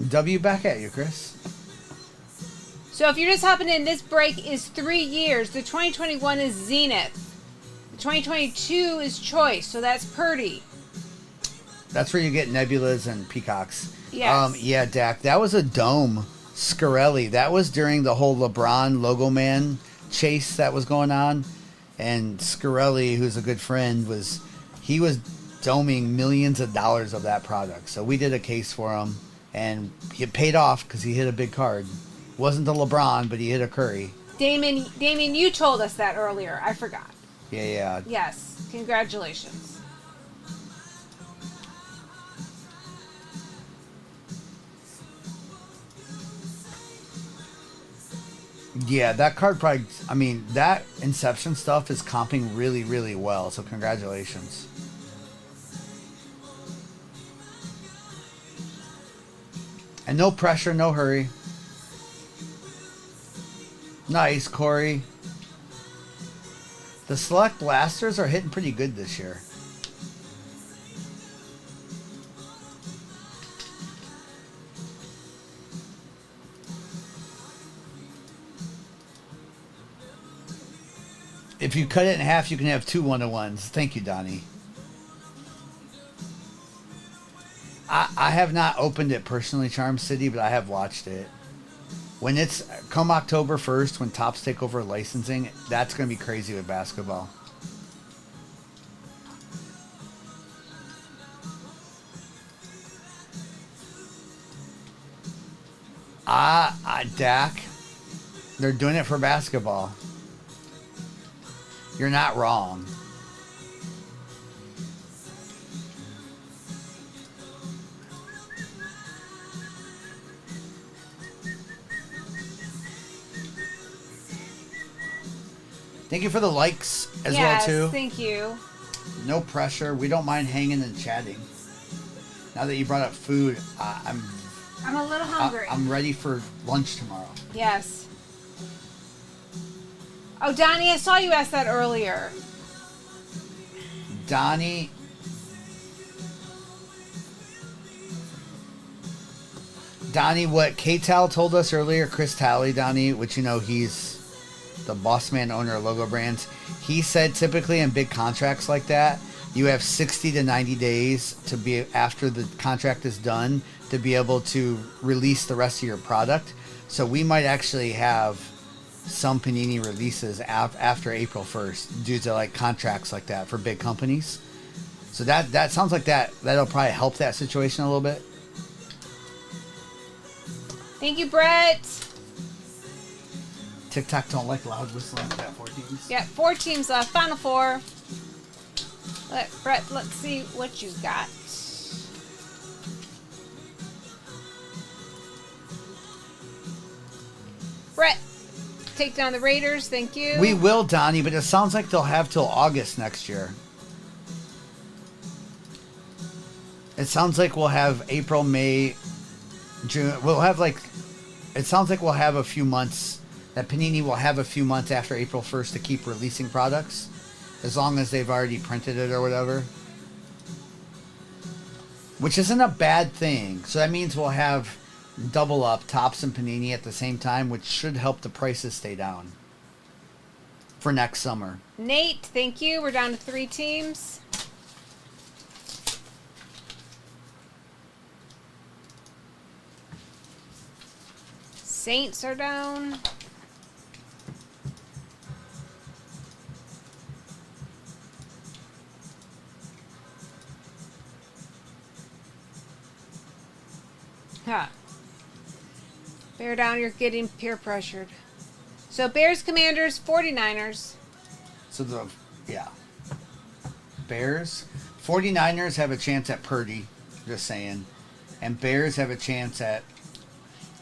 W back at you, Chris. So if you're just hopping in, this break is 3 years. The 2021 is Zenith. The 2022 is Choice, so that's Purdy. That's where you get nebulas and peacocks. Yes. Yeah, Dak, that was a dome. Scarelli. That was during the whole LeBron logo man chase that was going on. And Scarelli, who's a good friend, was doming millions of dollars of that product. So we did a case for him, and it paid off because he hit a big card. Wasn't the LeBron, but he hit a Curry. Damien, you told us that earlier. I forgot. Yeah. Yes. Congratulations. Yeah, that card probably... I mean, that Inception stuff is comping really, really well. So congratulations. And no pressure, no hurry. Nice, Corey. The Select Blasters are hitting pretty good this year. If you cut it in half, you can have 2 1-1s. Thank you, Donnie. I have not opened it personally, Charm City, but I have watched it. When it's come October 1st, when Topps take over licensing, that's going to be crazy with basketball. Dak, they're doing it for basketball. You're not wrong. Thank you for the likes as well too. Thank you. No pressure. We don't mind hanging and chatting. Now that you brought up food, I'm a little hungry. I'm ready for lunch tomorrow. Yes. Oh, Donnie, I saw you ask that earlier. Donnie. What K-Tal told us earlier, Chris Talley, Donnie, which you know he's the boss man owner of Logo Brands. He said typically in big contracts like that, you have 60 to 90 days to be after the contract is done to be able to release the rest of your product. So we might actually have some Panini releases after April 1st due to like contracts like that for big companies. So that sounds like that'll probably help that situation a little bit. Thank you, Brett. TikTok don't like loud whistling. We got 4 teams. Yeah, 4 teams left. Final 4. Brett, let's see what you got. Brett, take down the Raiders. Thank you. We will, Donnie, but it sounds like they'll have till August next year. It sounds like we'll have April, May, June. We'll have it sounds like we'll have a few months, that Panini will have a few months after April 1st to keep releasing products, as long as they've already printed it or whatever. Which isn't a bad thing. So that means we'll have double up Topps and Panini at the same time, which should help the prices stay down for next summer. Nate, thank you. We're down to 3 teams. Saints are down. Huh. Bear down, you're getting peer pressured. So Bears, Commanders, 49ers. So Bears, 49ers have a chance at Purdy, just saying. And Bears have a chance at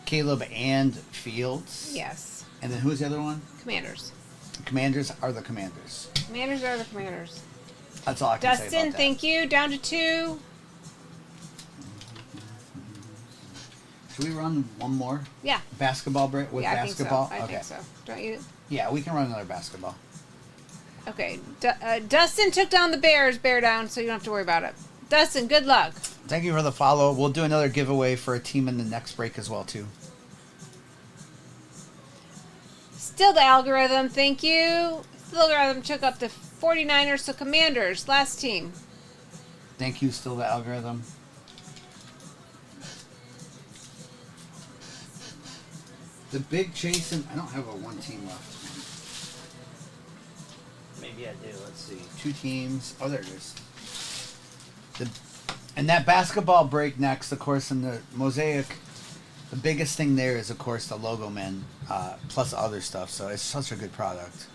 Caleb and Fields. Yes. And then who's the other one? Commanders. Commanders are the Commanders. Commanders are the Commanders. That's all I can say Dustin, about that. thank you. Down to 2. Should we run one more? Yeah. Basketball break with Yeah, basketball? I think so. Don't you? Yeah, we can run another basketball. Okay. Dustin took down the Bears. Bear down, so you don't have to worry about it. Dustin, good luck. Thank you for the follow. We'll do another giveaway for a team in the next break as well, too. Still the algorithm, thank you. Still the algorithm took up the 49ers, so Commanders, last team. Thank you, still the algorithm. The big chase, and I don't have a 1 team left. Maybe I do. Let's see. 2 teams. Oh, there it is. And that basketball break next, of course, in the Mosaic, the biggest thing there is, of course, the logo men, plus other stuff. So it's such a good product.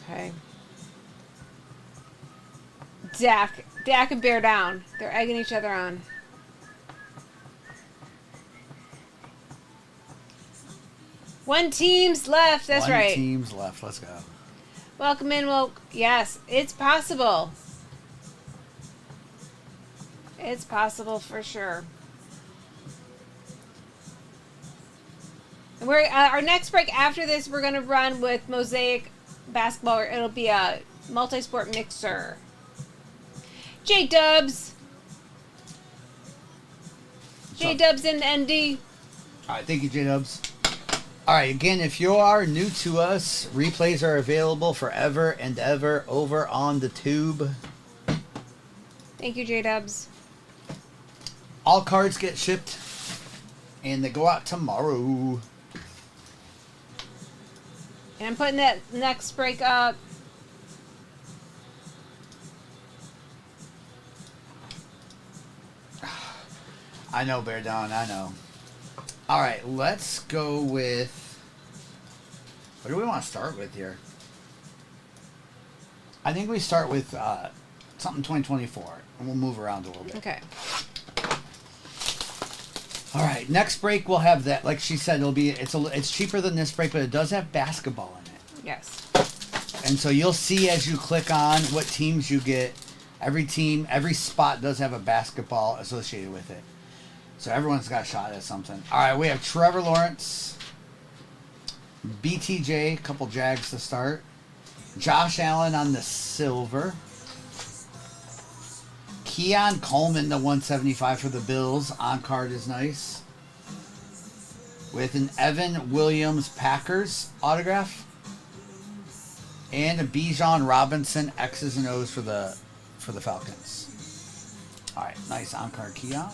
Okay. Dak and Bear down. They're egging each other on. One team's left. That's right. 1 team's left. Let's go. Welcome in. Yes, it's possible. It's possible for sure. And our next break after this, we're going to run with Mosaic Basketball. It'll be a multi-sport mixer. J-Dubs. J-Dubs in ND. All right, thank you, J-Dubs. All right, again, if you are new to us, replays are available forever and ever over on the tube. Thank you, J-Dubs. All cards get shipped, and they go out tomorrow. And I'm putting that next break up. I know, Bear Down, I know. All right, let's go with... What do we want to start with here? I think we start with something 2024, and we'll move around a little bit. Okay. All right, next break we'll have that. Like she said, it's cheaper than this break, but it does have basketball in it. Yes. And so you'll see as you click on what teams you get. Every team, every spot does have a basketball associated with it. So everyone's got a shot at something. All right, we have Trevor Lawrence, BTJ, a couple Jags to start. Josh Allen on the silver. Keon Coleman, the 175 for the Bills. On card is nice. With an Evan Williams Packers autograph. And a Bijan Robinson X's and O's for the Falcons. All right, nice on card Keon.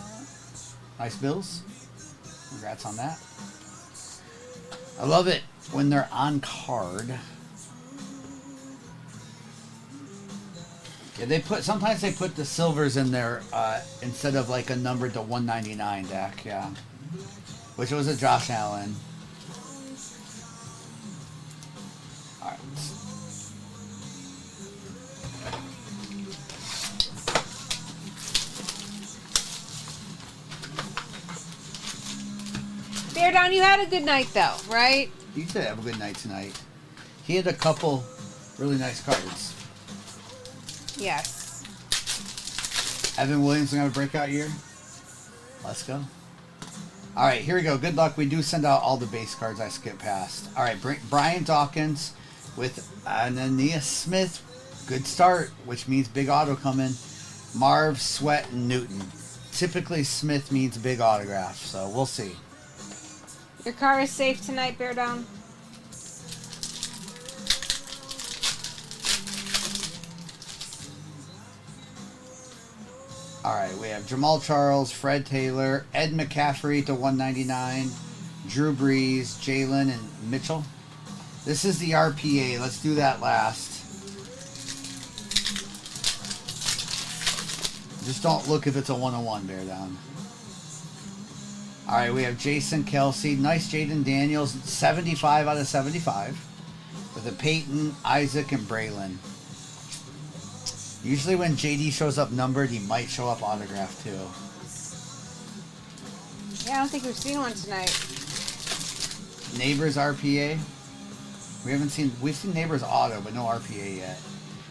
Nice Bills. Congrats on that. I love it when they're on card. Yeah, sometimes they put the silvers in there instead of like a number to 199 deck, yeah. Which was a Josh Allen. Alright. Bear Down, you had a good night though, right? You did have a good night tonight. He had a couple really nice cards. Yes. Evan Williams gonna have a breakout year. Let's go. All right, here we go. Good luck. We do send out all the base cards I skipped past. All right, Brian Dawkins with Ananias Smith. Good start, which means big auto coming. Marv, Sweat, and Newton. Typically, Smith means big autograph, so we'll see. Your car is safe tonight, Bear Down. All right, we have Jamal Charles, Fred Taylor, Ed McCaffrey to 199, Drew Brees, Jalen, and Mitchell. This is the RPA. Let's do that last. Just don't look if it's a 101, Bear Down. All right, we have Jason Kelsey. Nice Jaden Daniels, 75 out of 75. With a Peyton, Isaac, and Braylon. Usually when JD shows up numbered, he might show up autographed too. Yeah, I don't think we've seen one tonight. Neighbors RPA. We've seen Neighbors auto, but no RPA yet.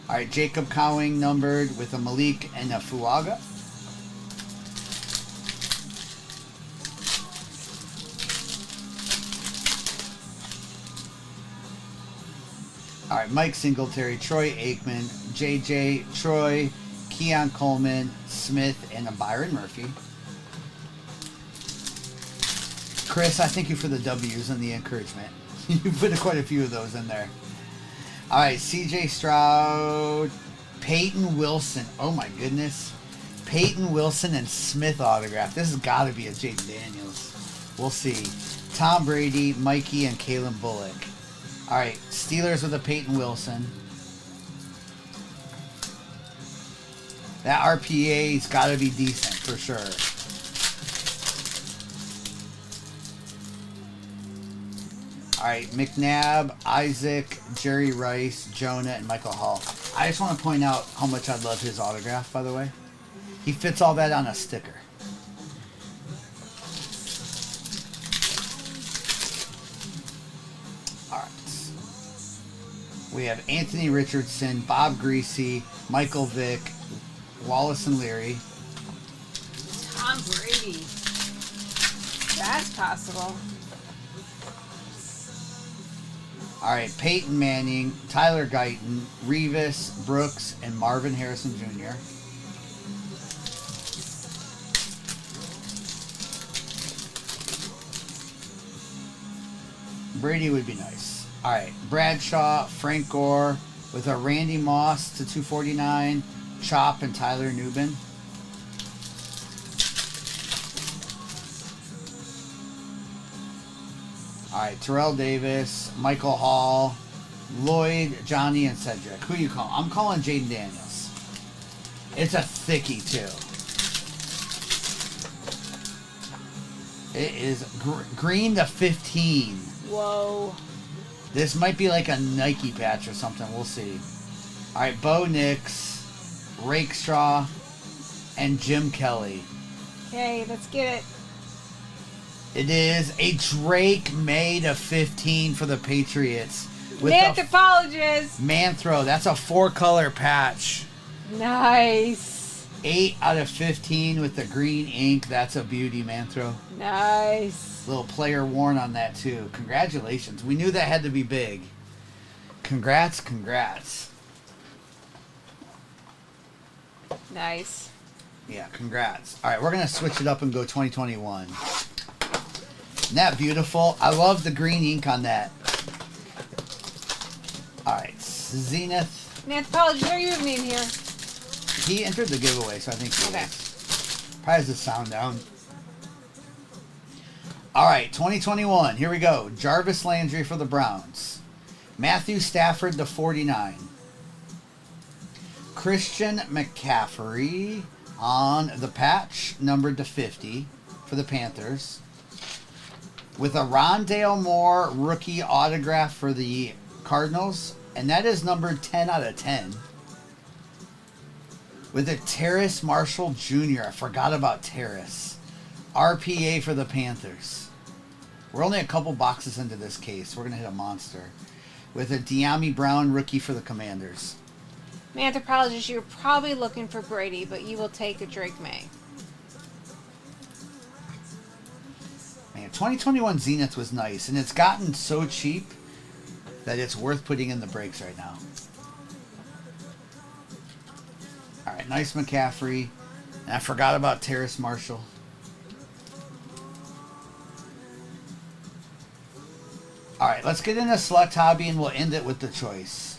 All right, Jacob Cowing numbered with a Malik and a Fuaga. All right, Mike Singletary, Troy Aikman, JJ, Troy, Keon Coleman, Smith, and a Byron Murphy. Chris, I thank you for the W's and the encouragement. You put quite a few of those in there. All right, CJ Stroud, Peyton Wilson. Oh my goodness. Peyton Wilson and Smith autograph. This has got to be a Jaden Daniels. We'll see. Tom Brady, Mikey, and Kalen Bullock. All right, Steelers with a Peyton Wilson. That RPA's got to be decent for sure. All right, McNabb, Isaac, Jerry Rice, Jonah, and Michael Hall. I just want to point out how much I love his autograph, by the way. He fits all that on a sticker. All right. We have Anthony Richardson, Bob Greasy, Michael Vick, Wallace and Leary. Tom Brady. That's possible. All right, Peyton Manning, Tyler Guyton, Revis, Brooks, and Marvin Harrison Jr. Brady would be nice. All right, Bradshaw, Frank Gore with a Randy Moss to 249, Chop, and Tyler Nubin. All right, Terrell Davis, Michael Hall, Lloyd, Johnny, and Cedric. Who do you call? I'm calling Jaden Daniels. It's a thickie, too. It is green to 15. Whoa. This might be like a Nike patch or something. We'll see. All right, Bo Nix, Rakestraw, and Jim Kelly. Okay, let's get it. It is a Drake May to 15 for the Patriots. With Anthropologist. Manthrow. That's a 4-color patch. Nice. 8 out of 15 with the green ink. That's a beauty, Manthrow. Nice. Little player worn on that, too. Congratulations. We knew that had to be big. Congrats, congrats. Nice. Yeah, congrats. All right, we're going to switch it up and go 2021. Isn't that beautiful? I love the green ink on that. All right, Zenith. Anthropologist, are you with me in here? He entered the giveaway, so I think he Okay. is. Probably has the sound down. All right, 2021. Here we go. Jarvis Landry for the Browns. Matthew Stafford to 49. Christian McCaffrey on the patch, numbered to 50 for the Panthers. With a Rondale Moore rookie autograph for the Cardinals, and that is numbered 10 out of 10. With a Terrace Marshall Jr. I forgot about Terrace. RPA for the Panthers. We're only a couple boxes into this case. We're going to hit a monster. With a De'Ami Brown rookie for the Commanders. Anthropologist, you're probably looking for Brady, but you will take a Drake May. Man, 2021 Zenith was nice, and it's gotten so cheap that it's worth putting in the breaks right now. All right, nice McCaffrey. And I forgot about Terrace Marshall. All right, let's get into Select Hobby, and we'll end it with the choice.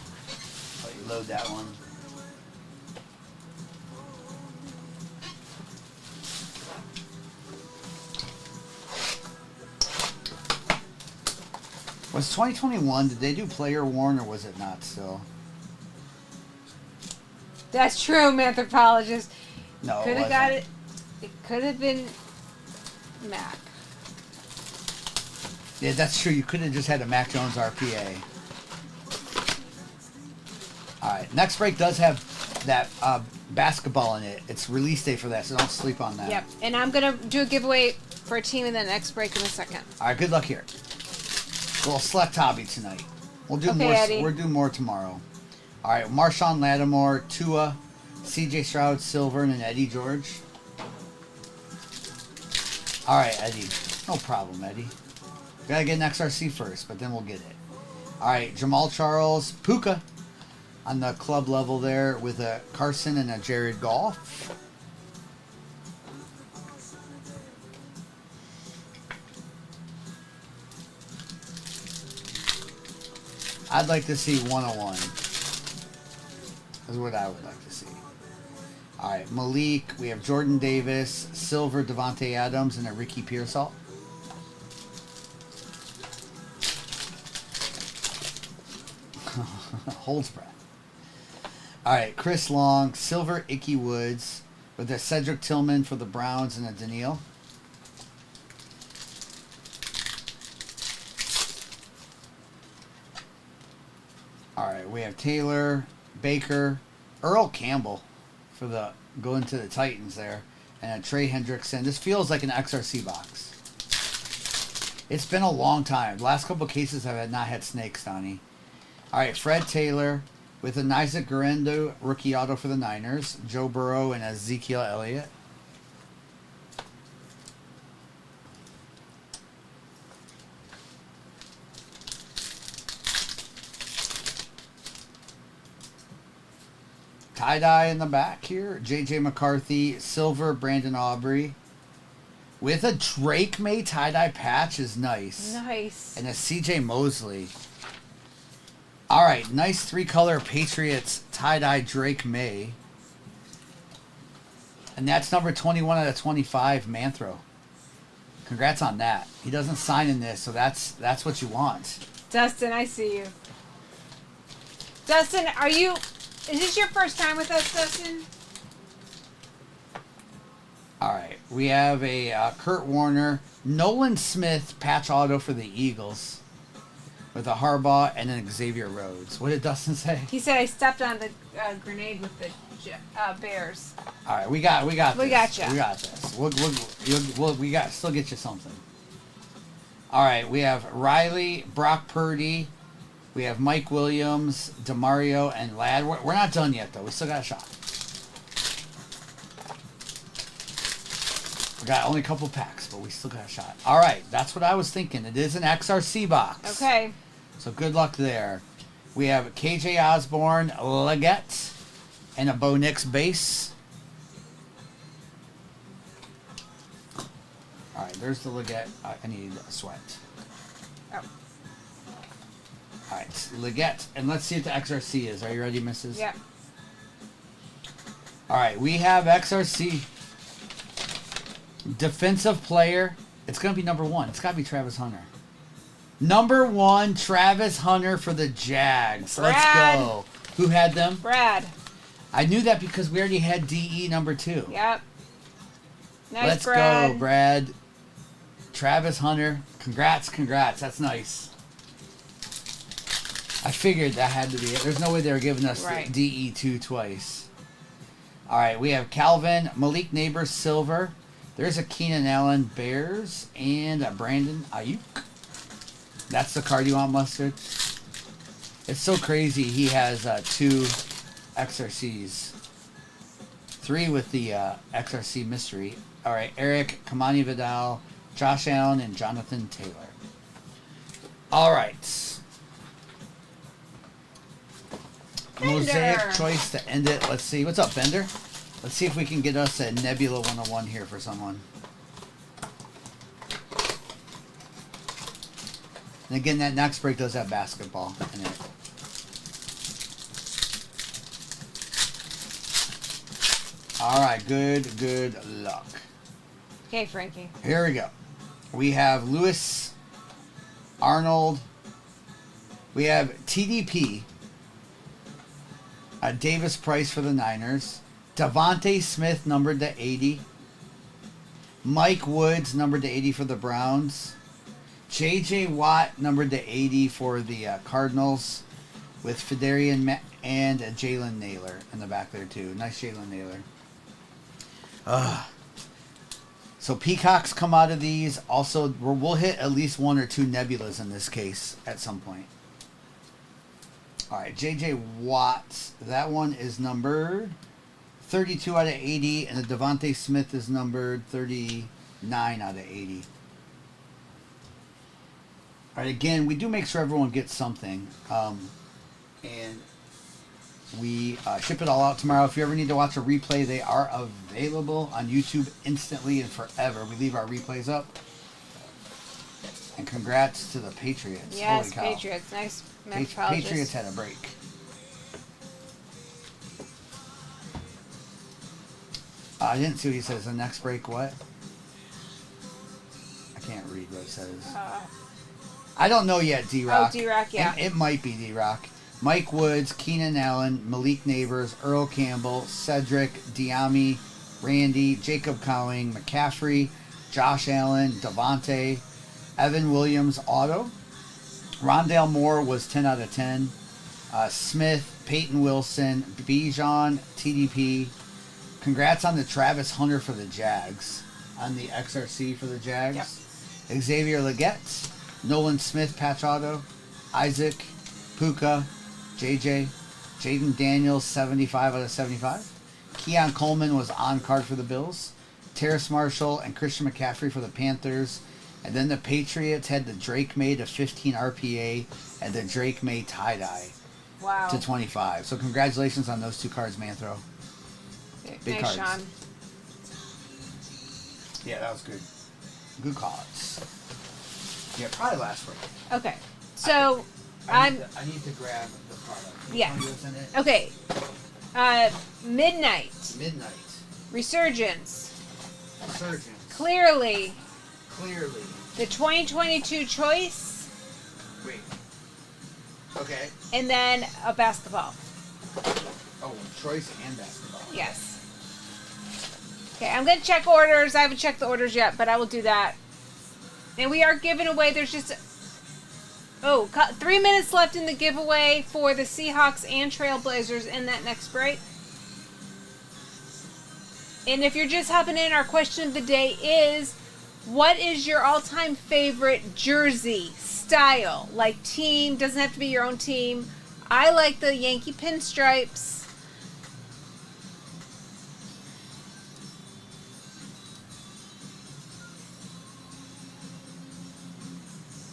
Let you load that one. Was 2021, did they do player worn or was it not still? That's true, Anthropologist. No, could have got it. It could have been Mac. Yeah, that's true. You could have just had a Mac Jones RPA. All right, next break does have that basketball in it. It's release day for that, so don't sleep on that. Yep, and I'm going to do a giveaway for a team in the next break in a second. All right, good luck here. We'll select hobby tonight. We'll do more. Eddie. We'll do more tomorrow. All right, Marshawn Lattimore, Tua, C.J. Stroud, Silver, and Eddie George. All right, Eddie. No problem, Eddie. Gotta get an XRC first, but then we'll get it. All right, Jamal Charles, Puka, on the club level there with a Carson and a Jared Goff. I'd like to see 101. That's what I would like to see. All right, Malik. We have Jordan Davis, Silver, Devontae Adams, and a Ricky Pearsall. Holds breath. All right, Chris Long, Silver, Icky Woods, with a Cedric Tillman for the Browns and a Daniil. All right, we have Taylor, Baker, Earl Campbell for the going to the Titans there, and a Trey Hendrickson. This feels like an XRC box. It's been a long time. The last couple of cases I've not had snakes, Donnie. All right, Fred Taylor with an Isaac Guerrero rookie auto for the Niners, Joe Burrow, and Ezekiel Elliott. Tie-dye in the back here. J.J. McCarthy, Silver, Brandon Aubrey. With a Drake May tie-dye patch is nice. Nice. And a C.J. Mosley. All right, nice three-color Patriots tie-dye Drake May. And that's number 21 out of 25, Manthro. Congrats on that. He doesn't sign in this, so that's what you want. Dustin, I see you. Dustin, is this your first time with us, Dustin? All right, we have a Kurt Warner, Nolan Smith patch auto for the Eagles with a Harbaugh and an Xavier Rhodes. What did Dustin say? He said I stepped on the grenade with the Bears. All right, we got this. We got you. We got this. We still get you something. All right, we have Riley, Brock Purdy. We have Mike Williams, DeMario, and Ladd. We're not done yet, though. We still got a shot. We got only a couple packs, but we still got a shot. All right, that's what I was thinking. It is an XRC box. Okay. So good luck there. We have KJ Osborne, Leggett, and a Bo Nix base. All right, there's the Leggett. I need a sweat. Oh. All right, Leggett, and let's see what the XRC is. Are you ready, Mrs.? Yeah. All right, we have XRC defensive player It's going to be number 1. It's got to be Travis Hunter. Number 1, Travis Hunter for the Jags. Brad. Let's go. Who had them? Brad. I knew that because we already had DE number 2. Yep. Nice, Let's Brad. go, Brad. Travis Hunter. Congrats. That's nice. I figured that had to be it. There's no way they were giving us Right. DE2 twice. All right, we have Calvin, Malik Neighbors, Silver. There's a Keenan Allen, Bears, and a Brandon Ayuk. That's the card you want, Mustard? It's so crazy. He has 2 XRCs. 3 with the XRC mystery. All right, Eric, Kamani Vidal, Josh Allen, and Jonathan Taylor. All right. Bender. Mosaic choice to end it. Let's see. What's up, Bender? Let's see if we can get us a Nebula 101 here for someone. And again, that next break does have basketball in it. All right, good luck. Okay, Frankie. Here we go. We have Lewis, Arnold. We have TDP. Davis Price for the Niners. Devontae Smith numbered to 80. Mike Woods numbered to 80 for the Browns. J.J. Watt numbered to 80 for the Cardinals. With Federian and Jalen Naylor in the back there too. Nice Jalen Naylor. So Peacocks come out of these. Also, we'll hit at least 1 or 2 Nebulas in this case at some point. All right, J.J. Watt. That one is numbered 32 out of 80, and the Devontae Smith is numbered 39 out of 80. All right, again, we do make sure everyone gets something. And we ship it all out tomorrow. If you ever need to watch a replay, they are available on YouTube instantly and forever. We leave our replays up. And congrats to the Patriots. Yes, Holy cow. Patriots. Nice. Patriots had a break. I didn't see what he says. The next break, what? I can't read what it says. I don't know yet, D-Rock. Oh, D-Rock, yeah. It might be D-Rock. Mike Woods, Keenan Allen, Malik Neighbors, Earl Campbell, Cedric, Diami, Randy, Jacob Cowing, McCaffrey, Josh Allen, Devontae, Evan Williams, Auto. Rondale Moore was 10 out of 10. Smith, Peyton Wilson, Bijan, TDP. Congrats on the Travis Hunter for the Jags. On the XRC for the Jags. Yep. Xavier Leggett, Nolan Smith, patch auto. Isaac, Puka, JJ. Jaden Daniels, 75 out of 75. Keon Coleman was on card for the Bills. Terrace Marshall and Christian McCaffrey for the Panthers. And then the Patriots had the Drake May to 15 RPA and the Drake May tie-dye to 25. So congratulations on those 2 cards, Manthro. Big nice, cards. Sean. Yeah, that was good. Good cards. Yeah, probably last break. Okay. So, I need to grab the product. Yeah. What's in it? Okay. Midnight. Resurgence. Clearly. The 2022 choice. Wait. Okay. And then a basketball. Oh, choice and basketball. Yes. Okay, I'm going to check orders. I haven't checked the orders yet, but I will do that. And we are giving away, there's just 3 minutes left in the giveaway for the Seahawks and Trailblazers in that next break. And if you're just hopping in, our question of the day is, what is your all-time favorite jersey style? Like team, doesn't have to be your own team. I like the Yankee pinstripes.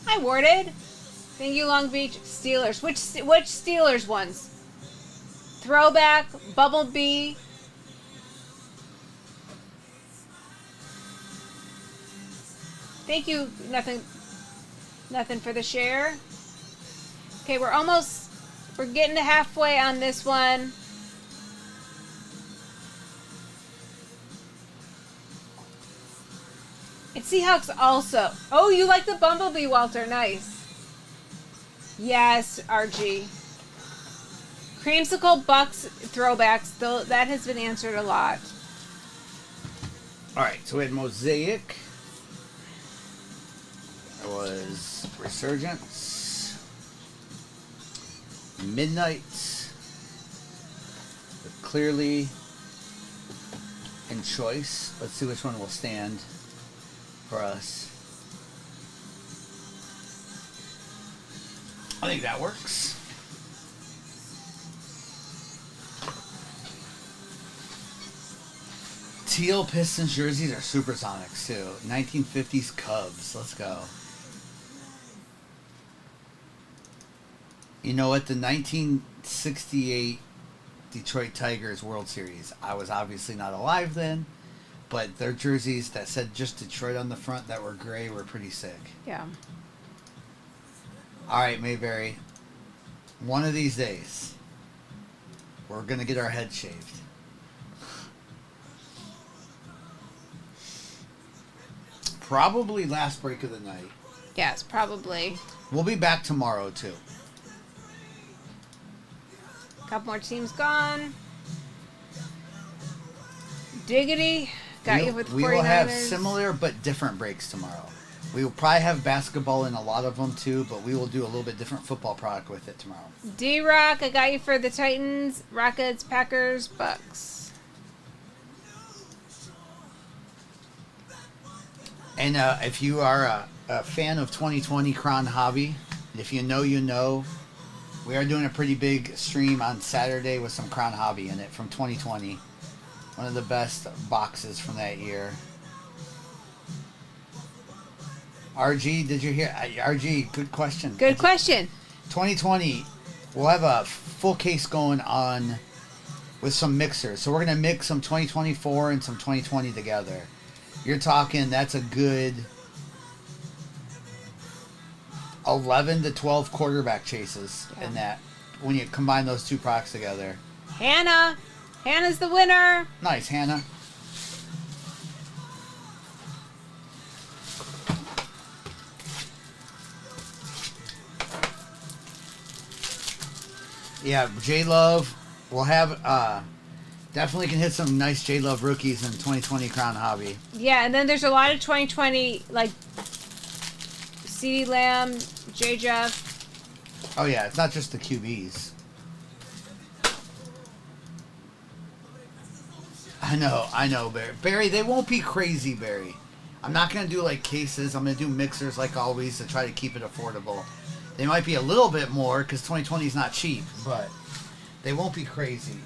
Hi, Warded. Thank you, Long Beach. Steelers. Which Steelers ones? Throwback, Bumblebee. Thank you, nothing for the share. Okay, we're getting to halfway on this one. And Seahawks also. Oh, you like the Bumblebee, Walter. Nice. Yes, RG. Creamsicle Bucks throwbacks. Though that has been answered a lot. All right, so we had Mosaic. There was Resurgence. Midnight. Clearly in Choice. Let's see which one will stand for us. I think that works. Teal Pistons jerseys are Supersonics too. 1950s Cubs. Let's go. You know what? The 1968 Detroit Tigers World Series. I was obviously not alive then, but their jerseys that said just Detroit on the front that were gray were pretty sick. Yeah. All right, Mayberry. One of these days, we're going to get our head shaved. Probably last break of the night. Yes, probably. We'll be back tomorrow, too. Couple more teams gone. Diggity. Got you with 49ers. We will have similar but different breaks tomorrow. We will probably have basketball in a lot of them, too, but we will do a little bit different football product with it tomorrow. D-Rock, I got you for the Titans, Rockets, Packers, Bucks. And if you are a fan of 2020 Cron Hobby, if you know, you know, we are doing a pretty big stream on Saturday with some Cron Hobby in it from 2020. One of the best boxes from that year. RG, did you hear? RG, good question. Good question. 2020, we'll have a full case going on with some mixers. So we're going to mix some 2024 and some 2020 together. You're talking, that's a good 11 to 12 quarterback chases in that when you combine those two products together. Hannah. Hannah's the winner. Nice, Hannah. Yeah, J-Love. We'll have, definitely can hit some nice J-Love rookies in 2020 Crown Hobby. Yeah, and then there's a lot of 2020, like, CeeDee Lamb, J. Jeff. Oh, yeah, it's not just the QBs. I know, Barry. Barry, they won't be crazy, Barry. I'm not going to do, like, cases. I'm going to do mixers, like always, to try to keep it affordable. They might be a little bit more, because 2020 is not cheap, but they won't be crazy.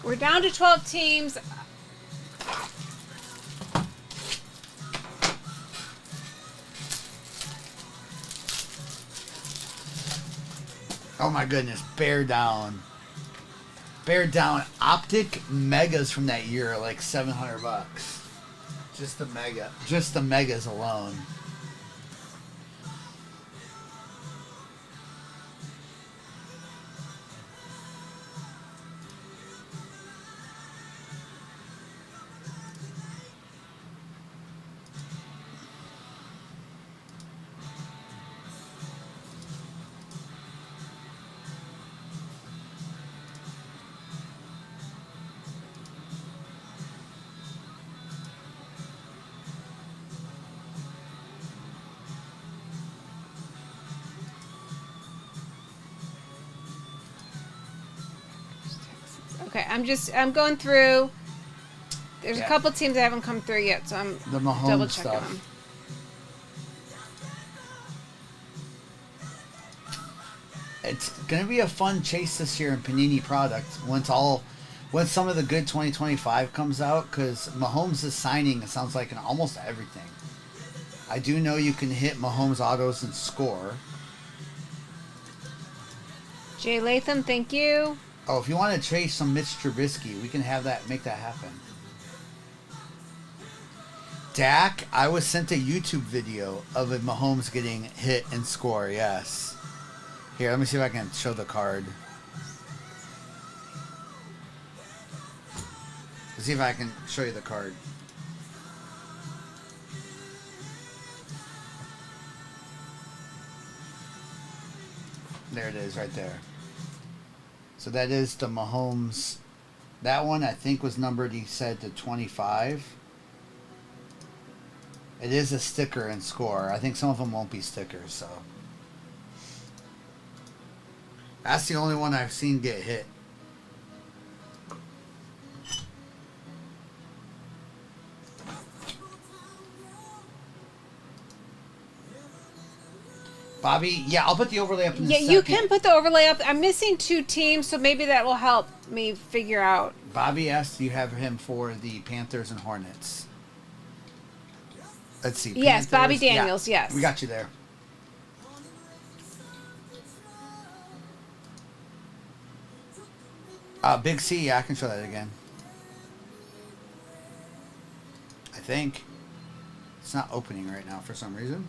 We're down to 12 teams. Oh, my goodness. Bear down. Bear down. Optic Megas from that year are like $700. Just the Mega. Just the Megas alone. Okay, I'm going through. There's a Yeah. couple teams that haven't come through yet, so I'm The Mahomes double checking stuff. them. It's going to be a fun chase this year in Panini products once some of the good 2025 comes out, because Mahomes is signing, it sounds like, in almost everything. I do know you can hit Mahomes autos and score. Jay Latham, thank you. Oh, if you want to chase some Mitch Trubisky, we can make that happen. Dak, I was sent a YouTube video of a Mahomes getting hit and score, yes. Here, let me see if I can show the card. Let's see if I can show you the card. There it is right there. So that is the Mahomes. That one I think was numbered, he said, to 25. It is a sticker and score. I think some of them won't be stickers, so. That's the only one I've seen get hit. Bobby, yeah, I'll put the overlay up in the second. You can put the overlay up. I'm missing 2 teams, so maybe that will help me figure out. Bobby asked you have him for the Panthers and Hornets. Let's see. Yes, Panthers, Bobby Daniels, yeah, yes. We got you there. Big C, yeah, I can show that again. I think. It's not opening right now for some reason.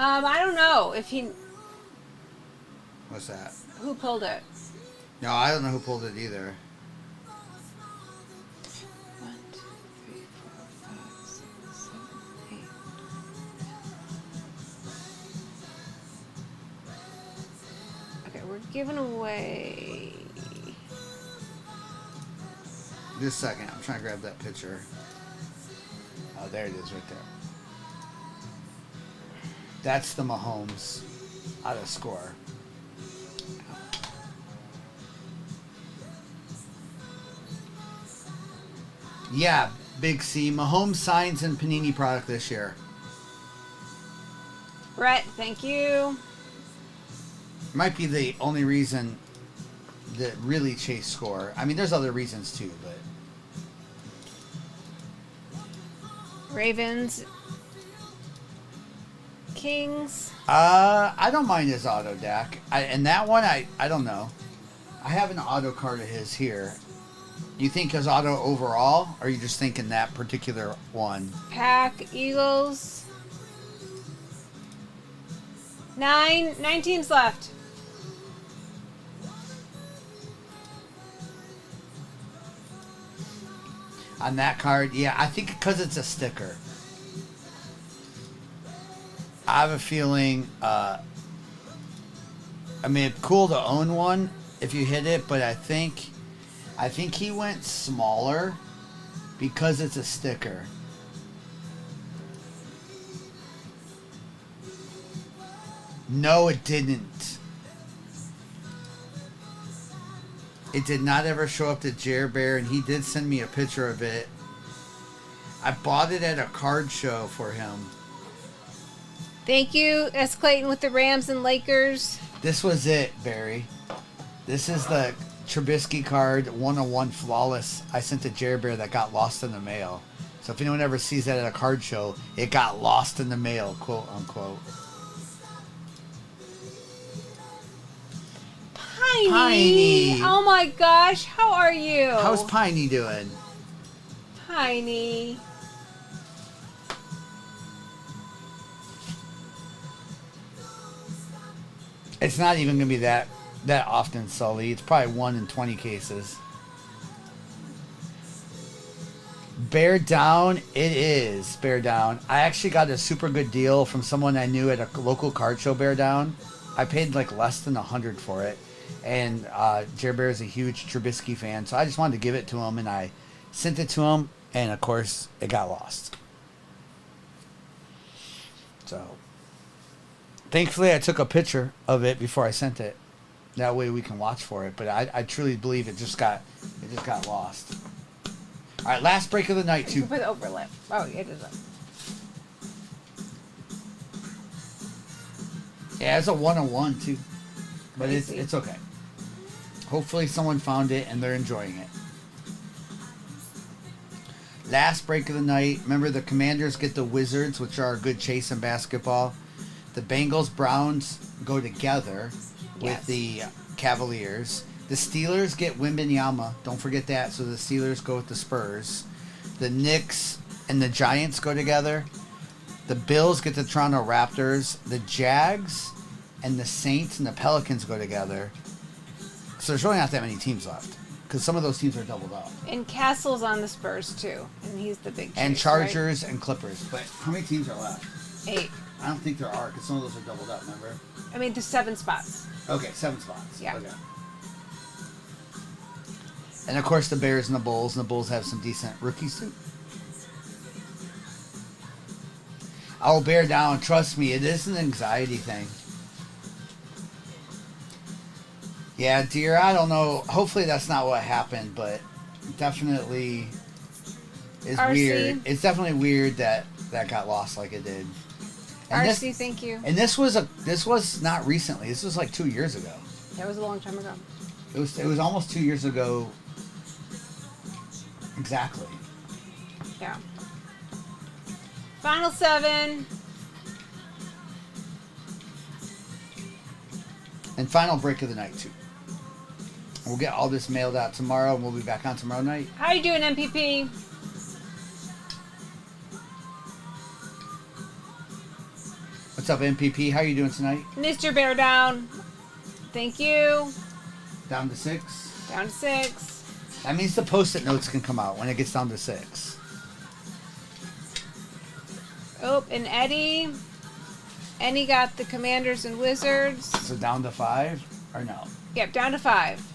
I don't know if he... What's that? Who pulled it? No, I don't know who pulled it either. 1, 2, 3, 4, 5, 6, 7, 8. Okay, we're giving away... Just a second. I'm trying to grab that picture. Oh, there it is right there. That's the Mahomes out of score. Yeah, Big C. Mahomes signs and Panini product this year. Brett, thank you. Might be the only reason that really chase score. I mean, there's other reasons too, but... Ravens. Kings. I don't mind his auto, Dak. And that one, I don't know. I have an auto card of his here. You think his auto overall, or are you just thinking that particular one? Pack, Eagles. 9 teams left. On that card, yeah, I think because it's a sticker. I have a feeling, I mean, it's cool to own one if you hit it, but I think he went smaller because it's a sticker. No, it didn't. It did not ever show up to Jer Bear, and he did send me a picture of it. I bought it at a card show for him. Thank you, S. Clayton, with the Rams and Lakers. This was it, Barry. This is the Trubisky card, 101 flawless. I sent to Jer Bear that got lost in the mail. So if anyone ever sees that at a card show, it got lost in the mail, quote unquote. Piney. Oh my gosh, how are you? How's Piney doing? Piney. It's not even going to be that often, Sully. It's probably 1 in 20 cases. Bear down, it is. Bear down. I actually got a super good deal from someone I knew at a local card show, Bear down. I paid like less than $100 for it. And Jer Bear is a huge Trubisky fan, so I just wanted to give it to him, and I sent it to him, and of course, it got lost. So, thankfully, I took a picture of it before I sent it. That way, we can watch for it. But I truly believe it just got lost. All right, last break of the night, too. Put the overlap. Oh, it is up. Yeah, it's a 101 too, but it's okay. Hopefully someone found it and they're enjoying it. Last break of the night. Remember, the Commanders get the Wizards, which are a good chase in basketball. The Bengals Browns go together with the Cavaliers. The Steelers get Wembanyama. Don't forget that. So the Steelers go with the Spurs. The Knicks and the Giants go together. The Bills get the Toronto Raptors. The Jags and the Saints and the Pelicans go together. So there's really not that many teams left because some of those teams are doubled up. And Castle's on the Spurs too, and he's the big. And chase, Chargers and Clippers. But how many teams are left? 8. I don't think there are because some of those are doubled up. Remember? I mean, there's 7 spots. Okay, 7 spots. Yeah. Okay. And of course the Bears and the Bulls have some decent rookies too. I'll bear down. Trust me, it is an anxiety thing. Yeah, dear, I don't know. Hopefully that's not what happened, but definitely is RC. weird. It's definitely weird that got lost like it did. And RC, thank you. And this was not recently. This was like 2 years ago. That was a long time ago. It was almost 2 years ago. Exactly. Yeah. Final 7. And final break of the night too. We'll get all this mailed out tomorrow, and we'll be back on tomorrow night. How you doing, MPP? What's up, MPP? How are you doing tonight? Mr. Bear Down. Thank you. Down to 6. Down to 6. That means the post-it notes can come out when it gets down to 6. Oh, and Eddie. Eddie got the Commanders and Wizards. So down to 5 or no? Yep, down to 5.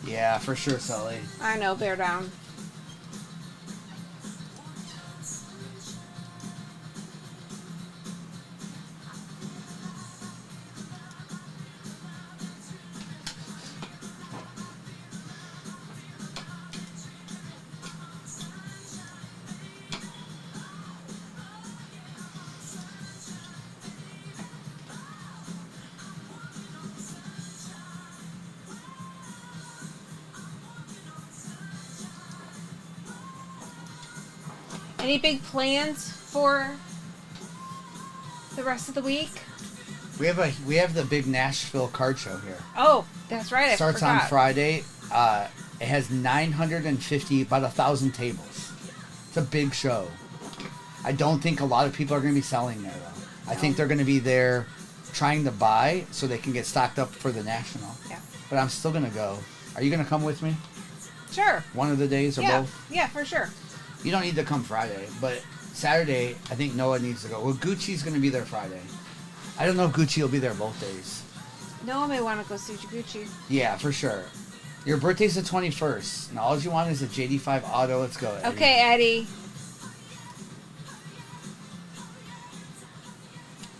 Yeah, for sure, Sully. I know, Bear Down. Any big plans for the rest of the week? We have the big Nashville card show here. Oh, that's right. Starts on Friday. It has 950, about 1,000 tables. It's a big show. I don't think a lot of people are going to be selling there, though. I think they're going to be there trying to buy so they can get stocked up for the National. Yeah. But I'm still going to go. Are you going to come with me? Sure. One of the days or both? Yeah, for sure. You don't need to come Friday, but Saturday, I think Noah needs to go. Well, Gucci's going to be there Friday. I don't know if Gucci will be there both days. Noah may want to go see Gucci. Yeah, for sure. Your birthday's the 21st, and all you want is a JD5 auto. Let's go, Eddie. Okay, Eddie.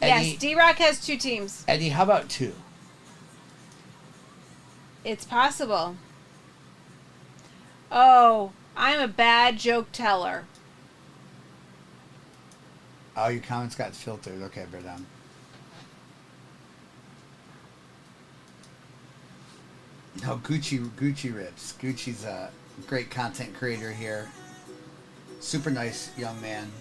Yes, D-Rock has 2 teams. Eddie, how about 2? It's possible. Oh, I'm a bad joke teller. Oh, your comments got filtered. Okay, bear down. No, Gucci rips. Gucci's a great content creator here. Super nice young man.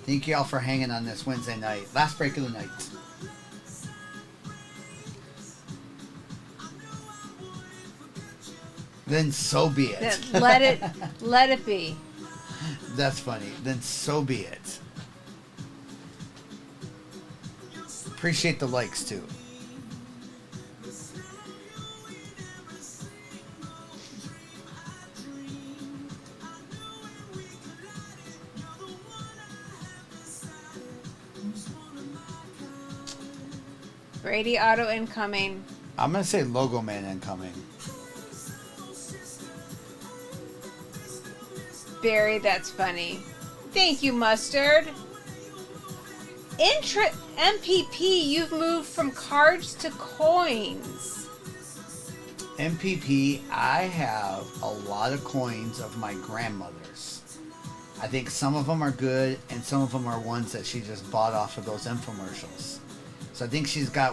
Thank you all for hanging on this Wednesday night. Last break of the night. Then so be it. Let it be. That's funny. Then so be it. Appreciate the likes too. Brady auto incoming. I'm gonna say Logo Man incoming. Barry, that's funny. Thank you, Mustard. MPP, you've moved from cards to coins. MPP, I have a lot of coins of my grandmother's. I think some of them are good, and some of them are ones that she just bought off of those infomercials. So I think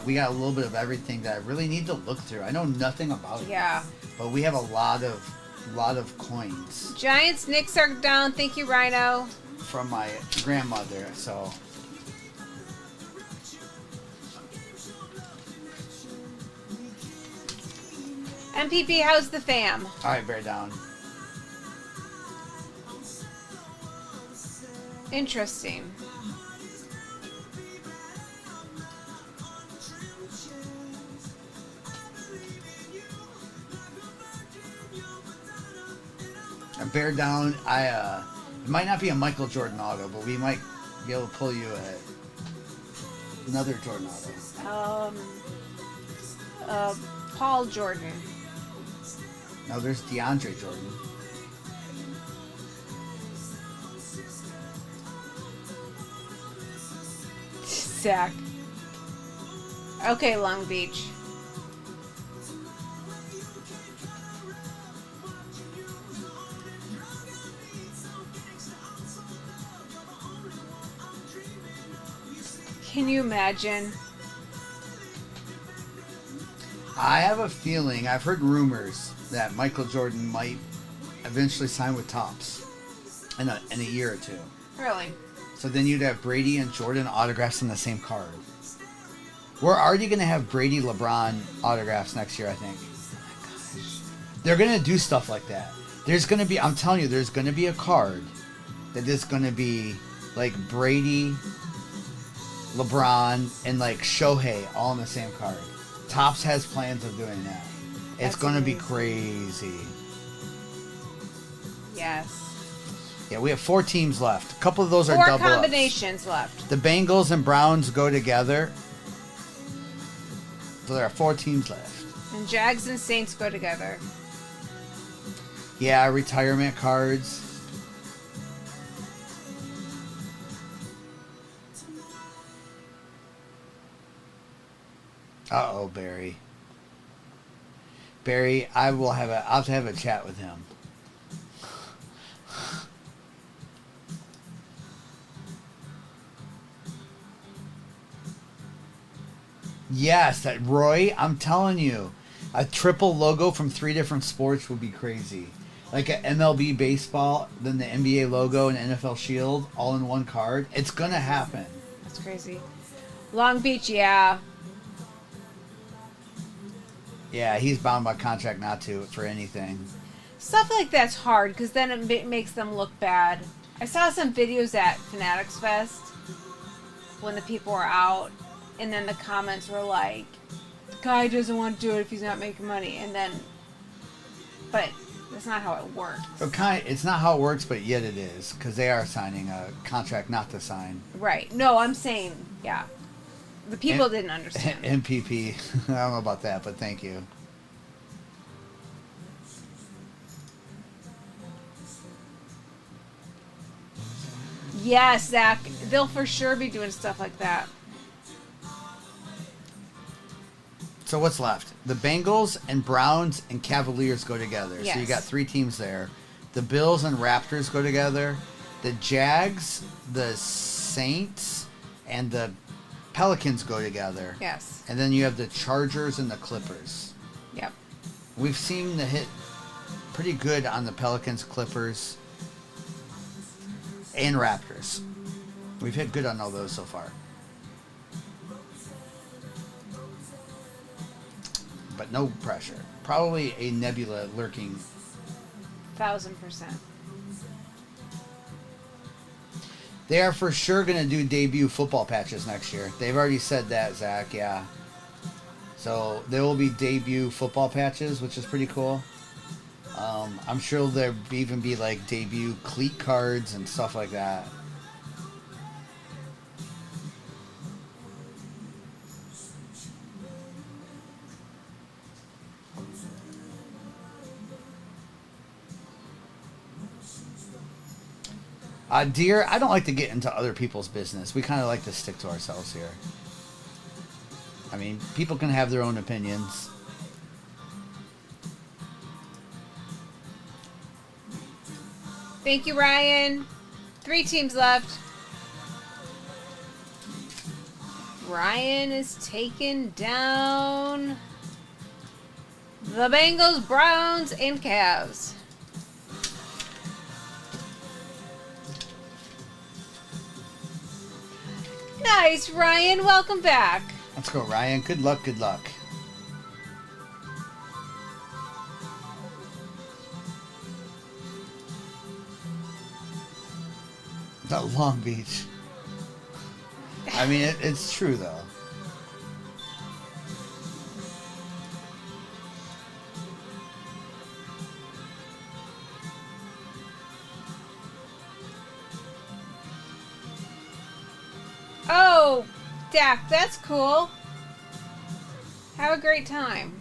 we got a little bit of everything that I really need to look through. I know nothing about it. Yeah. But we have a lot of coins. Giants, Knicks are down. Thank you, Rhino. From my grandmother, so. MPP, how's the fam? All right, bear down. Interesting. Bear down. It might not be a Michael Jordan auto, but we might be able to pull you another Jordan auto. Paul Jordan. No, there's DeAndre Jordan. Zach. Okay, Long Beach. Can you imagine? I have a feeling, I've heard rumors that Michael Jordan might eventually sign with Topps in a year or two. Really? So then you'd have Brady and Jordan autographs on the same card. We're already going to have Brady LeBron autographs next year, I think. Oh my gosh. They're going to do stuff like that. There's going to be, I'm telling you, there's going to be a card that is going to be like Brady, LeBron, and like Shohei all on the same card. Topps has plans of doing that. It's going to be crazy. Yes. Yeah, we have 4 teams left. A couple of those are Four double combinations left. The Bengals and Browns go together. So there are 4 teams left. And Jags and Saints go together. Yeah, retirement cards. Uh-oh, Barry. Barry, I'll have to have a chat with him. Yes, that Roy, I'm telling you, a triple logo from 3 different sports would be crazy. Like an MLB baseball, then the NBA logo and NFL shield all in one card. It's going to happen. That's crazy. Long Beach, yeah. Yeah, he's bound by contract not to for anything. Stuff like that's hard because then it makes them look bad. I saw some videos at Fanatics Fest when the people were out, and then the comments were like, "The guy doesn't want to do it if he's not making money," and then, but that's not how it works. It's not how it works, but yet it is because they are signing a contract not to sign. Right. No, I'm saying, yeah. The people didn't understand. MPP. I don't know about that, but thank you. Yes, Zach. They'll for sure be doing stuff like that. So what's left? The Bengals and Browns and Cavaliers go together. Yes. So you got 3 teams there. The Bills and Raptors go together. The Jags, the Saints, and the Pelicans go together. Yes. And then you have the Chargers and the Clippers. Yep. We've seen the hit pretty good on the Pelicans, Clippers, and Raptors. We've hit good on all those so far. But no pressure. Probably a nebula lurking. 1000%. They are for sure going to do debut football patches next year. They've already said that, Zach, yeah. So there will be debut football patches, which is pretty cool. I'm sure there'll even be like debut cleat cards and stuff like that. Dear, I don't like to get into other people's business. We kind of like to stick to ourselves here. I mean, people can have their own opinions. Thank you, Ryan. 3 teams left. Ryan is taking down the Bengals, Browns, and Cavs. Nice, Ryan. Welcome back. Let's go, Ryan. Good luck, good luck. The Long Beach. I mean, it's true, though. Oh, Dak, that's cool. Have a great time.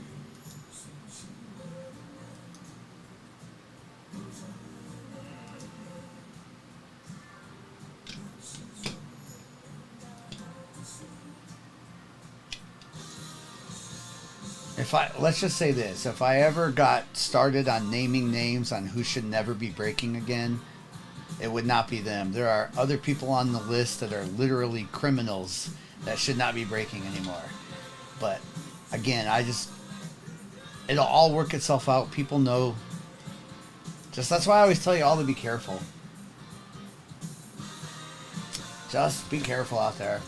Let's just say this, if I ever got started on naming names on who should never be breaking again, it would not be them. There are other people on the list that are literally criminals that should not be breaking anymore. But again, it'll all work itself out. People know. That's why I always tell you all to be careful. Just be careful out there.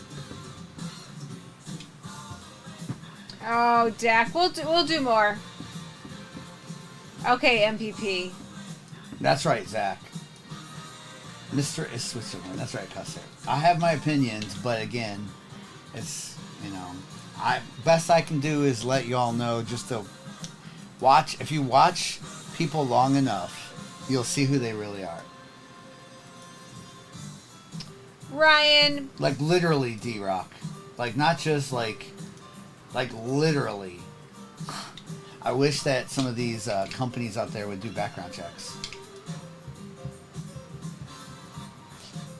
Oh, Dak, we'll do more. Okay, MPP. That's right, Zach. Mr. is Switzerland. That's right, Custer. I have my opinions, but again, it's, best I can do is let you all know just to watch. If you watch people long enough, you'll see who they really are. Ryan. Like literally, D-Rock. Like not just like literally. I wish that some of these companies out there would do background checks.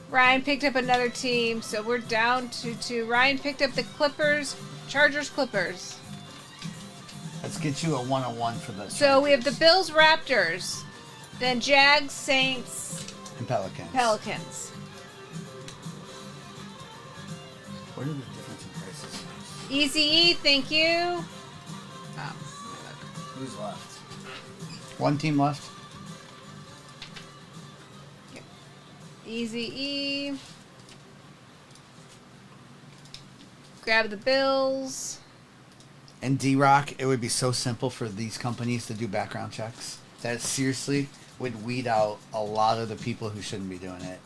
Ryan picked up another team, so we're down to 2. Ryan picked up the Clippers, Chargers, Clippers. Let's get you a 101 for this. So we have the Bills, Raptors, then Jags, Saints, and Pelicans. Pelicans. What are the difference in prices? Easy E, thank you. Who's left? One team left. Easy E. Grab the Bills. And D-Rock, it would be so simple for these companies to do background checks that seriously would weed out a lot of the people who shouldn't be doing it.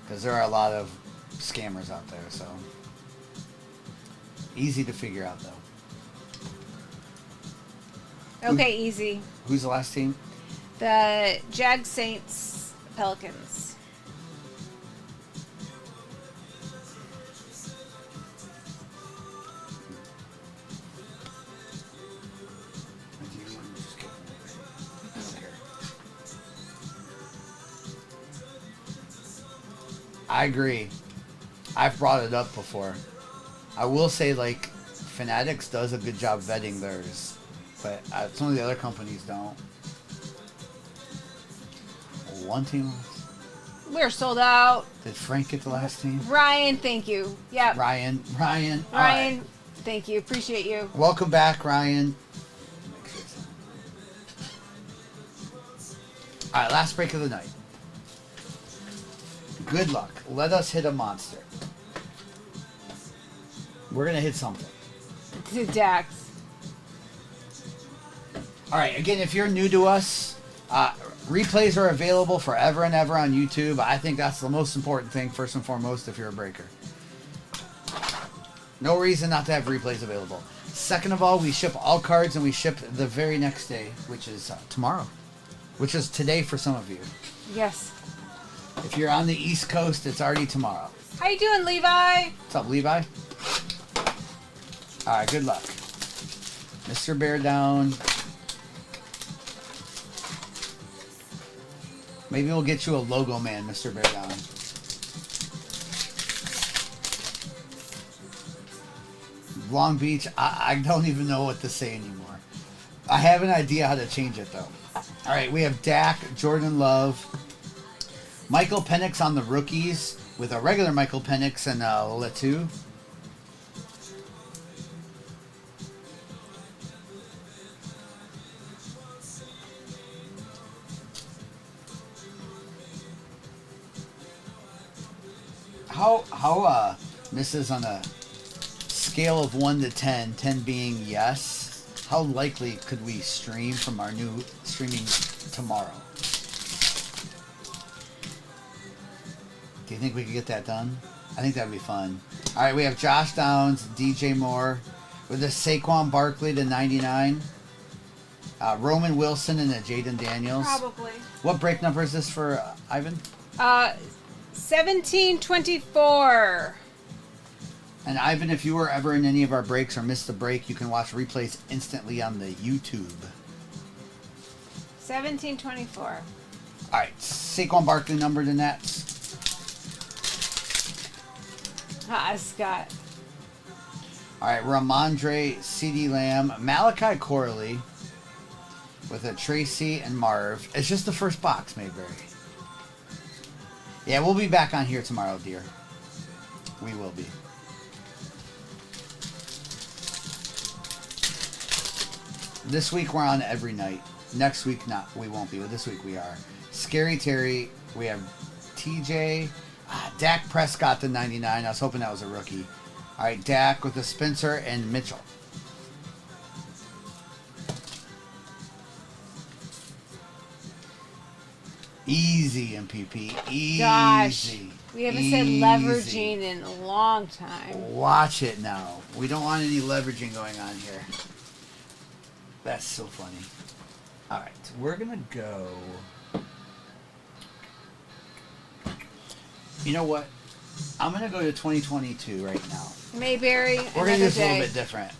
Because there are a lot of scammers out there, so. Easy to figure out, though. Okay, easy. Who's the last team? The Jags, Saints, Pelicans. I agree. I've brought it up before. I will say, like, Fanatics does a good job vetting theirs, but some of the other companies don't. One team left. We're sold out. Did Frank get the last team? Ryan, thank you. Yeah. Ryan. Ryan, Right. thank you. Appreciate you. Welcome back, Ryan. All right, last break of the night. Good luck. Let us hit a monster. We're going to hit something. To Dax. All right, again, if you're new to us, replays are available forever and ever on YouTube. I think that's the most important thing, first and foremost, if you're a breaker. No reason not to have replays available. Second of all, we ship all cards, and we ship the very next day, which is tomorrow. Which is today for some of you. Yes. If you're on the East Coast, it's already tomorrow. How you doing, Levi? What's up, Levi? All right, good luck. Mr. Bear down. Maybe we'll get you a logo man, Mr. Bear down. Long Beach, I don't even know what to say anymore. I have an idea how to change it, though. All right, we have Dak, Jordan Love, Michael Penix on the rookies with a regular Michael Penix and Letu. How this is on a scale of 1 to 10, 10 being yes, how likely could we stream from our new streaming tomorrow? Do you think we could get that done? I think that'd be fun. All right, we have Josh Downs, DJ Moore, with a Saquon Barkley to 99. Roman Wilson and a Jaden Daniels. Probably. What break number is this for Ivan? 1724. And Ivan, if you were ever in any of our breaks or missed a break, you can watch replays instantly on the YouTube. 1724. All right, Saquon Barkley number to Nets. Scott. All right, Ramondre, CeeDee Lamb, Malachi Corley with a Tracy and Marv. It's just the first box, Mayberry. Yeah, we'll be back on here tomorrow, dear. We will be. This week we're on every night. Next week, not. We won't be, but this week we are. Scary Terry. We have TJ. Dak Prescott to 99. I was hoping that was a rookie. All right, Dak with the Spencer and Mitchell. Easy, MPP. Easy. Gosh. We haven't said leveraging in a long time. Watch it now. We don't want any leveraging going on here. That's so funny. All right, we're going to go. You know what? I'm going to go to 2022 right now. Mayberry. We're going to do this a little bit different.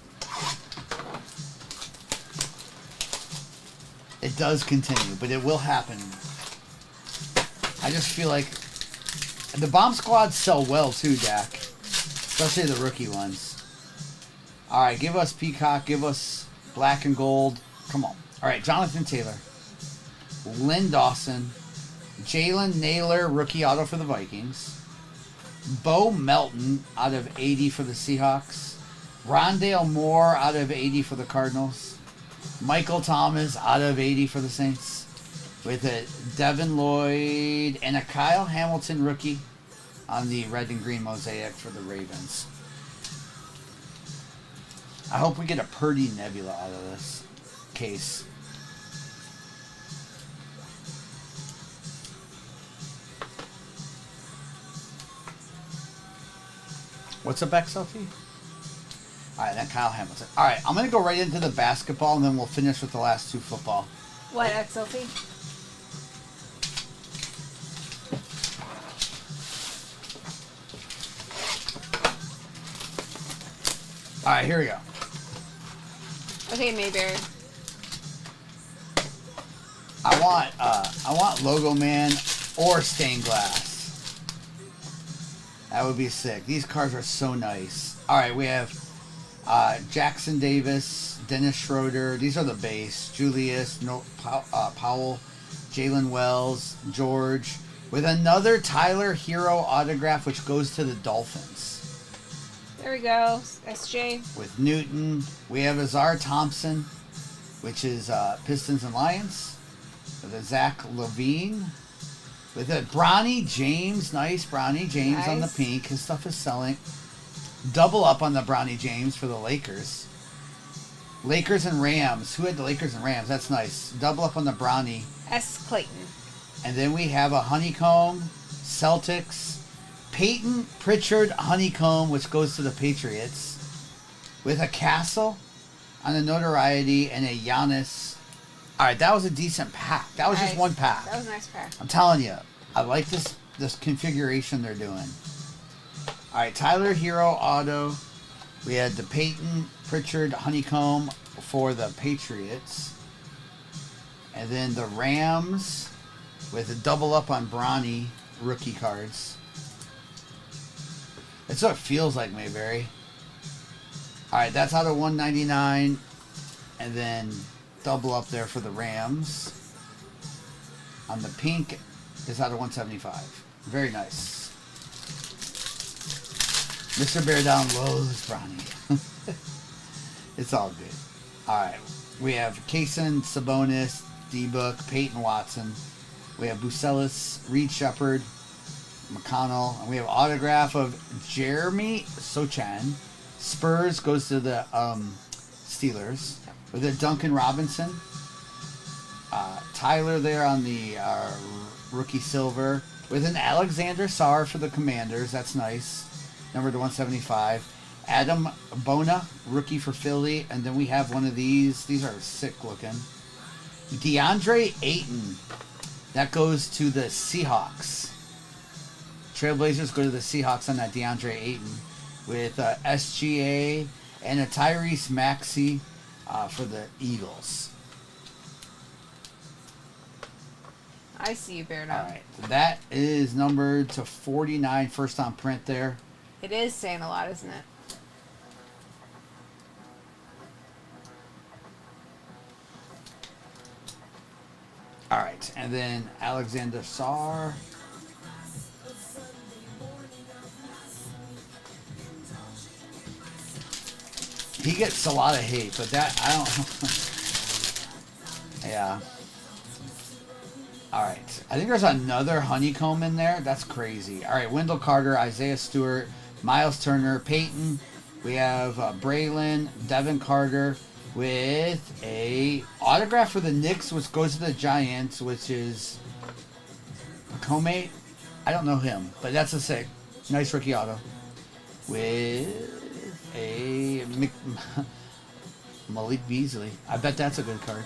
It does continue, but it will happen. I just feel like the bomb squads sell well too, Dak. Especially the rookie ones. All right, give us Peacock. Give us black and gold. Come on. All right, Jonathan Taylor. Lynn Dawson. Jalen Naylor, rookie auto for the Vikings. Bo Melton out of 80 for the Seahawks. Rondale Moore out of 80 for the Cardinals. Michael Thomas out of 80 for the Saints. With a Devin Lloyd and a Kyle Hamilton rookie on the red and green mosaic for the Ravens. I hope we get a Purdy Nebula out of this case. What's up, XLT? Alright, that Kyle Hamilton. Alright, I'm going to go right into the basketball, and then we'll finish with the last two football. What, XLT? Alright, here we go. Okay, Mayberry. I want Logo Man or Stained Glass. That would be sick. These cards are so nice. All right, we have Jackson Davis, Dennis Schroeder. These are the base. Julius, Powell, Jalen Wells, George. With another Tyler Hero autograph, which goes to the Dolphins. There we go. SJ. With Newton. We have Azar Thompson, which is Pistons and Lions. With a Zach Levine. With a Bronny James. Nice Bronny James Nice. on the pink. His stuff is selling. Double up on the Bronny James for the Lakers. Lakers and Rams. Who had the Lakers and Rams? That's nice. Double up on the Bronny. S. Clayton. And then we have a Honeycomb, Celtics, Peyton Pritchard Honeycomb, which goes to the Patriots, with a Castle on the notoriety and a Giannis. All right, that was a decent pack. That was Nice. just one pack. That was a nice pack. I'm telling you, I like this configuration they're doing. All right, Tyler Hero auto. We had the Peyton Pritchard Honeycomb for the Patriots. And then the Rams with a double up on Bronny rookie cards. That's what it feels like, Mayberry. All right, that's out of 199. And then double up there for the Rams. On the pink is out of 175. Very nice. Mr. Bear Down loves Bronny. It's all good. All right. We have Kaysen, Sabonis, D-Book, Peyton Watson. We have Bucelis, Reed Shepard, McConnell. And we have autograph of Jeremy Sochan. Spurs goes to the Steelers. With a Duncan Robinson. Tyler there on the rookie silver. with an Alexander Sarr for the Commanders. That's nice. Number to 175. Adam Bona, rookie for Philly. And then we have one of these. These are sick looking. DeAndre Ayton. That goes to the Seahawks. Trailblazers go to the Seahawks on that DeAndre Ayton with SGA and a Tyrese Maxey for the Eagles. I see you, Bear. All right. That is numbered to 49, first on print there. It is saying a lot, isn't it? All right. And then Alexander Sarr. He gets a lot of hate, but that, I don't... Yeah. All right. I think there's another honeycomb in there. That's crazy. All right. Wendell Carter, Isaiah Stewart, Miles Turner, Peyton. We have Braylon, Devin Carter with a autograph for the Knicks, which goes to the Giants, which is Comate. I don't know him, but that's a sick. Nice rookie auto. With a Malik Beasley. I bet that's a good card.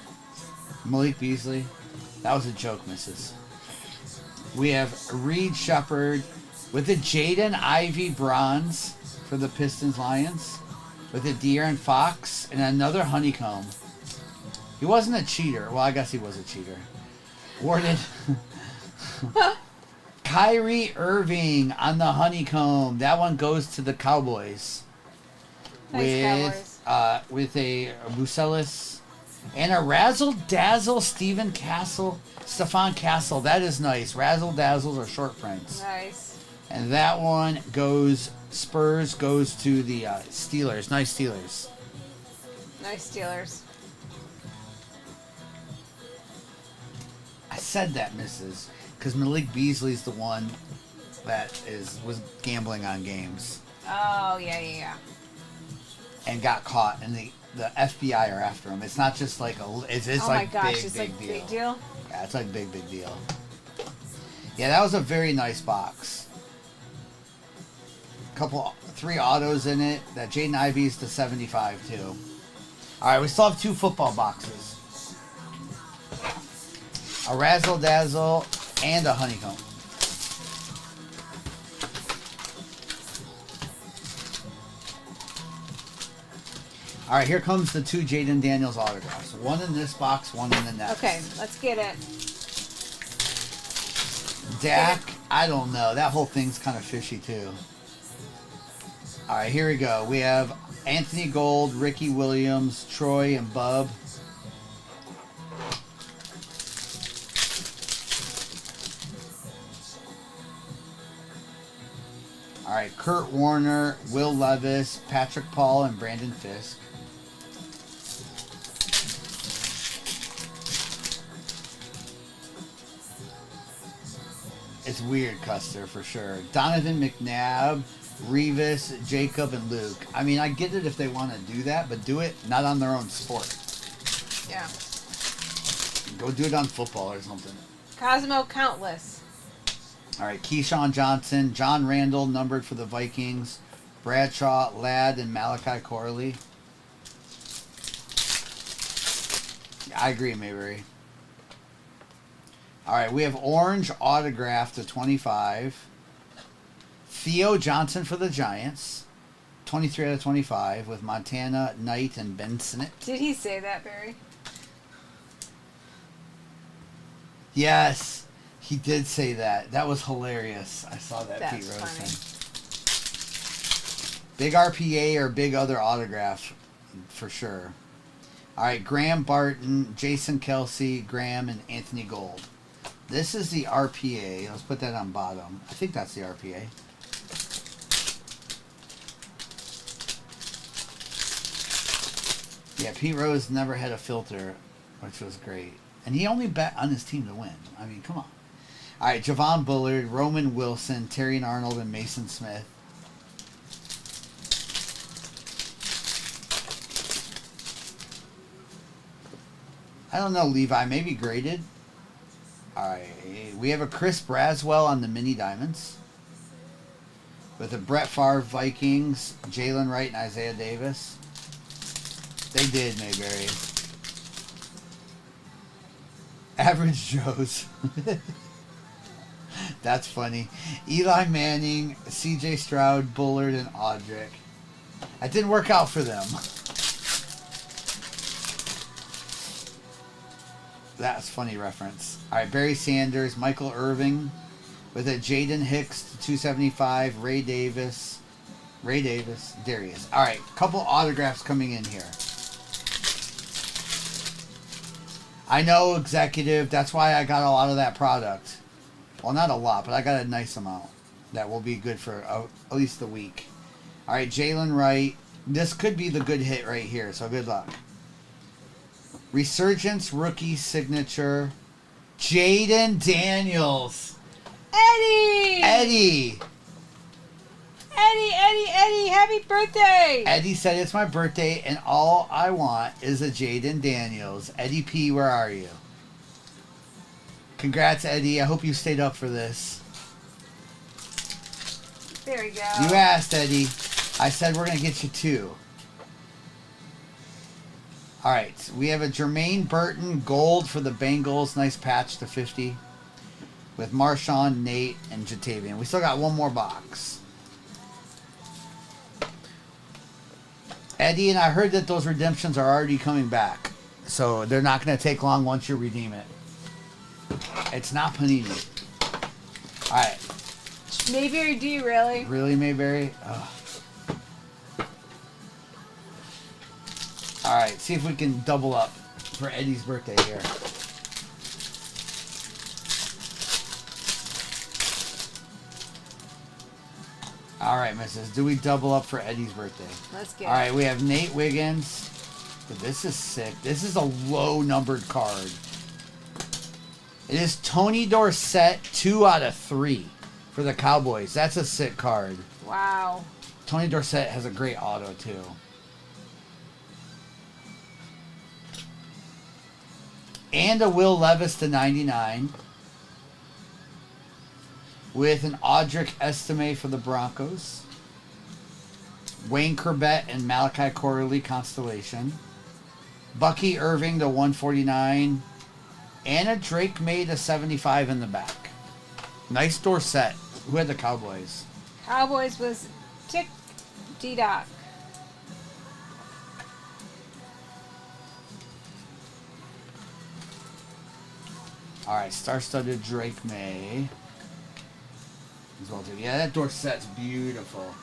Malik Beasley. That was a joke, missus. We have Reed Shepard with a Jaden Ivey bronze for the Pistons Lions. With a De'Aaron Fox and another honeycomb. He wasn't a cheater. Well, I guess he was a cheater. Awarded Kyrie Irving on the honeycomb. That one goes to the Cowboys. Nice Cowboys. With a Bucelis and a Razzle Dazzle Stephen Stefan Castle. That is nice. Razzle Dazzles are short prints. Nice. And that one goes, Spurs goes to the Steelers. Nice Steelers. Nice Steelers. I said that, missus, because Malik Beasley's the one that was gambling on games. Oh, yeah. And got caught, and the FBI are after him. It's not just like it's oh like my gosh, big, it's big like deal. big deal? Yeah, it's like big deal. Yeah, that was a very nice box. Three autos in it. That Jaden Ivey's to 75 too. All right, we still have two football boxes. A Razzle Dazzle and a honeycomb. All right, here comes the two Jaden Daniels autographs. One in this box, one in the next. Okay, let's get it. Dak, I don't know. That whole thing's kind of fishy too. All right, here we go. We have Anthony Gold, Ricky Williams, Troy, and Bub. All right, Kurt Warner, Will Levis, Patrick Paul, and Brandon Fisk. It's weird, Custer, for sure. Donovan McNabb, Revis, Jacob, and Luke. I mean, I get it if they want to do that, but do it not on their own sport. Yeah. Go do it on football or something. Cosmo Countless. All right, Keyshawn Johnson, John Randall, numbered for the Vikings, Bradshaw, Ladd, and Malachi Corley. I agree, Mayberry. All right, we have orange autograph to 25. Theo Johnson for the Giants, 23 out of 25, with Montana, Knight, and Benson. Did he say that, Barry? Yes, he did say that. That was hilarious. I saw that. That's Pete Rose funny. thing. Big RPA or big other autograph, for sure. All right, Graham Barton, Jason Kelsey, Graham, and Anthony Gold. This is the RPA. Let's put that on bottom. I think that's the RPA. Yeah, Pete Rose never had a filter, which was great. And he only bet on his team to win. I mean, come on. All right, Javon Bullard, Roman Wilson, Terrion Arnold, and Mason Smith. I don't know, Levi. Maybe graded. Alright, we have a Chris Braswell on the mini diamonds. With the Brett Favre Vikings, Jalen Wright, and Isaiah Davis. They did, Mayberry. Average Joe's. That's funny. Eli Manning, CJ Stroud, Bullard, and Audric. That didn't work out for them. That's a funny reference. Alright, Barry Sanders, Michael Irving. With a Jaden Hicks to 275, Ray Davis, Darius. All right, couple autographs coming in here. I know, executive. That's why I got a lot of that product. Well, not a lot, but I got a nice amount that will be good for at least a week. All right, Jalen Wright. This could be the good hit right here, so good luck. Resurgence rookie signature, Jaden Daniels. Eddie, happy birthday! Eddie said it's my birthday and all I want is a Jaden Daniels. Eddie P, where are you? Congrats, Eddie. I hope you stayed up for this. There we go. You asked, Eddie. I said we're going to get you two. All right, we have a Jermaine Burton gold for the Bengals. Nice patch to 50. With Marshawn, Nate, and Jatavian. We still got one more box. Eddie, and I heard that those redemptions are already coming back. So they're not going to take long once you redeem it. It's not Panini. Alright. Mayberry, do you really? Really, Mayberry? Alright, see if we can double up for Eddie's birthday here. All right, missus. Do we double up for Eddie's birthday? Let's get it. All right, we have Nate Wiggins. This is sick. This is a low-numbered card. It is Tony Dorsett, 2 out of 3 for the Cowboys. That's a sick card. Wow. Tony Dorsett has a great auto, too. And a Will Levis to 99. With an Audric Estime for the Broncos. Wayne Corbett and Malachi Corley Constellation. Bucky Irving to 149. And a Drake May to 75 in the back. Nice Dorsett. Who had the Cowboys? Cowboys was Tick D-Doc. Alright, star-studded Drake May. As well too. Yeah, that Dorsett's beautiful.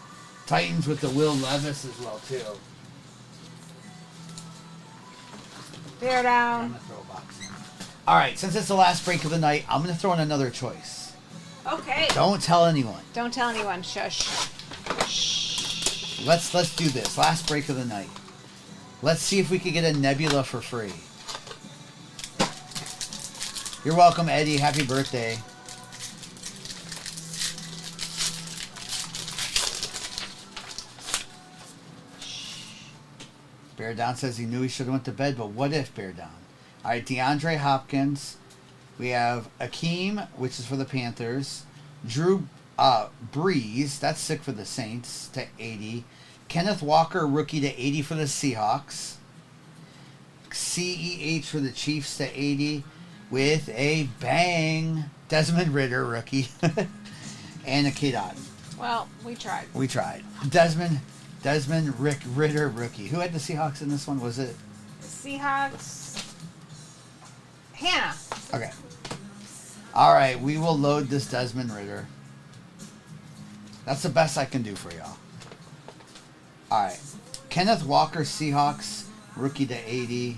Titans with the Will Levis as well too. Bear I'm down. gonna throw a box in. All right, since it's the last break of the night, I'm gonna throw in another choice. Okay. Don't tell anyone. Don't tell anyone. Shush. Shh. Let's do this. Last break of the night. Let's see if we can get a Nebula for free. You're welcome, Eddie. Happy birthday. Bear Down says he knew he should have went to bed, but what if, Bear Down? All right, DeAndre Hopkins. We have Akeem, which is for the Panthers. Drew Brees, that's sick for the Saints, to 80. Kenneth Walker, rookie to 80 for the Seahawks. CEH for the Chiefs to 80 with a bang. Desmond Ritter, rookie. And a K-Dot. Well, we tried. We tried. Ritter, rookie. Who had the Seahawks in this one? Was it? Seahawks. Hannah. Okay. All right, we will load this Desmond Ritter. That's the best I can do for y'all. All right. Kenneth Walker, Seahawks, rookie to 80.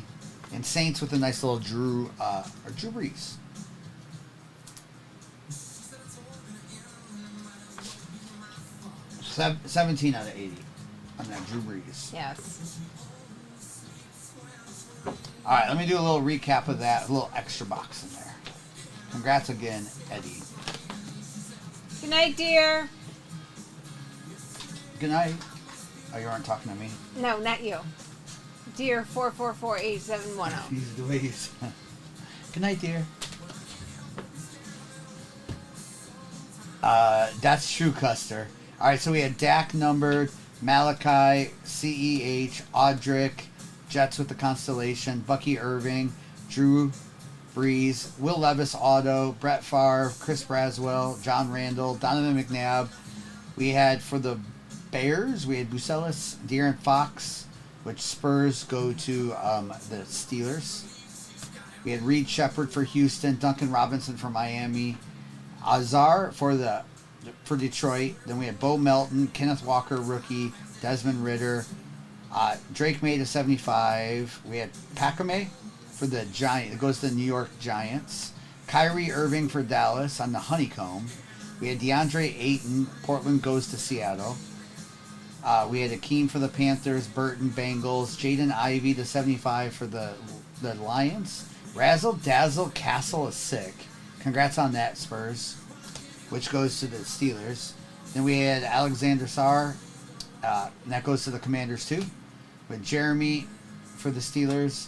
And Saints with a nice little Drew Brees. Sev 17 out of 80 on that Drew Brees. Yes. All right, let me do a little recap of that. A little extra box in there. Congrats again, Eddie. Good night, dear. Good night. Oh, you aren't talking to me? No, not you. Dear 4448710. He's Louise. Good night, dear. That's true, Custer. All right, so we had Dak numbered, Malachi, CEH, Audric, Jets with the Constellation, Bucky Irving, Drew Brees, Will Levis auto, Brett Favre, Chris Braswell, John Randall, Donovan McNabb. We had for the Bears, we had Bucelis, De'Aaron Fox, which Spurs go to the Steelers. We had Reed Shepard for Houston, Duncan Robinson for Miami, Azar for Detroit. Then we had Bo Melton, Kenneth Walker, rookie, Desmond Ritter, Drake May to 75. We had Pakame for the Giants. It goes to the New York Giants. Kyrie Irving for Dallas on the Honeycomb. We had DeAndre Ayton. Portland goes to Seattle. We had Akeem for the Panthers. Burton Bengals. Jaden Ivey to 75 for the Lions. Razzle Dazzle Castle is sick. Congrats on that, Spurs. Which goes to the Steelers. Then we had Alexander Sarr. And that goes to the Commanders too. With Jeremy for the Steelers.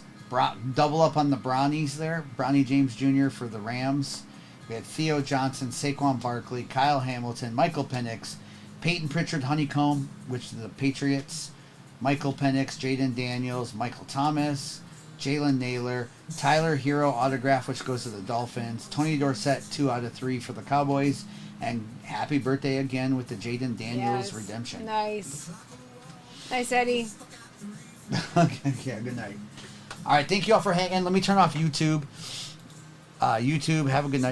Double up on the Brownies there. Bronny James Jr. for the Rams. We had Theo Johnson, Saquon Barkley, Kyle Hamilton, Michael Penix, Peyton Pritchard Honeycomb, which is the Patriots, Michael Penix, Jaden Daniels, Michael Thomas, Jalen Naylor, Tyler Hero autograph, which goes to the Dolphins, Tony Dorsett 2 out of 3 for the Cowboys, and happy birthday again with the Jaden Daniels redemption. Nice. Nice, Eddie. Okay, yeah, good night. All right, thank you all for hanging. Let me turn off YouTube. YouTube, have a good night.